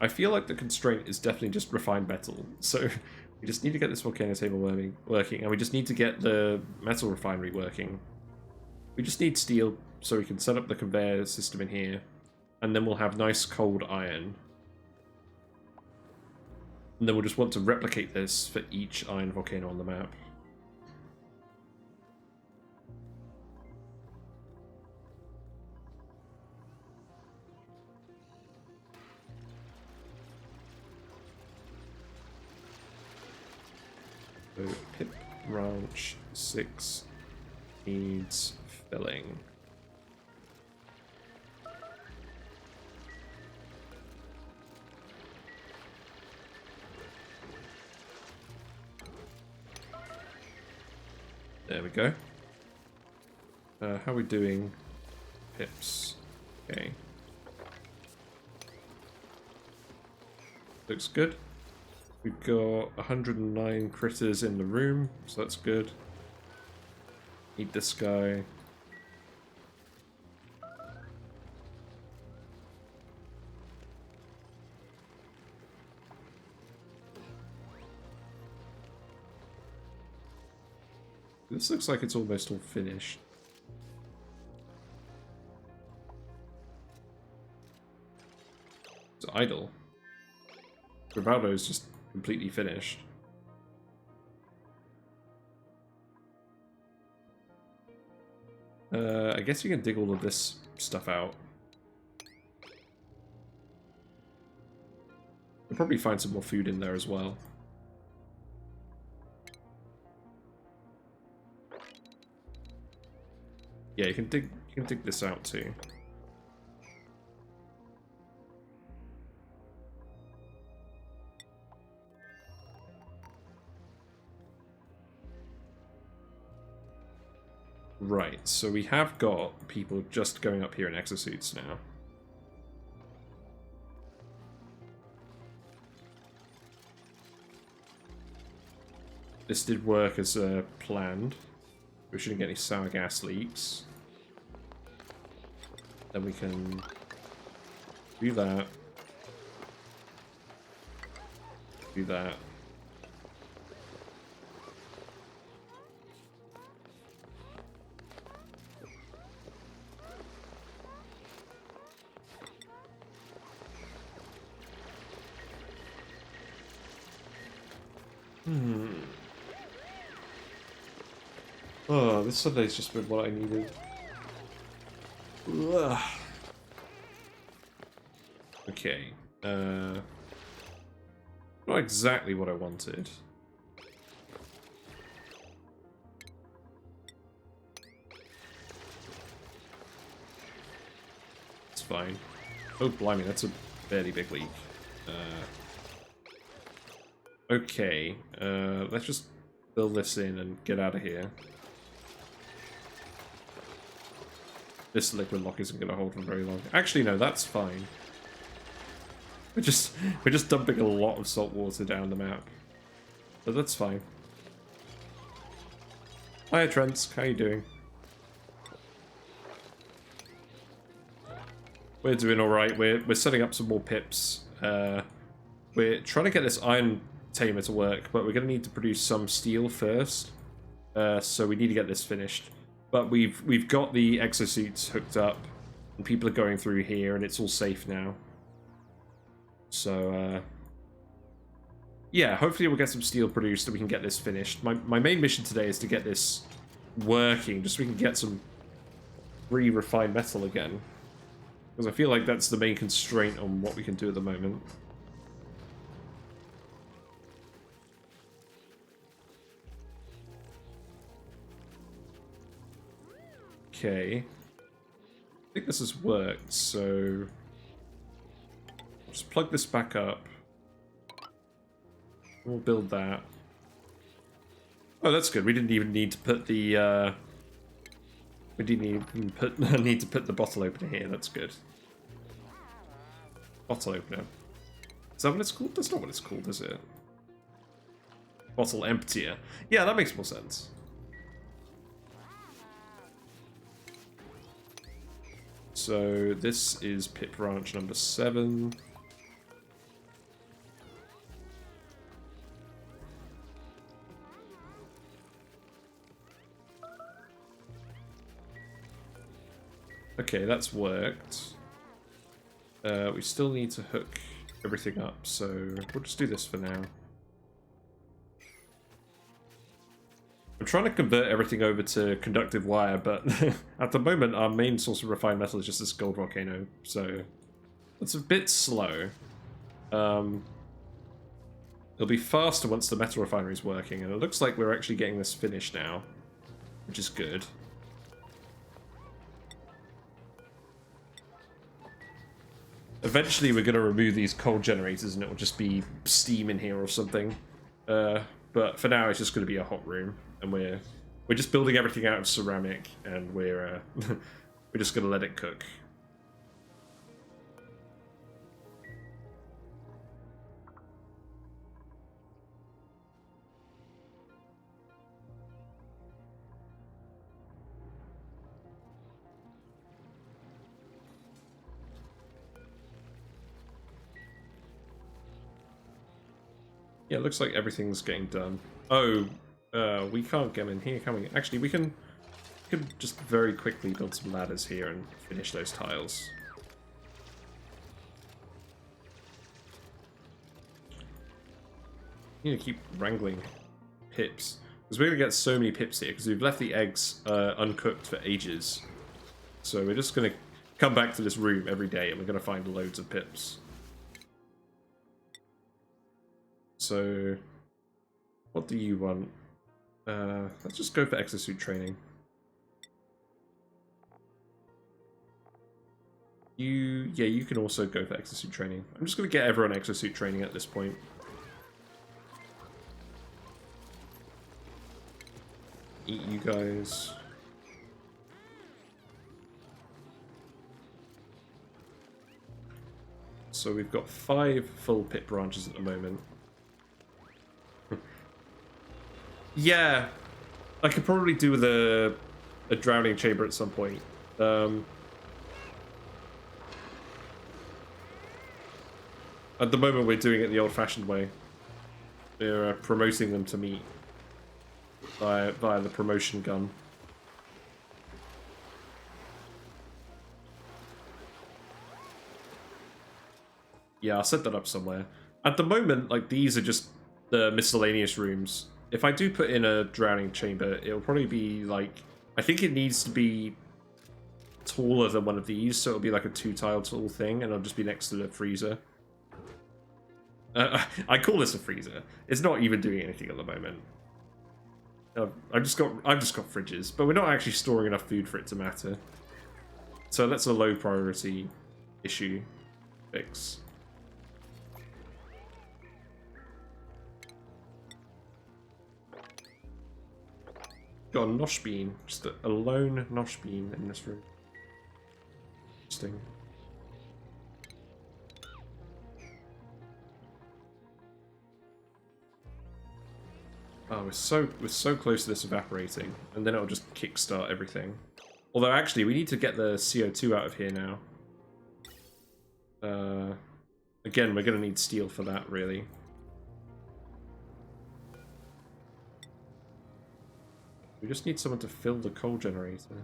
Speaker 1: I feel like the constraint is definitely just refined metal, so we just need to get this volcano table working, and we just need to get the metal refinery working. We just need steel, so we can set up the conveyor system in here, and then we'll have nice cold iron. And then we'll just want to replicate this for each iron volcano on the map. So pit branch 6 needs filling. There we go. How are we doing? Pips. Okay. Looks good. We've got 109 critters in the room, so that's good. Need this guy. This looks like it's almost all finished. It's idle. Rivaldo's just completely finished. I guess you can dig all of this stuff out. You'll probably find some more food in there as well. Yeah, you can dig this out too. Right, so we have got people just going up here in exosuits now. This did work as planned. We shouldn't get any sour gas leaks. Then we can do that. Do that. Oh, this Sunday's just been what I needed. Ugh. Okay. Not exactly what I wanted. fine. Oh, blimey, that's a fairly big leak. Okay, let's just build this in and get out of here. This liquid lock isn't going to hold for very long. Actually, no, that's fine. We're just dumping a lot of salt water down the map. But that's fine. Hiya, Trent. How you doing? We're doing alright. We're setting up some more pips. We're trying to get this iron tamer to work, but we're going to need to produce some steel first. So we need to get this finished. But we've got the exosuits hooked up, and people are going through here, and it's all safe now. So, yeah, hopefully we'll get some steel produced and we can get this finished. My main mission today is to get this working, just so we can get some free refined metal again. Because I feel like that's the main constraint on what we can do at the moment. Okay. I think this has worked, so I'll just plug this back up. We'll build that. Oh, that's good. We didn't even need to put the we didn't even need to put the bottle opener here. That's good. Bottle opener. Is that what it's called? That's not what it's called, is it? Bottle emptier. Yeah, that makes more sense. So this is pit branch number 7. Okay, that's worked. We still need to hook everything up, so we'll just do this for now. I'm trying to convert everything over to conductive wire, but at the moment our main source of refined metal is just this gold volcano, so it's a bit slow. It'll be faster once the metal refinery is working, and it looks like we're actually getting this finished now, which is good. Eventually we're going to remove these coal generators and it will just be steam in here or something. But for now it's just going to be a hot room, and we're just building everything out of ceramic, and we're we're just going to let it cook. Yeah, it looks like everything's getting done. Oh, we can't get in here, can we? Actually, we can just very quickly build some ladders here and finish those tiles. You need to keep wrangling pips, because we're going to get so many pips here, because we've left the eggs uncooked for ages. So we're just going to come back to this room every day, and we're going to find loads of pips. So, what do you want? Let's just go for exosuit training. Yeah, you can also go for exosuit training. I'm just going to get everyone exosuit training at this point. Eat you guys. So we've got 5 full pit branches at the moment. Yeah, I could probably do with a drowning chamber at some point. At the moment, we're doing it the old-fashioned way. We're promoting them to meat via the promotion gun. Yeah, I'll set that up somewhere. At the moment, like, these are just the miscellaneous rooms. If I do put in a drowning chamber, it'll probably be like... I think it needs to be taller than one of these, so it'll be like a 2-tile tall thing, and it'll just be next to the freezer. I call this a freezer. It's not even doing anything at the moment. I've just got fridges, but we're not actually storing enough food for it to matter. So that's a low priority issue fix. Got a nosh bean, just a lone nosh bean in this room. Interesting. Oh, we're so close to this evaporating, and then it'll just kickstart everything. Although actually, we need to get the CO2 out of here now. Again, we're gonna need steel for that, really. We just need someone to fill the coal generator.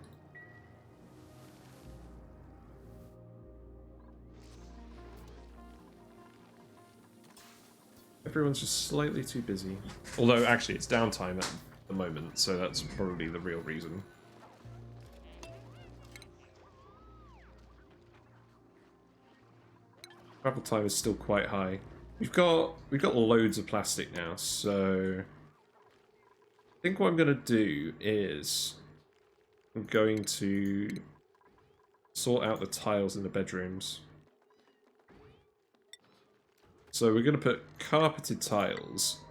Speaker 1: Everyone's just slightly too busy. Although, actually, it's downtime at the moment, so that's probably the real reason. Travel time is still quite high. We've got loads of plastic now, so I think what I'm gonna do is I'm going to sort out the tiles in the bedrooms. So we're gonna put carpeted tiles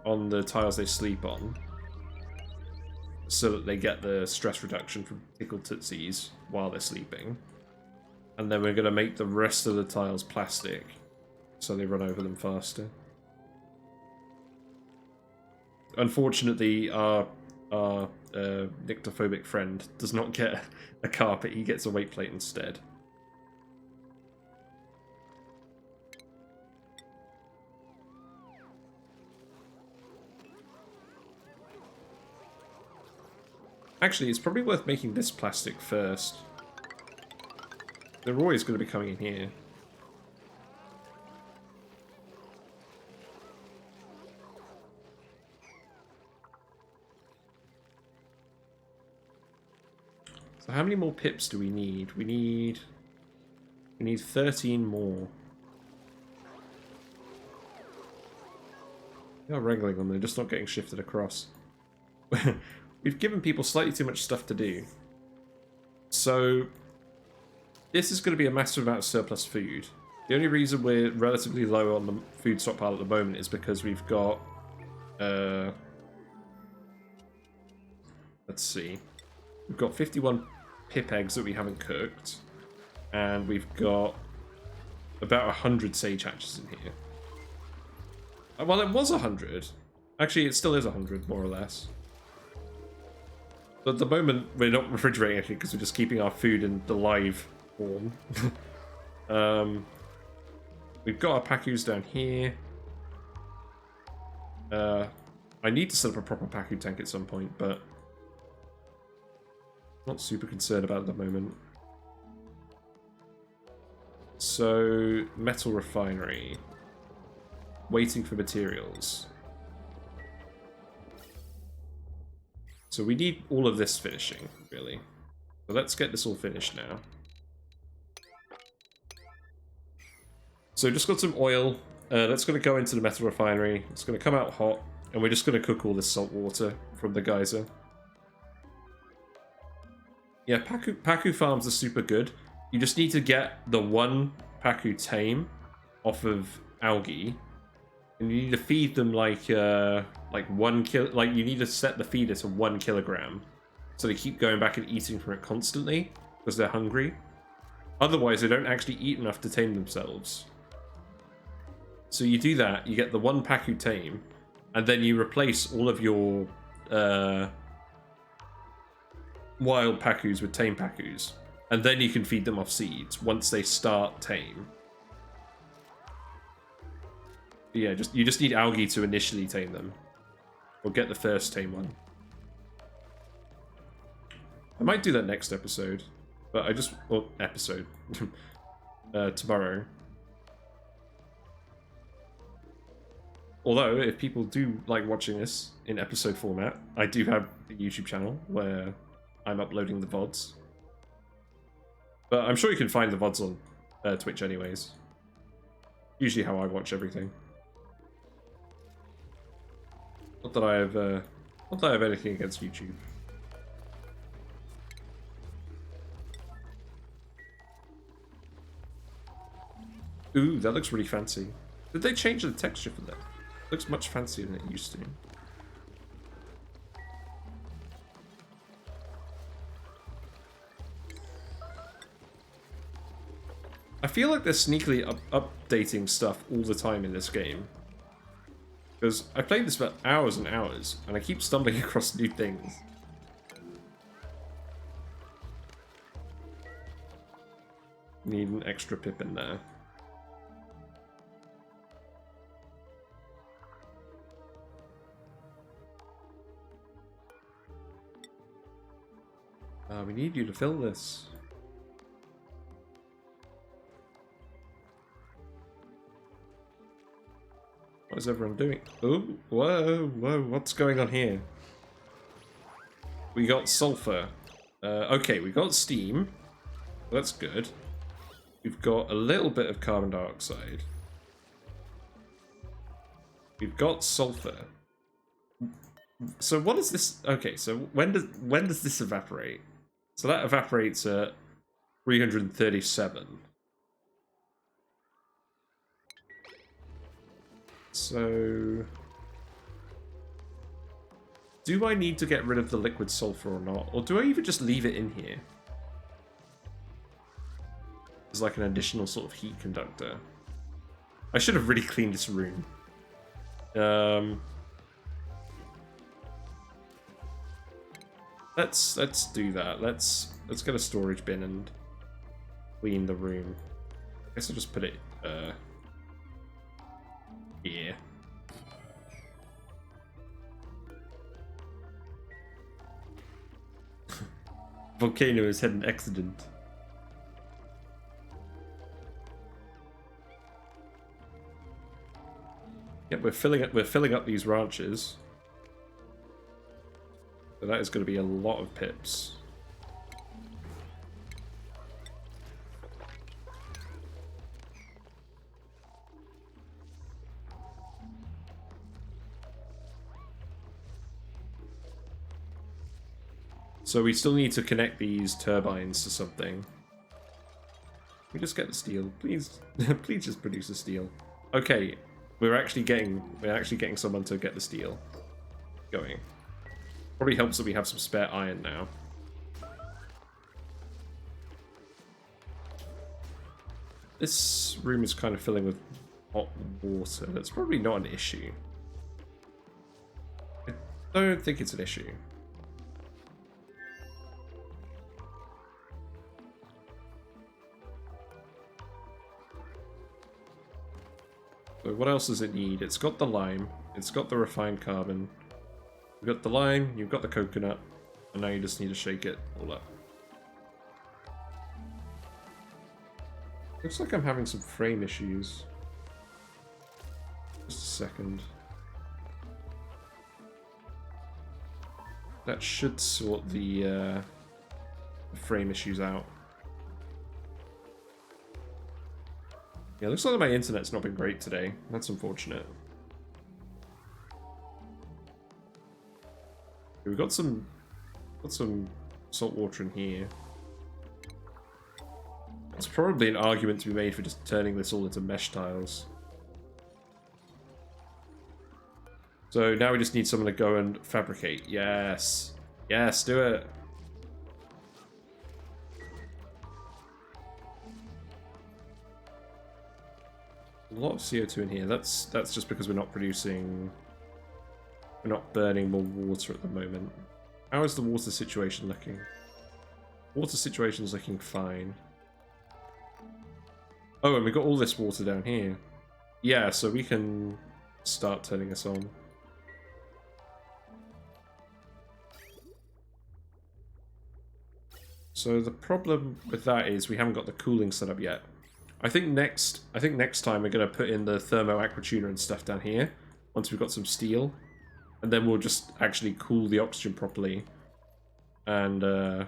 Speaker 1: on the tiles they sleep on, so that they get the stress reduction from tickled tootsies while they're sleeping. And then we're going to make the rest of the tiles plastic, so they run over them faster. Unfortunately, our nyctophobic friend does not get a carpet, he gets a weight plate instead. Actually, it's probably worth making this plastic first. They're always going to be coming in here. So how many more pips do we need? We need 13 more. We are wrangling them, they're just not getting shifted across. We've given people slightly too much stuff to do. So this is going to be a massive amount of surplus food. The only reason we're relatively low on the food stockpile at the moment is because we've got... let's see. We've got 51 pip eggs that we haven't cooked. And we've got about 100 sage hatches in here. Well, it was 100. Actually, it still is 100, more or less. But at the moment, we're not refrigerating anything because we're just keeping our food in the live form. We've got our pacus down here. I need to set up a proper pacu tank at some point, but not super concerned about it at the moment. So, metal refinery. Waiting for materials. So we need all of this finishing, really. So let's get this all finished now. So just got some oil. That's going to go into the metal refinery. It's going to come out hot, and we're just going to cook all this salt water from the geyser. Yeah, pacu farms are super good. You just need to get the one pacu tame off of algae, and you need to feed them like 1 kilo. Like you need to set the feeder to 1 kilogram, so they keep going back and eating from it constantly because they're hungry. Otherwise, they don't actually eat enough to tame themselves. So you do that, you get the 1 pacu tame, and then you replace all of your wild pacus with tame pacus, and then you can feed them off seeds once they start tame. Yeah, you just need algae to initially tame them, or get the first tame one. I might do that next episode, but tomorrow. Although, if people do like watching this in episode format, I do have a YouTube channel where I'm uploading the VODs. But I'm sure you can find the VODs on Twitch anyways. Usually how I watch everything. Not that I have anything against YouTube. Ooh, that looks really fancy. Did they change the texture for that? Looks much fancier than it used to. I feel like they're sneakily updating stuff all the time in this game. Because I played this for hours and hours, and I keep stumbling across new things. Need an extra pip in there. We need you to fill this. What is everyone doing? Oh, whoa, whoa, what's going on here? We got sulfur. Okay, we got steam. That's good. We've got a little bit of carbon dioxide. We've got sulfur. So what is this? Okay, so when does this evaporate? So that evaporates at 337. So do I need to get rid of the liquid sulfur or not? Or do I even just leave it in here? As like an additional sort of heat conductor. I should have really cleaned this room. Let's do that. Let's get a storage bin and clean the room. I guess I'll just put it here. Volcano has had an accident. Yep, we're filling up these ranches. So that is going to be a lot of pips. So we still need to connect these turbines to something. Can we just get the steel, please? Please just produce the steel. Okay, we're actually getting someone to get the steel going. Probably helps that we have some spare iron now. This room is kind of filling with hot water. That's probably not an issue. I don't think it's an issue. So what else does it need? It's got the lime. It's got the refined carbon. You've got the lime, you've got the coconut, and now you just need to shake it all up. Looks like I'm having some frame issues. Just a second. That should sort the frame issues out. Yeah, looks like my internet's not been great today. That's unfortunate. We've got some salt water in here. There's probably an argument to be made for just turning this all into mesh tiles. So now we just need someone to go and fabricate. Yes. Yes, do it. A lot of CO2 in here. That's just because we're not producing... We're not burning more water at the moment. How is the water situation looking? Water situation is looking fine. Oh, and we've got all this water down here. Yeah, so we can start turning this on. So the problem with that is we haven't got the cooling set up yet. I think next time we're going to put in the thermo aqua tuner and stuff down here once we've got some steel. And then we'll just actually cool the oxygen properly. And, yeah,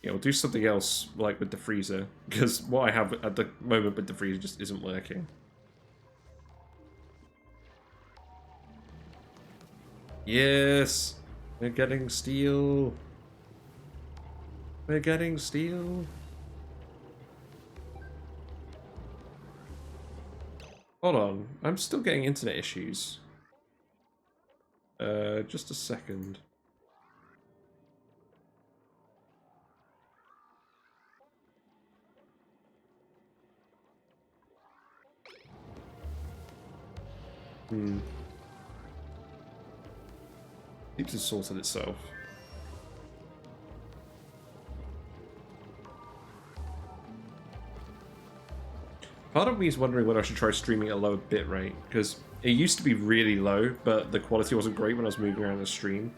Speaker 1: we'll do something else, like with the freezer. Because what I have at the moment with the freezer just isn't working. Yes! We're getting steel! We're getting steel! Hold on, I'm still getting internet issues. Just a second. Seems to have sorted itself. Part of me is wondering whether I should try streaming at a lower bitrate, because it used to be really low, but the quality wasn't great when I was moving around the stream.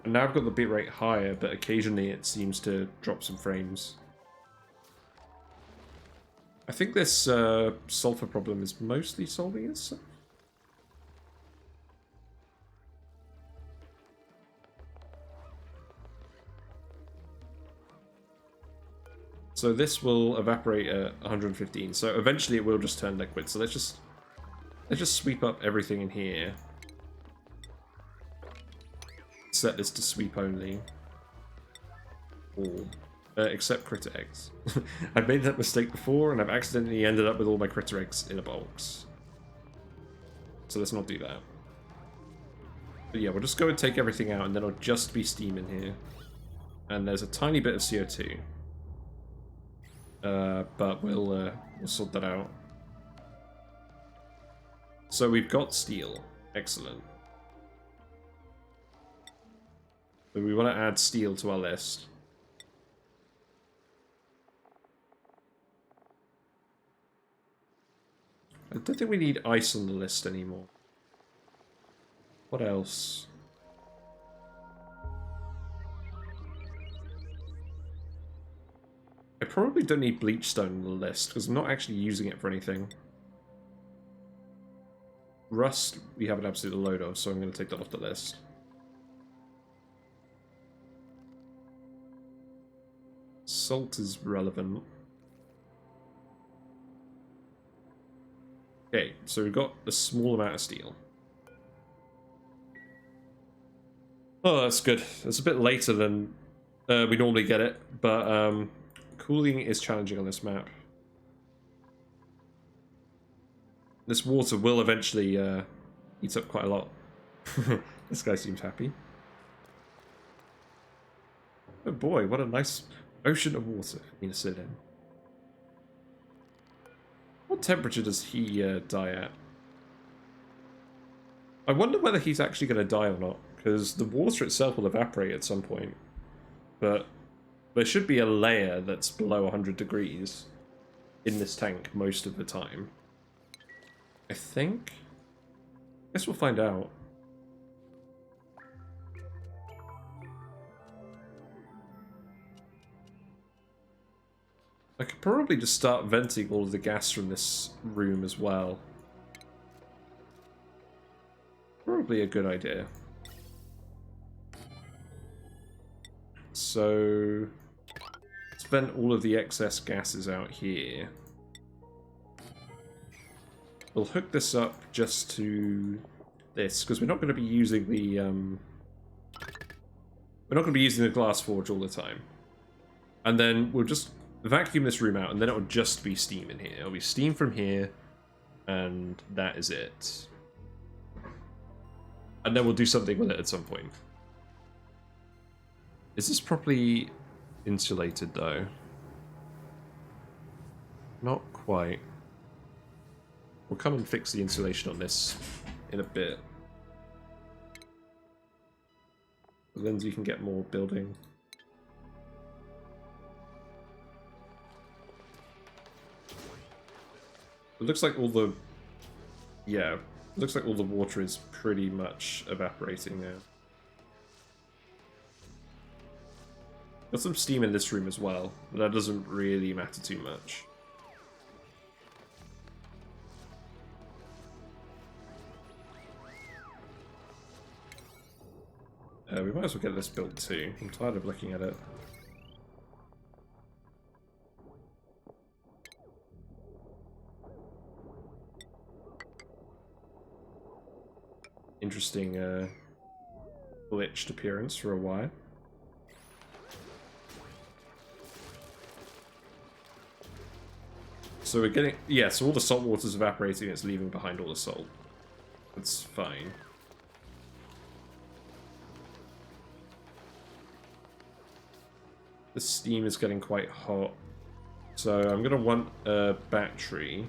Speaker 1: And now I've got the bitrate higher, but occasionally it seems to drop some frames. I think this sulfur problem is mostly solving itself. So this will evaporate at 115. So eventually it will just turn liquid. So let's just sweep up everything in here. Set this to sweep only. All. Except critter eggs. I've made that mistake before and I've accidentally ended up with all my critter eggs in a box. So let's not do that. But yeah, we'll just go and take everything out and then it'll just be steam in here. And there's a tiny bit of CO2. But we'll sort that out. So we've got steel. Excellent. So we want to add steel to our list. I don't think we need ice on the list anymore. What else? I probably don't need bleachstone on the list, because I'm not actually using it for anything. Rust, we have an absolute load of, so I'm going to take that off the list. Salt is relevant. Okay, so we've got a small amount of steel. Oh, that's good. It's a bit later than we normally get it, but cooling is challenging on this map. This water will eventually eat up quite a lot. This guy seems happy. Oh boy, what a nice ocean of water for me to sit in. What temperature does he die at? I wonder whether he's actually going to die or not, because the water itself will evaporate at some point. But there should be a layer that's below 100 degrees in this tank most of the time. I think? Guess we'll find out. I could probably just start venting all of the gas from this room as well. Probably a good idea. So let's vent all of the excess gases out here. We'll hook this up just to this, because we're not going to be using the glass forge all the time. And then we'll just vacuum this room out, and then it will just be steam in here. It'll be steam from here, and that is it. And then we'll do something with it at some point. Is this properly insulated, though? Not quite. We'll come and fix the insulation on this in a bit. Lindsay can get more building. It looks like all the... Yeah, it looks like all the water is pretty much evaporating now. Got some steam in this room as well, but that doesn't really matter too much. We might as well get this built too. I'm tired of looking at it. Interesting glitched appearance for a wire. So we're getting... Yeah, so all the salt water's evaporating, it's leaving behind all the salt. That's fine. The steam is getting quite hot. So I'm going to want a battery.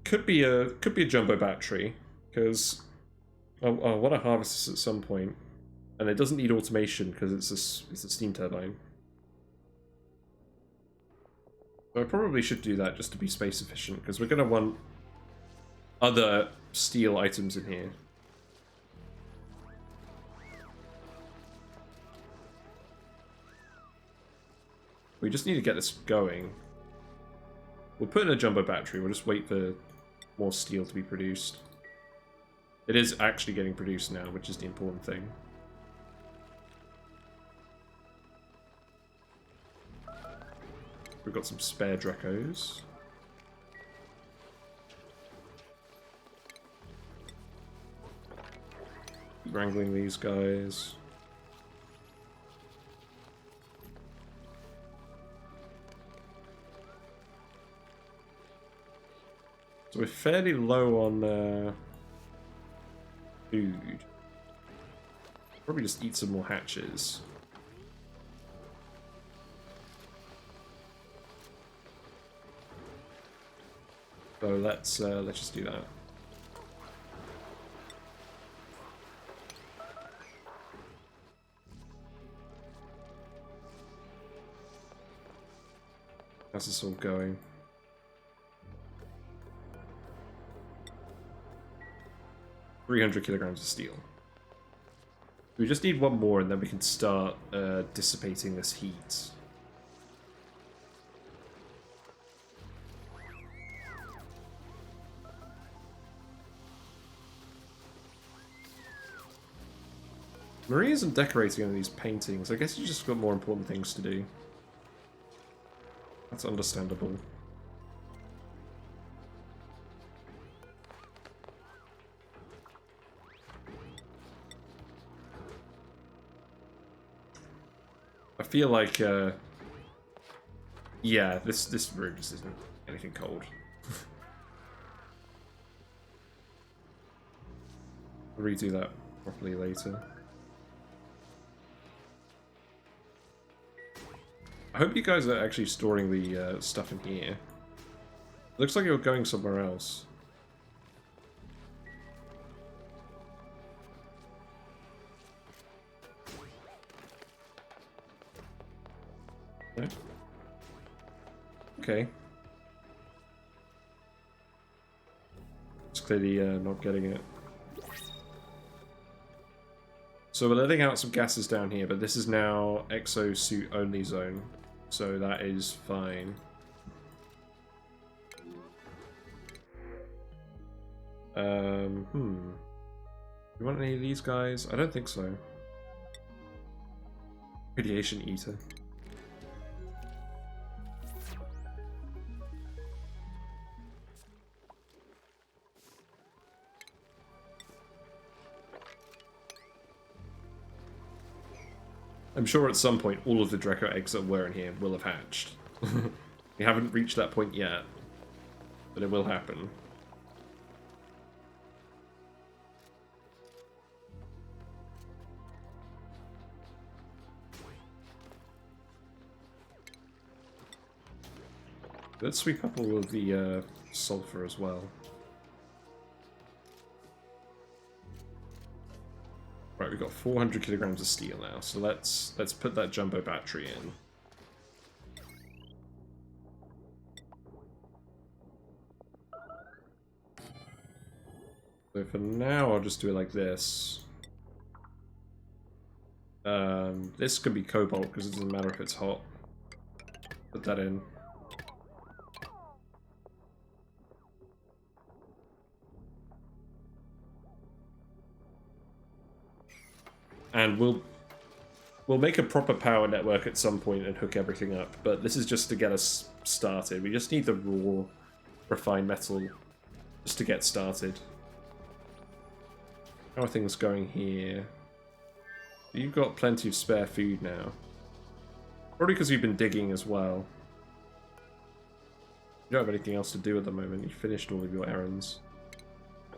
Speaker 1: Could be a jumbo battery, because I want to harvest this at some point, and it doesn't need automation because it's a steam turbine. So I probably should do that just to be space efficient, because we're going to want other steel items in here. We just need to get this going. We'll put in a jumbo battery, we'll just wait for more steel to be produced. It is actually getting produced now, which is the important thing. We've got some spare Drecos. Wrangling these guys. So we're fairly low on food. Probably just eat some more hatches. So let's just do that. How's this all going? $300 kilograms of steel. We just need one more and then we can start dissipating this heat. Marie isn't decorating any of these paintings. I guess you just got more important things to do. That's understandable. I feel like, yeah, this room just isn't anything cold. I'll redo that properly later. I hope you guys are actually storing the stuff in here. Looks like you're going somewhere else. No? Okay. It's clearly not getting it. So we're letting out some gases down here, but this is now exosuit only zone. So that is fine. You want any of these guys? I don't think so. Radiation eater. I'm sure at some point all of the Draco eggs that were in here will have hatched. We haven't reached that point yet, but it will happen. Let's sweep up all of the sulfur as well. Right, we've got 400 kilograms of steel now, so let's put that jumbo battery in. So for now, I'll just do it like this. This could be cobalt because it doesn't matter if it's hot. Put that in. And we'll make a proper power network at some point and hook everything up, but this is just to get us started. We just need the raw refined metal just to get started. How are things going here? You've got plenty of spare food now. Probably because you've been digging as well. You don't have anything else to do at the moment. You finished all of your errands.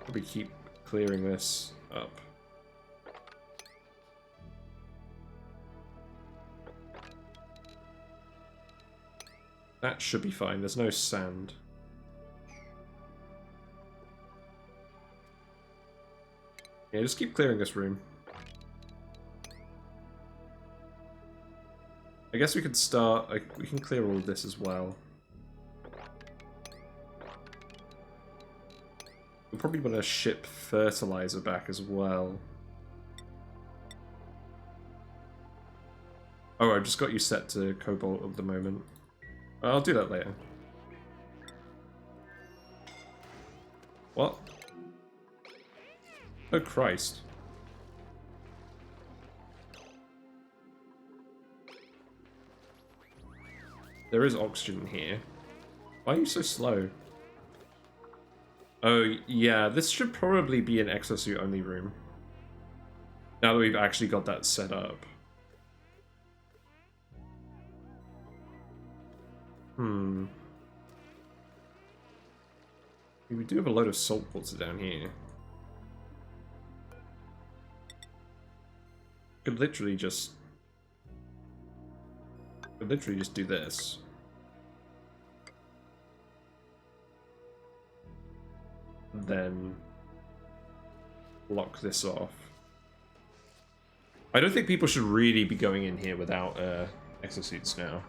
Speaker 1: Probably keep clearing this up. That should be fine. There's no sand. Yeah, just keep clearing this room. I guess we could start... we can clear all of this as well. We'll probably want to ship fertilizer back as well. Oh, I've just got you set to cobalt at the moment. I'll do that later. What? Oh, Christ. There is oxygen here. Why are you so slow? Oh, yeah, this should probably be an exosuit only room. Now that we've actually got that set up. We do have a load of salt water down here. Could literally just do this. Then lock this off. I don't think people should really be going in here without exosuits now,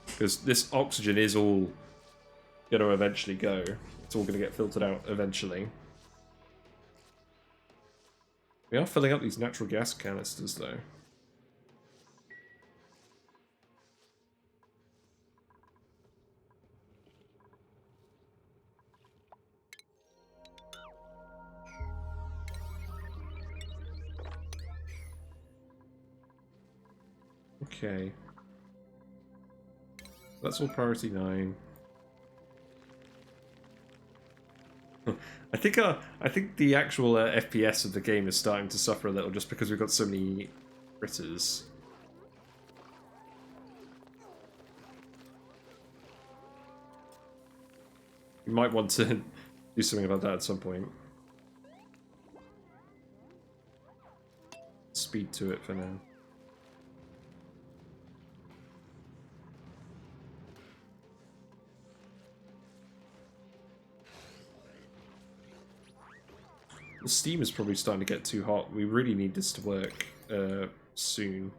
Speaker 1: because this oxygen is all going to eventually go. It's all going to get filtered out eventually. We are filling up these natural gas canisters though. Okay. That's all priority 9. I think the actual FPS of the game is starting to suffer a little just because we've got so many critters. You might want to do something about that at some point. Speed to it for now. The steam is probably starting to get too hot. We really need this to work soon.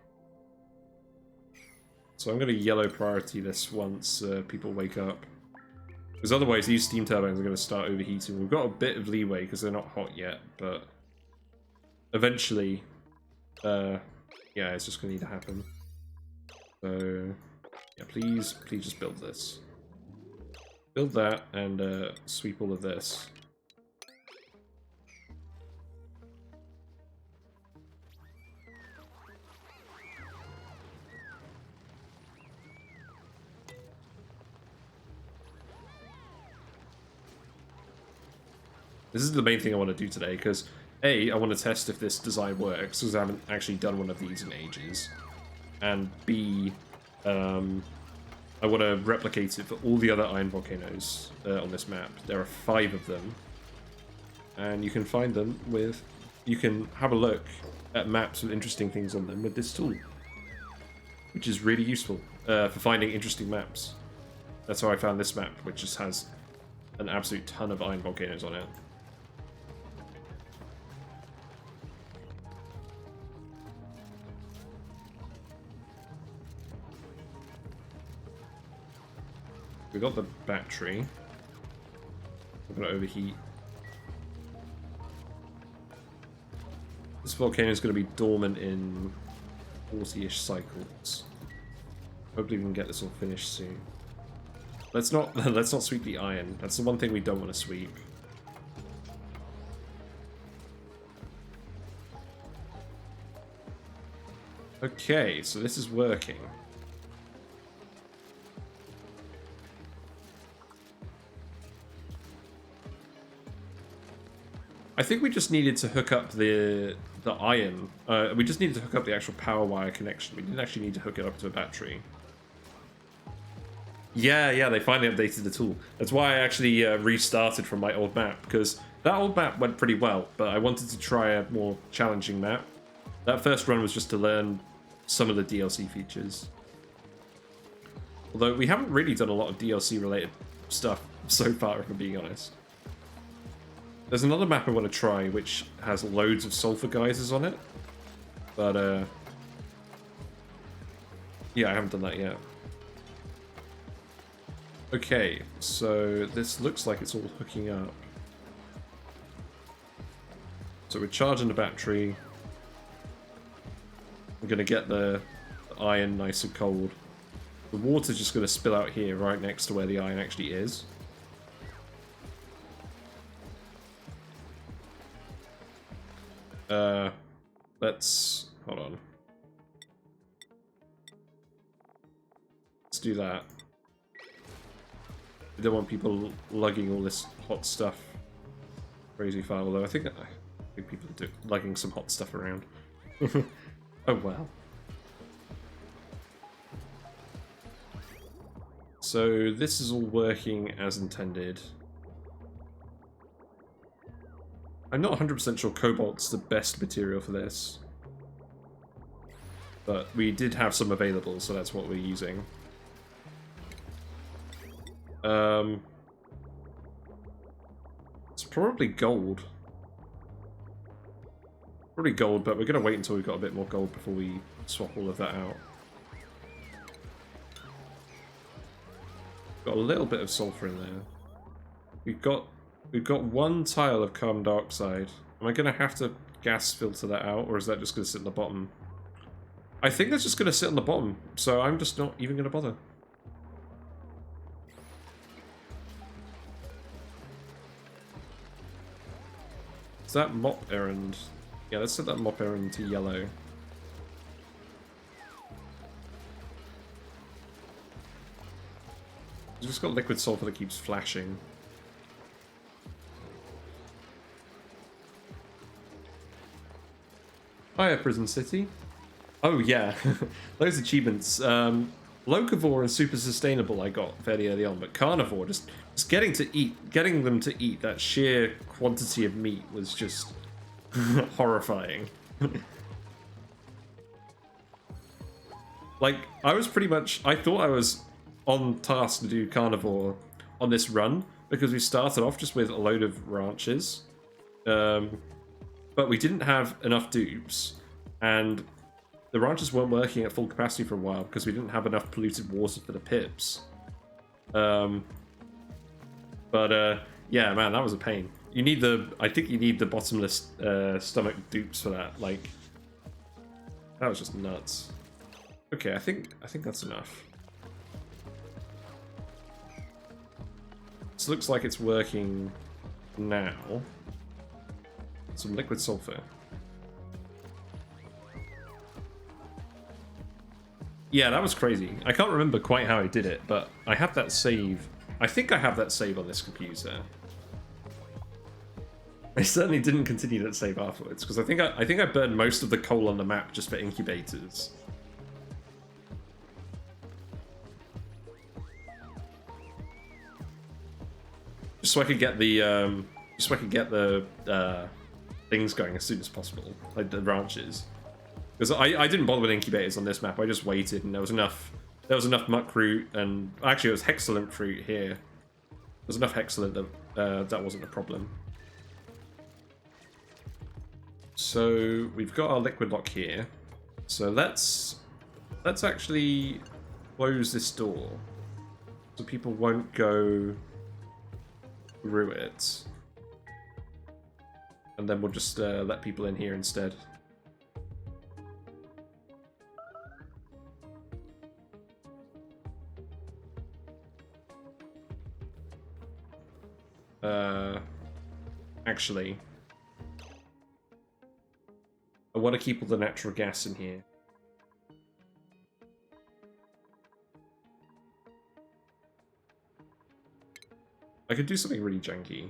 Speaker 1: So I'm going to yellow priority this once people wake up. Because otherwise these steam turbines are going to start overheating. We've got a bit of leeway because they're not hot yet, but eventually, yeah, it's just going to need to happen. So, yeah, please just build this. Build that and sweep all of this. This is the main thing I want to do today, because A, I want to test if this design works, because I haven't actually done one of these in ages. And B, I want to replicate it for all the other iron volcanoes on this map. There are 5 of them. And you can find them with... You can have a look at maps with interesting things on them with this tool. Which is really useful for finding interesting maps. That's how I found this map, which just has an absolute ton of iron volcanoes on it. We got the battery. We're gonna overheat. This volcano is gonna be dormant in 40-ish cycles. Hopefully we can get this all finished soon. Let's not sweep the iron. That's the one thing we don't want to sweep. Okay, so this is working. I think we just needed to hook up the iron. We just needed to hook up the actual power wire connection. We didn't actually need to hook it up to a battery. Yeah, they finally updated the tool. That's why I actually restarted from my old map, because that old map went pretty well, but I wanted to try a more challenging map. That first run was just to learn some of the DLC features. Although we haven't really done a lot of DLC related stuff so far, if I'm being honest. There's another map I want to try which has loads of sulfur geysers on it. But yeah, I haven't done that yet. Okay, so this looks like it's all hooking up. So we're charging the battery. We're going to get the iron nice and cold. The water's just going to spill out here, right next to where the iron actually is. Let's... hold on. Let's do that. I don't want people lugging all this hot stuff crazy far, although I think people are lugging some hot stuff around. Oh well. So this is all working as intended. I'm not 100% sure cobalt's the best material for this. But we did have some available, so that's what we're using. It's probably gold. Probably gold, but we're going to wait until we've got a bit more gold before we swap all of that out. Got a little bit of sulfur in there. We've got one tile of carbon dioxide. Am I going to have to gas filter that out, or is that just going to sit in the bottom? I think that's just going to sit on the bottom, so I'm just not even going to bother. Is that mop errand? Yeah, let's set that mop errand to yellow. We've just got liquid sulfur that keeps flashing. Hiya, Prison City. Oh yeah, those achievements. Locavore and Super Sustainable I got fairly early on, but Carnivore, just getting them to eat that sheer quantity of meat was just horrifying. Like, I thought I was on task to do Carnivore on this run, because we started off just with a load of ranches. But we didn't have enough dupes, and the ranches weren't working at full capacity for a while because we didn't have enough polluted water for the pips. Yeah, man, that was a pain. I think you need the bottomless stomach dupes for that. Like, that was just nuts. Okay, I think that's enough. This looks like it's working now. Some liquid sulfur. Yeah, that was crazy. I can't remember quite how I did it, but I have that save. I think I have that save on this computer. I certainly didn't continue that save afterwards, because I think I burned most of the coal on the map just for incubators. Just so I could get the things going as soon as possible, like the ranches. Because I didn't bother with incubators on this map. I just waited, and there was enough muck root, and actually it was hexalent fruit here. There was enough hexalent that that wasn't a problem. So we've got our liquid lock here. So let's actually close this door so people won't go through it, and then we'll just let people in here instead. Actually, I want to keep all the natural gas in here. I could do something really janky.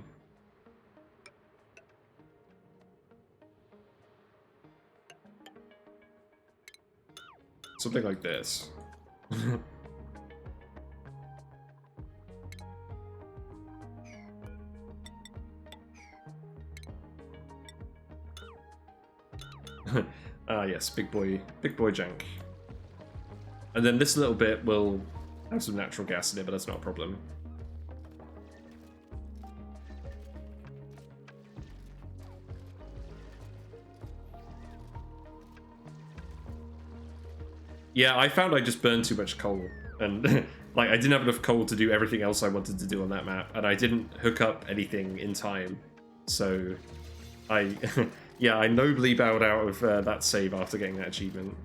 Speaker 1: Something like this. Ah, yes, big boy jank. And then this little bit will have some natural gas in it, but that's not a problem. Yeah, I found I just burned too much coal, and like I didn't have enough coal to do everything else I wanted to do on that map, and I didn't hook up anything in time, so I, yeah, I nobly bowed out of that save after getting that achievement.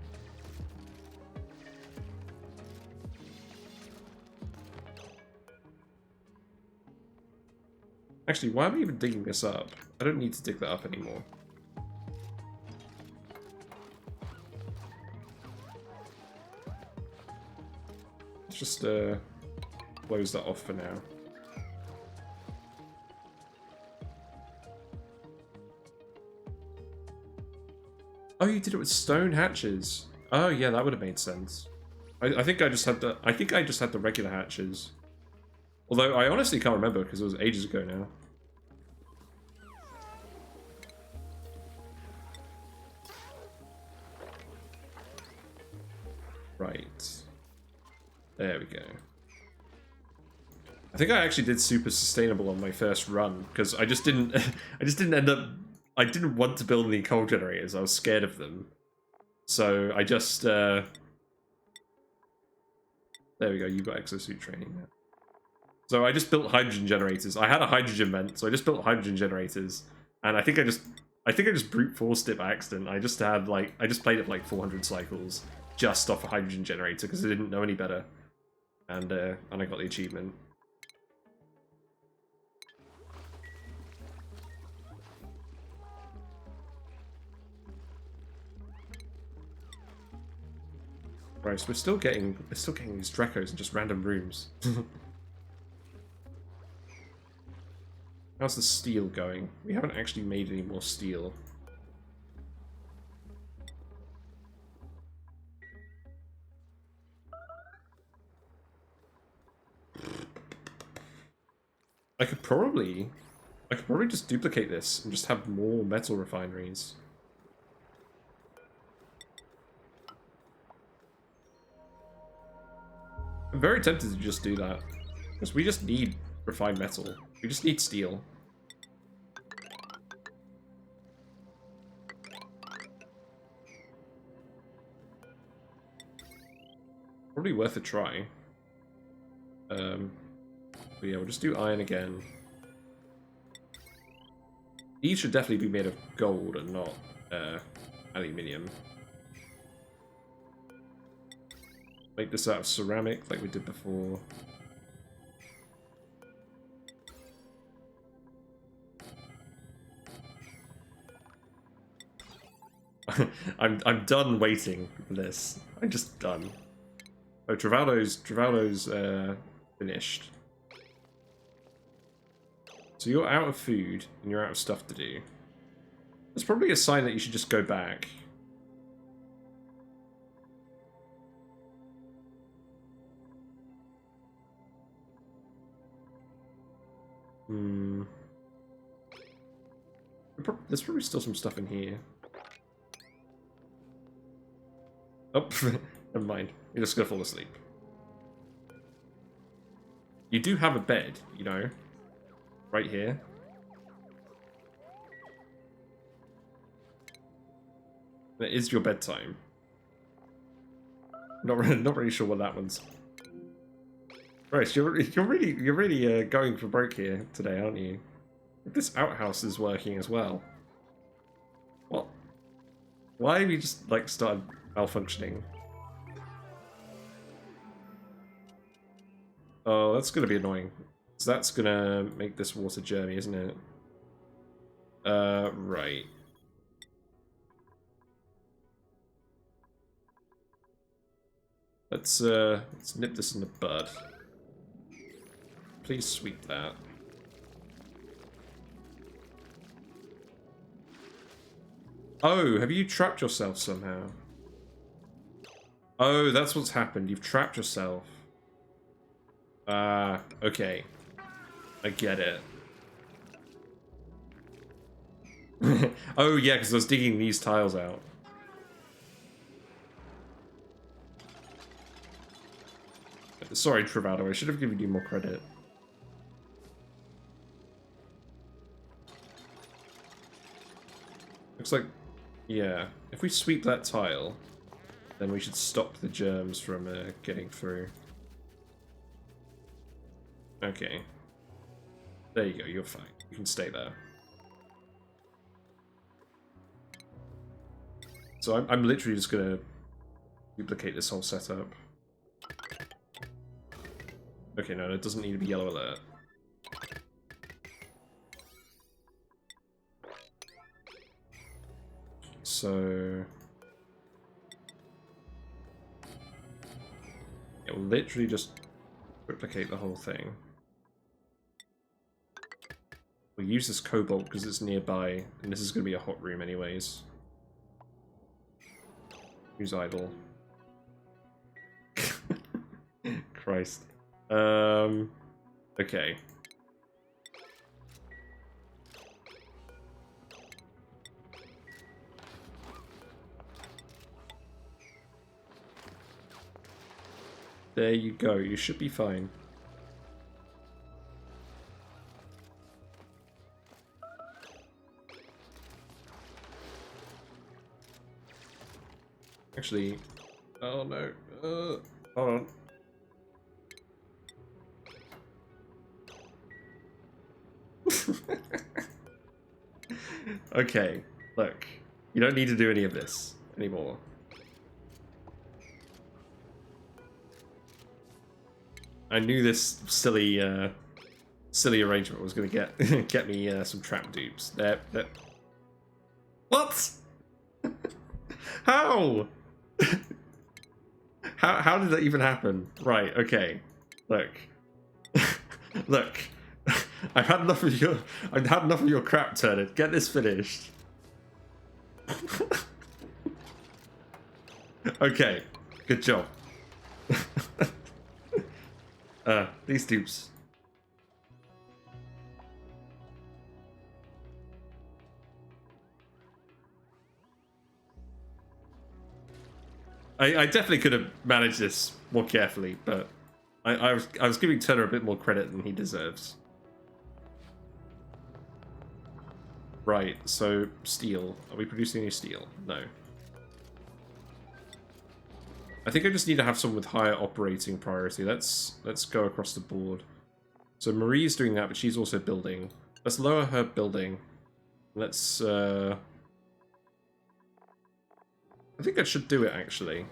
Speaker 1: Actually, why am I even digging this up? I don't need to dig that up anymore. Let's just close that off for now. Oh, you did it with stone hatches. Oh yeah, that would have made sense. I think I just had the regular hatches. Although I honestly can't remember because it was ages ago now. Right. There we go. I think I actually did super sustainable on my first run because I just didn't I didn't want to build any coal generators. I was scared of them. So I just there we go, you got exosuit training now. So I just built hydrogen generators. I had a hydrogen vent, so I just built hydrogen generators. And I think I just brute forced it by accident. I just played it for like 400 cycles just off a hydrogen generator because I didn't know any better. And I got the achievement. Right, so we're still getting these Drecos in just random rooms. How's the steel going? We haven't actually made any more steel. I could probably just duplicate this and just have more metal refineries. I'm very tempted to just do that. Because we just need refined metal. We just need steel. Probably worth a try. But yeah, we'll just do iron again. These should definitely be made of gold and not aluminium. Make this out of ceramic like we did before. I'm done waiting for this. I'm just done. Oh, Travaldo's finished. So you're out of food and you're out of stuff to do. That's probably a sign that you should just go back. There's probably still some stuff in here. Oh, never mind. You're just gonna fall asleep. You do have a bed, you know, right here. That is your bedtime. Not really sure what that one's. Right, you're really going for broke here today, aren't you? This outhouse is working as well. What? Why have you just like started malfunctioning? Oh, that's gonna be annoying. So that's gonna make this water germy, isn't it? Right. Let's nip this in the bud. Please sweep that. Oh, have you trapped yourself somehow? Oh, that's what's happened. You've trapped yourself. Okay. I get it. Oh, yeah, because I was digging these tiles out. Sorry, Travado, I should have given you more credit. Looks like, yeah, if we sweep that tile, then we should stop the germs from getting through. Okay. There you go, you're fine. You can stay there. So I'm literally just gonna duplicate this whole setup. Okay, no, it doesn't need to be yellow alert. So... it will literally just replicate the whole thing. We'll use this cobalt because it's nearby, and this is going to be a hot room anyways. Who's idle? Christ. Okay. There you go, you should be fine. Actually, oh no, hold on. Okay, look, you don't need to do any of this anymore. I knew this silly, silly arrangement was going to get me some trap dupes. There. What? How? How did that even happen? Right. Okay. Look. Look. I've had enough of your crap, Turnip. Get this finished. Okay. Good job. These dupes. I definitely could have managed this more carefully, but I was giving Turner a bit more credit than he deserves. Right, so steel. Are we producing any steel? No. I think I just need to have someone with higher operating priority. Let's go across the board. So Marie's doing that, but she's also building. Let's lower her building. Let's I think that should do it, actually.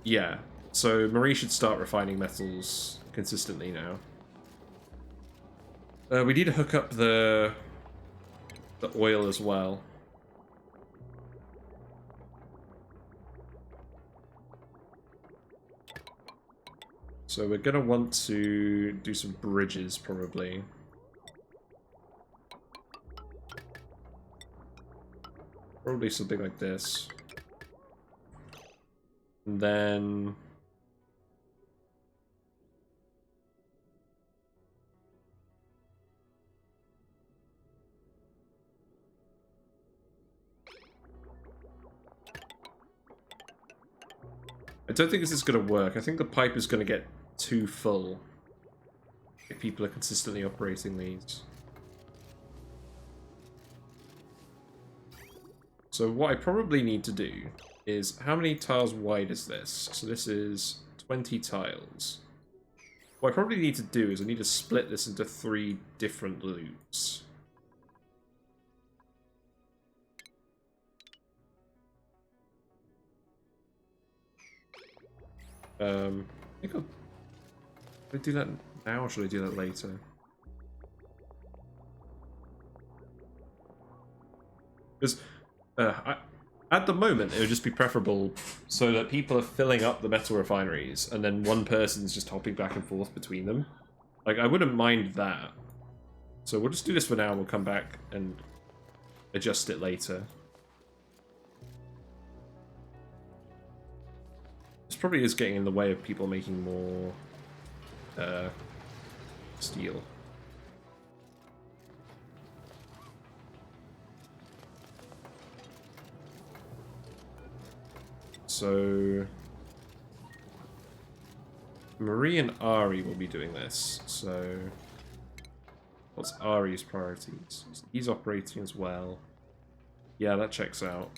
Speaker 1: Yeah. So Marie should start refining metals consistently now. We need to hook up the oil as well. So we're gonna want to do some bridges, probably. Probably something like this. And then... I don't think this is going to work. I think the pipe is going to get too full if people are consistently operating these. So what I probably need to do is, how many tiles wide is this? So this is 20 tiles. What I probably need to do is I need to split this into 3 different loops. I think should I do that now or should I do that later? Because at the moment it would just be preferable so that people are filling up the metal refineries and then one person's just hopping back and forth between them. Like, I wouldn't mind that. So we'll just do this for now and we'll come back and adjust it later. This probably is getting in the way of people making more steel. So Marie and Ari will be doing this. So what's Ari's priorities? He's operating as well. Yeah, that checks out.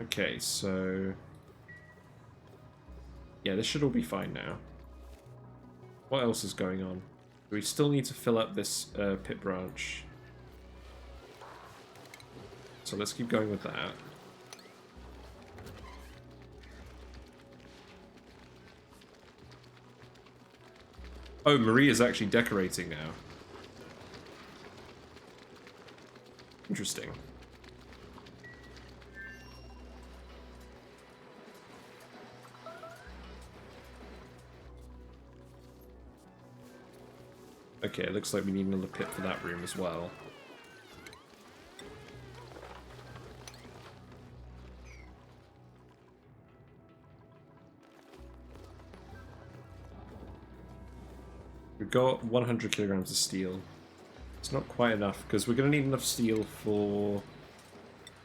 Speaker 1: Okay, so yeah, this should all be fine now. What else is going on? We still need to fill up this pit branch. So let's keep going with that. Oh, Marie is actually decorating now. Interesting. Okay, it looks like we need another pit for that room as well. We've got 100 kilograms of steel. It's not quite enough, because we're going to need enough steel for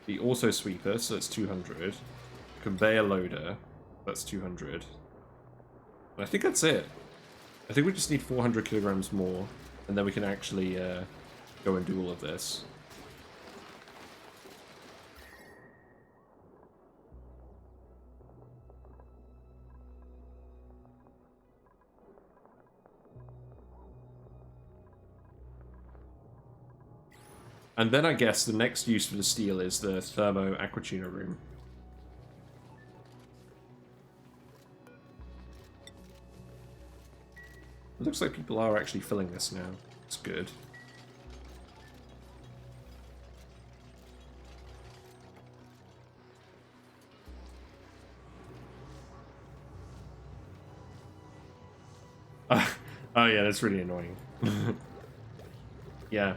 Speaker 1: the auto sweeper, so that's 200. Conveyor loader, that's 200. And I think that's it. I think we just need 400 kilograms more, and then we can actually go and do all of this. And then I guess the next use for the steel is the thermo aquatuner room. It looks like people are actually filling this now. It's good. Oh yeah, that's really annoying. Yeah,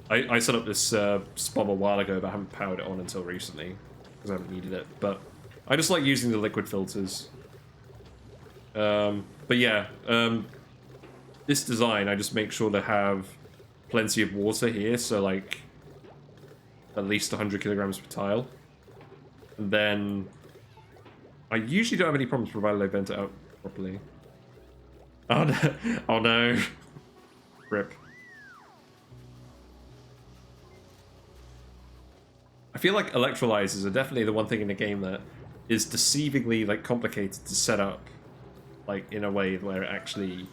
Speaker 1: I set up this spot a while ago, but I haven't powered it on until recently, because I haven't needed it. But I just like using the liquid filters. But yeah, this design, I just make sure to have plenty of water here, so like at least 100 kilograms per tile. And then I usually don't have any problems provided I vent it out properly. Oh no! Oh no! Rip. I feel like electrolyzers are definitely the one thing in the game that is deceivingly like complicated to set up, like in a way where it actually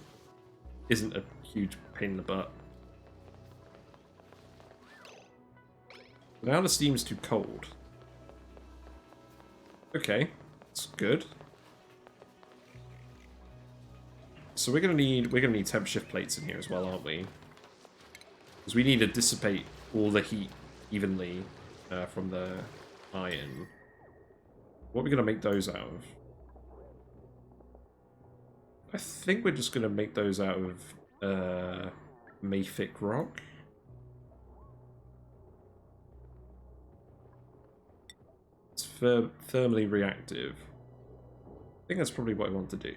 Speaker 1: isn't a huge pain in the butt. Now the steam's too cold. Okay, that's good. So we're gonna need temp shift plates in here as well, aren't we? Because we need to dissipate all the heat evenly from the iron. What are we gonna make those out of? I think we're just gonna make those out of mafic rock. It's thermally reactive. I think that's probably what I want to do.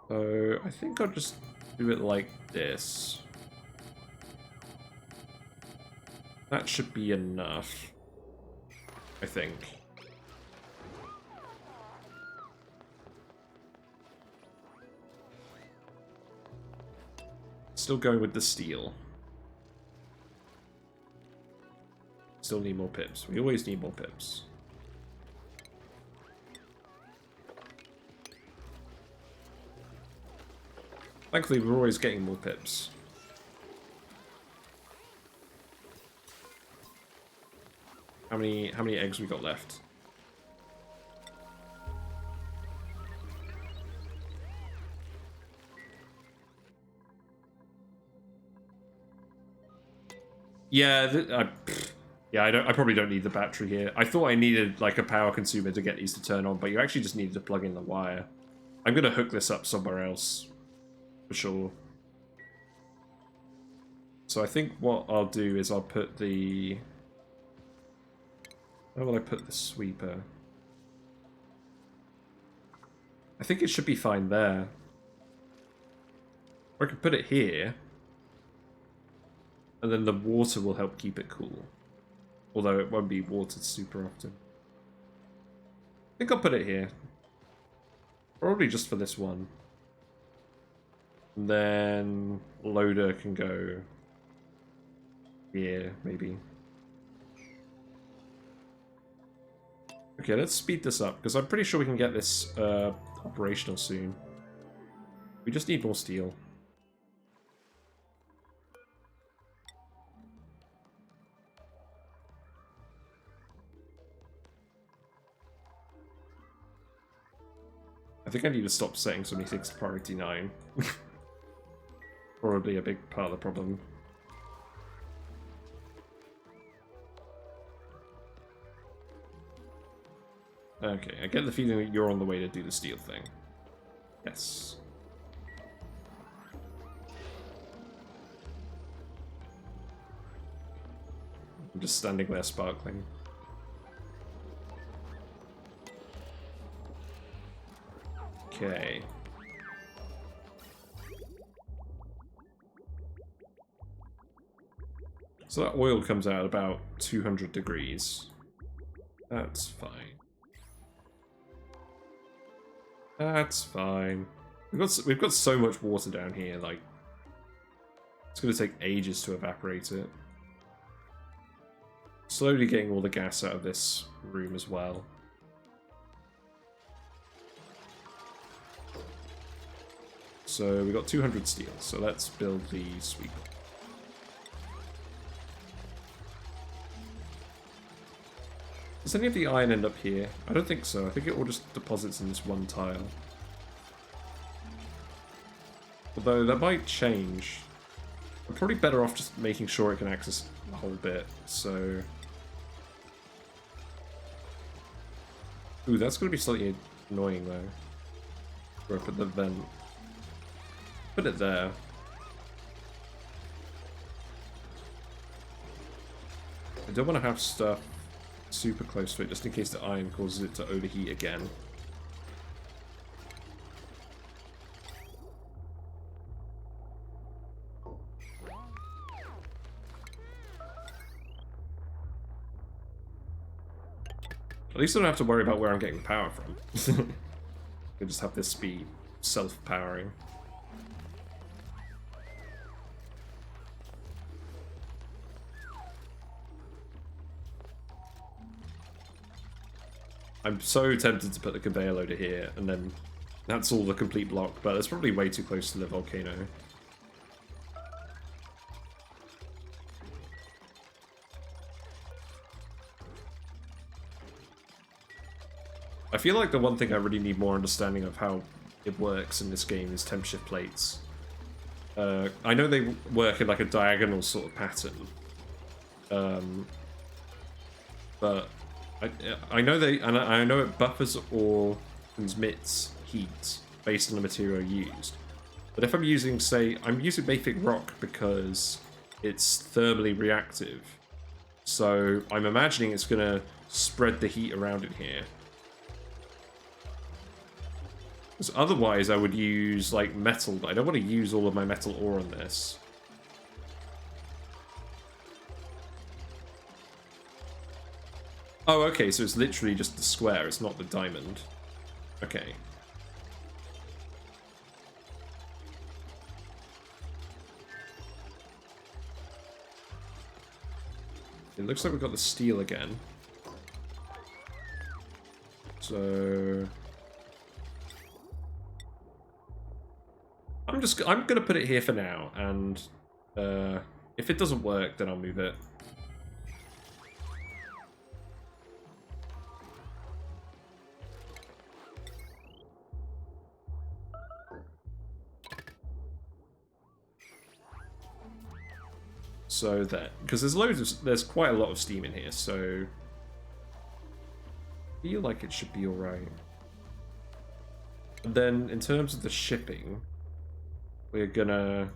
Speaker 1: So I think I'll just do it like this. That should be enough, I think. Still going with the steel. Still need more pips. We always need more pips. Thankfully, we're always getting more pips. How many eggs we got left? Yeah, I probably don't need the battery here. I thought I needed like a power consumer to get these to turn on, but you actually just needed to plug in the wire. I'm going to hook this up somewhere else, for sure. So I think what I'll do is I'll put the... Where will I put the sweeper? I think it should be fine there. Or I could put it here. And then the water will help keep it cool. Although it won't be watered super often. I think I'll put it here. Probably just for this one. And then loader can go here, maybe. Okay, let's speed this up, because I'm pretty sure we can get this operational soon. We just need more steel. I think I need to stop setting so many things to priority 9. Probably a big part of the problem. Okay, I get the feeling that you're on the way to do the steel thing. Yes. I'm just standing there sparkling. Okay. So that oil comes out about 200 degrees. That's fine. That's fine. We've got so much water down here, like it's gonna take ages to evaporate it. Slowly getting all the gas out of this room as well. So we got 200 steel, so let's build the sweeper. Does any of the iron end up here? I don't think so. I think it all just deposits in this one tile. Although that might change. I'm probably better off just making sure it can access the whole bit, so... Ooh, that's going to be slightly annoying though. Where I put the vent. Put it there. I don't want to have stuff super close to it, just in case the iron causes it to overheat again. At least I don't have to worry about where I'm getting power from. I can just have this be self-powering. I'm so tempted to put the conveyor loader here, and then that's all the complete block, but it's probably way too close to the volcano. I feel like the one thing I really need more understanding of how it works in this game is temp shift plates. I know they work in like a diagonal sort of pattern, but I know I know it buffers or transmits heat based on the material used. But if I'm using, say, I'm using mafic rock because it's thermally reactive, so I'm imagining it's gonna spread the heat around in here. Because otherwise I would use, like, metal, but I don't want to use all of my metal ore on this. Oh, okay, so it's literally just the square, it's not the diamond. Okay. It looks like we've got the steel again. So... I'm gonna put it here for now, and if it doesn't work, then I'll move it. So there, because there's quite a lot of steam in here, so I feel like it should be all right. And then in terms of the shipping, we're gonna...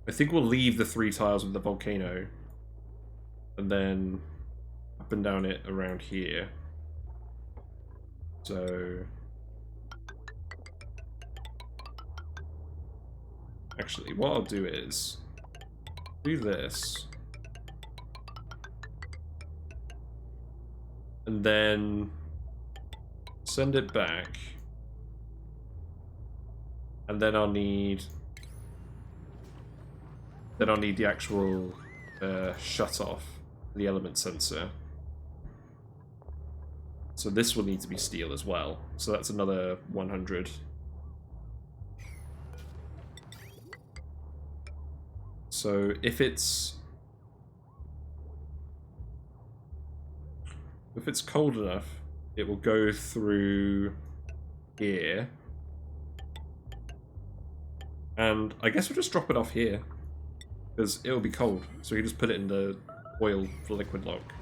Speaker 1: I think we'll leave the 3 tiles with the volcano. And then up and down it around here. So... Actually, what I'll do is... do this. And then... send it back. And then I'll need... the actual shut off, the element sensor. So this will need to be steel as well. So that's another 100. So if it's cold enough, it will go through here. And I guess we'll just drop it off here. Because it will be cold, so you just put it in the oil for liquid lock.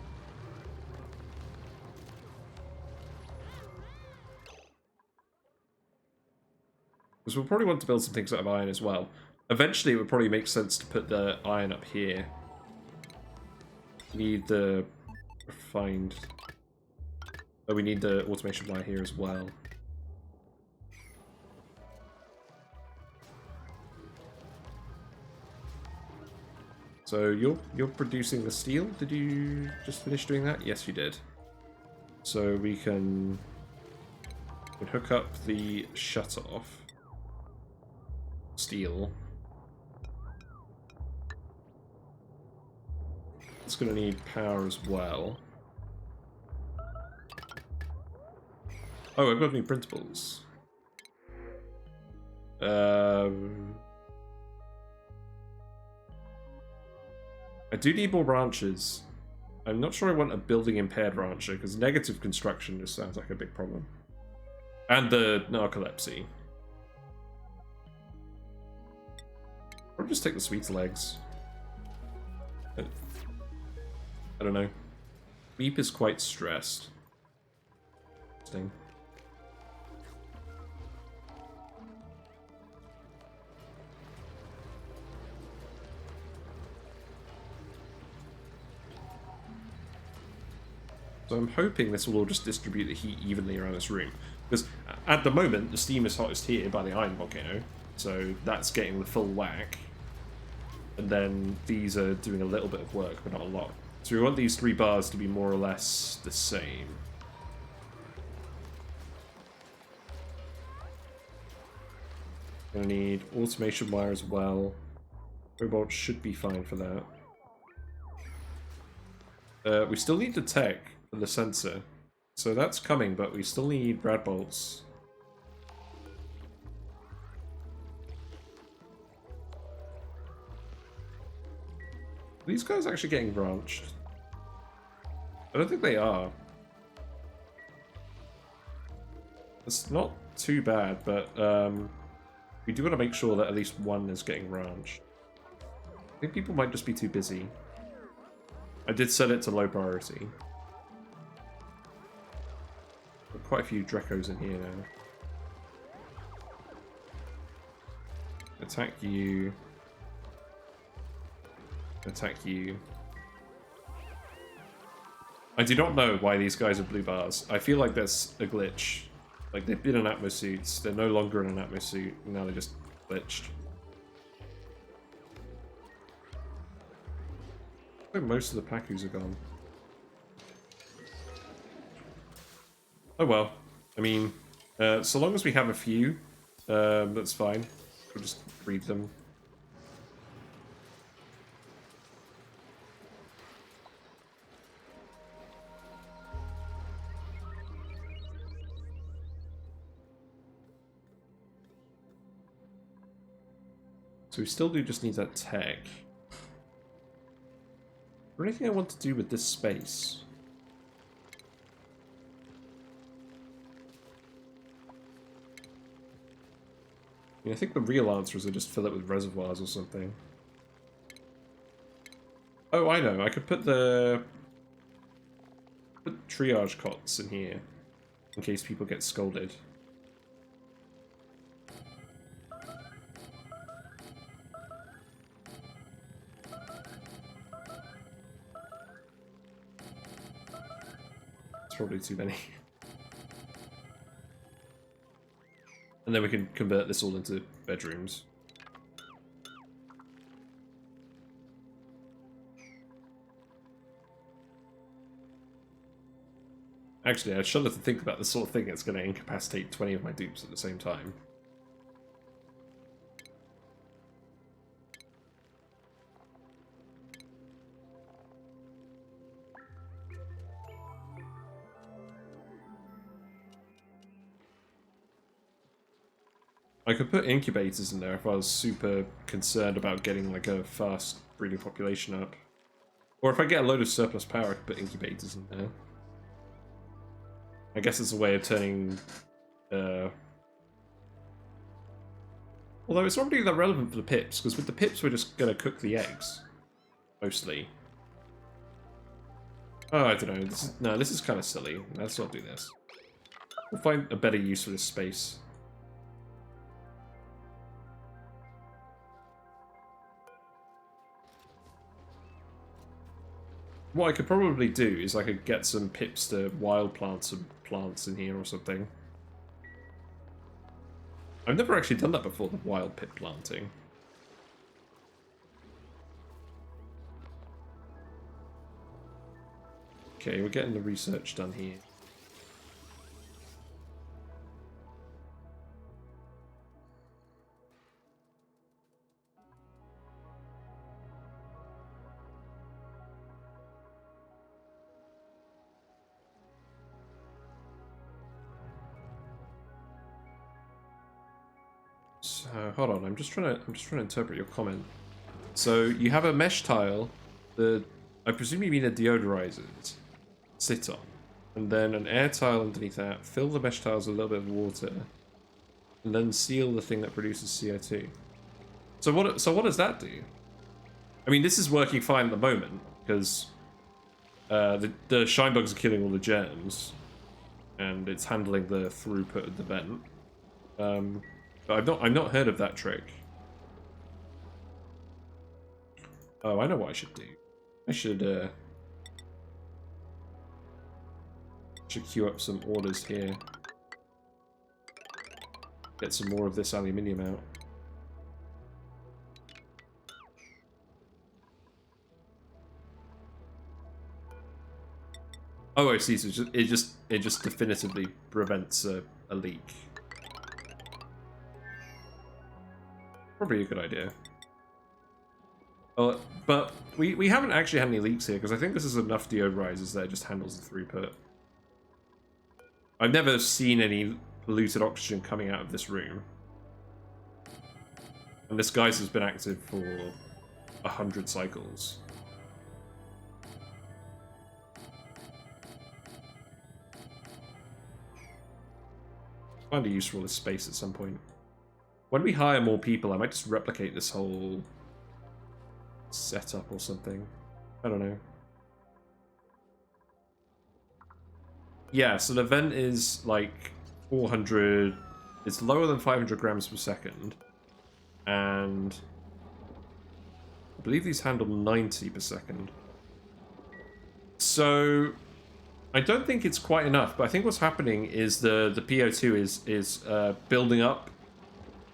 Speaker 1: Because we'll probably want to build some things out of iron as well. Eventually it would probably make sense to put the iron up here. Need the refined... oh, we need the automation wire here as well. So you're producing the steel? Did you just finish doing that? Yes, you did. So we can hook up the shut-off steel. It's going to need power as well. Oh, I've got new printables. I do need more branches. I'm not sure I want a building impaired rancher, because negative construction just sounds like a big problem. And the narcolepsy. Or just take the sweeter legs. I don't know. Beep is quite stressed. Interesting. So I'm hoping this will all just distribute the heat evenly around this room. Because at the moment, the steam is hottest here by the iron volcano. So that's getting the full whack. And then these are doing a little bit of work, but not a lot. So we want these 3 bars to be more or less the same. Gonna need automation wire as well. Cobalt should be fine for that. We still need the tech for the sensor. So that's coming, but we still need brad bolts. Are these guys actually getting branched? I don't think they are. It's not too bad, but we do want to make sure that at least one is getting branched. I think people might just be too busy. I did set it to low priority. There are quite a few Drecos in here now. Attack you. Attack you. I do not know why these guys are blue bars. I feel like that's a glitch. Like, they've been in Atmo suits, they're no longer in an Atmo suit, and now they're just glitched. I think most of the Pacus are gone. Oh well. I mean, so long as we have a few, that's fine. We'll just breed them. So we still do just need that tech. Is there anything I want to do with this space? I mean, I think the real answer is to just fill it with reservoirs or something. Oh, I know. I could put triage cots in here in case people get scolded. probably too many. And then we can convert this all into bedrooms. Actually, I shudder to think about the sort of thing that's going to incapacitate 20 of my dupes at the same time. I could put incubators in there if I was super concerned about getting like a fast breeding population up. Or if I get a load of surplus power, I could put incubators in there. I guess it's a way of turning... although it's not really that relevant for the pips, because with the pips we're just going to cook the eggs. Mostly. Oh, I don't know. This is kind of silly. Let's not do this. We'll find a better use for this space. What I could probably do is I could get some pips to wild plant some plants in here or something. I've never actually done that before, the wild pip planting. Okay, we're getting the research done here. So, hold on, I'm just trying to interpret your comment. So you have a mesh tile that I presume you mean the deodorizers sit on, and then an air tile underneath that. Fill the mesh tiles with a little bit of water, and then seal the thing that produces CO2. So what does that do? I mean, this is working fine at the moment because the shine bugs are killing all the germs, and it's handling the throughput of the vent. But I've not heard of that trick. Oh, I know what I should do. I should queue up some orders here. Get some more of this aluminium out. Oh, I see. So it just definitively prevents a leak. Probably a good idea. But we haven't actually had any leaks here, because I think this is enough deodorizers that it just handles the throughput. I've never seen any polluted oxygen coming out of this room. And this geyser's been active for 100 cycles. Find a use for all this space at some point. When we hire more people, I might just replicate this whole setup or something. I don't know. Yeah, so the vent is like 400... It's lower than 500 grams per second. And I believe these handle 90 per second. So I don't think it's quite enough, but I think what's happening is the PO2 is building up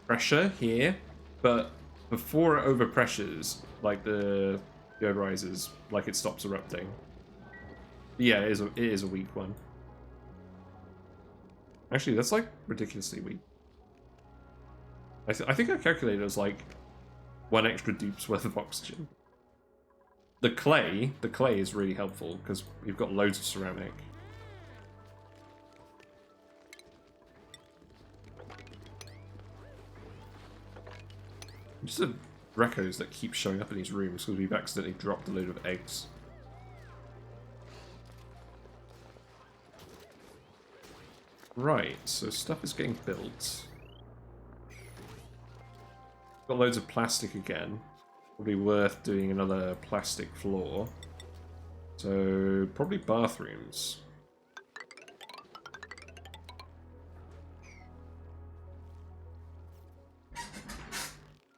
Speaker 1: pressure here, but before it overpressures, like the deodorizers, like it stops erupting. Yeah, it is a weak one. Actually, that's like ridiculously weak. I think I calculated it as like 1 extra dupe's worth of oxygen. The clay is really helpful because we've got loads of ceramic. Just the recos that keep showing up in these rooms because we've accidentally dropped a load of eggs. Right, so stuff is getting built. Got loads of plastic again. Probably worth doing another plastic floor. So, probably bathrooms.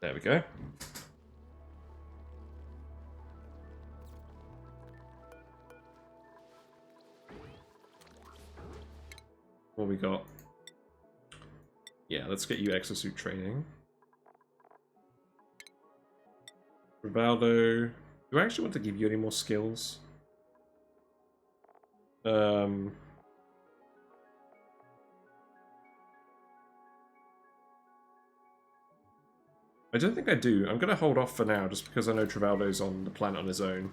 Speaker 1: There we go. we got? Yeah, let's get you exosuit training. Rivaldo, do I actually want to give you any more skills? I don't think I do. I'm going to hold off for now, just because I know Trivaldo's on the planet on his own.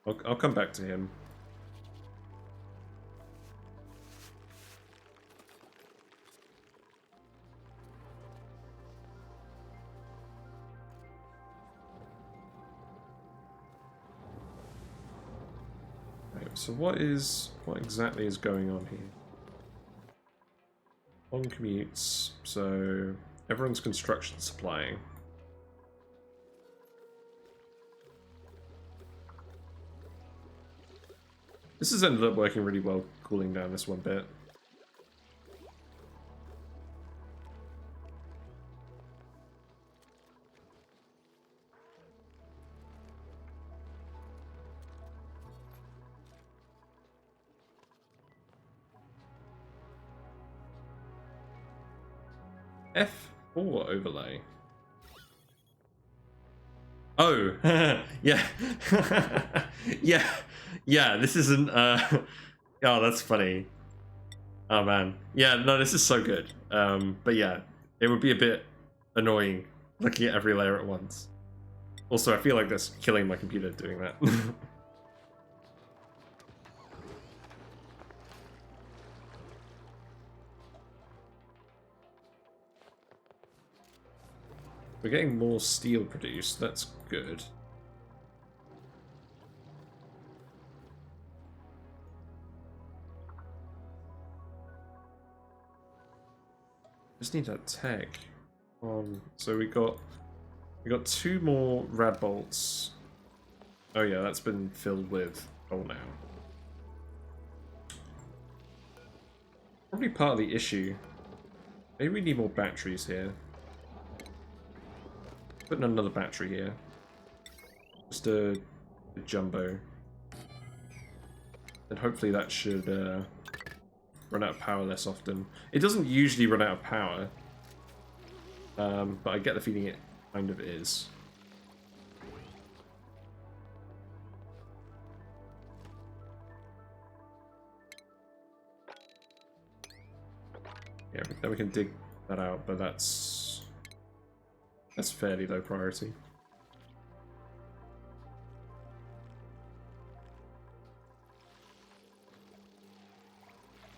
Speaker 1: I'll come back to him. Right, so what exactly is going on here? On commutes, so everyone's construction supplying. This has ended up working really well, cooling down this one bit. F4 overlay. Oh, yeah. Yeah, this isn't, oh, that's funny. Oh, man. Yeah, no, this is so good. But yeah, it would be a bit annoying looking at every layer at once. Also, I feel like that's killing my computer doing that. We're getting more steel produced, that's good. Just need that tech on. So we got 2 more rad bolts. Oh yeah, that's been filled with coal now. Probably part of the issue. Maybe we need more batteries here. Putting another battery here. Just a jumbo. And hopefully that should run out of power less often. It doesn't usually run out of power. But I get the feeling it kind of is. Yeah, then we can dig that out, but that's fairly low priority.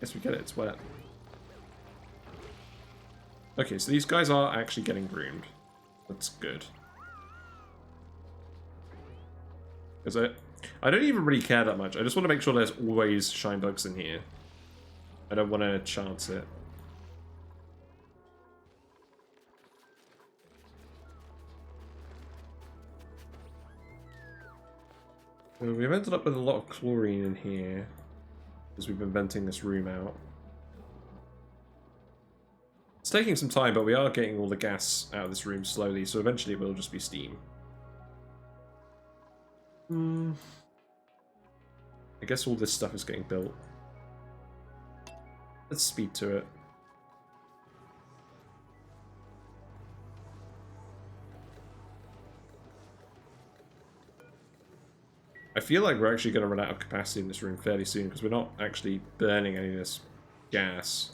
Speaker 1: Yes, we get it, it's wet. Okay, so these guys are actually getting groomed. That's good. Because I don't even really care that much. I just want to make sure there's always shine bugs in here. I don't want to chance it. So we've ended up with a lot of chlorine in here because we've been venting this room out. It's taking some time, but we are getting all the gas out of this room slowly, so eventually it will just be steam. I guess all this stuff is getting built. Let's speed to it. I feel like we're actually going to run out of capacity in this room fairly soon because we're not actually burning any of this gas.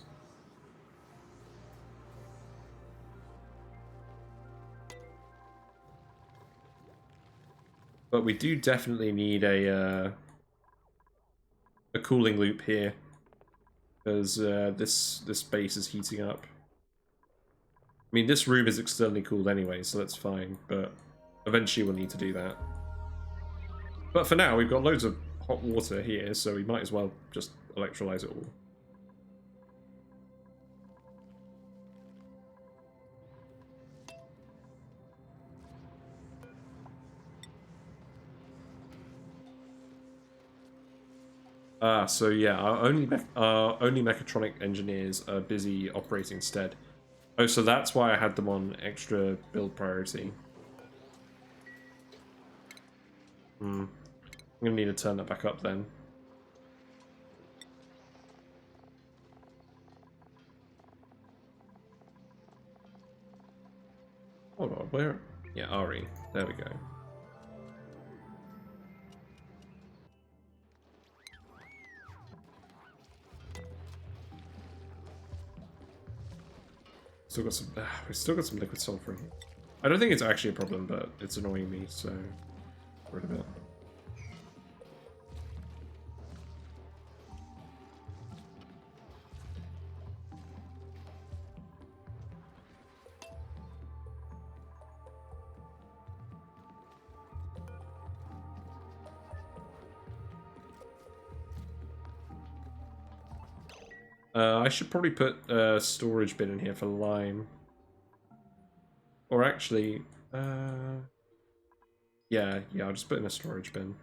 Speaker 1: But we do definitely need a cooling loop here because this base is heating up. I mean, this room is externally cooled anyway, so that's fine, but eventually we'll need to do that. But for now, we've got loads of hot water here, so we might as well just electrolyze it all. So yeah, our only mechatronic engineers are busy operating stead. Oh, so that's why I had them on extra build priority. I'm gonna need to turn that back up then. Hold on, where? Yeah, Ari. There we go. Still got some. We've still got some liquid sulfur in here. I don't think it's actually a problem, but it's annoying me, so get rid of it. I should probably put a storage bin in here for lime. Or actually, yeah, I'll just put in a storage bin.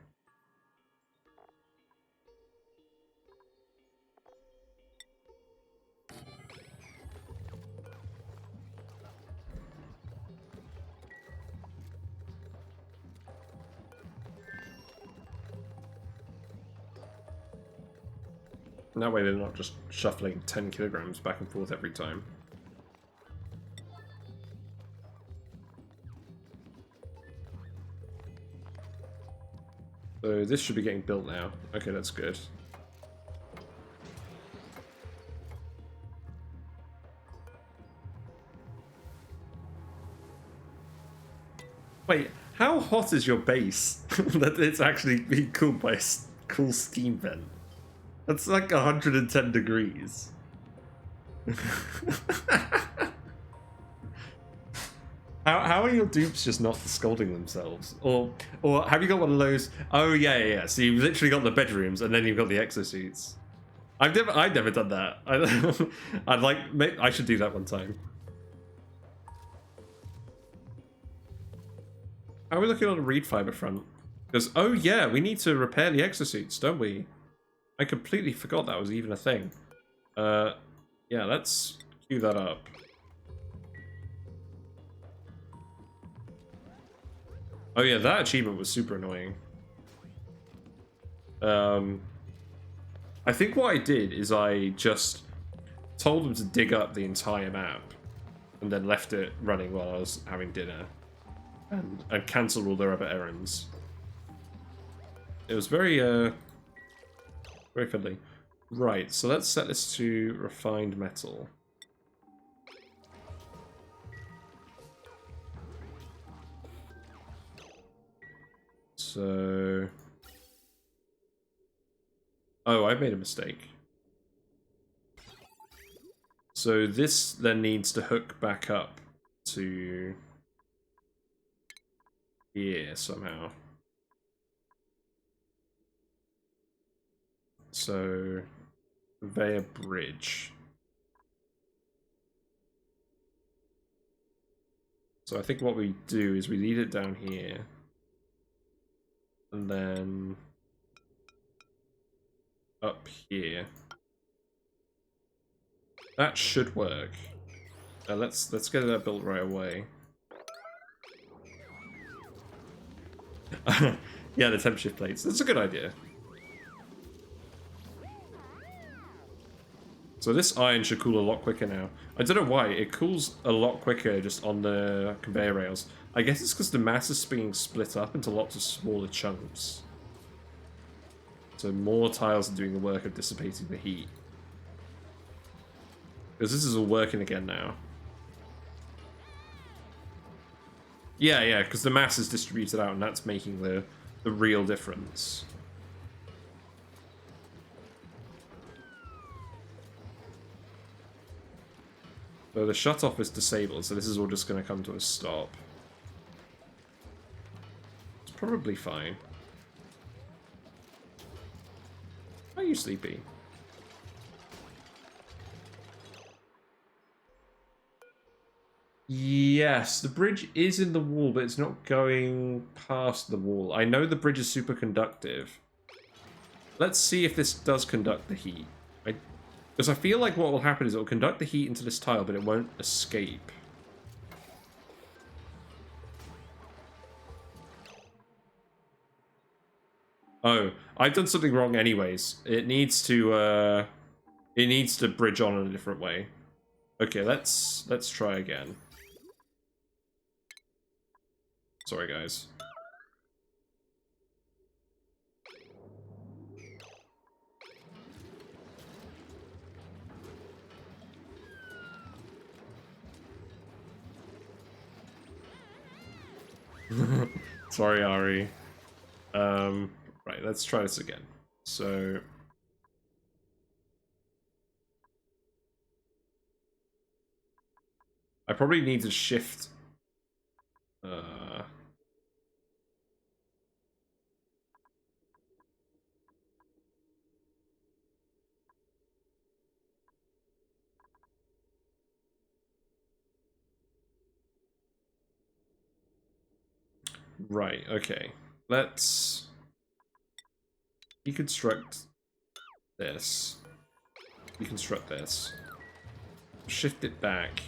Speaker 1: And that way they're not just shuffling 10 kilograms back and forth every time. So this should be getting built now. Okay, that's good. Wait, how hot is your base that it's actually being cooled by a cool steam vent? That's like 110 degrees. How are your dupes just not scolding themselves? Or have you got one of those? Oh yeah. So you've literally got the bedrooms and then you've got the exosuits. I've never done that. I should do that one time. How are we looking on the reed fiber front? Because oh yeah, we need to repair the exosuits, don't we? I completely forgot that was even a thing. Yeah, let's queue that up. Oh yeah, that achievement was super annoying. I think what I did is I just told them to dig up the entire map and then left it running while I was having dinner and cancelled all their other errands. It was very very fiddly. Right, so let's set this to refined metal. So... Oh, I've made a mistake. So this then needs to hook back up to here somehow. So conveyor bridge. So I think what we do is we lead it down here. And then up here. That should work. Let's get that built right away. Yeah, the temp shift plates. That's a good idea. So this iron should cool a lot quicker now. I don't know why, it cools a lot quicker just on the conveyor rails. I guess it's because the mass is being split up into lots of smaller chunks. So more tiles are doing the work of dissipating the heat. Because this is all working again now. Yeah, because the mass is distributed out and that's making the real difference. So the shutoff is disabled, so this is all just going to come to a stop. It's probably fine. Are you sleepy? Yes, the bridge is in the wall, but it's not going past the wall. I know the bridge is superconductive. Let's see if this does conduct the heat. Because I feel like what will happen is it will conduct the heat into this tile, but it won't escape. Oh, I've done something wrong anyways. It needs to bridge on in a different way. Okay, let's try again. Sorry, guys. Sorry, Ari. Right, let's try this again. So... I probably need to shift... Right, okay. Let's deconstruct this. Deconstruct this. Shift it back.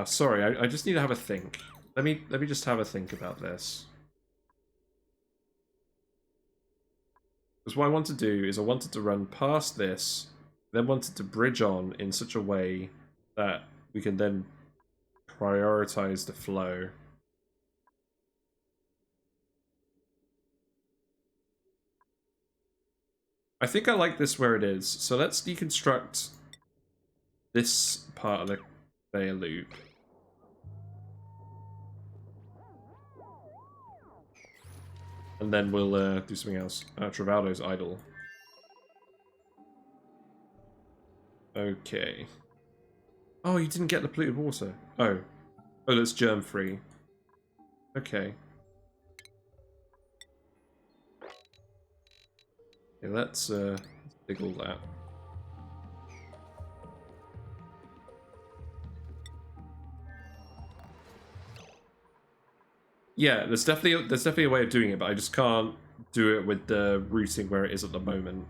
Speaker 1: Sorry, I just need to have a think. Let me just have a think about this. Because what I want to do is I wanted to run past this, then wanted to bridge on in such a way that we can then prioritize the flow. I think I like this where it is, so let's deconstruct this part of the conveyor loop. And then we'll do something else. Travaldo's idle. Okay. Oh, you didn't get the polluted water. Oh. Oh, that's germ-free. Okay. Okay, let's dig all that. Yeah, there's definitely a way of doing it, but I just can't do it with the routing where it is at the moment.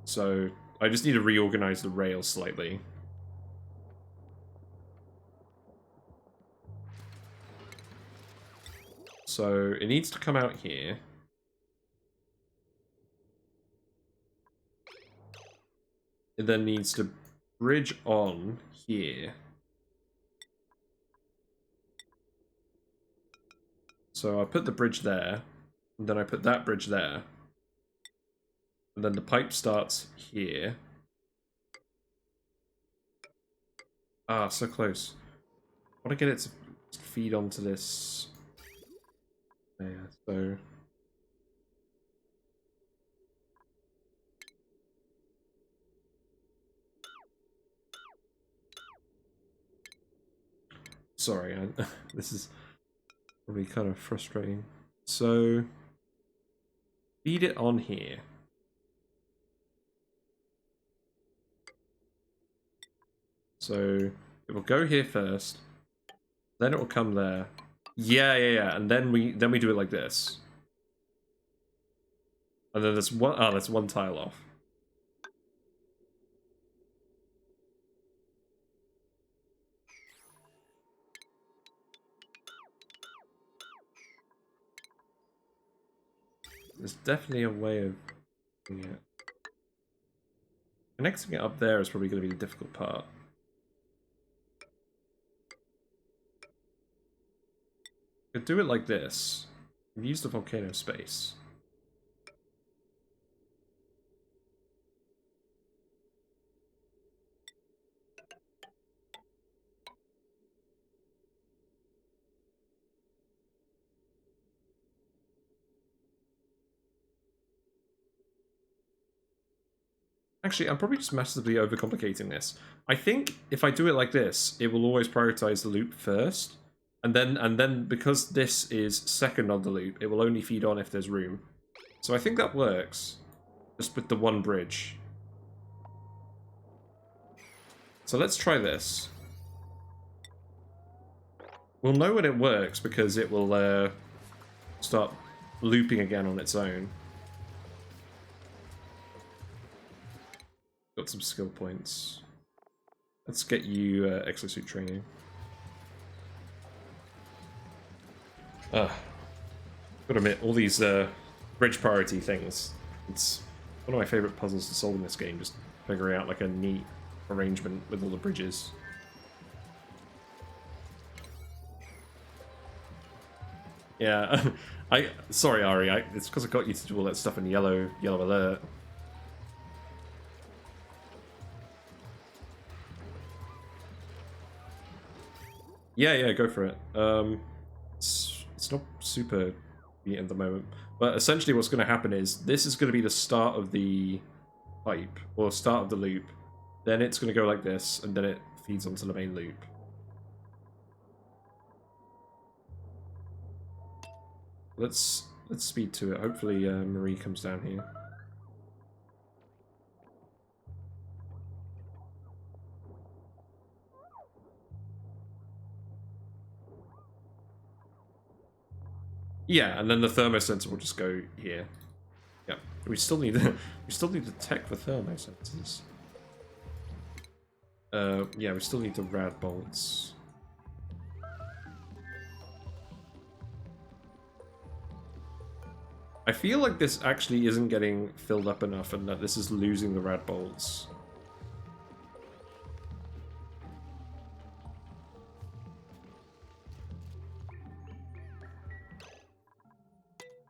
Speaker 1: So I just need to reorganize the rails slightly. So it needs to come out here. It then needs to bridge on here. So I put the bridge there, and then I put that bridge there. And then the pipe starts here. Ah, so close. I want to get it to feed onto this. There, so... Sorry, this is probably kind of frustrating. So, feed it on here. So, it will go here first, then it will come there. Yeah, and then we do it like this. And then there's one, that's one tile off. There's definitely a way of doing it. Connecting it up there is probably going to be the difficult part. Could do it like this. Use the volcano space. Actually, I'm probably just massively overcomplicating this. I think if I do it like this, it will always prioritize the loop first. And then because this is second on the loop, it will only feed on if there's room. So I think that works. Just with the one bridge. So let's try this. We'll know when it works because it will start looping again on its own. Got some skill points. Let's get you exosuit training. Gotta admit, all these bridge priority things, it's one of my favorite puzzles to solve in this game, just figuring out like a neat arrangement with all the bridges. Yeah, sorry Ari, it's because I got you to do all that stuff in yellow alert. Yeah, go for it. It's not super at the moment, but essentially what's going to happen is this is going to be the start of the pipe, or start of the loop. Then it's going to go like this, and then it feeds onto the main loop. Let's speed to it. Hopefully Marie comes down here. Yeah, and then the thermosensor will just go here. Yeah, we still need the tech for thermosensors. Yeah, we still need the rad bolts. I feel like this actually isn't getting filled up enough, and that this is losing the rad bolts.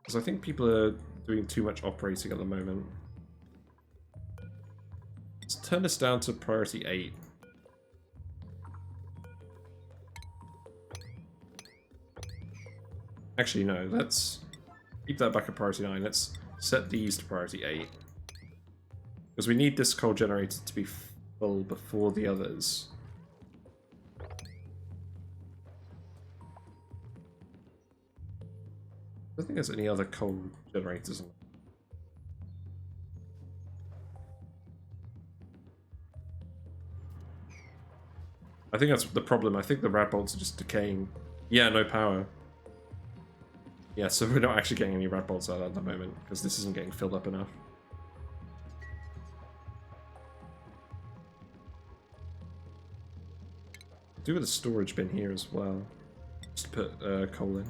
Speaker 1: Because I think people are doing too much operating at the moment. Let's turn this down to priority 8. Actually, no, let's keep that back at priority 9. Let's set these to priority 8. Because we need this coal generator to be full before the others. I don't think there's any other coal generators. I think that's the problem. I think the rad bolts are just decaying. Yeah, no power. Yeah, so we're not actually getting any rad bolts out at the moment, because this isn't getting filled up enough. Do with a storage bin here as well. Just put coal in.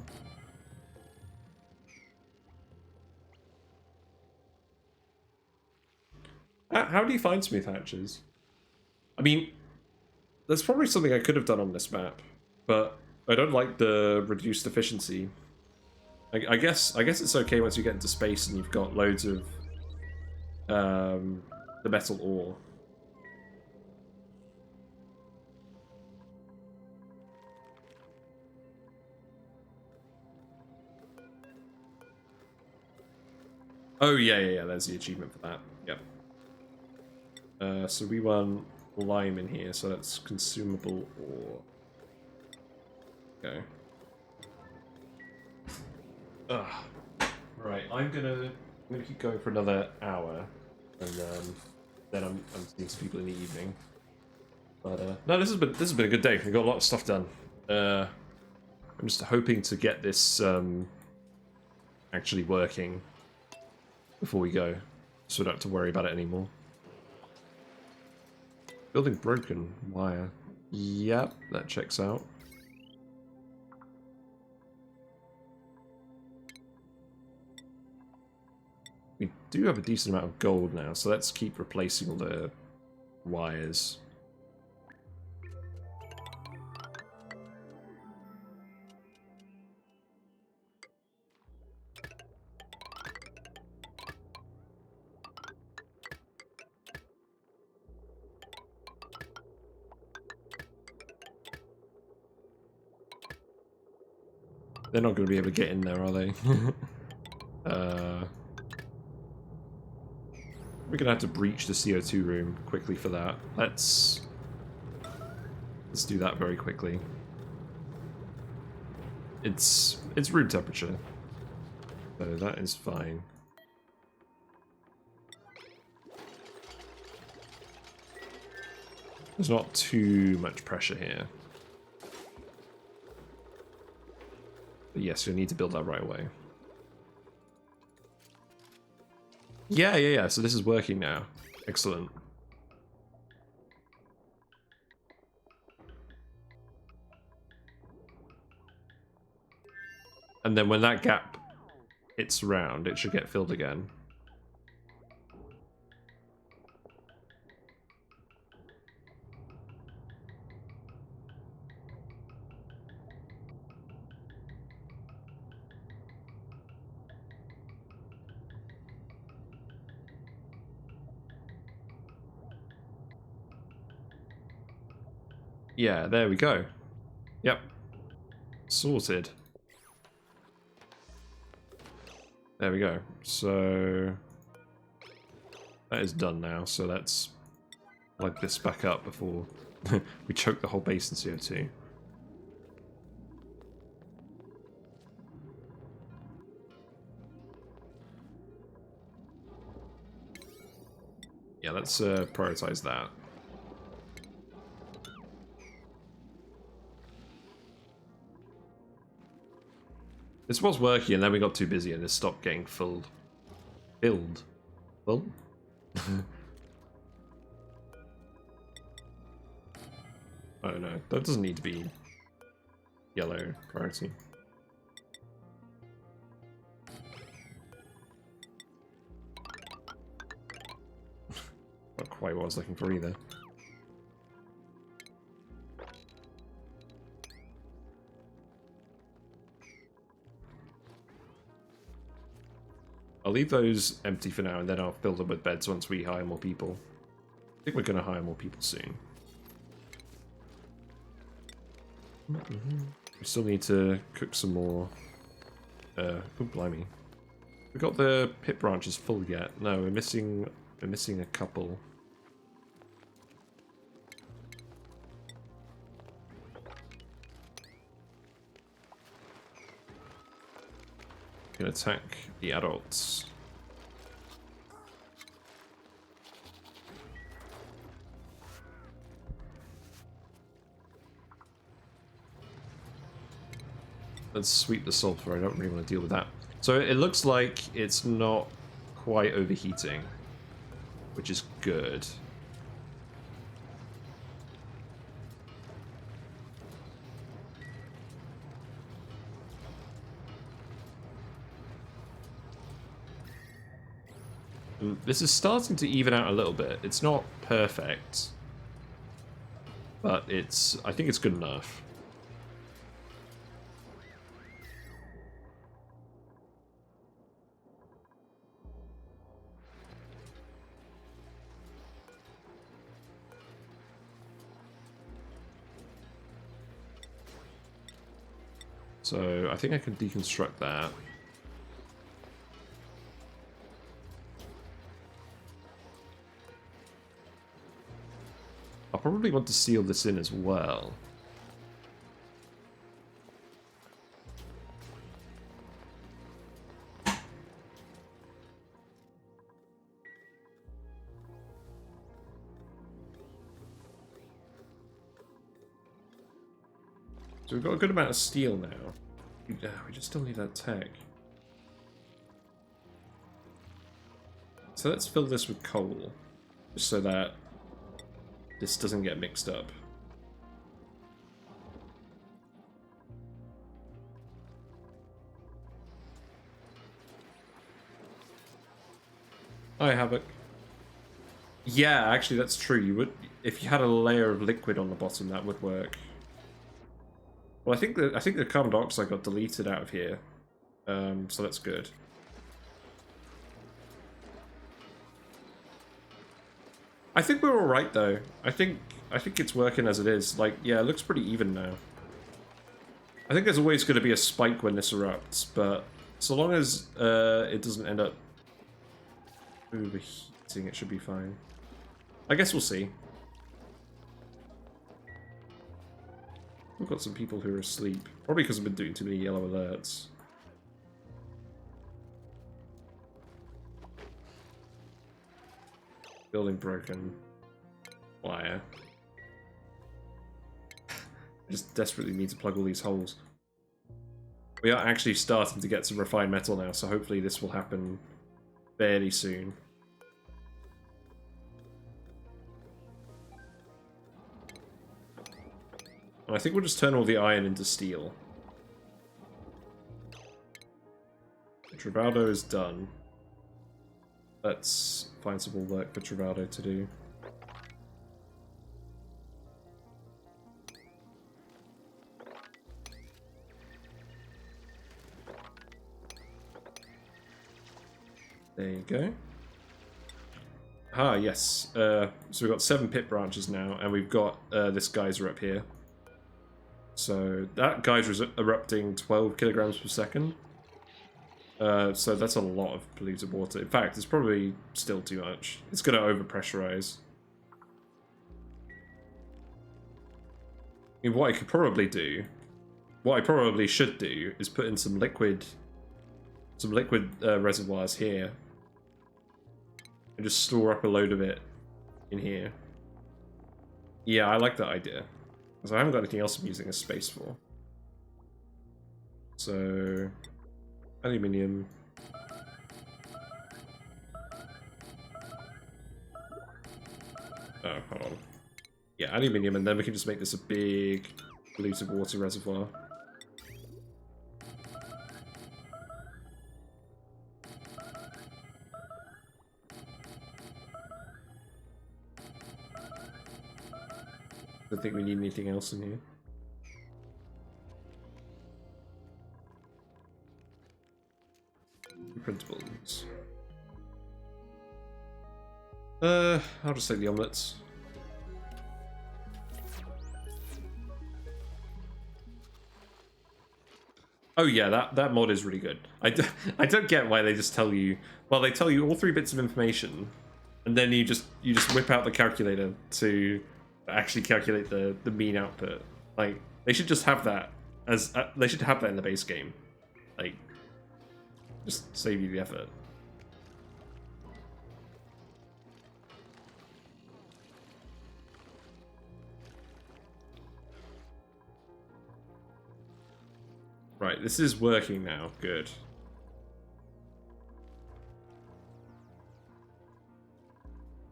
Speaker 1: How do you find smooth hatches? I mean, there's probably something I could have done on this map, but I don't like the reduced efficiency. I guess it's okay once you get into space and you've got loads of the metal ore. Oh yeah, there's the achievement for that. Yep. So we want lime in here, so that's consumable ore. Okay. Ugh. Right, I'm gonna keep going for another hour, and then I'm seeing some people in the evening. But no, this has been a good day. We got a lot of stuff done. I'm just hoping to get this actually working before we go, so we don't have to worry about it anymore. Building broken wire. Yep, that checks out. We do have a decent amount of gold now, so let's keep replacing all the wires. They're not going to be able to get in there, are they? We're going to have to breach the CO2 room quickly for that. Let's do that very quickly. It's room temperature, so that is fine. There's not too much pressure here. But yes, you'll need to build that right away. Yeah. So this is working now. Excellent. And then when that gap hits round, it should get filled again. Yeah, there we go. Yep. Sorted. There we go. So that is done now, so let's plug this back up before we choke the whole base in CO2. Yeah, let's prioritize that. This was working, and then we got too busy, and it stopped getting filled. Full? I don't know. That doesn't need to be yellow priority. Not quite what I was looking for either. I'll leave those empty for now, and then I'll fill them with beds once we hire more people. I think we're going to hire more people soon. We still need to cook some more. Oh, blimey. We got the pit branches full yet? No, we're missing a couple. Can attack the adults. Let's sweep the sulfur. I don't really want to deal with that. So it looks like it's not quite overheating, which is good. This is starting to even out a little bit. It's not perfect, but I think it's good enough. So I think I can deconstruct that. I'll probably want to seal this in as well. So we've got a good amount of steel now. We just still need that tech. So let's fill this with coal, just so that this doesn't get mixed up. Hi, Havoc. Yeah, actually, that's true. You would, if you had a layer of liquid on the bottom, that would work. Well, I think the carbon dioxide got deleted out of here, so that's good. I think we're all right though. I think it's working as it is. Like, yeah, it looks pretty even now. I think there's always going to be a spike when this erupts, but so long as it doesn't end up overheating, it should be fine. I guess we'll see. We've got some people who are asleep. Probably because I've been doing too many yellow alerts. Building broken. Wire. I just desperately need to plug all these holes. We are actually starting to get some refined metal now, so hopefully this will happen fairly soon. And I think we'll just turn all the iron into steel. Travado is done. Let's find some more work for Travado to do. There you go. Ah, yes. So we've got 7 pit branches now, and we've got this geyser up here. So that geyser is erupting 12 kilograms per second. So that's a lot of polluted water. In fact, it's probably still too much. It's going to overpressurize. I mean, what I could probably do, what I probably should do, is put in some liquid reservoirs here, and just store up a load of it in here. Yeah, I like that idea. Because I haven't got anything else I'm using a space for. So, aluminium. Oh, hold on. Yeah, aluminium, and then we can just make this a big polluted water reservoir. I don't think we need anything else in here. Printables. I'll just take the omelets. Oh yeah, that mod is really good. I don't get why they just tell you. Well, they tell you all 3 bits of information, and then you just whip out the calculator to actually calculate the mean output. Like, they should just have that as they should have that in the base game. Like, just save you the effort. Right, this is working now. Good.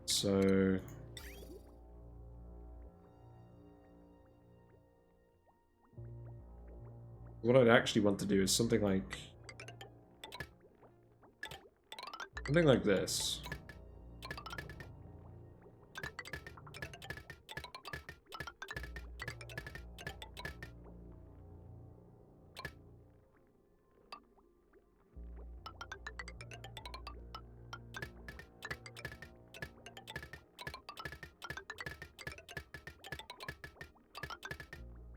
Speaker 1: So what I'd actually want to do is something like this.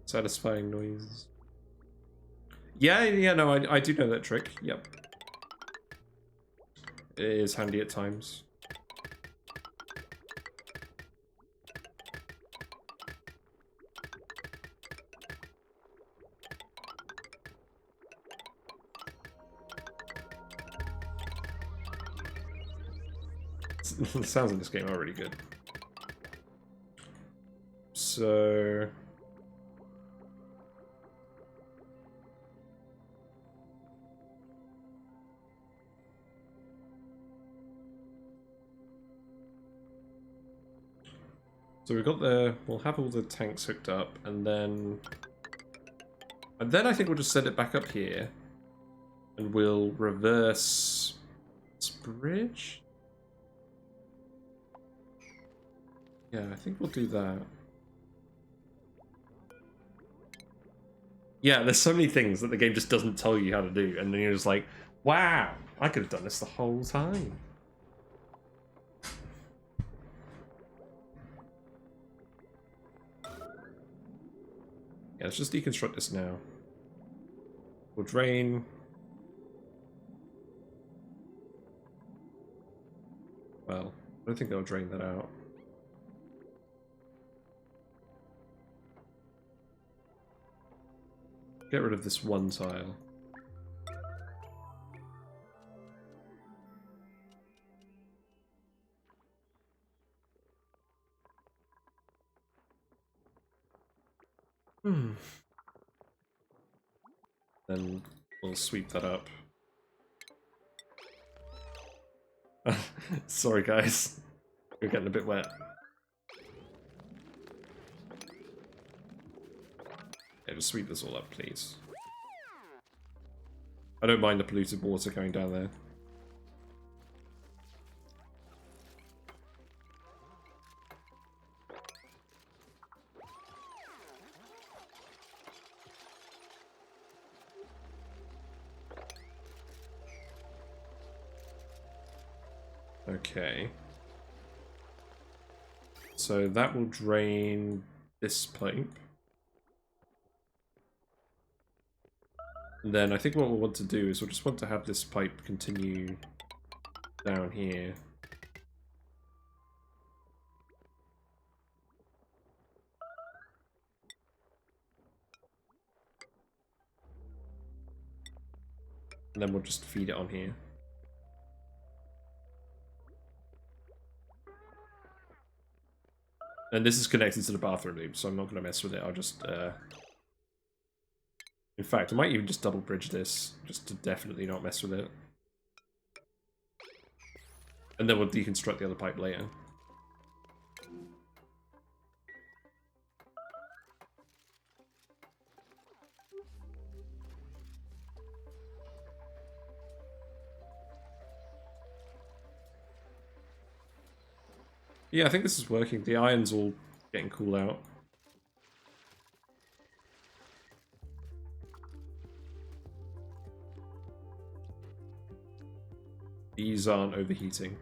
Speaker 1: Satisfying noises. Yeah, no, I do know that trick. Yep. It is handy at times. The sounds in this game are really good. So we've got we'll have all the tanks hooked up, and then I think we'll just set it back up here, and we'll reverse this bridge. Yeah, I think we'll do that. Yeah, there's so many things that the game just doesn't tell you how to do, and then you're just like, wow, I could have done this the whole time. Yeah, let's just deconstruct this now. We'll drain. Well, I don't think they'll drain that out. Get rid of this one tile. Then we'll sweep that up. Sorry guys, we're getting a bit wet. Yeah, just sweep this all up, please. I don't mind the polluted water going down there. Okay. So that will drain this pipe. And then I think what we'll want to do is we'll just want to have this pipe continue down here. And then we'll just feed it on here. And this is connected to the bathroom loop, so I'm not going to mess with it. I'll just... In fact, I might even just double bridge this, just to definitely not mess with it. And then we'll deconstruct the other pipe later. Yeah, I think this is working. The iron's all getting cool out. These aren't overheating.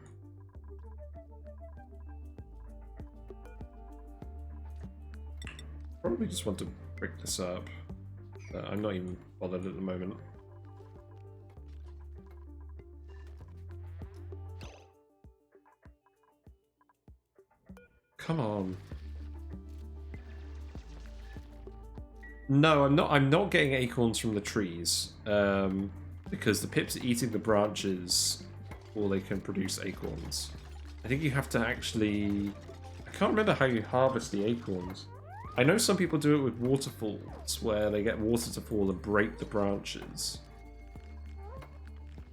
Speaker 1: Probably just want to break this up. I'm not even bothered at the moment. Come on. No, I'm not getting acorns from the trees. Because the pips are eating the branches before they can produce acorns. I think you have to actually... I can't remember how you harvest the acorns. I know some people do it with waterfalls, where they get water to fall and break the branches.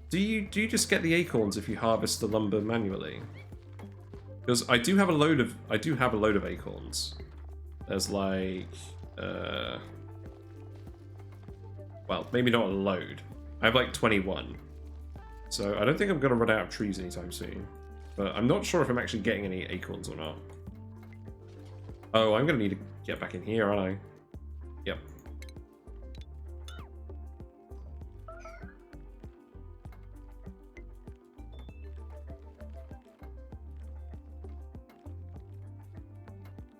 Speaker 1: Do you just get the acorns if you harvest the lumber manually? Because I do have a load of acorns. There's like well, maybe not a load. I have like 21. So I don't think I'm gonna run out of trees anytime soon. But I'm not sure if I'm actually getting any acorns or not. Oh, I'm gonna need to get back in here, aren't I? Yep.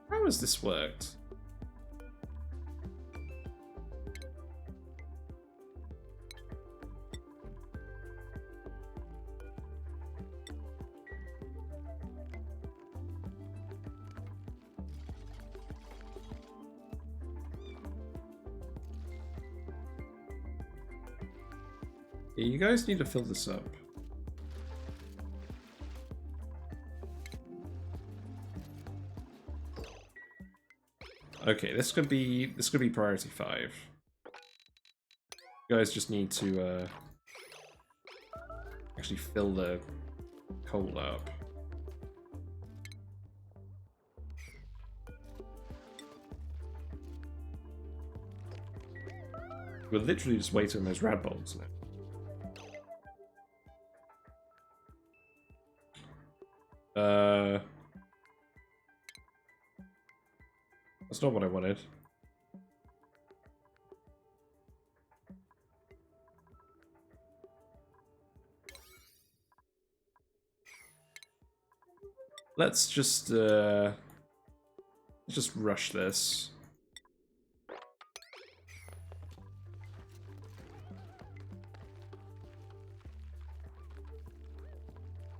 Speaker 1: How has this worked? Yeah, you guys need to fill this up. Okay, this could be priority 5. You guys just need to actually fill the coal up. We're literally just waiting on those rad bolts now. That's not what I wanted. Let's just rush this.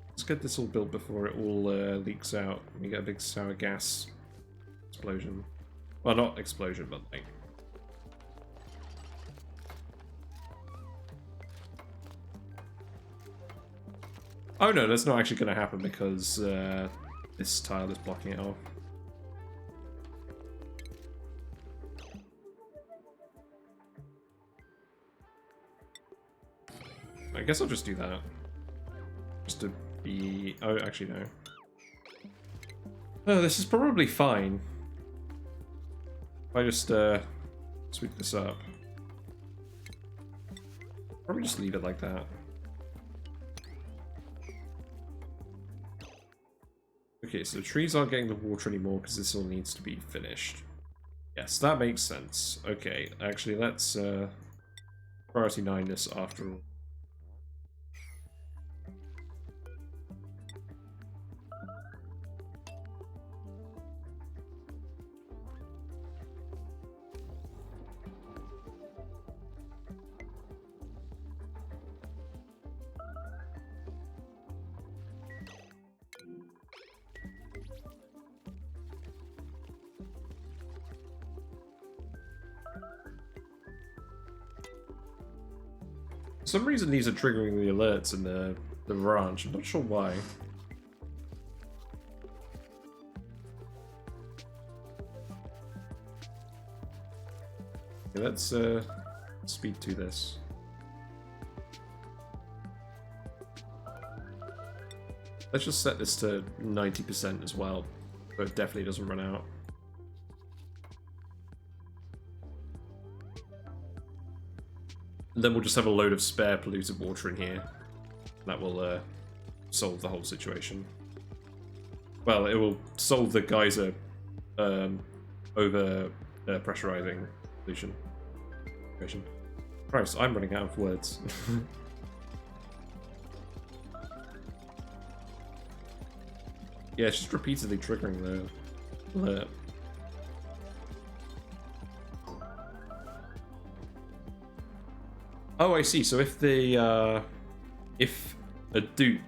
Speaker 1: Let's get this all built before it all leaks out. We get a big sour gas explosion. Well, not explosion, but like... Oh no, that's not actually going to happen because this tile is blocking it off. I guess I'll just do that. Just to be... Oh, actually no. Oh, this is probably fine. If I just sweep this up. Probably just leave it like that. Okay, so the trees aren't getting the water anymore because this all needs to be finished. Yes, that makes sense. Okay, actually let's priority 9 this after all. For some reason these are triggering the alerts in the ranch. I'm not sure why. Okay, let's speed to this. Let's just set this to 90% as well, so it definitely doesn't run out. And then we'll just have a load of spare polluted water in here. That will solve the whole situation. Well, it will solve the geyser over pressurizing pollution. Christ, I'm running out of words. Yeah, it's just repeatedly triggering the alert. Oh, I see. So if the if a dupe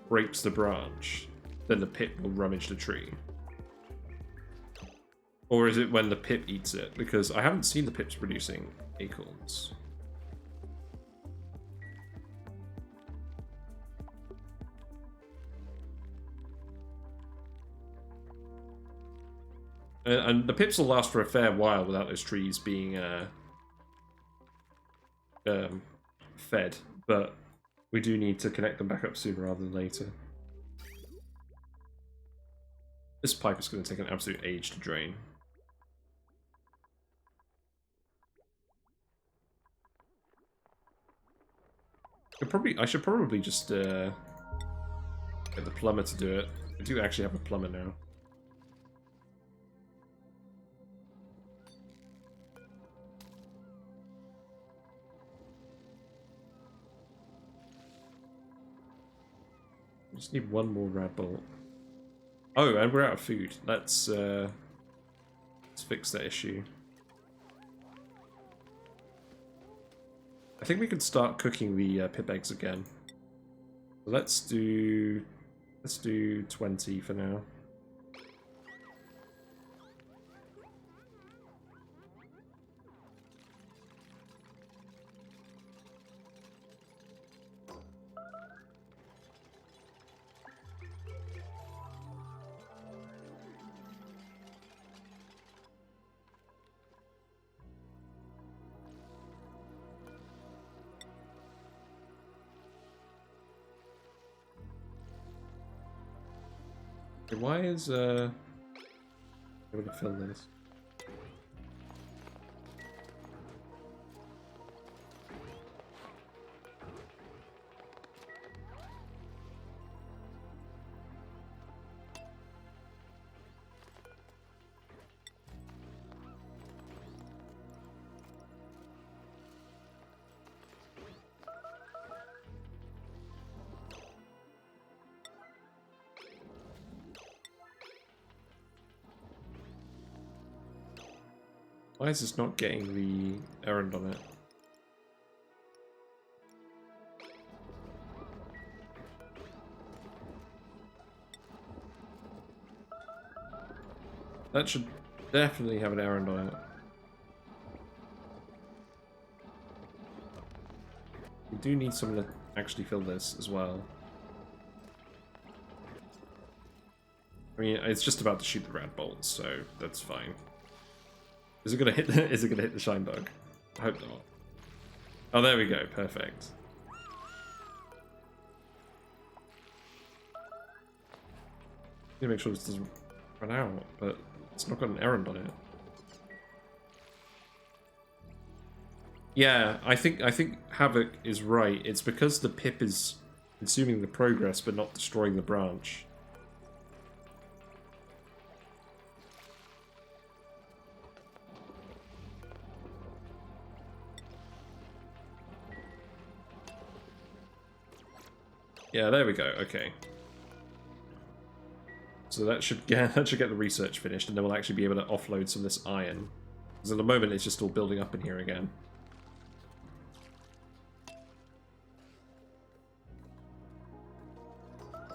Speaker 1: breaks the branch, then the pip will rummage the tree. Or is it when the pip eats it? Because I haven't seen the pips producing acorns. And the pips will last for a fair while without those trees being fed, but we do need to connect them back up sooner rather than later. This pipe is going to take an absolute age to drain. I should probably just get the plumber to do it. I do actually have a plumber now. Just need one more rad bolt. Oh, and we're out of food. Let's fix that issue. I think we can start cooking the pip eggs again. Let's do 20 for now. Why is able to fill this? Why is this not getting the errand on it? That should definitely have an errand on it. We do need someone to actually fill this as well. I mean, it's just about to shoot the rad bolts, so that's fine. Is it gonna hit the shine bug? I hope not. Oh, there we go. Perfect. Need to make sure this doesn't run out, but it's not got an errand on it. Yeah, I think Havoc is right. It's because the pip is consuming the progress but not destroying the branch. Yeah, there we go. Okay. So that should get the research finished, and then we'll actually be able to offload some of this iron. Because at the moment it's just all building up in here again.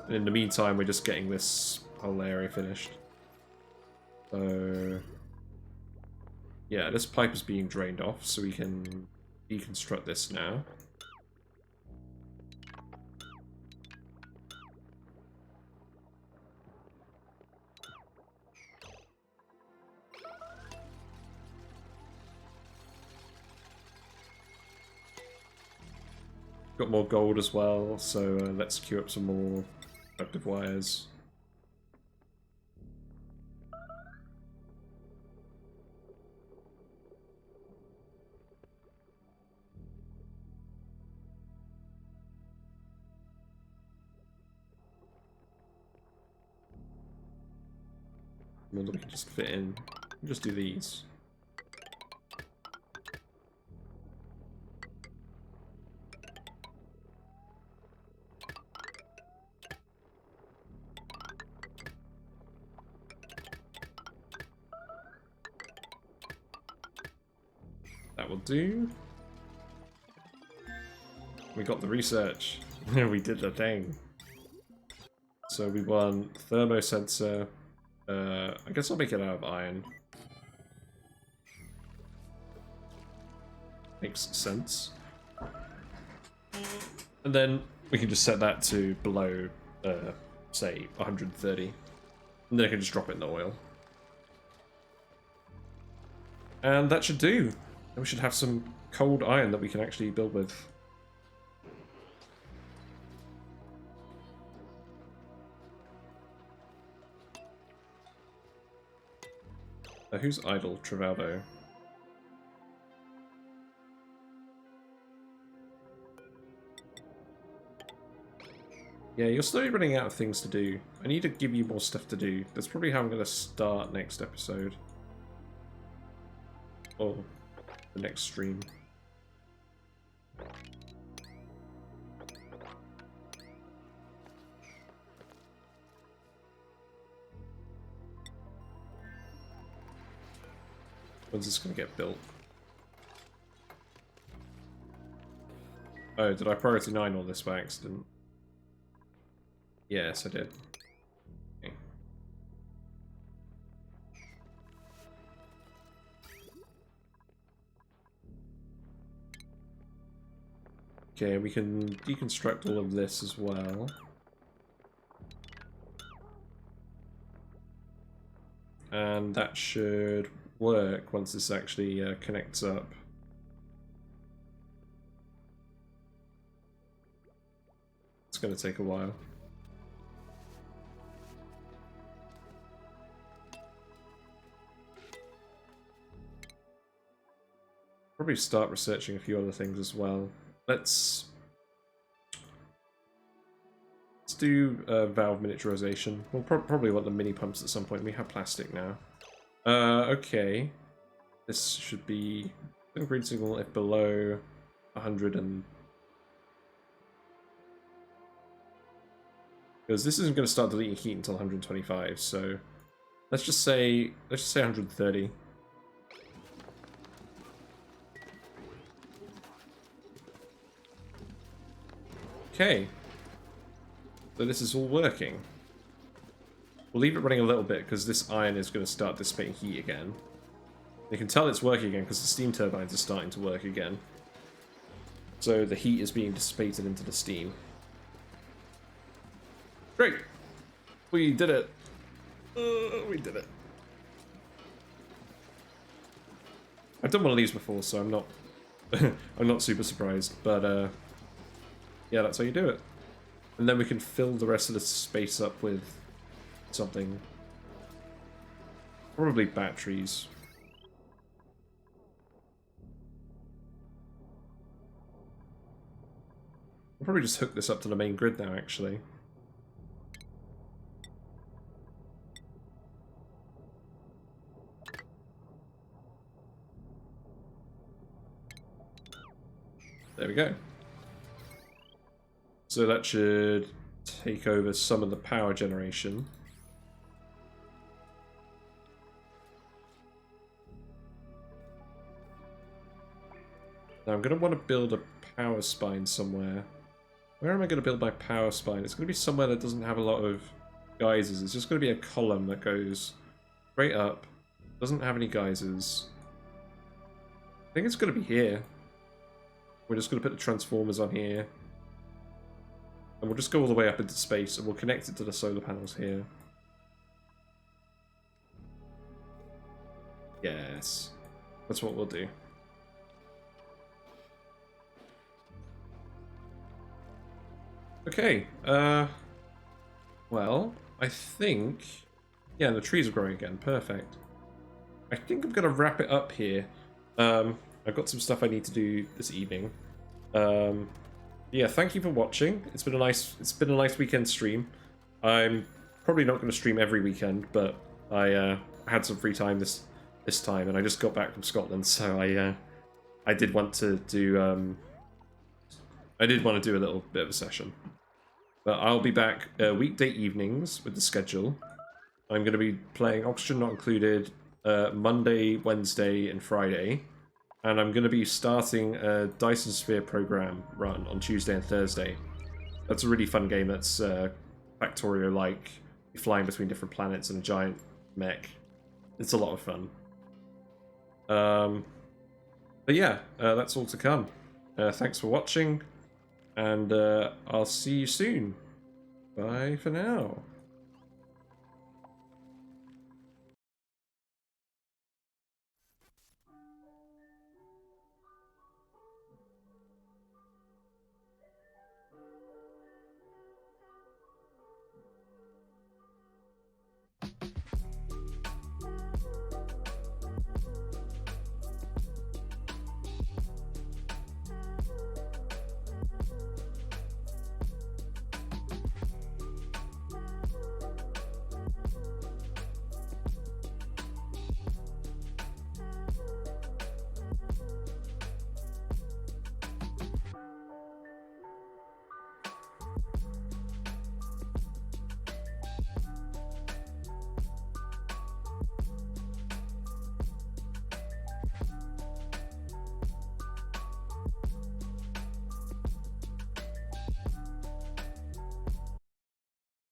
Speaker 1: And in the meantime, we're just getting this whole area finished. So yeah, this pipe is being drained off, so we can deconstruct this now. got more gold as well, so let's queue up some more conductive wires. More that we can just fit in. We'll just do these. That will do. We got the research. We did the thing. So we want thermosensor. I guess I'll make it out of iron. Makes sense. And then we can just set that to below, say, 130. And then I can just drop it in the oil. And that should do. Then we should have some cold iron that we can actually build with. Who's idle? Trivaldo. Yeah, you're slowly running out of things to do. I need to give you more stuff to do. That's probably how I'm going to start next episode. Or the next stream. When's this going to get built? Oh, did I priority 9 all this by accident? Yes, I did. Okay. Okay, we can deconstruct all of this as well. And that should work once this actually connects up. It's going to take a while. Probably start researching a few other things as well. Let's do valve miniaturization. We'll probably want the mini pumps at some point. We have plastic now. Okay. This should be green signal if below 100 and... Because this isn't going to start deleting heat until 125, so let's just say 130. Okay. So this is all working. We'll leave it running a little bit because this iron is going to start dissipating heat again. You can tell it's working again because the steam turbines are starting to work again. So the heat is being dissipated into the steam. Great! We did it! We did it. I've done one of these before, so I'm not I'm not super surprised, but yeah, that's how you do it. And then we can fill the rest of the space up with something. Probably batteries. I'll probably just hook this up to the main grid now, actually. There we go. So that should take over some of the power generation. Now I'm going to want to build a power spine somewhere. Where am I going to build my power spine? It's going to be somewhere that doesn't have a lot of geysers. It's just going to be a column that goes straight up. Doesn't have any geysers. I think it's going to be here. We're just going to put the transformers on here. And we'll just go all the way up into space and we'll connect it to the solar panels here. Yes. That's what we'll do. Okay, well, I think... Yeah, the trees are growing again. Perfect. I think I'm going to wrap it up here. I've got some stuff I need to do this evening. Yeah, thank you for watching. It's been a nice weekend stream. I'm probably not going to stream every weekend, but I had some free time this time, and I just got back from Scotland, so I did want to do a little bit of a session. But I'll be back weekday evenings with the schedule. I'm going to be playing Oxygen Not Included Monday, Wednesday, and Friday. And I'm going to be starting a Dyson Sphere program run on Tuesday and Thursday. That's a really fun game that's Factorio-like. You're flying between different planets in a giant mech. It's a lot of fun. But yeah, that's all to come. Thanks for watching, and I'll see you soon. Bye for now.